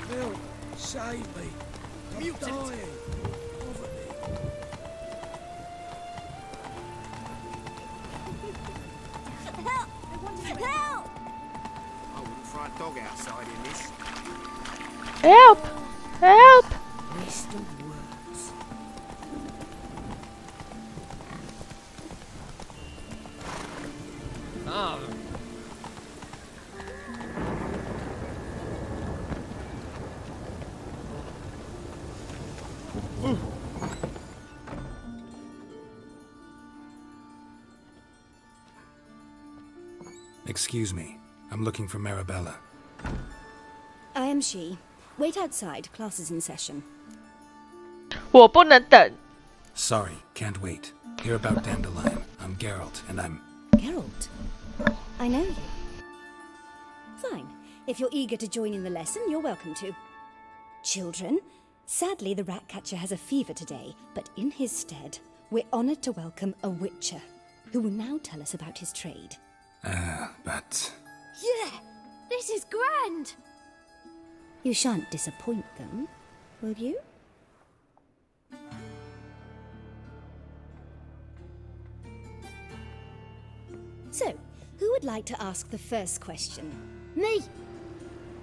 Phil, save me. I'm dying. Help! I wouldn't fry a dog outside in this. Help! Help! List of words. Ah. Excuse me. I'm looking for Marabella. I am she. Wait outside. Class is in session. 我不能等。 Sorry, can't wait. Hear about Dandelion. I'm Geralt, and I'm... Geralt? I know you. Fine. If you're eager to join in the lesson, you're welcome to. Children, sadly the Ratcatcher has a fever today, but in his stead, we're honoured to welcome a Witcher, who will now tell us about his trade. But... Yeah, this is grand. You shan't disappoint them, will you? So, who would like to ask the first question? Me.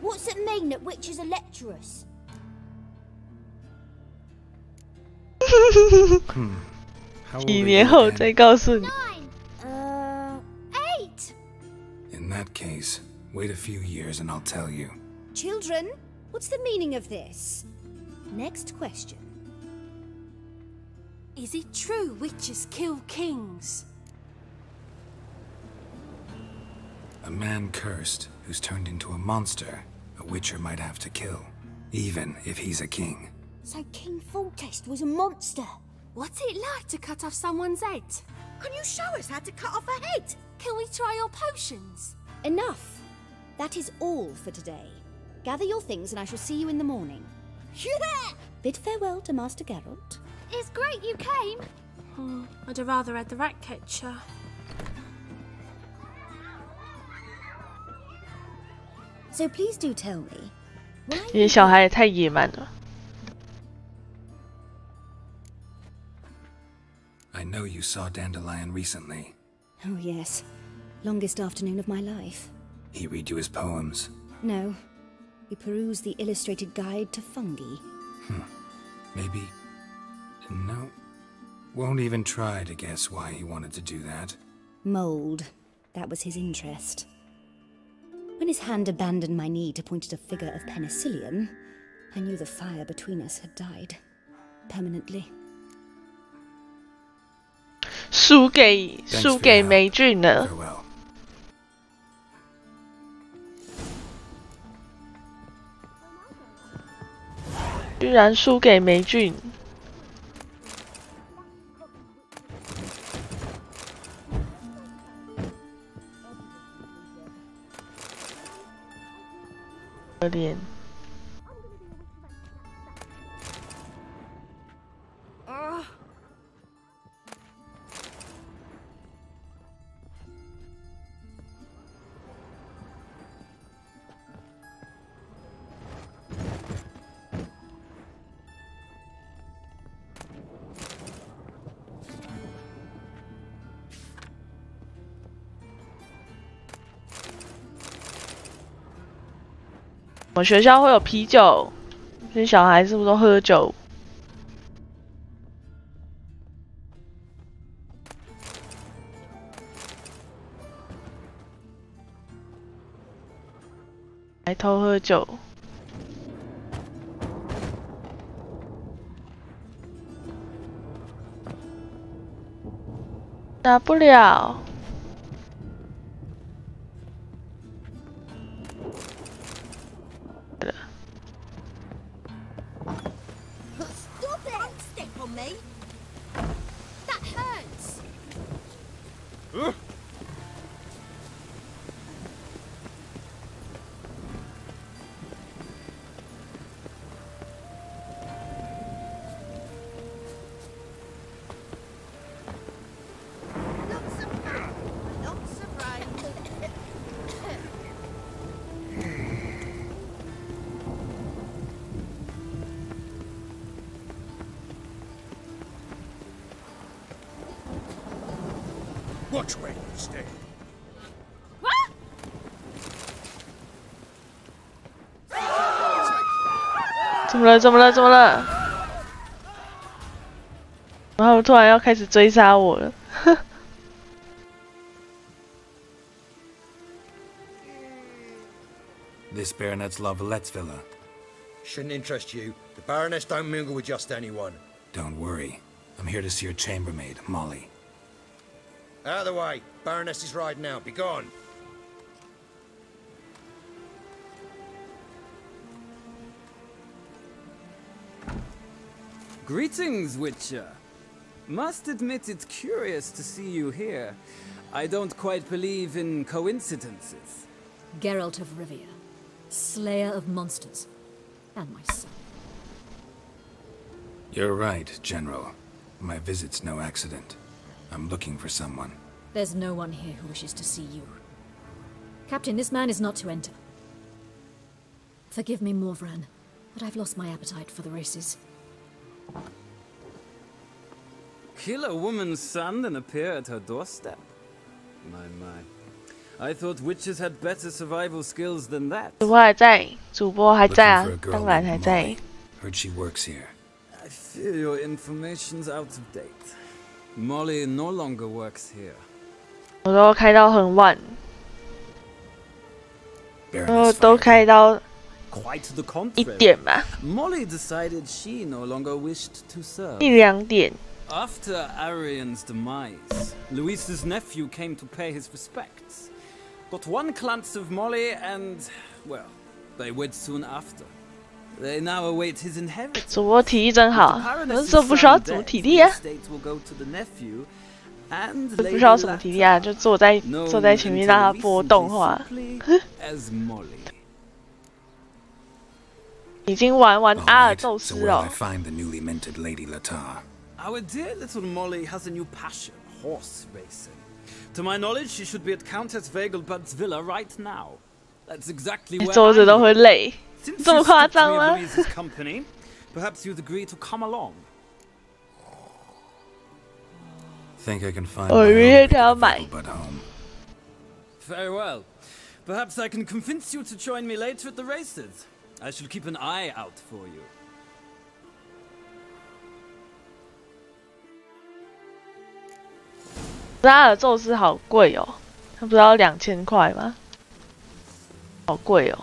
What's it mean that witches are lecturers? 几年后再告诉你。 8. In that case, wait a few years and I'll tell you. Children, what's the meaning of this? Next question. Is it true witches kill kings? A man cursed who's turned into a monster, a Witcher might have to kill, even if he's a king. So King Foltest was a monster. What's it like to cut off someone's head? Can you show us how to cut off a head? Can we try your potions? Enough. That is all for today. Gather your things and I shall see you in the morning. Yeah! Bid farewell to Master Geralt. It's great you came. I'd have rather had the Ratcatcher. So please do tell me, 你的小孩也太野蛮了。 I know you saw Dandelion recently. Oh yes. Longest afternoon of my life. He read you his poems. No. We perused the illustrated guide to fungi. Maybe... No. Won't even try to guess why he wanted to do that. Mold. That was his interest. When his hand abandoned my knee to point at a figure of penicillium, I knew the fire between us had died. Permanently. 输给霉菌了。 居然输给霉菌。可怜。我们学校会有啤酒，这些小孩是不是都喝酒？来偷喝酒。打不了。Stop it! Don't step on me! That hurts! Watch where you stay. 怎么了？怎么了？怎么了？然后突然要开始追杀我了。This baronet's La Vallette's villa. Shouldn't interest you. The Baroness don't mingle with just anyone. Don't worry. I'm here to see your chambermaid, Molly. Out of the way. Baroness is riding out. Be gone. Greetings, Witcher. Must admit it's curious to see you here. I don't quite believe in coincidences. Geralt of Rivia, slayer of monsters, and my son. You're right, General. My visit's no accident. I'm looking for someone. There's no one here who wishes to see you. Captain, this man is not to enter. Forgive me, Morvran, but I've lost my appetite for the races. Kill a woman's son and appear at her doorstep? My. I thought witches had better survival skills than that. 主播还在，主播还在啊，当然还在。 Heard she works here. I fear your information's out of date. Molly no longer works here. 我都开到很晚，都开到 Quite the 1 contrary. 点吧， Molly decided she no longer wished to serve. 1、2点。 After Arian's demise, Luis's nephew came to pay his respects. Got one glance of Molly and, well, they wed soon after. They now await his inheritance. 主播体力真好，有时候不需要怎么体力啊， Estate will go to the nephew, and 不需要什么体力啊，就坐在前面让他播动画。as Molly. 已经玩完阿尔宙 So 斯 where'll 了 I。find the newly minted Lady Latar? Our dear little Molly has a new passion, horse racing. To my knowledge, she should be at Countess Vegelbud's villa right now. That's exactly where 桌子都会累， Since 这么 you 夸 stripped 张 me 吗 of Louise's company, perhaps you'd agree to come along. Think I can find 我 my 明天 own 就要买。 but home. Very well. Perhaps I can convince you to join me later at the races. I shall keep an eye out for you. 阿尔宙斯好贵哦，他不是要2000块吗？好贵哦。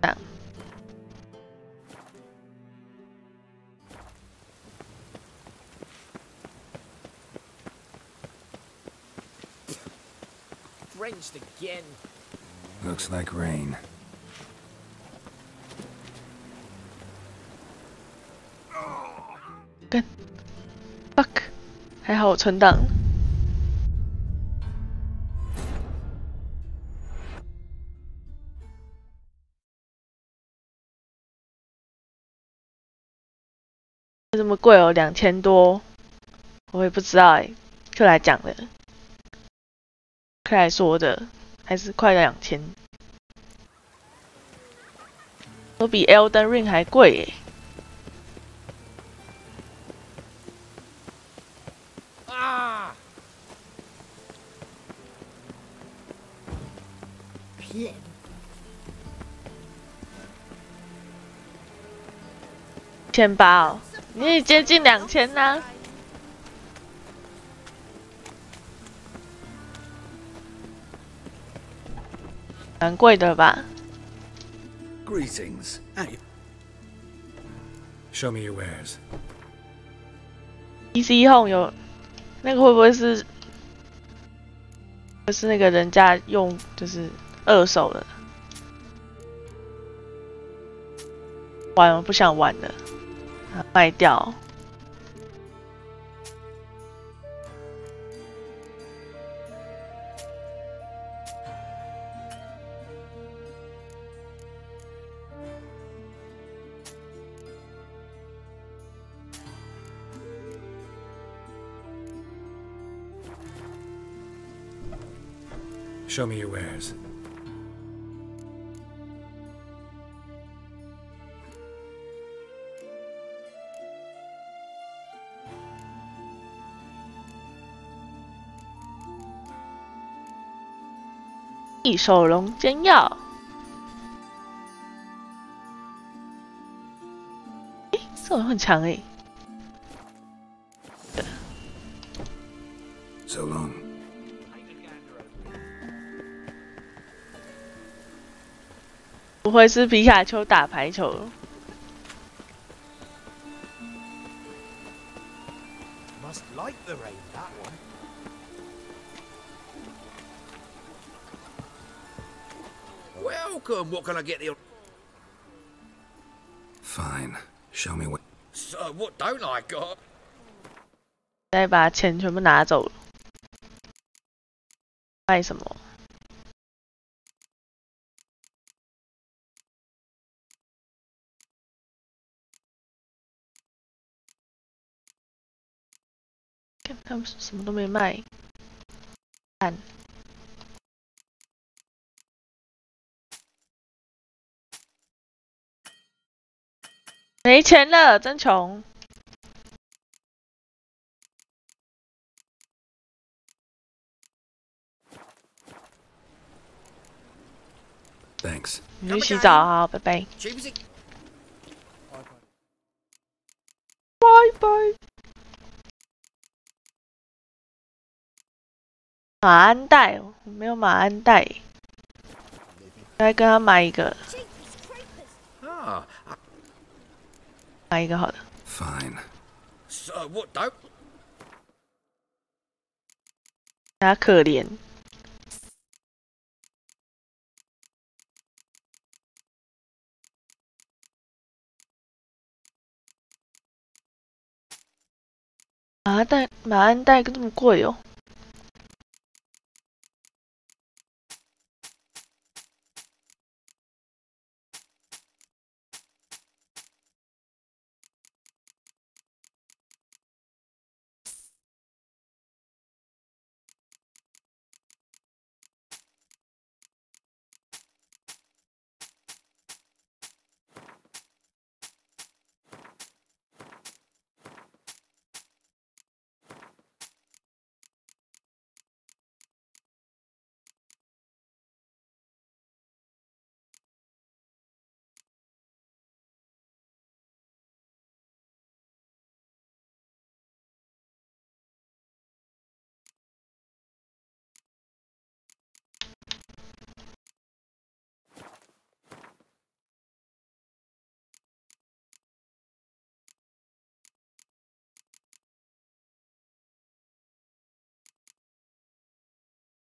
这样 Drenched again. Looks like rain. fuck， 还好我存档。这么贵哦，2000多，我也不知道哎，克莱讲的，克莱说的，还是快2000，都比 Elden Ring 还贵耶。 Ah! Pleb. 1800哦，你也接近2000啦。蛮贵的吧？ Greetings. Hey. Show me your wares. PC Home 有那个会不会是那个人家用就是二手的？玩我不想玩了，卖掉。Show me your wares.《异手龙煎药》。这种很强诶。So long. 不会是皮卡丘打排球？Must like the rain, that one. Welcome. What can I get you? Fine. Show me what. So what don't I got? 再把钱全部拿走了。卖什么？他们什么都没卖，看，没钱了，真穷。Thanks. 你去洗澡，好，拜拜。拜拜。马鞍带，我没有马鞍带，来跟他买一个，买一个好的。Fine. So what don't? 他可怜。马鞍带这么贵哦。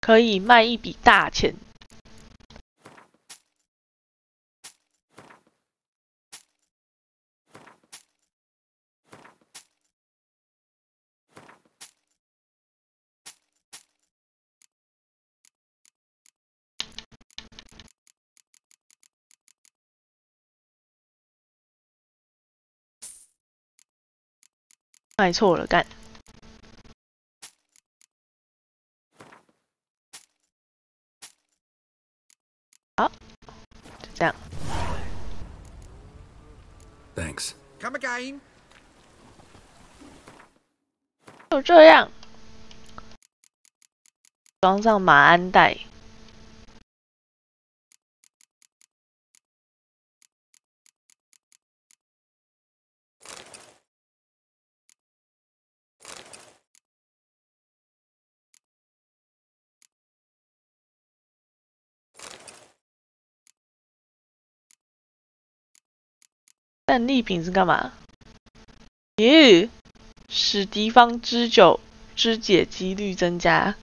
可以卖一笔大钱。卖错了，干。好，就这样。Thanks. Come again. 就这样，装上马鞍带。战利品是干嘛？耶，使敌方肢解几率增加。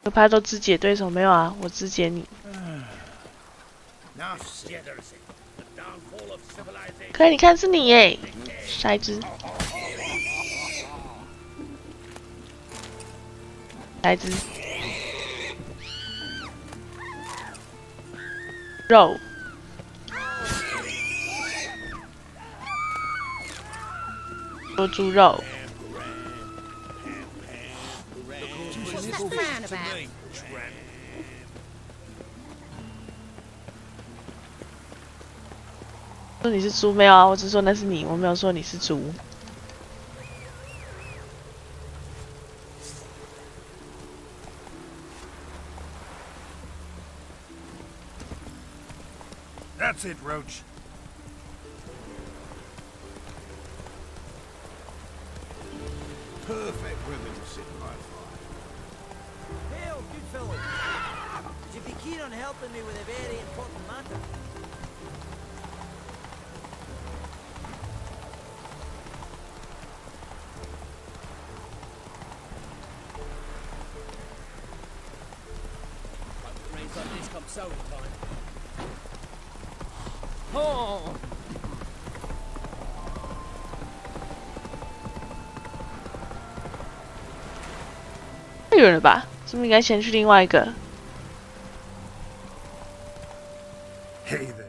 可怕都肢解对手没有啊？我肢解你。可以，你看是你耶，下一只，下一只，肉，做猪肉。 说你是猪没有啊？我只说那是你，我没有说你是猪。That's it, Roach. Perfect weather to sit by a fire. Hail, good fellow. Would you be keen on helping me with a very important matter? Rains like this come sowing time. Oh! 太远了吧？是不是应该先去另外一个？ Hey there.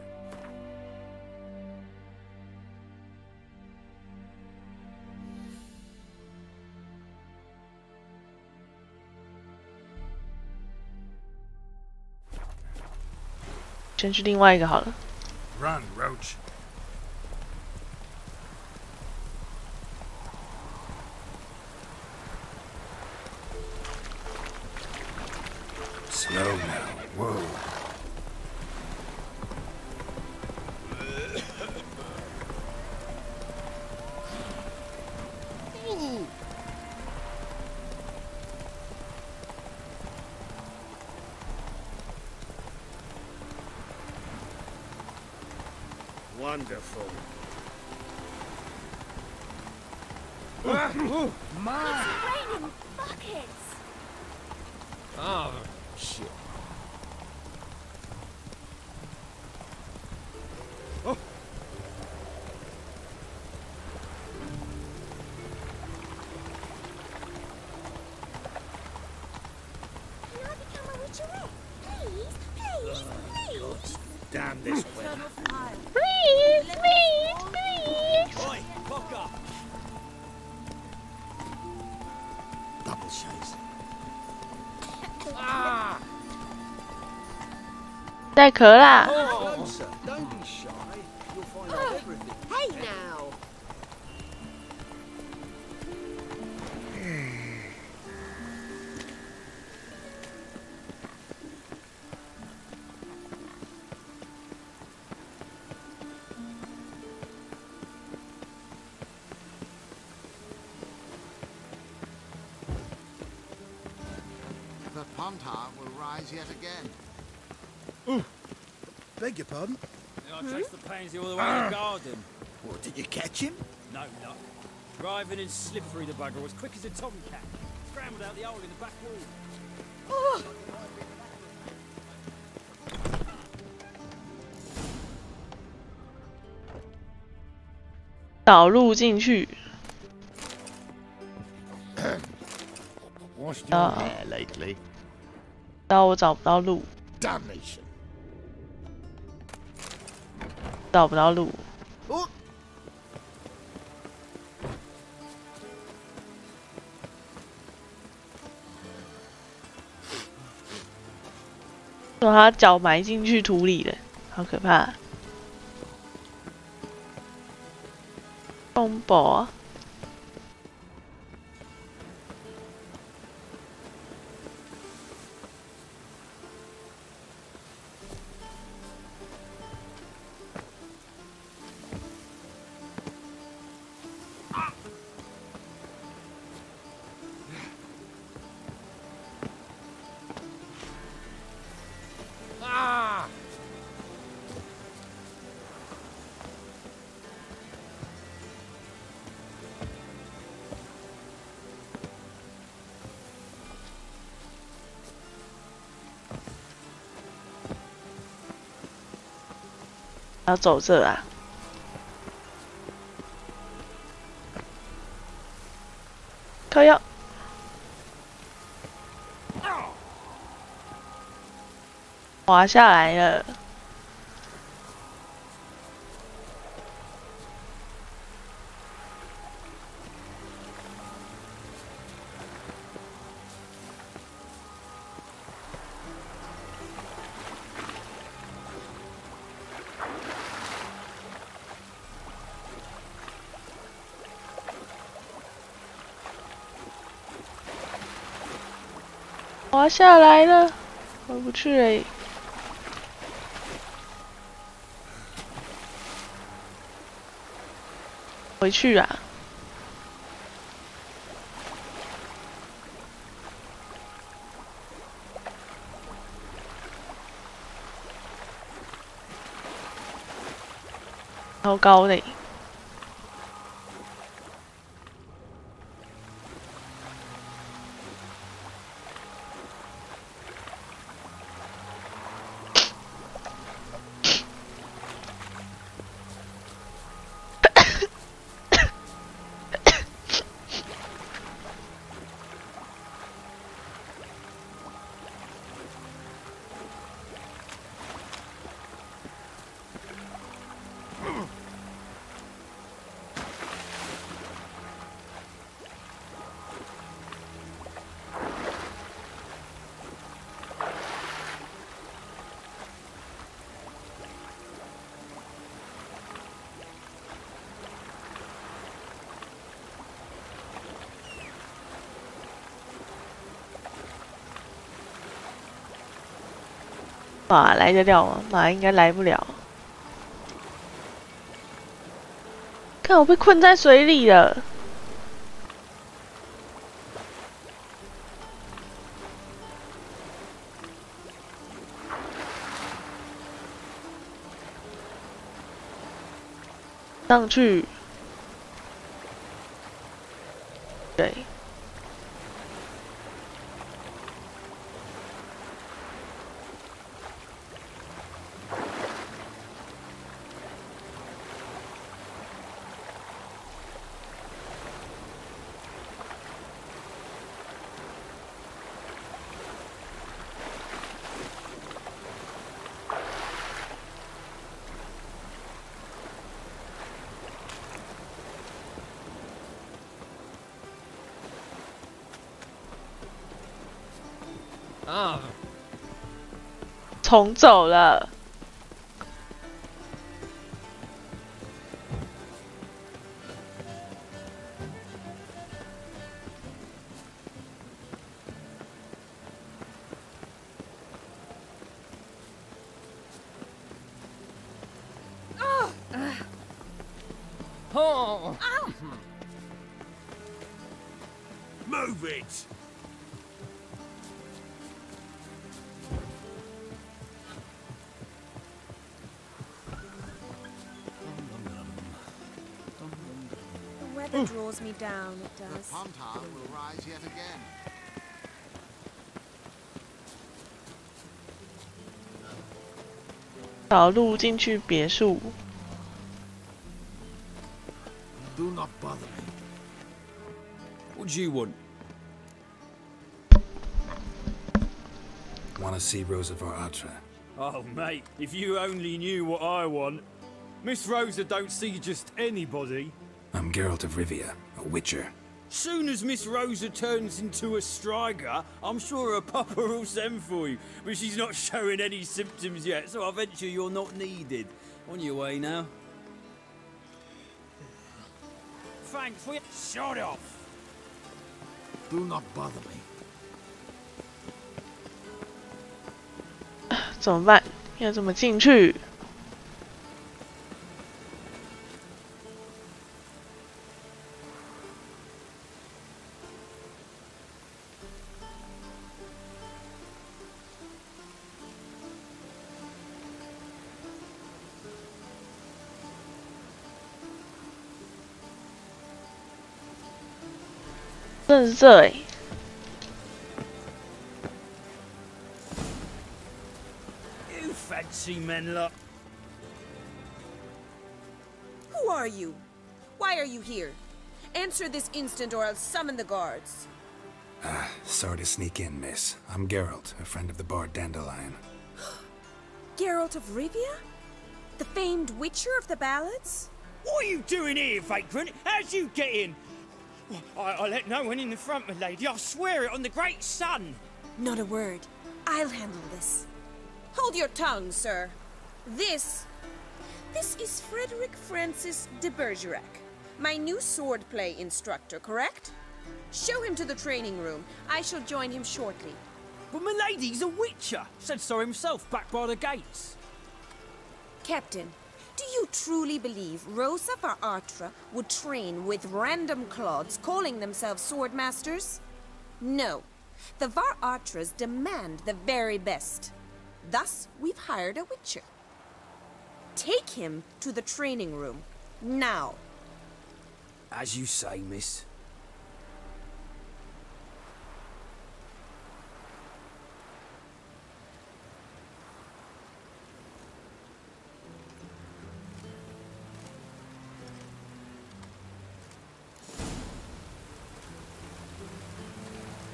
先去另外一个好了。 Run, Roach. Slow now. Whoa. Wonderful. Oh, my! It's raining buckets! Oh, shit. Oh. Can I become a witcherette? Please, please, please! Damn this weather. Please, please, please. Oi, fuck up! Double chase. 带壳啦！ Don't be shy. You'll find out everything. Hey now! The Pontar will rise yet again. Beg your pardon? I chased the pansy all the way to the garden. What, did you catch him? No, no. Driving and slippery the bugger was quick as a tomcat. Scrambled out the hole in the back wall. Oh. 导入进去。 Washed your hair lately? 然后我找不到路。 Damnation. 找不到路。把他脚埋进去土里了，好可怕！风暴。要走这啊！靠腰，滑下来了。滑下来了，回不去了。回去啊！超高嘞！马来得了吗？马应该来不了。看我被困在水里了。上去。对。啊！重走了。Oh! Move it! The weather draws me down, it does. The pontar will rise yet again. 找路进去别墅。Do not bother me. What do you want? Want to see Rosa Atra? Oh, mate, if you only knew what I want. Miss Rosa don't see just anybody. I'm Geralt of Rivia, a witcher. Soon as Miss Rosa turns into a striker, I'm sure her papa will send for you. But she's not showing any symptoms yet, so I venture you're not needed. On your way now. Thanks for shut off. Do not bother me. 怎么办？要怎么进去？真的是这欸。 Fancy men lot. Who are you? Why are you here? Answer this instant or I'll summon the guards. Sorry to sneak in, miss. I'm Geralt, a friend of the bard Dandelion. Geralt of Rivia? The famed witcher of the ballads? What are you doing here, vagrant? How'd you get in? I let no one in the front, my lady. I swear it on the great sun. Not a word. I'll handle this. Hold your tongue, sir. This is Frederick Francis de Bergerac, my new swordplay instructor, correct? Show him to the training room. I shall join him shortly. But my lady's a witcher. Said so himself back by the gates. Captain, do you truly believe Rosa var Artra would train with random clods calling themselves swordmasters? No. The var Artras demand the very best. Thus, we've hired a witcher. Take him to the training room, now. As you say, miss.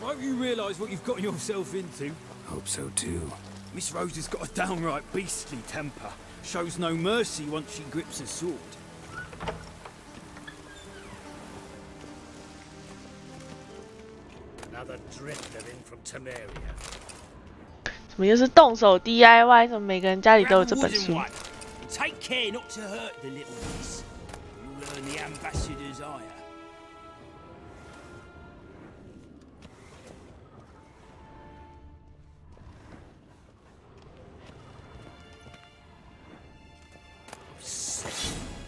Won't you realise what you've got yourself into? Hope so too. Miss Rosa's got a downright beastly temper. Shows no mercy once she grips a sword. Another drifter in from Temeria. 怎么又是动手 DIY？ 怎么每个人家里都有这本书？ Take care not to hurt the little miss. You'll learn the ambassador's ire.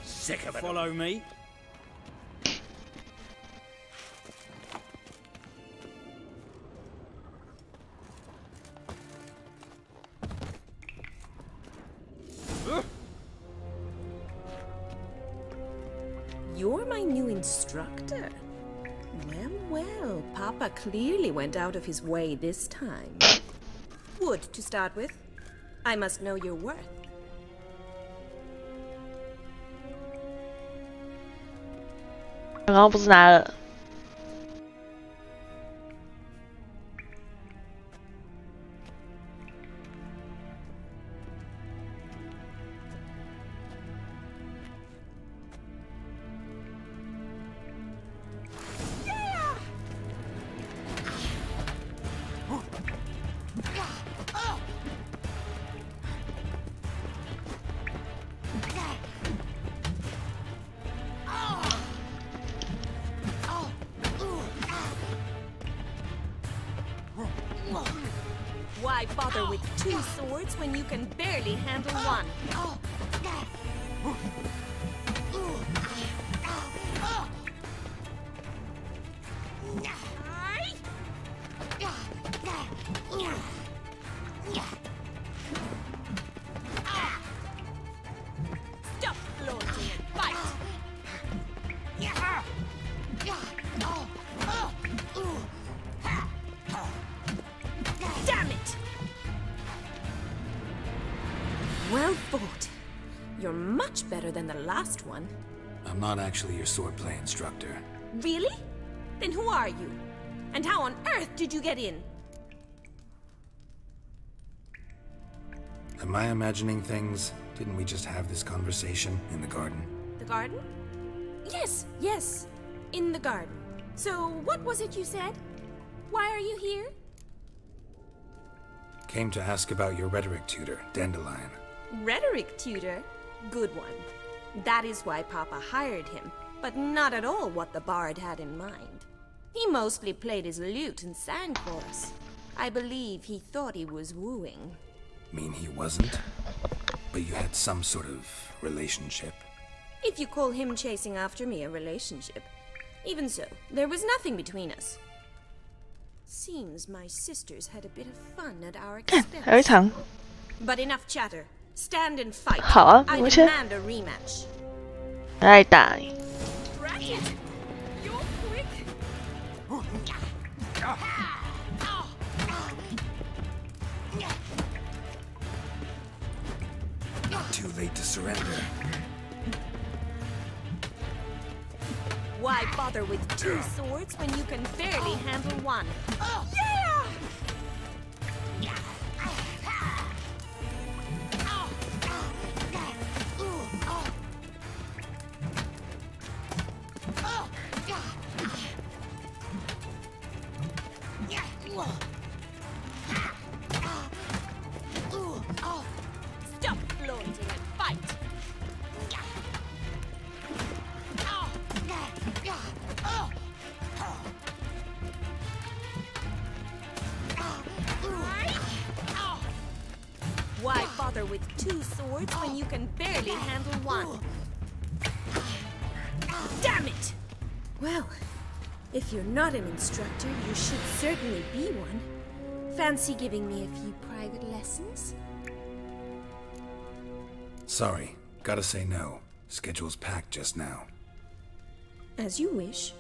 Sick of it. Follow me. You're my new instructor. Well, Papa clearly went out of his way this time. Wood, to start with. I must know your worth. 刚刚不是拿了？Why bother with 2 swords when you can barely handle one? Stop flaunting and fight! Damn it! Well fought. You're much better than the last one. I'm not actually your swordplay instructor. Really? Then who are you? And how on earth did you get in? Am I imagining things? Didn't we just have this conversation in the garden? The garden? Yes, yes, in the garden. So, what was it you said? Why are you here? Came to ask about your rhetoric tutor, Dandelion. Rhetoric tutor? Good one. That is why Papa hired him, but not at all what the bard had in mind. He mostly played his lute and sang for us. I believe he thought he was wooing. Mean he wasn't? But you had some sort of relationship? If you call him chasing after me a relationship. Even so, there was nothing between us. Seems my sisters had a bit of fun at our expense. 还有一场。 But enough chatter. Stand and fight. 好啊， I 我先 demand a rematch. 来打。 Ratchet! You're quick! Too late to surrender. Why bother with two swords when you can barely handle one? Yeah! Stop floating and fight! Why bother with two swords when you can barely handle one? Damn it! Well, if you're not an instructor, you should certainly be one. Fancy giving me a few private lessons? Sorry, gotta say no. Schedule's packed just now. As you wish.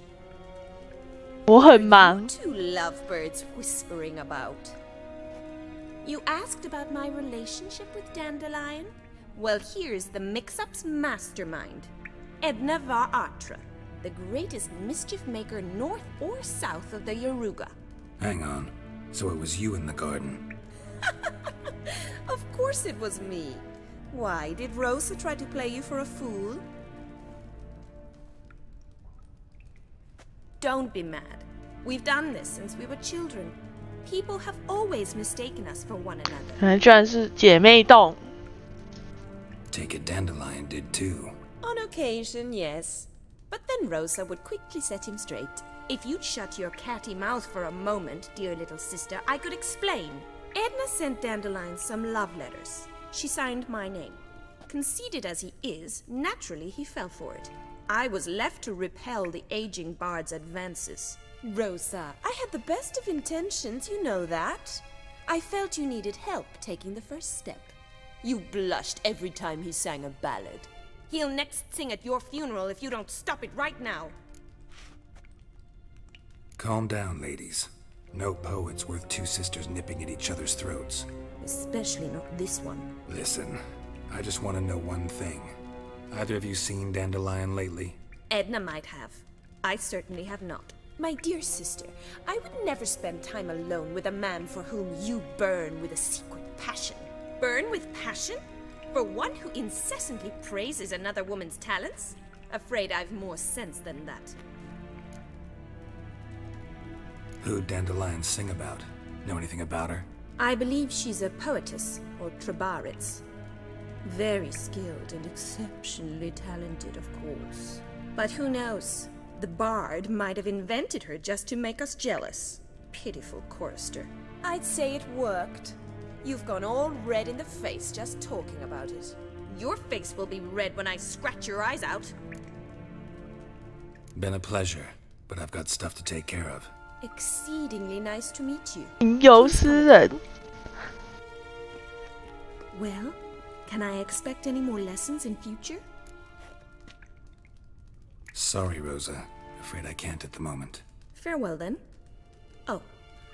我很忙。 Two lovebirds whispering about. You asked about my relationship with Dandelion? Well, here's the mix-up's mastermind. Edna var Atra, the greatest mischief maker north or south of the Yaruga. Hang on. So it was you in the garden? Of course it was me. Why, did Rosa try to play you for a fool? Don't be mad. We've done this since we were children. People have always mistaken us for one another. 原来居然是姐妹洞。 Take it Dandelion did too. On occasion, yes. But then Rosa would quickly set him straight. If you'd shut your catty mouth for a moment, dear little sister, I could explain. Edna sent Dandelion some love letters. She signed my name. Conceited as he is, naturally he fell for it. I was left to repel the aging bard's advances. Rosa, I had the best of intentions, you know that. I felt you needed help taking the first step. You blushed every time he sang a ballad. He'll next sing at your funeral if you don't stop it right now. Calm down, ladies. No poet's worth two sisters nipping at each other's throats. Especially not this one. Listen, I just want to know one thing. Either of you seen Dandelion lately? Edna might have. I certainly have not. My dear sister, I would never spend time alone with a man for whom you burn with a secret passion. Burn with passion? For one who incessantly praises another woman's talents? Afraid I've more sense than that. Who'd Dandelion sing about? Know anything about her? I believe she's a poetess, or trabaritz. Very skilled and exceptionally talented, of course. But who knows? The bard might have invented her just to make us jealous. Pitiful chorister. I'd say it worked. You've gone all red in the face just talking about it. Your face will be red when I scratch your eyes out. Been a pleasure, but I've got stuff to take care of. Exceedingly nice to meet you. 吟游诗人。 Well, can I expect any more lessons in future? Sorry, Rosa. Afraid I can't at the moment. Farewell then. Oh,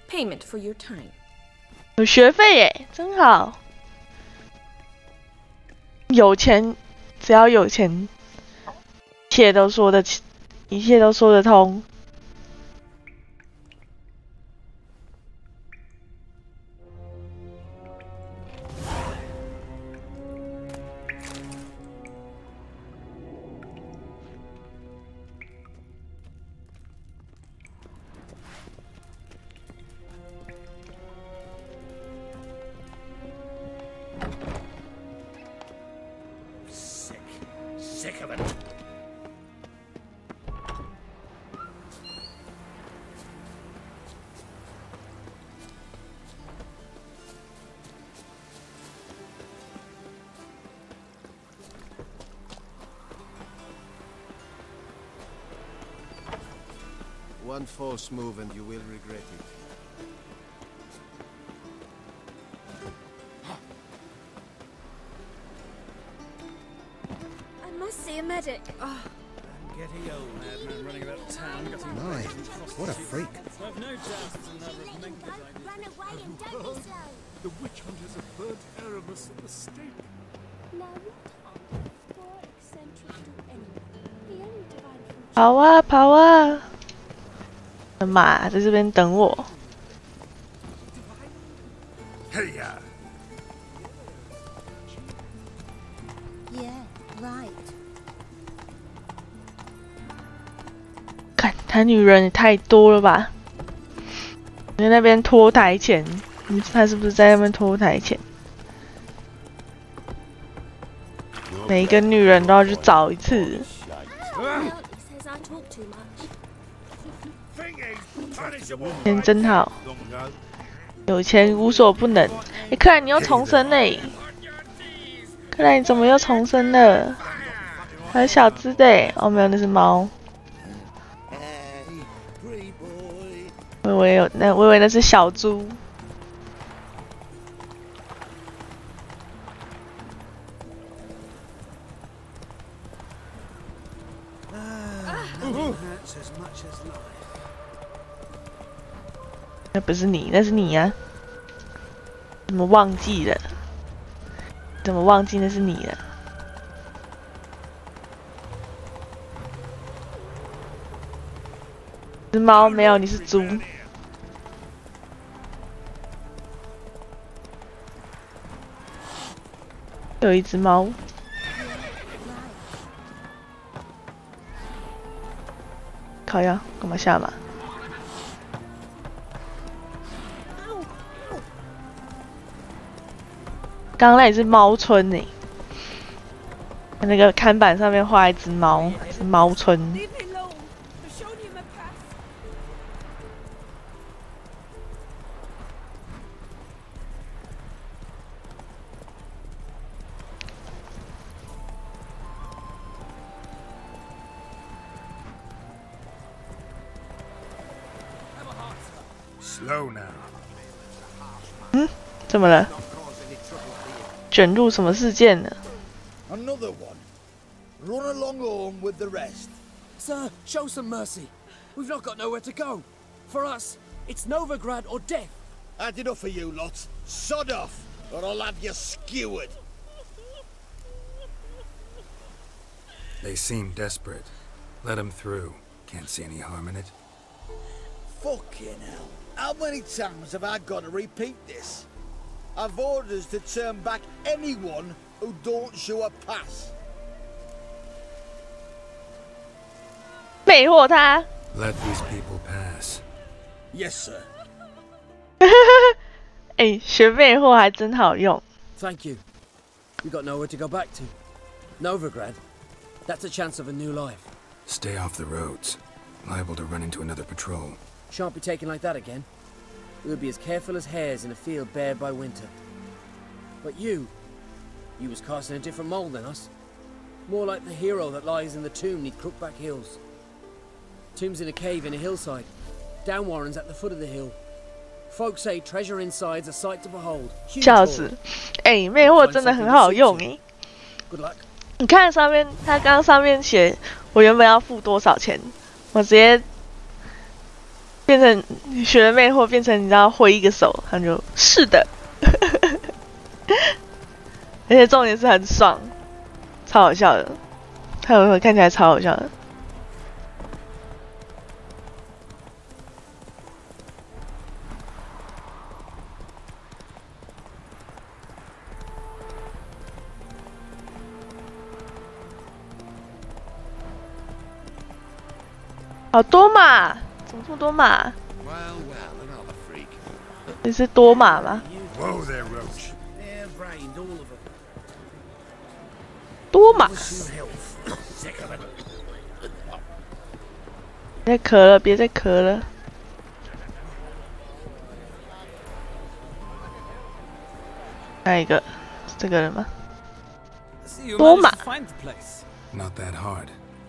payment for your time. 有学费耶，真好。有钱，只要有钱，一切都说得起，一切都说得通。sick of it. One false move and you will regret it. I must see a medic. Oh. Getty old madman running about town. My, what a freak. I've no doubt it's another of Menka's ideas. Run away and don't be slow. The witch hunters have burnt Erebus at the stake. Now you can't. Poor eccentric to anyone. He only divided from 跑啊跑啊！马在这边等我。Hey ya! Yeah, right. 看他女人也太多了吧！你在那边拖台前，他是不是在那边拖台前？每一个女人都要去找一次。钱真好，有钱无所不能。哎，克莱，你又重生嘞！克莱，你怎么又重生了？还有小只的，哦，没有，那是猫。我以为那是小猪。那不是你，那是你呀、怎么忘记了？怎么忘记那是你了？是猫，没有，你是猪。有一只猫。靠腰，干嘛下马？刚刚那里是猫村呢，那个看板上面画一只猫，是猫村。Slow now. 怎么了？卷入什么事件了？ Another one. Run along home with the rest. Sir, show some mercy. We've not got nowhere to go. For us, it's Novigrad or death. Had enough of you lot. Sod off, or I'll have you skewered. They seem desperate. Let them through. Can't see any harm in it. Fucking hell. How many times have I got to repeat this? I've orders to turn back anyone who don't show a pass. 魅惑他。 Let these people pass. Yes, sir. 哎，学魅惑还真好用。 Thank you. We got nowhere to go back to. Novigrad. That's a chance of a new life. Stay off the roads. Liable to run into another patrol. Shan't be taken like that again. We'll be as careful as hares in a field bared by winter. But you was cast in a different mould than us. More like the hero that lies in the tomb neath Crookback Hills. Tomb's in a cave in a hillside. Down Warren's at the foot of the hill. Folks say treasure inside's a sight to behold. 笑死！哎，魅惑真的很好用哎。 Good luck. 你看上面，他刚刚上面写我原本要付多少钱，我直接变成学了魅惑，变成你知道挥一个手，他就是的，而且重点是很爽，超好笑的，他有看起来超好笑的。好多马，怎么这么多马？你是多马吗？ Whoa there, Roach. 多多马。别再咳了，别再咳了。哪一个？是这个人吗？多马。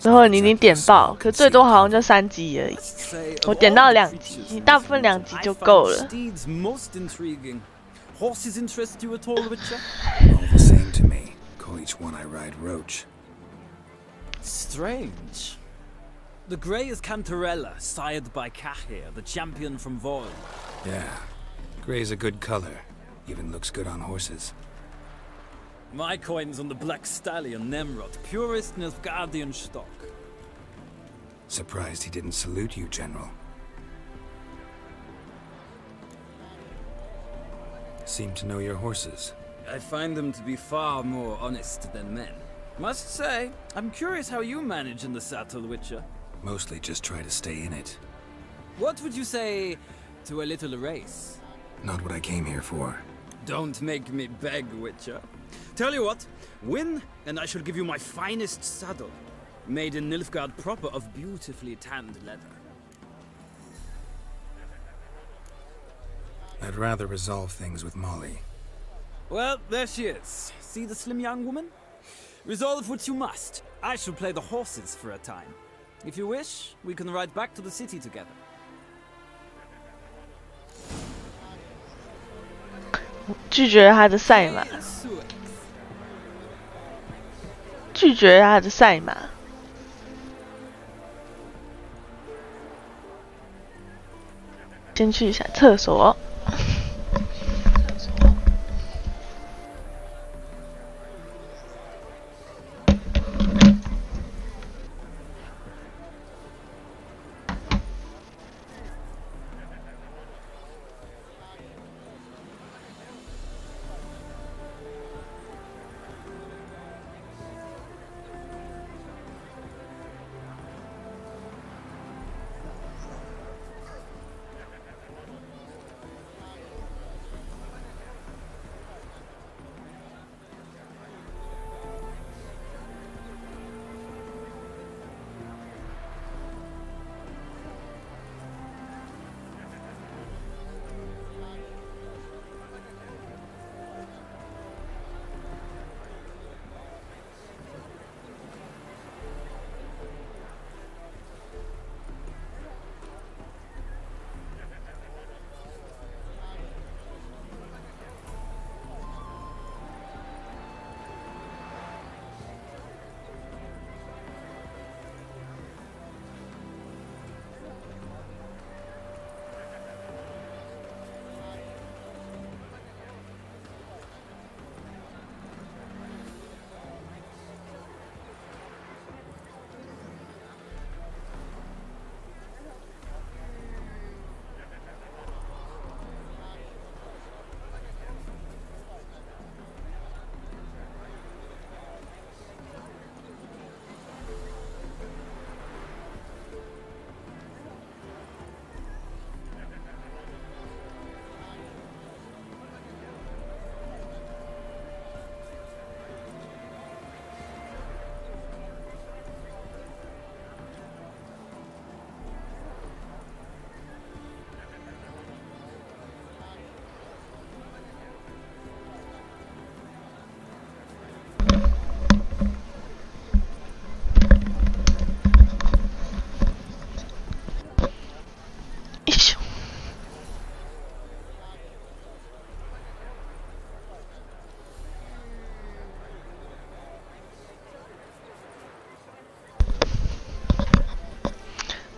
然后你已经点爆，可最多好像就3级而已。我点到2级，你大部分2级就够了。Horses interest you at all, Witcher? All the same to me. Call each one I ride Roach. Strange. The grey is Cantarella, sired by Cahir, the champion from Void. Yeah. Grey's a good color. Even looks good on horses. My coin's on the Black Stallion, Nemrod, purest Nilfgaardian stock. Surprised he didn't salute you, General. Seem to know your horses. I find them to be far more honest than men. Must say, I'm curious how you manage in the saddle, Witcher. Mostly just try to stay in it. What would you say to a little race? Not what I came here for. Don't make me beg, Witcher. Tell you what, win, and I shall give you my finest saddle. Made in Nilfgaard proper of beautifully tanned leather. I'd rather resolve things with Molly. Well, there she is. See the slim young woman? Resolve what you must. I shall play the horses for a time. If you wish, we can ride back to the city together. 拒绝他的赛马，拒绝他的赛马。先去一下厕所。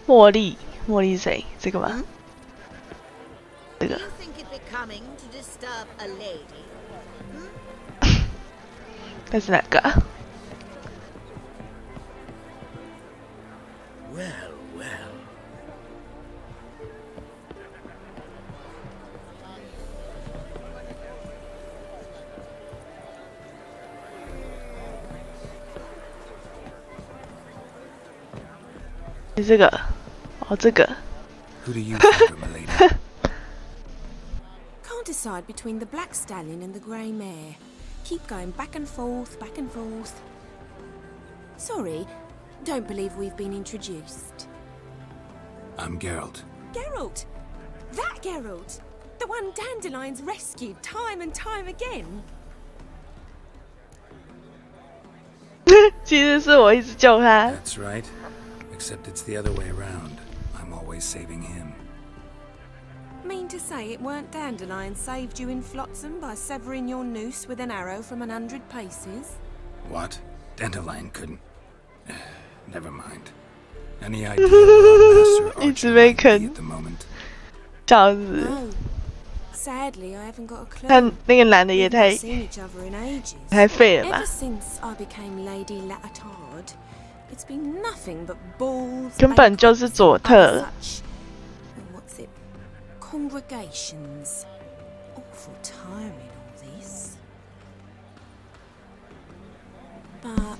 茉莉，茉莉谁？这个吗？这个。这是哪个啊？ Well, well. 你这个，哦，这个。Who do you favor, milady? Can't decide between the black stallion and the grey mare. Keep going back and forth, back and forth. Sorry, don't believe we've been introduced. I'm Geralt. Geralt! That Geralt! The one Dandelion's rescued time and time again. 其实是我一直救他。That's right. Except it's the other way around. I'm always saving him. Mean to say it weren't Dandelion saved you in Flotsam by severing your noose with an arrow from 100 paces? What? Dandelion couldn't. Never mind. Any idea where Master Archer might be at the moment? 笑死。 Sadly, I haven't got a clue. 但那个男的也太 seen each other in ages. 太废了吧 Ever since I became Lady Latard, it's been nothing but balls. 根本就是佐特。 What's it? Congregations. Awful tiring, all this. But,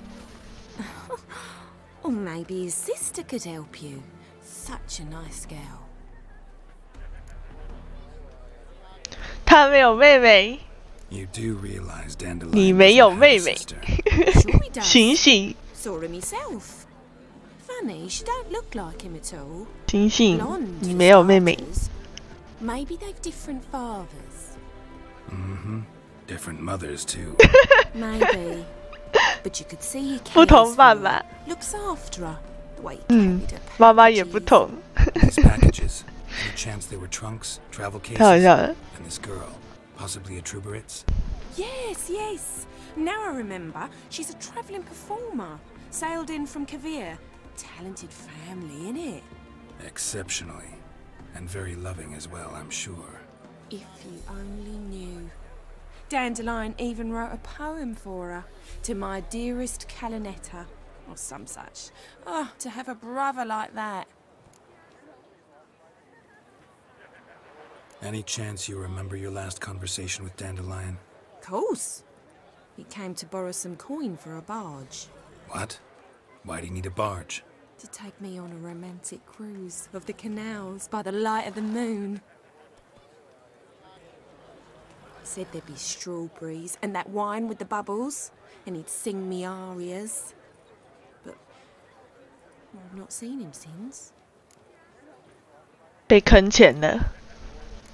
or maybe his sister could help you. Such a nice girl. 他没有妹妹。 You do realize Dandelion 你没有妹妹。醒醒。 Saw him myself. Funny, she don't look like him at all. 醒醒，你没有妹妹。 Maybe they've different fathers. Different mothers too. Maybe. But you could see he 不 cares 同 for 爸 her, 爸。 looks after her. The way he 妈妈也不同。 These packages. Any chance they were trunks, travel cases? 太好笑了。 And this girl, possibly a Truberitz? Yes, yes. Now I remember. She's a travelling performer. Sailed in from Kavir. Talented family, innit? Exceptionally. And very loving as well, I'm sure. If you only knew. Dandelion even wrote a poem for her. To my dearest Calinetta. Or some such. Oh, to have a brother like that. Any chance you remember your last conversation with Dandelion? Of course. He came to borrow some coin for a barge. What? Why do you need a barge? To take me on a romantic cruise of the canals by the light of the moon. Said there'd be strawberries and that wine with the bubbles, and he'd sing me arias. But I've not seen him since. 被坑钱了。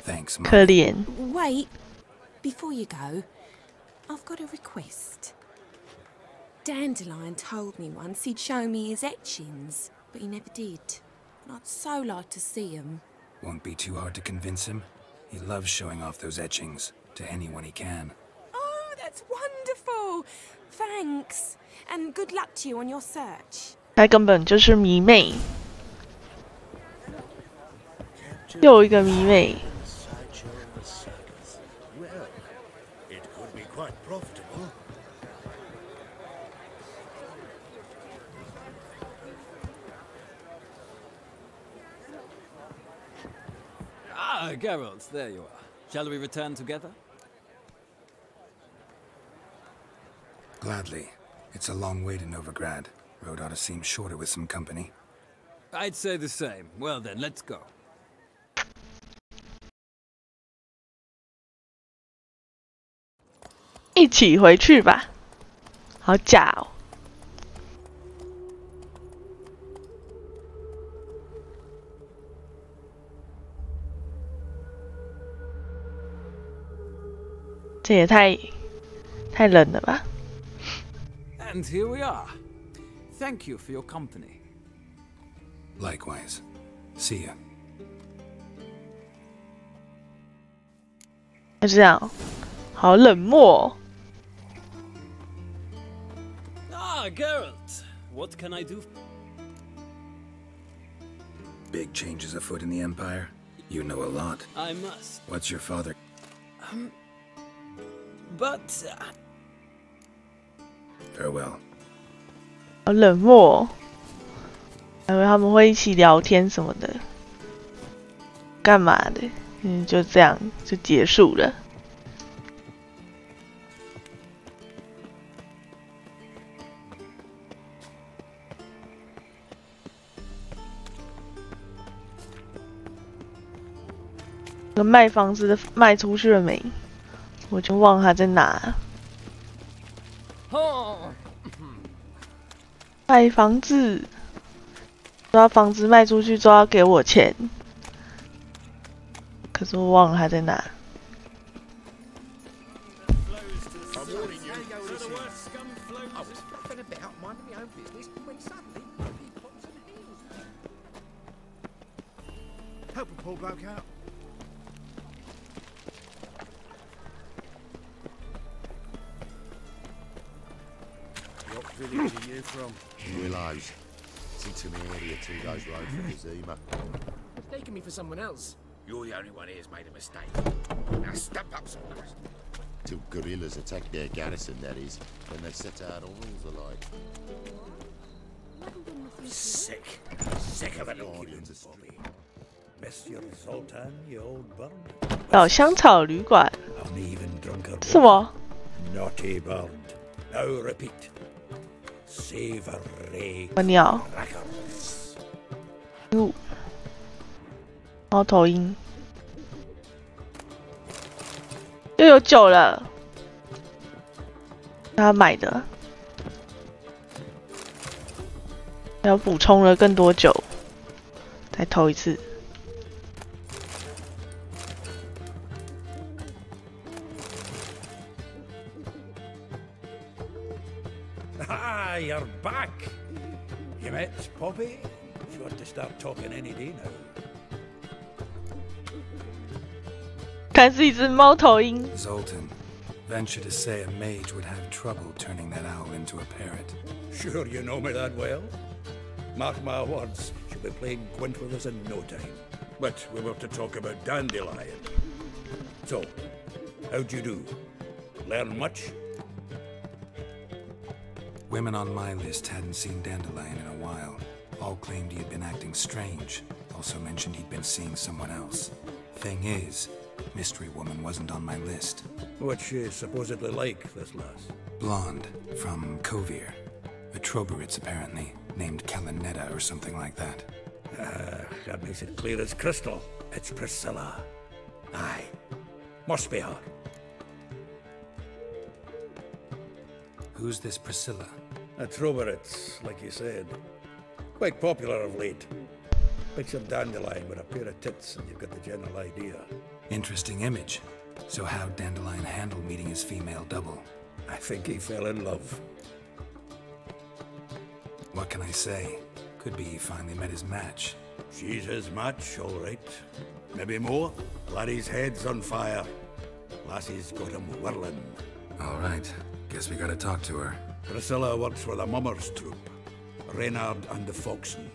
Thanks, 可怜。 Wait, before you go, I've got a request. Dandelion told me once he'd show me his etchings, but he never did. And I'd so like to see them. Won't be too hard to convince him. He loves showing off those etchings to anyone he can. Oh, that's wonderful! Thanks, and good luck to you on your search. 他根本就是迷妹。又一个迷妹。 Quite profitable. Ah, Geralt, there you are. Shall we return together? Gladly. It's a long way to Novigrad. Road ought to seem shorter with some company. I'd say the same. Well then, let's go. 一起回去吧。好假哦。这也太冷了吧。 And here we are. Thank you for your company. Likewise. See ya. 就这样，好冷漠哦。 Ah, Geralt. What can I do? Big changes afoot in the Empire. You know a lot. I must. What's your father? But... Farewell. 好冷漠哦，还以为他们会一起聊天什么的，干嘛的？就这样就结束了。那卖房子的卖出去了没？我就忘他在哪。卖房子，说房子卖出去就要给我钱，可是我忘了他在哪。Help a poor bloke out. What village are you from? Willows. It's into my area 2 days road from Zima. Mistaking me for someone else. You're the only one here's made a mistake. Now step up some dust. Till guerrillas attack their garrison, that is. Then they set out all rules alike. Sick. Sick of it all, you Bobby. Monsieur Sultan, you old burned. 老香草旅馆。 An even drunker. 什么 ？Naughty burned. Now repeat. Savory. 什么鸟？猫头鹰。又有酒了。他买的。还有补充了更多酒。再投一次。 Ah, you're back. You met Poppy? She ought to start talking any day now. 看是一只猫头鹰。 Zoltan, venture to say a mage would have trouble turning that owl into a parrot. Sure you know me that well? Mark my words, she'll be playing Gwent with us in no time. But we were to talk about Dandelion. So, how'd you do? Learn much? Women on my list hadn't seen Dandelion in a while. All claimed he had been acting strange. Also mentioned he'd been seeing someone else. Thing is, Mystery Woman wasn't on my list. What's she supposedly like, this lass? Blonde, from Kovir. A Troberits, apparently, named Kalanetta or something like that. That makes it clear as crystal. It's Priscilla. Aye. Must be her. Who's this Priscilla? A Troberits, like you said. Quite popular of late. Picture Dandelion with a pair of tits and you've got the general idea. Interesting image. So how'd Dandelion handle meeting his female double? I think he fell in love. What can I say? Could be he finally met his match. She's his match, all right. Maybe more. Laddie's head's on fire. Lassie's got him whirling. All right. Guess we gotta talk to her. Priscilla works for the Mummers troupe. Reynard and the Foxen.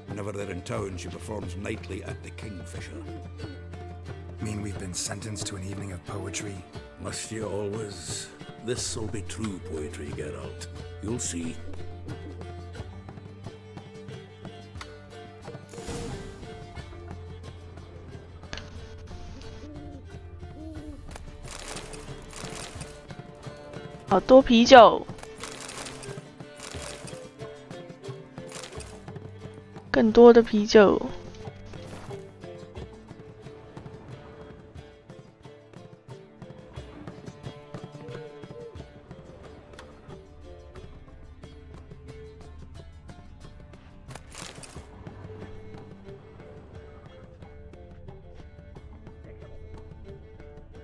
Whenever they're in town, she performs nightly at the Kingfisher. Mean we've been sentenced to an evening of poetry? Must you always? This'll be true poetry, Geralt. You'll see. Oh, 好多啤酒，更多的啤酒。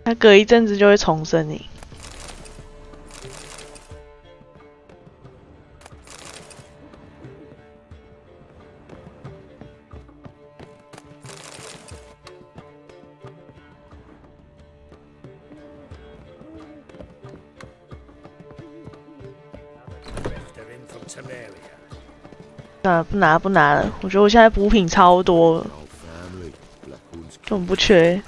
它隔一阵子就会重生诶。不拿了，我觉得我现在补品超多，根本不缺。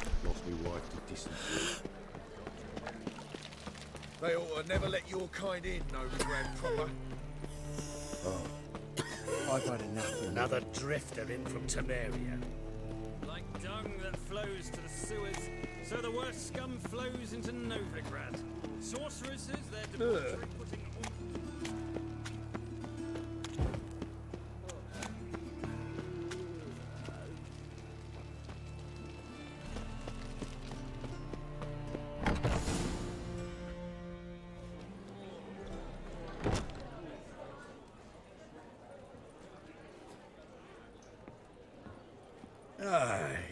They ought to never let your kind in, no grand proper. I've had enough. Another drifter in from Temeria. Like dung that flows to the sewers, so the worst scum flows into Novigrad. Sorceresses, their debauchery putting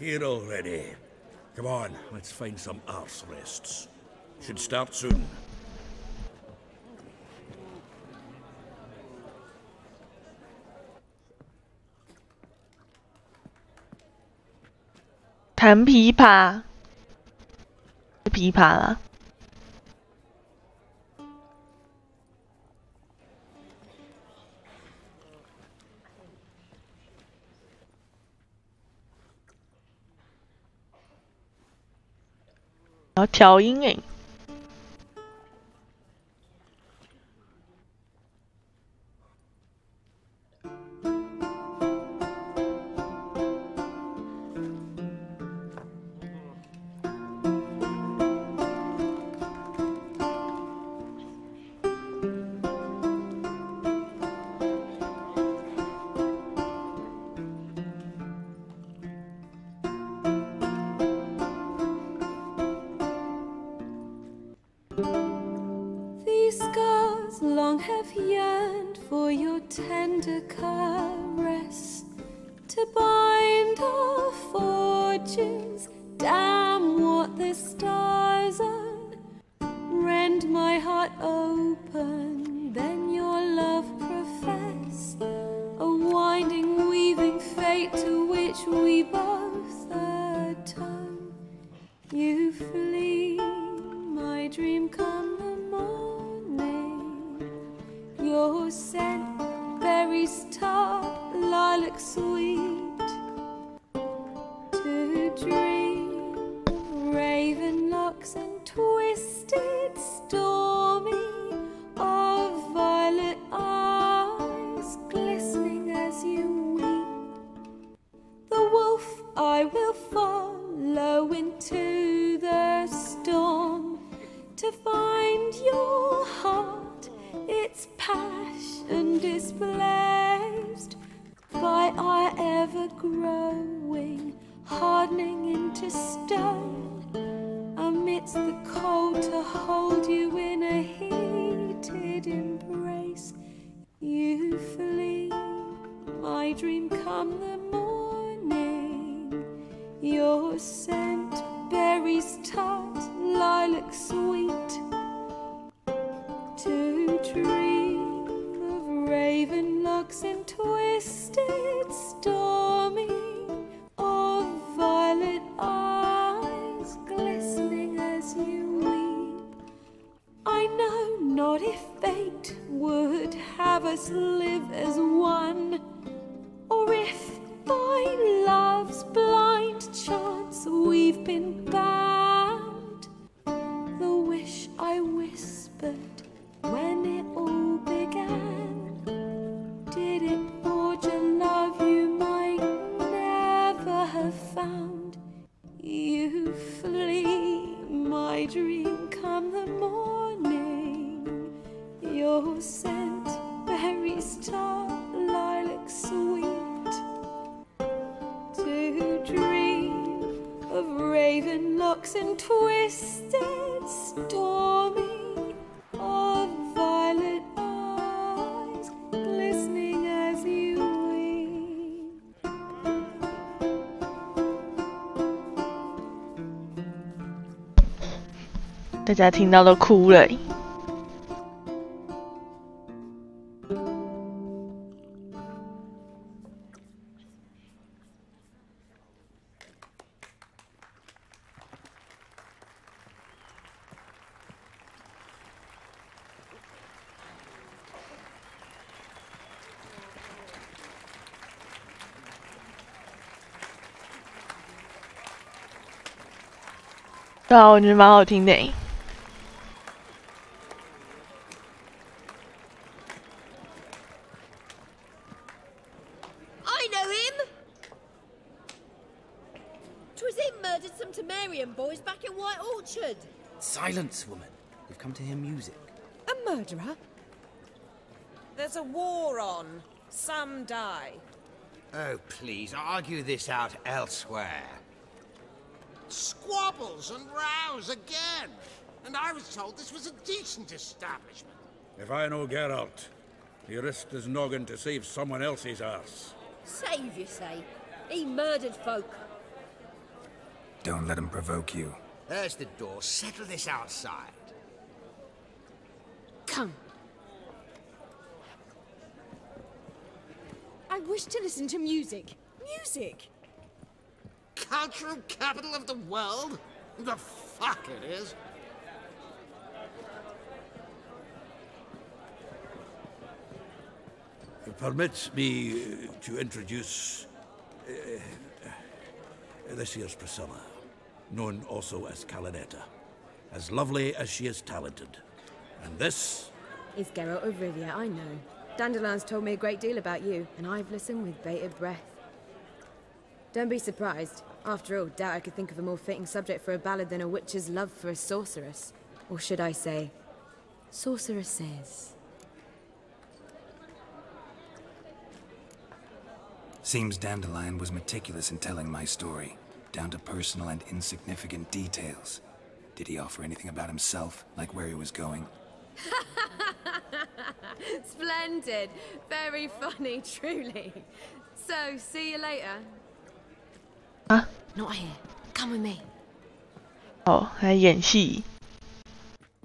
here already. Come on, let's find some arse rests. Should start soon. 弹琵琶，琵琶啦。然后调音诶。These scars long have yearned for your tender caress, to bind our fortunes. Damn what the stars are. Rend my heart open, then your love profess, a winding, weaving fate to which we both atone. You flee, my dream come the morning. Your scent, berries tart, lilac sweet. To dream, raven locks and twisted, stormy, of violet eyes, glistening as you weep. The wolf I will follow into the storm, to find your heart, its passion displaced by our ever-growing, hardening into stone, amidst the cold to hold you in a heated embrace. You flee, my dream come the morning, your scent, berries tart, lilac sweet. To dream of raven locks and twisted, stormy, of violet eyes, glistening as you weep. I know not if fate would have us live as one, or if by love's blind chance we've been bound. The wish I whispered when it all began, did it forge a love you might never have found? You flee, my dream come the morning, your scent, berries tart, lilac sweet. To dream of raven locks and twisted, stormy, of violet eyes, glistening as you weep. 大家听到都哭了。对啊，我觉得蛮好听的。I know him! 'Twas him murdered some Temerian boys back in White Orchard. Silence, woman. We've come to hear music. A murderer? There's a war on. Some die. Oh, please, argue this out elsewhere. Squabbles and rows again! And I was told this was a decent establishment. If I know Geralt, he risked his noggin to save someone else's arse. Save, you say? He murdered folk. Don't let him provoke you. There's the door. Settle this outside. Come. I wish to listen to music. Music! Cultural capital of the world? The fuck it is. Permit me to introduce this here's Priscilla, known also as Calinetta, as lovely as she is talented. And this is Geralt of Rivia, I know. Dandelion's told me a great deal about you, and I've listened with bated breath. Don't be surprised. After all, doubt I could think of a more fitting subject for a ballad than a witch's love for a sorceress. Or should I say, sorceresses. Seems Dandelion was meticulous in telling my story, down to personal and insignificant details. Did he offer anything about himself, like where he was going? Splendid. Very funny, truly. So, see you later. Huh? Not here. Come with me. 哦，还演戏。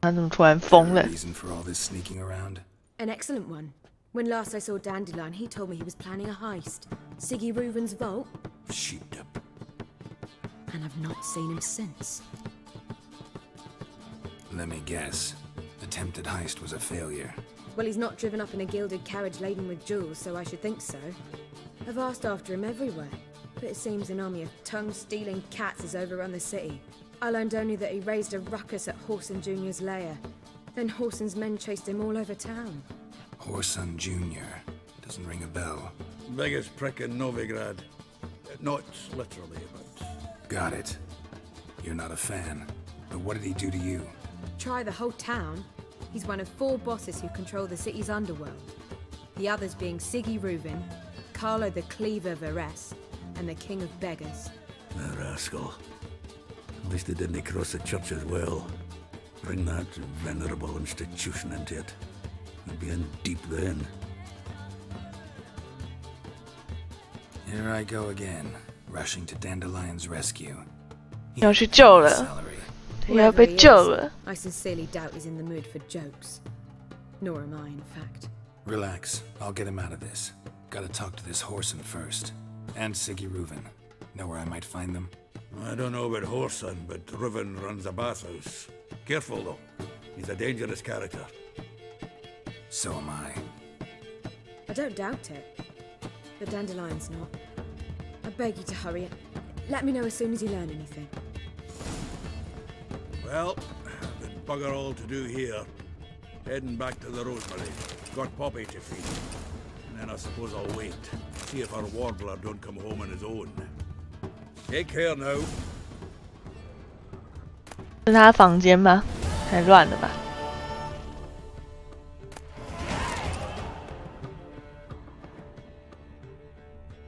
他怎么突然疯了 Reason for all this sneaking around? An excellent one. When last I saw Dandelion, he told me he was planning a heist. Siggy Reuven's vault. Sheeped up. And I've not seen him since. Let me guess. Attempted heist was a failure. Well, he's not driven up in a gilded carriage laden with jewels, so I should think so. I've asked after him everywhere, but it seems an army of tongue-stealing cats has overrun the city. I learned only that he raised a ruckus at Whoreson Jr.'s lair. Then Whoreson's men chased him all over town. Whoreson Jr. Doesn't ring a bell. Biggest prick in Novigrad. Not literally, but... Got it. You're not a fan. But what did he do to you? Try the whole town. He's one of 4 bosses who control the city's underworld. The others being Siggy Reuven, Carlo the Cleaver Varese, and the King of Beggars. The rascal. At least he didn't cross the church as well. Bring that venerable institution into it. I'd be in deep then. Here I go again, rushing to Dandelion's rescue. 要去救了，要被救了。 I sincerely doubt he's in the mood for jokes. Nor am I, in fact. Relax, I'll get him out of this. Gotta talk to this Whoreson first. And Siggy Reuven. Know where I might find them? I don't know about Whoreson, but Reuven runs a bathhouse. Careful though, he's a dangerous character. So am I. I don't doubt it. But Dandelion's not. I beg you to hurry it. Let me know as soon as you learn anything. Well, there's bugger all to do here. Heading back to the Rosemary. Got Poppy to feed. And then I suppose I'll wait. See if our warbler don't come home on his own. Take care now. 是他房间吗？太乱了吧！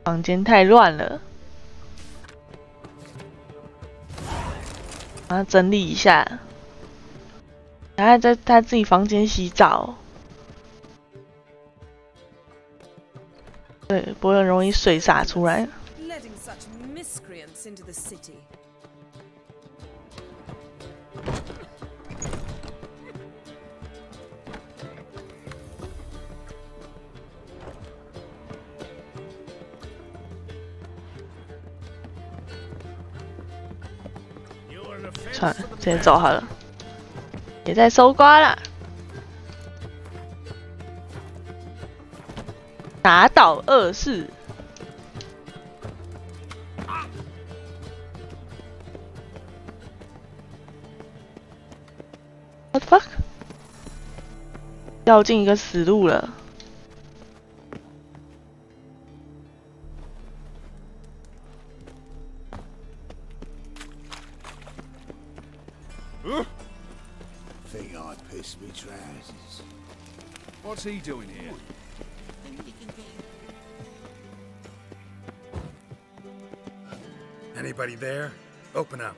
房间太乱了，把它整理一下。然后在他自己房间洗澡，对，不会很容易水洒出来。 Letting such miscreants into the city. 算了，直接走好了。别再搜刮了。打倒恶士。What the fuck？ 掉进一个死路了。 Think I pissed me trousers. What's he doing here? Anybody there? Open up.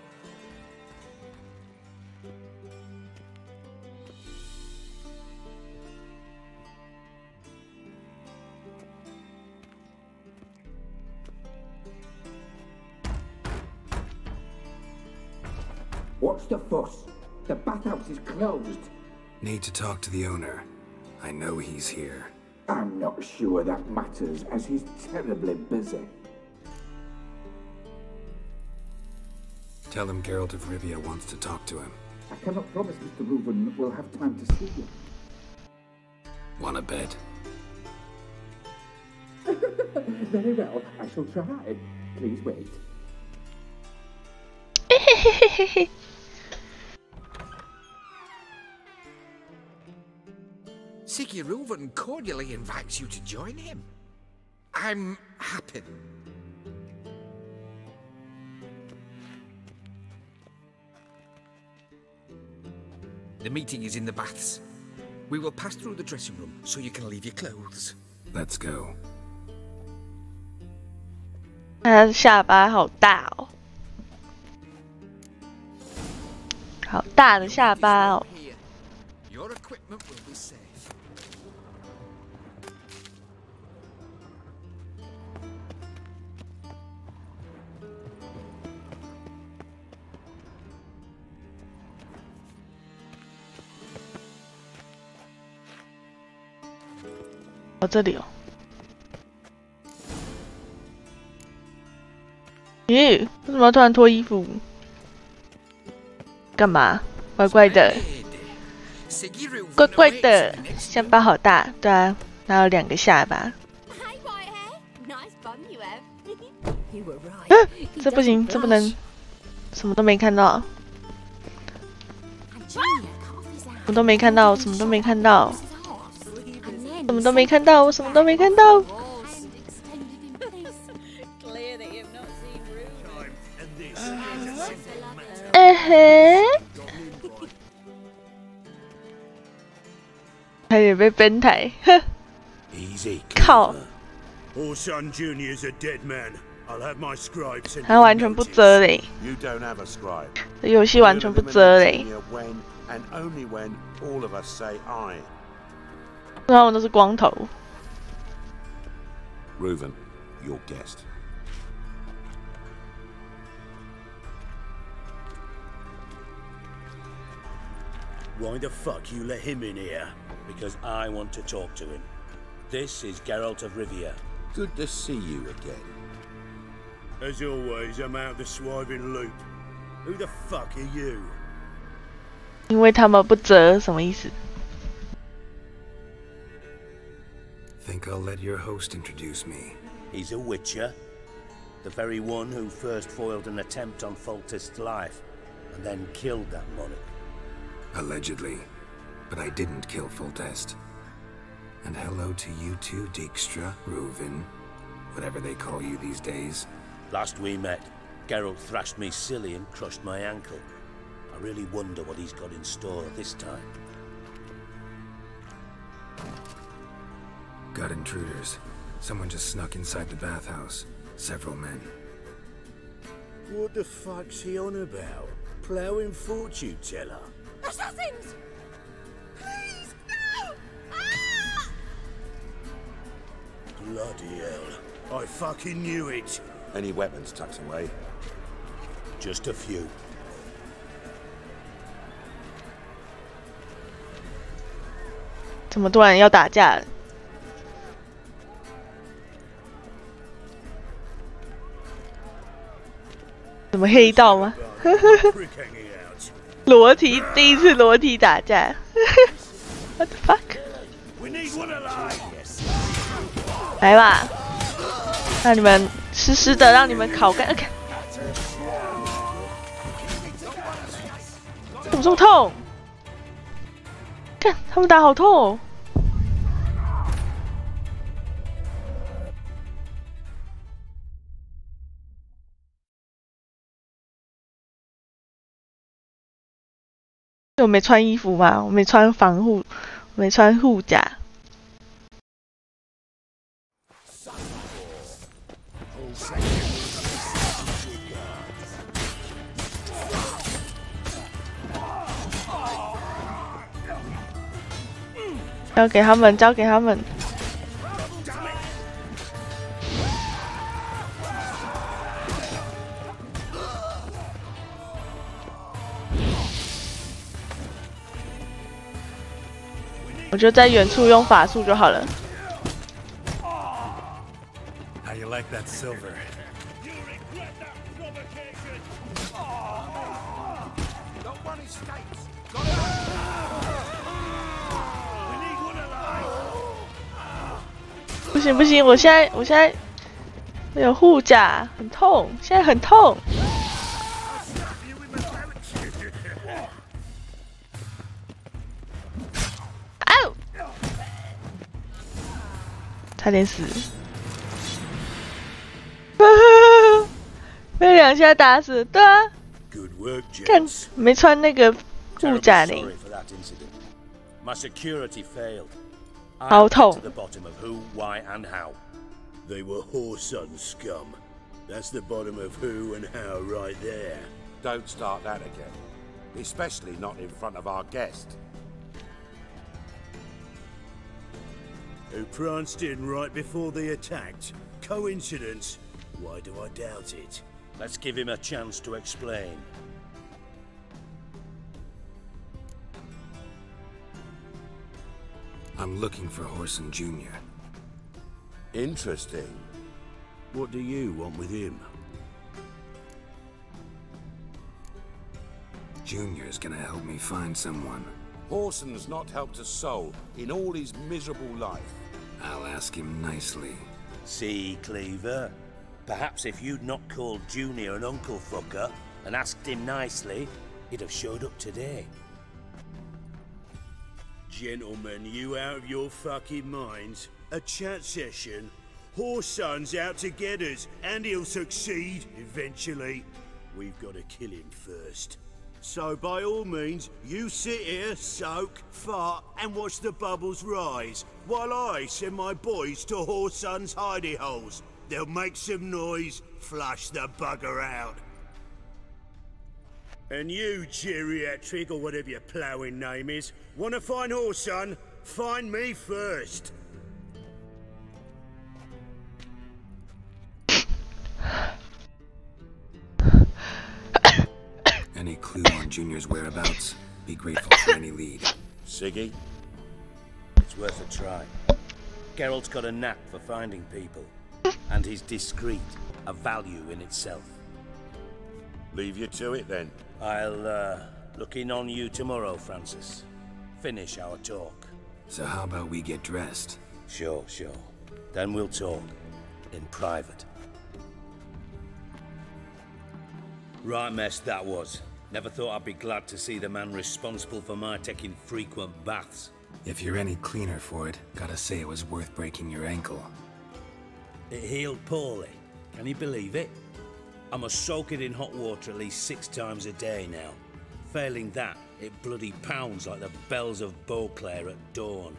What's the fuss? The bathhouse is closed. Need to talk to the owner. I know he's here. I'm not sure that matters, as he's terribly busy. Tell him Geralt of Rivia wants to talk to him. I cannot promise Mr. Reuben will have time to see you. Wanna bet? Very well, I shall try. Please wait. Siggy Reuben cordially invites you to join him. I'm happy. The meeting is in the baths. We will pass through the dressing room so you can leave your clothes. Let's go. 他的下巴好大哦，好大的下巴哦。Your equipment will be safe. 哦，这里哦。咦，为什么要突然脱衣服？干嘛？怪怪的，怪怪的，下巴好大，对啊，然后2个下巴。这不行，这不能，什么都没看到，什么都没看到，什么都没看到，什么都没看到，我什么都没看到。差点被崩台，哼！靠！他完全不遮嘞，这游戏完全不遮嘞。他们都是光头。Reuben, your guest. Why the fuck you let him in here? Because I want to talk to him. This is Geralt of Rivia. Good to see you again. As always, I'm out the swiving loop. Who the fuck are you? 因为他们不折，什么意思？ Think I'll let your host introduce me. He's a witcher. The very one who first foiled an attempt on Foltest's life, and then killed that monarch. Allegedly. But I didn't kill Foltest. And hello to you too, Dijkstra, Reuven, whatever they call you these days. Last we met, Geralt thrashed me silly and crushed my ankle. I really wonder what he's got in store this time. Got intruders. Someone just snuck inside the bathhouse. Several men. What the fuck's he on about? Ploughing fortune teller? Assassins! Please, no! Bloody hell. I fucking knew it. Any weapons tucked away? Just a few. 怎么突然要打架了？怎么黑道吗？裸体，第一次裸体打架。What the fuck？ 来吧，让你们湿湿的，让你们烤干。OK。怎么这么痛？看他们打好痛哦。我没穿衣服嘛，我没穿防护，我没穿护甲。交给他们，交给他们。我就在远处用法术就好了。How you like that silver? We need one alive. 不行不行，我现在没有护甲，很痛，现在很痛。嗷！差点死。被2下打死，对啊。看没穿那个护甲呢。My security failed. 好痛。 To the bottom of who, why, and how. They were whoreson scum. That's the bottom of who and how right there. Don't start that again. Especially not in front of our guest. Who pranced in right before they attacked. Coincidence? Why do I doubt it? Let's give him a chance to explain. I'm looking for Horson Jr. Interesting. What do you want with him? Junior's gonna help me find someone. Horson's not helped a soul in all his miserable life. I'll ask him nicely. See, Cleaver? Perhaps if you'd not called Junior an uncle fucker and asked him nicely, he'd have showed up today. Gentlemen, you out of your fucking minds? A chat session? Horson's out to get us, and he'll succeed, eventually. We've got to kill him first. So by all means, you sit here, soak, fart, and watch the bubbles rise, while I send my boys to Horson's hidey holes. They'll make some noise, flush the bugger out. And you, geriatric, or whatever your ploughing name is, want to find Horson? Find me first. Any clue on Junior's whereabouts? Be grateful for any lead. Siggy? It's worth a try. Geralt's got a knack for finding people. And he's discreet, a value in itself. Leave you to it, then. I'll, look in on you tomorrow, Francis. Finish our talk. So how about we get dressed? Sure. Then we'll talk. In private. Right mess that was. Never thought I'd be glad to see the man responsible for my taking frequent baths. If you're any cleaner for it, gotta say it was worth breaking your ankle. It healed poorly. Can you believe it? I must soak it in hot water at least 6 times a day now. Failing that, it bloody pounds like the bells of Beauclair at dawn.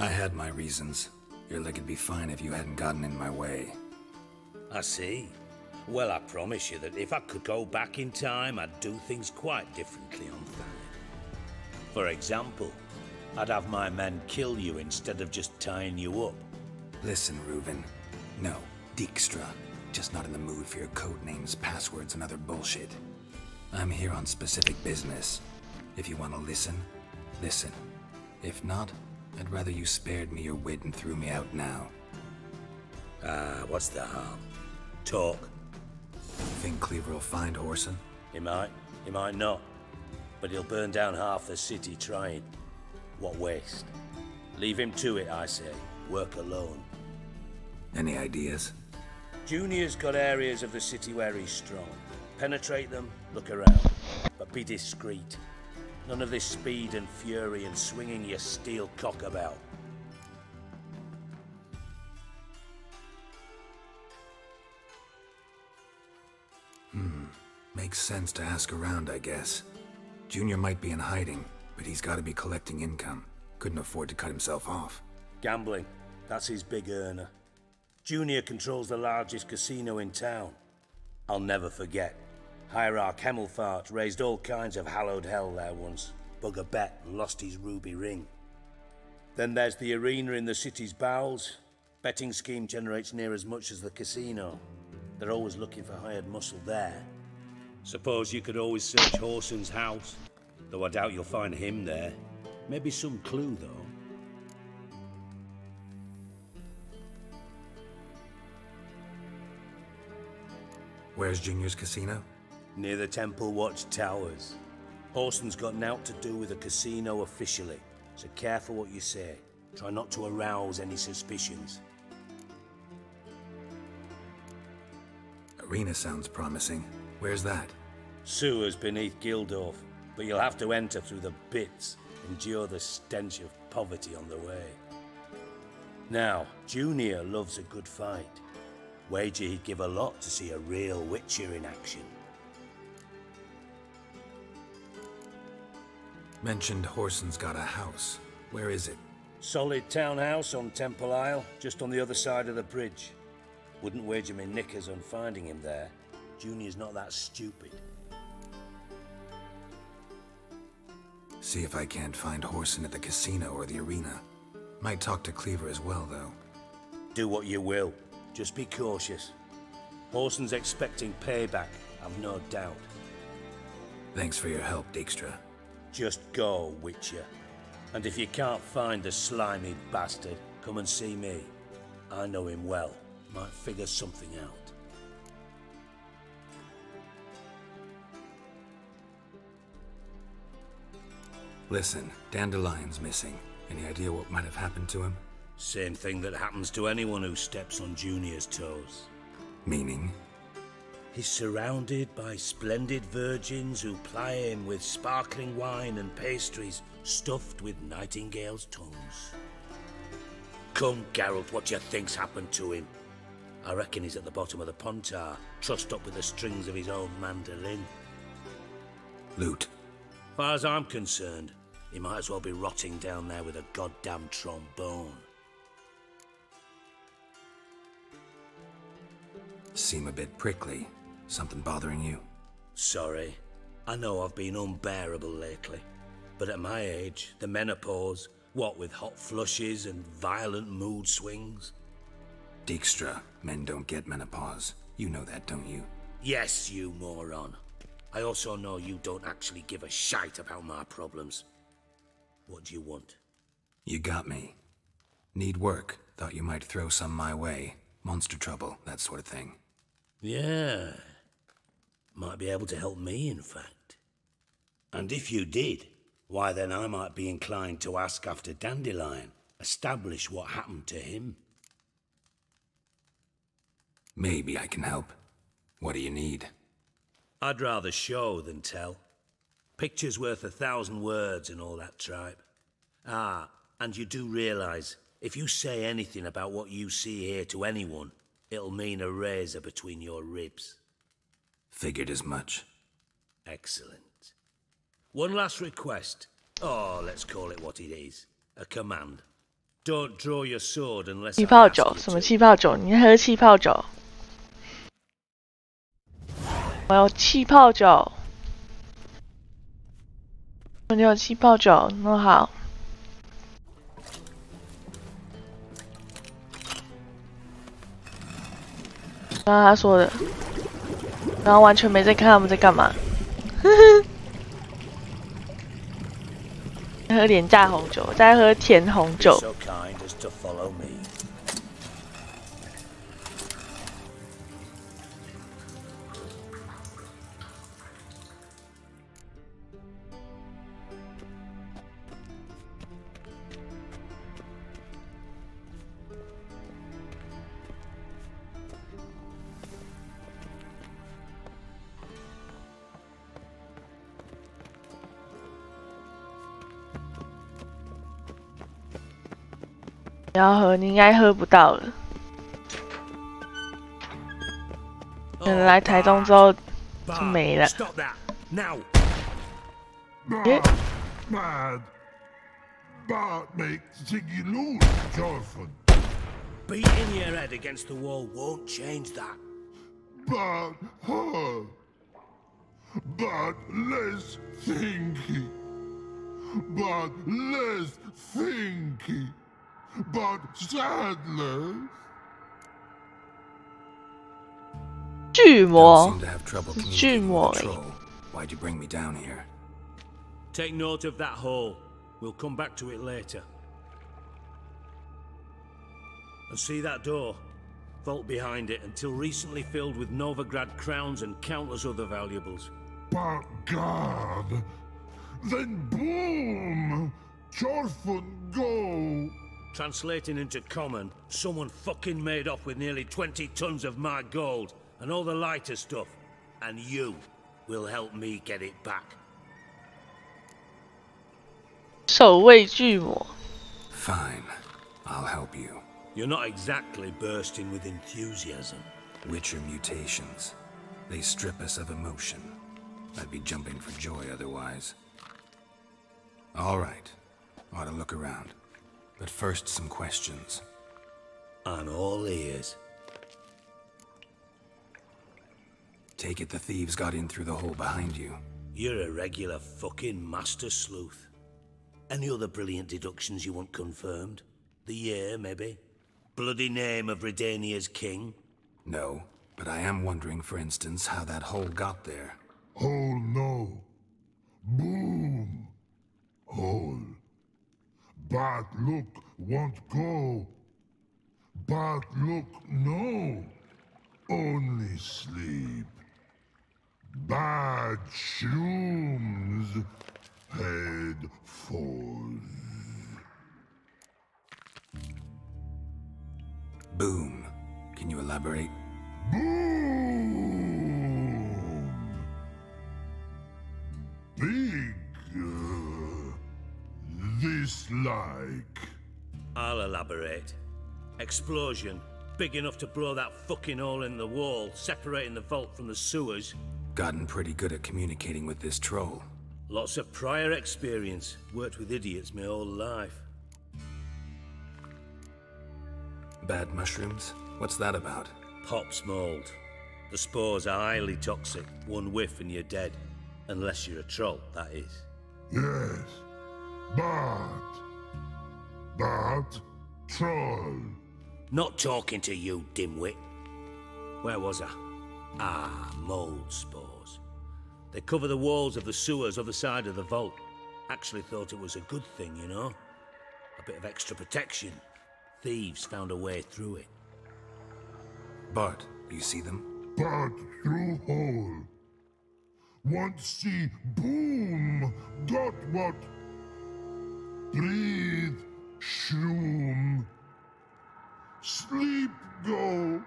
I had my reasons. Your leg would be fine if you hadn't gotten in my way. I see. Well, I promise you that if I could go back in time, I'd do things quite differently on Thanet. For example, I'd have my men kill you instead of just tying you up. Listen, Reuben. No, Dijkstra. Just not in the mood for your code names, passwords, and other bullshit. I'm here on specific business. If you want to listen, listen. If not, I'd rather you spared me your wit and threw me out now. What's the harm? Talk. Think Cleaver will find Horson? He might not. But he'll burn down half the city trying. What waste. Leave him to it, I say. Work alone. Any ideas? Junior's got areas of the city where he's strong. Penetrate them, look around. But be discreet. None of this speed and fury and swinging your steel cock about. Makes sense to ask around, I guess. Junior might be in hiding, but he's got to be collecting income. Couldn't afford to cut himself off. Gambling. That's his big earner. Junior controls the largest casino in town. I'll never forget. Hierarch Hemmelfart raised all kinds of hallowed hell there once. Bugger bet and lost his ruby ring. Then there's the arena in the city's bowels. Betting scheme generates near as much as the casino. They're always looking for hired muscle there. Suppose you could always search Horson's house, though I doubt you'll find him there. Maybe some clue, though. Where's Junior's casino? Near the Temple Watch Towers. Horson's got naught to do with the casino officially, so careful what you say. Try not to arouse any suspicions. Arena sounds promising. Where's that? Sewers beneath Gildorf, but you'll have to enter through the bits, endure the stench of poverty on the way. Now, Junior loves a good fight. Wager he'd give a lot to see a real Witcher in action. Mentioned Horson's got a house. Where is it? Solid townhouse on Temple Isle, just on the other side of the bridge. Wouldn't wager me knickers on finding him there. Junior's not that stupid. See if I can't find Horson at the casino or the arena. Might talk to Cleaver as well, though. Do what you will. Just be cautious. Horson's expecting payback, I've no doubt. Thanks for your help, Dijkstra. Just go, Witcher. And if you can't find the slimy bastard, come and see me. I know him well. Might figure something out. Listen, Dandelion's missing. Any idea what might have happened to him? Same thing that happens to anyone who steps on Junior's toes. Meaning? He's surrounded by splendid virgins who ply him with sparkling wine and pastries stuffed with nightingales' tongues. Come, Geralt, what do you think's happened to him? I reckon he's at the bottom of the Pontar, trussed up with the strings of his own mandolin. Loot. Far as I'm concerned, he might as well be rotting down there with a goddamn trombone. Seem a bit prickly. Something bothering you? Sorry. I know I've been unbearable lately. But at my age, the menopause, what with hot flushes and violent mood swings? Dijkstra, men don't get menopause. You know that, don't you? Yes, you moron. I also know you don't actually give a shite about my problems. What do you want? You got me. Need work. Thought you might throw some my way. Monster trouble, that sort of thing. Yeah. Might be able to help me, in fact. And if you did, why then I might be inclined to ask after Dandelion, establish what happened to him. Maybe I can help. What do you need? I'd rather show than tell. Picture's worth 1,000 words and all that tripe. Ah, and you do realize, if you say anything about what you see here to anyone, it'll mean a razor between your ribs. Figured as much. Excellent. One last request. Oh, let's call it what it is. A command. Don't draw your sword unless 气泡酒？什么气泡酒？你喝气泡酒？我有气泡酒。你有气泡酒，那好。刚刚他说的，然后完全没在看他们在干嘛。喝廉价红酒，再喝甜红酒。你要喝，你应该喝不到了。可能来台中之后就没了。耶！ Bad makes Ziggy lose, Jonathan. Beating your head against the wall won't change that. But her. But less thinky. But less thinky. But sadness. 巨魔 Don't seem to have trouble 是巨 communicating 魔 with the 欸 troll. Why'd you bring me down here? Take note of that hole. We'll come back to it later. And see that door? Vault behind it, until recently filled with Novigrad crowns and countless other valuables. But God, then boom! Chorfun go! Translating into common, someone fucking made off with nearly 20 tons of my gold and all the lighter stuff. And you will help me get it back. 守卫巨魔 Fine. I'll help you. You're not exactly bursting with enthusiasm. Witcher mutations. They strip us of emotion. I'd be jumping for joy otherwise. All right. Ought to look around. But first, some questions. I'm all ears. Take it the thieves got in through the hole behind you. You're a regular fucking master sleuth. Any other brilliant deductions you want confirmed? The year, maybe? Bloody name of Redania's king? No, but I am wondering, for instance, how that hole got there. Hole no. Boom. Hole. Bad look won't go. Bad look no. Only sleep. Bad shrooms. Head falls. Boom. Can you elaborate? Boom! Big. This like. I'll elaborate. Explosion. Big enough to blow that fucking hole in the wall, separating the vault from the sewers. Gotten pretty good at communicating with this troll. Lots of prior experience. Worked with idiots my whole life. Bad mushrooms? What's that about? Pops mold. The spores are highly toxic. One whiff and you're dead. Unless you're a troll, that is. Yes. But troll. Not talking to you, dimwit. Where was I? Ah, mold spores. They cover the walls of the sewers other side of the vault. Actually thought it was a good thing, you know? A bit of extra protection. Thieves found a way through it. Bart, do you see them? But through hole. Want see boom. Got what? Breathe. Shroom. Sleep go.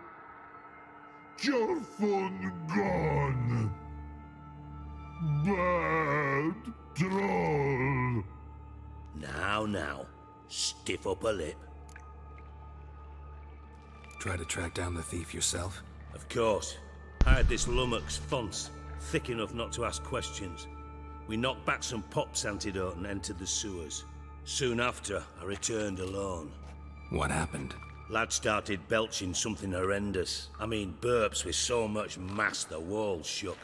Your phone gone. Bad troll. Now. Stiff upper lip. Try to track down the thief yourself? Of course. I had this lummox, Fons, thick enough not to ask questions. We knocked back some Pop's antidote and entered the sewers. Soon after, I returned alone. What happened? Lad started belching something horrendous. I mean, burps with so much mass the walls shook.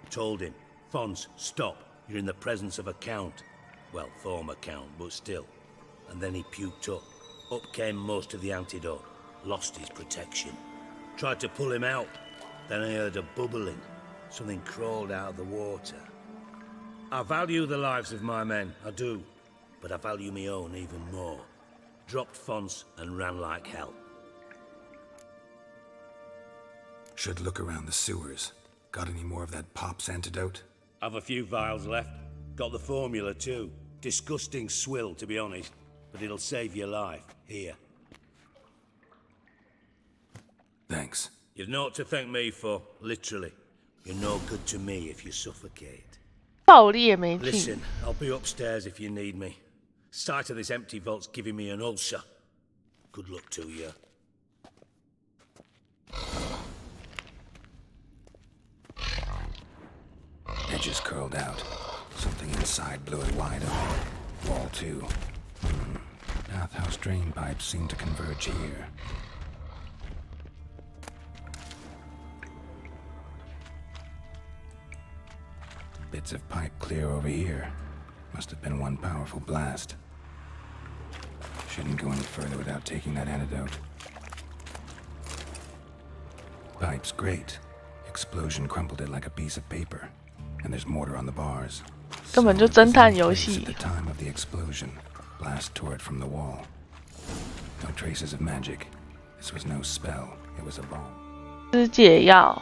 Told him, Fons, stop. You're in the presence of a count. Well, former count, but still. And then he puked up. Up came most of the antidote. Lost his protection. Tried to pull him out. Then I heard a bubbling. Something crawled out of the water. I value the lives of my men, I do. But I value my own even more. Dropped Fons and ran like hell. Should look around the sewers. Got any more of that Pop's antidote? I've a few vials left. Got the formula too. Disgusting swill, to be honest. But it'll save your life. Here. Thanks. You've naught to thank me for, literally. You're no good to me if you suffocate. 暴力也没劲。 Listen, I'll be upstairs if you need me. Sight of this empty vault's giving me an ulcer. Good luck to you. Edges curled out. Something inside blew it wide open. Wall too. Bathhouse drain pipes seem to converge here. Bits of pipe clear over here. Must have been one powerful blast. Shouldn't go any further without taking that antidote. Pipe's great. explosion crumpled it like a piece of paper, and there's mortar on the bars. 根本就侦探游戏。 At the time of the explosion, blast tore it from the wall. No traces of magic. This was no spell. It was a bomb. 吃解药。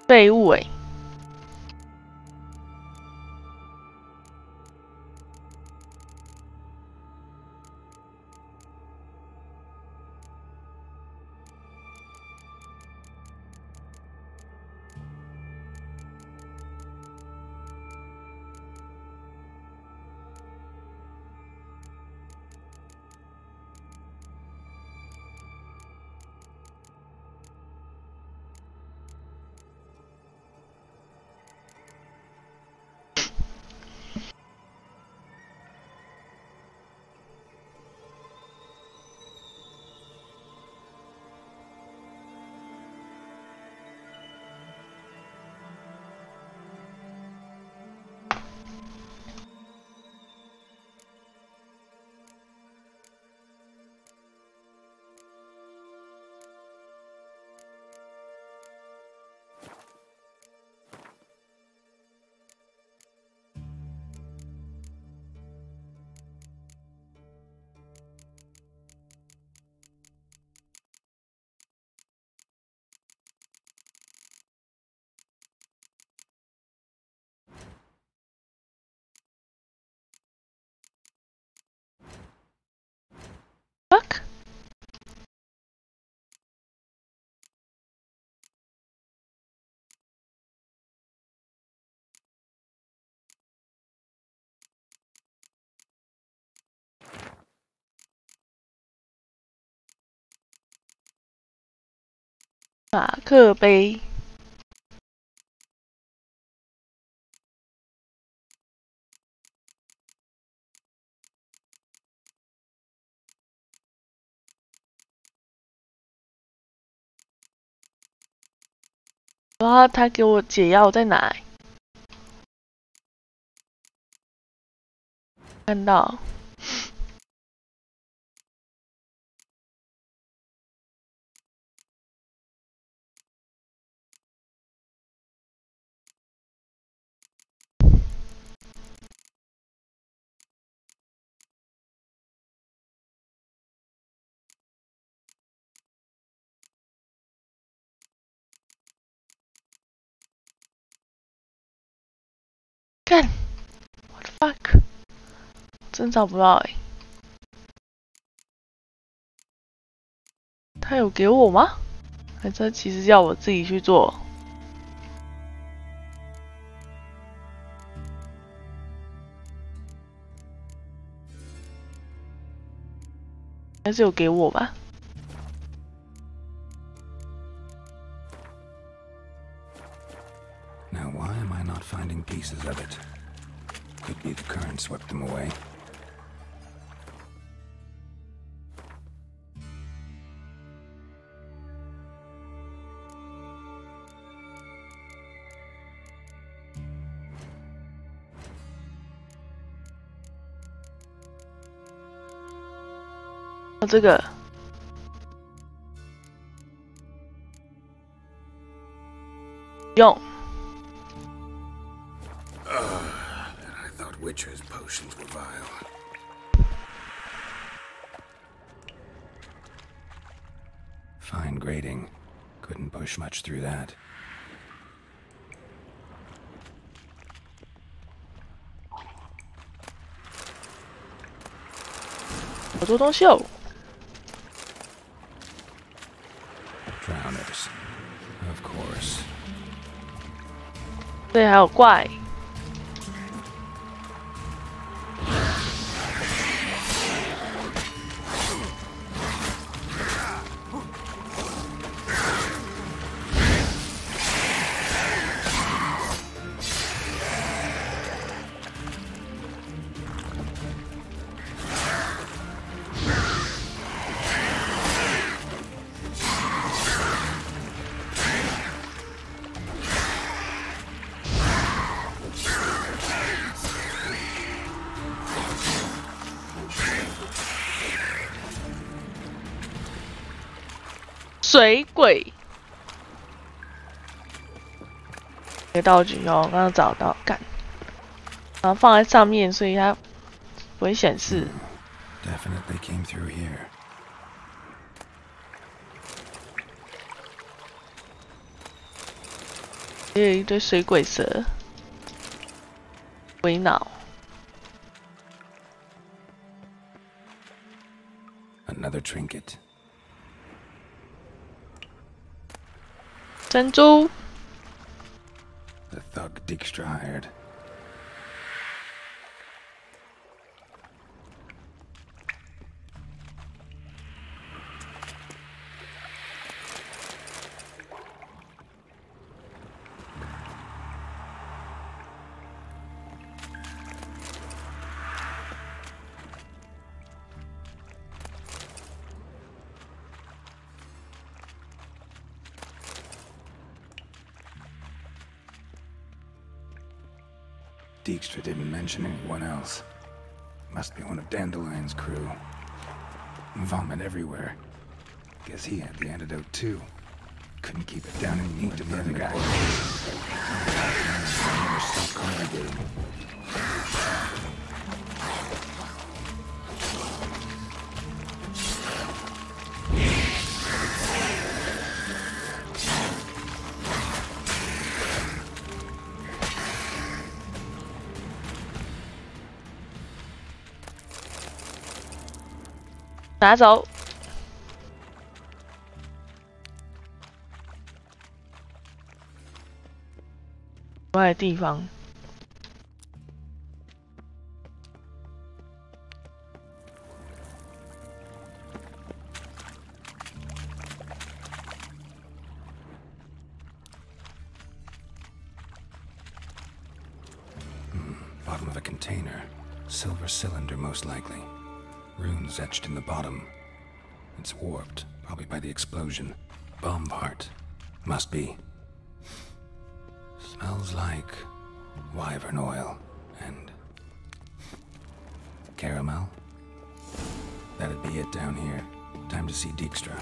废物哎！Fuck！ 马克杯。 哇，他给我解药在哪？看到。干 ，what the fuck？ 真找不到哎、他有给我吗？还是他其实要我自己去做？还是有给我吧？ Now, why am I not finding pieces of it? Could be the current swept them away. Oh, 这个用。 I thought Witcher's potions were vile. Fine grading. Couldn't push much through that. 好多东西哦。 Drowners. Of course. 里还有怪。水鬼，一个道具哦，我刚刚找到，干，然后放在上面，所以它不会显示。Definitely came through here. 也有一堆水鬼蛇，鬼脑。Another trinket. 珍珠。The thug Dijkstra hired. Dijkstra didn't mention anyone else. Must be one of Dandelion's crew. Vomit everywhere. Guess he had the antidote too. Couldn't keep it down and need to be the guy. Never stop congregating. That's 拿走。外的地方。Bottom of a container. Silver cylinder, most likely. Runes etched in the bottom. It's warped, probably by the explosion. Bomb part. Must be. Smells like wyvern oil and caramel. That'd be it down here. Time to see Dijkstra.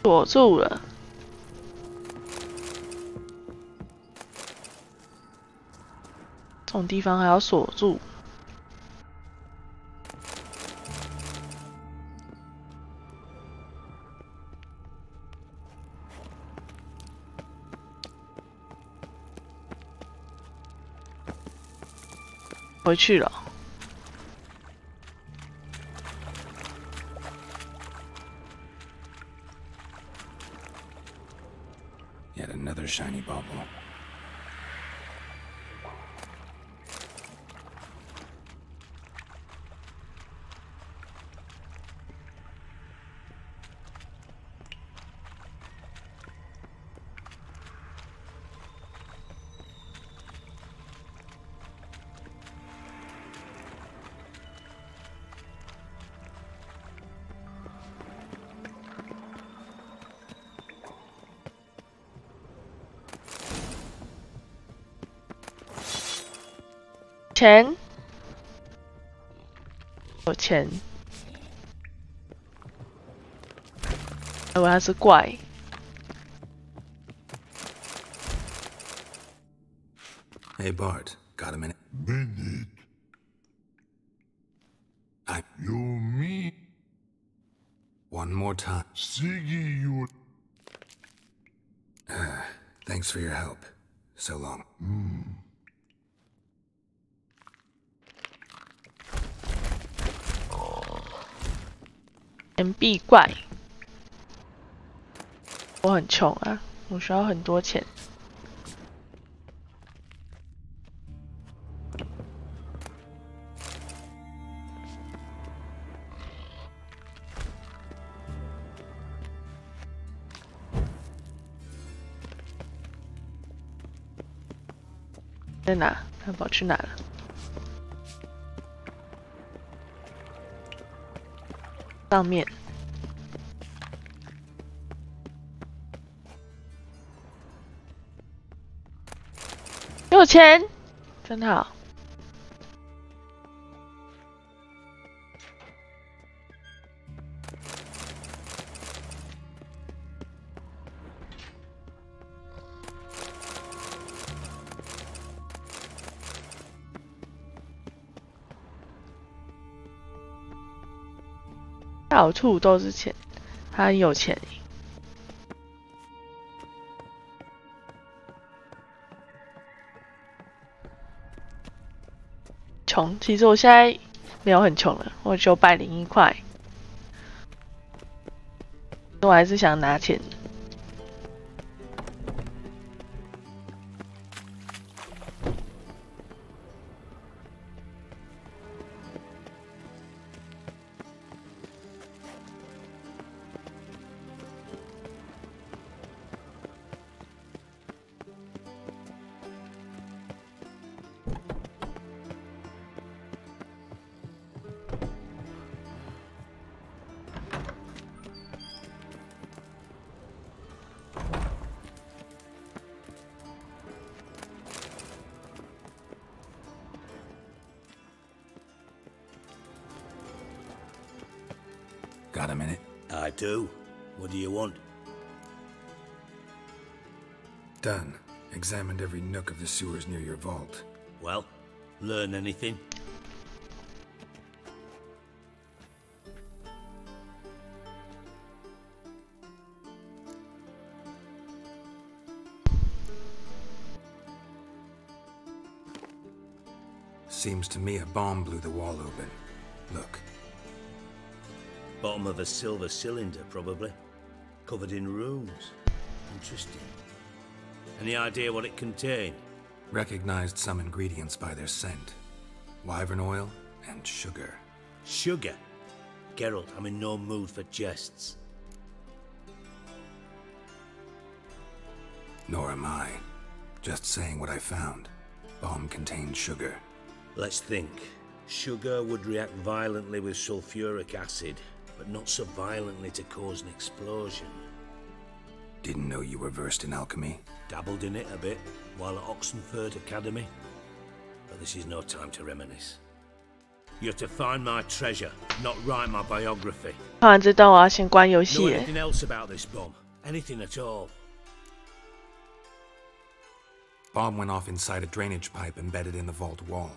锁住了。这种地方还要锁住。回去了。 Yet another shiny bauble.钱，有钱。以为他是怪。Hey Bart, got a minute? Minute. You mean? One more time. Siggy, you. Thanks for your help. So long. 钱币怪，我很穷啊，我需要很多钱。在哪？他跑去哪了？上面。给我钱，真好。到处都是钱，他很有钱。穷，其实我现在没有很穷了，我901块，我还是想拿钱。Got a minute? I do. What do you want? Done. Examined every nook of the sewers near your vault. Well, learn anything? Seems to me a bomb blew the wall open. Look. Bottom of a silver cylinder, probably. Covered in runes. Interesting. Any idea what it contained? Recognized some ingredients by their scent. Wyvern oil and sugar. Sugar? Geralt, I'm in no mood for jests. Nor am I. Just saying what I found. Bomb contained sugar. Let's think. Sugar would react violently with sulfuric acid, but not so violently to cause an explosion. Didn't know you were versed in alchemy. Dabbled in it a bit while at Oxenford Academy. But this is no time to reminisce. You're to find my treasure, not write my biography. 看完这段我要先关游戏 Know 耶。 anything else about this bomb? Anything at all? Bomb went off inside a drainage pipe embedded in the vault wall.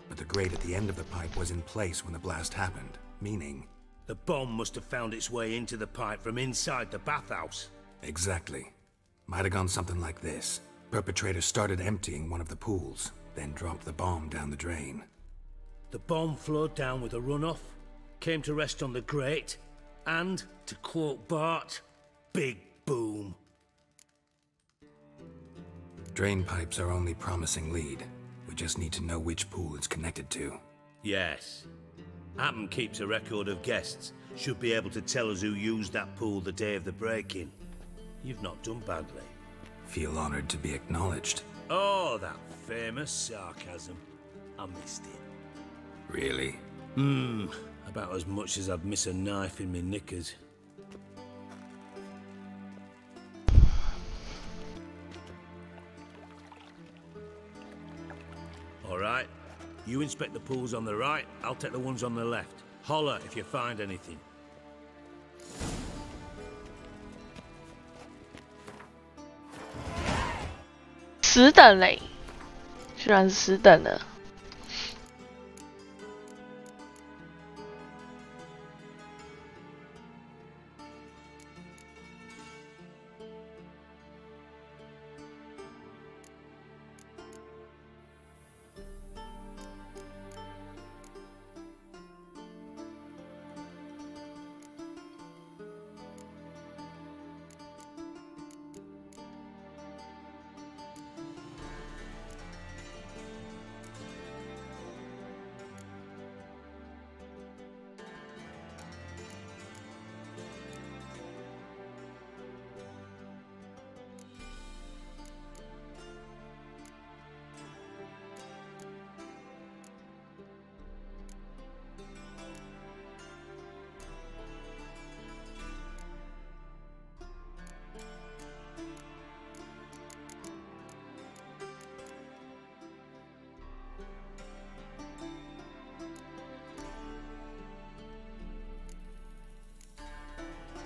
But the grate at the end of the pipe was in place when the blast happened, meaning... The bomb must have found its way into the pipe from inside the bathhouse. Exactly. Might have gone something like this. Perpetrator started emptying one of the pools, then dropped the bomb down the drain. The bomb flowed down with a runoff, came to rest on the grate, and, to quote Bart, big boom. Drain pipes are only promising lead. We just need to know which pool it's connected to. Yes. Hammond keeps a record of guests. Should be able to tell us who used that pool the day of the break-in. You've not done badly. Feel honored to be acknowledged. Oh, that famous sarcasm. I missed it. Really? About as much as I'd miss a knife in my knickers. All right. You inspect the pools on the right, I'll take the ones on the left. Holler if you find anything. 10等嘞，居然是10等了。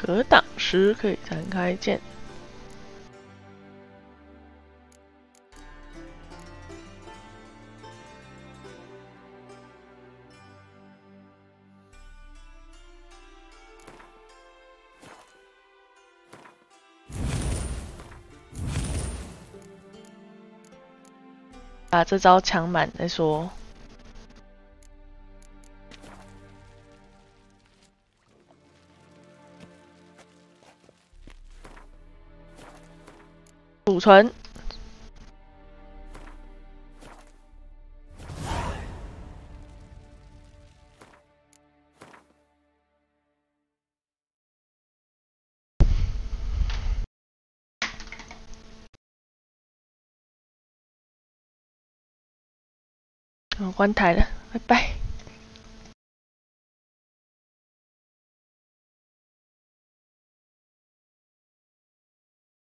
格挡时可以弹开键。把这招抢满再说。储存。我关台了，拜拜。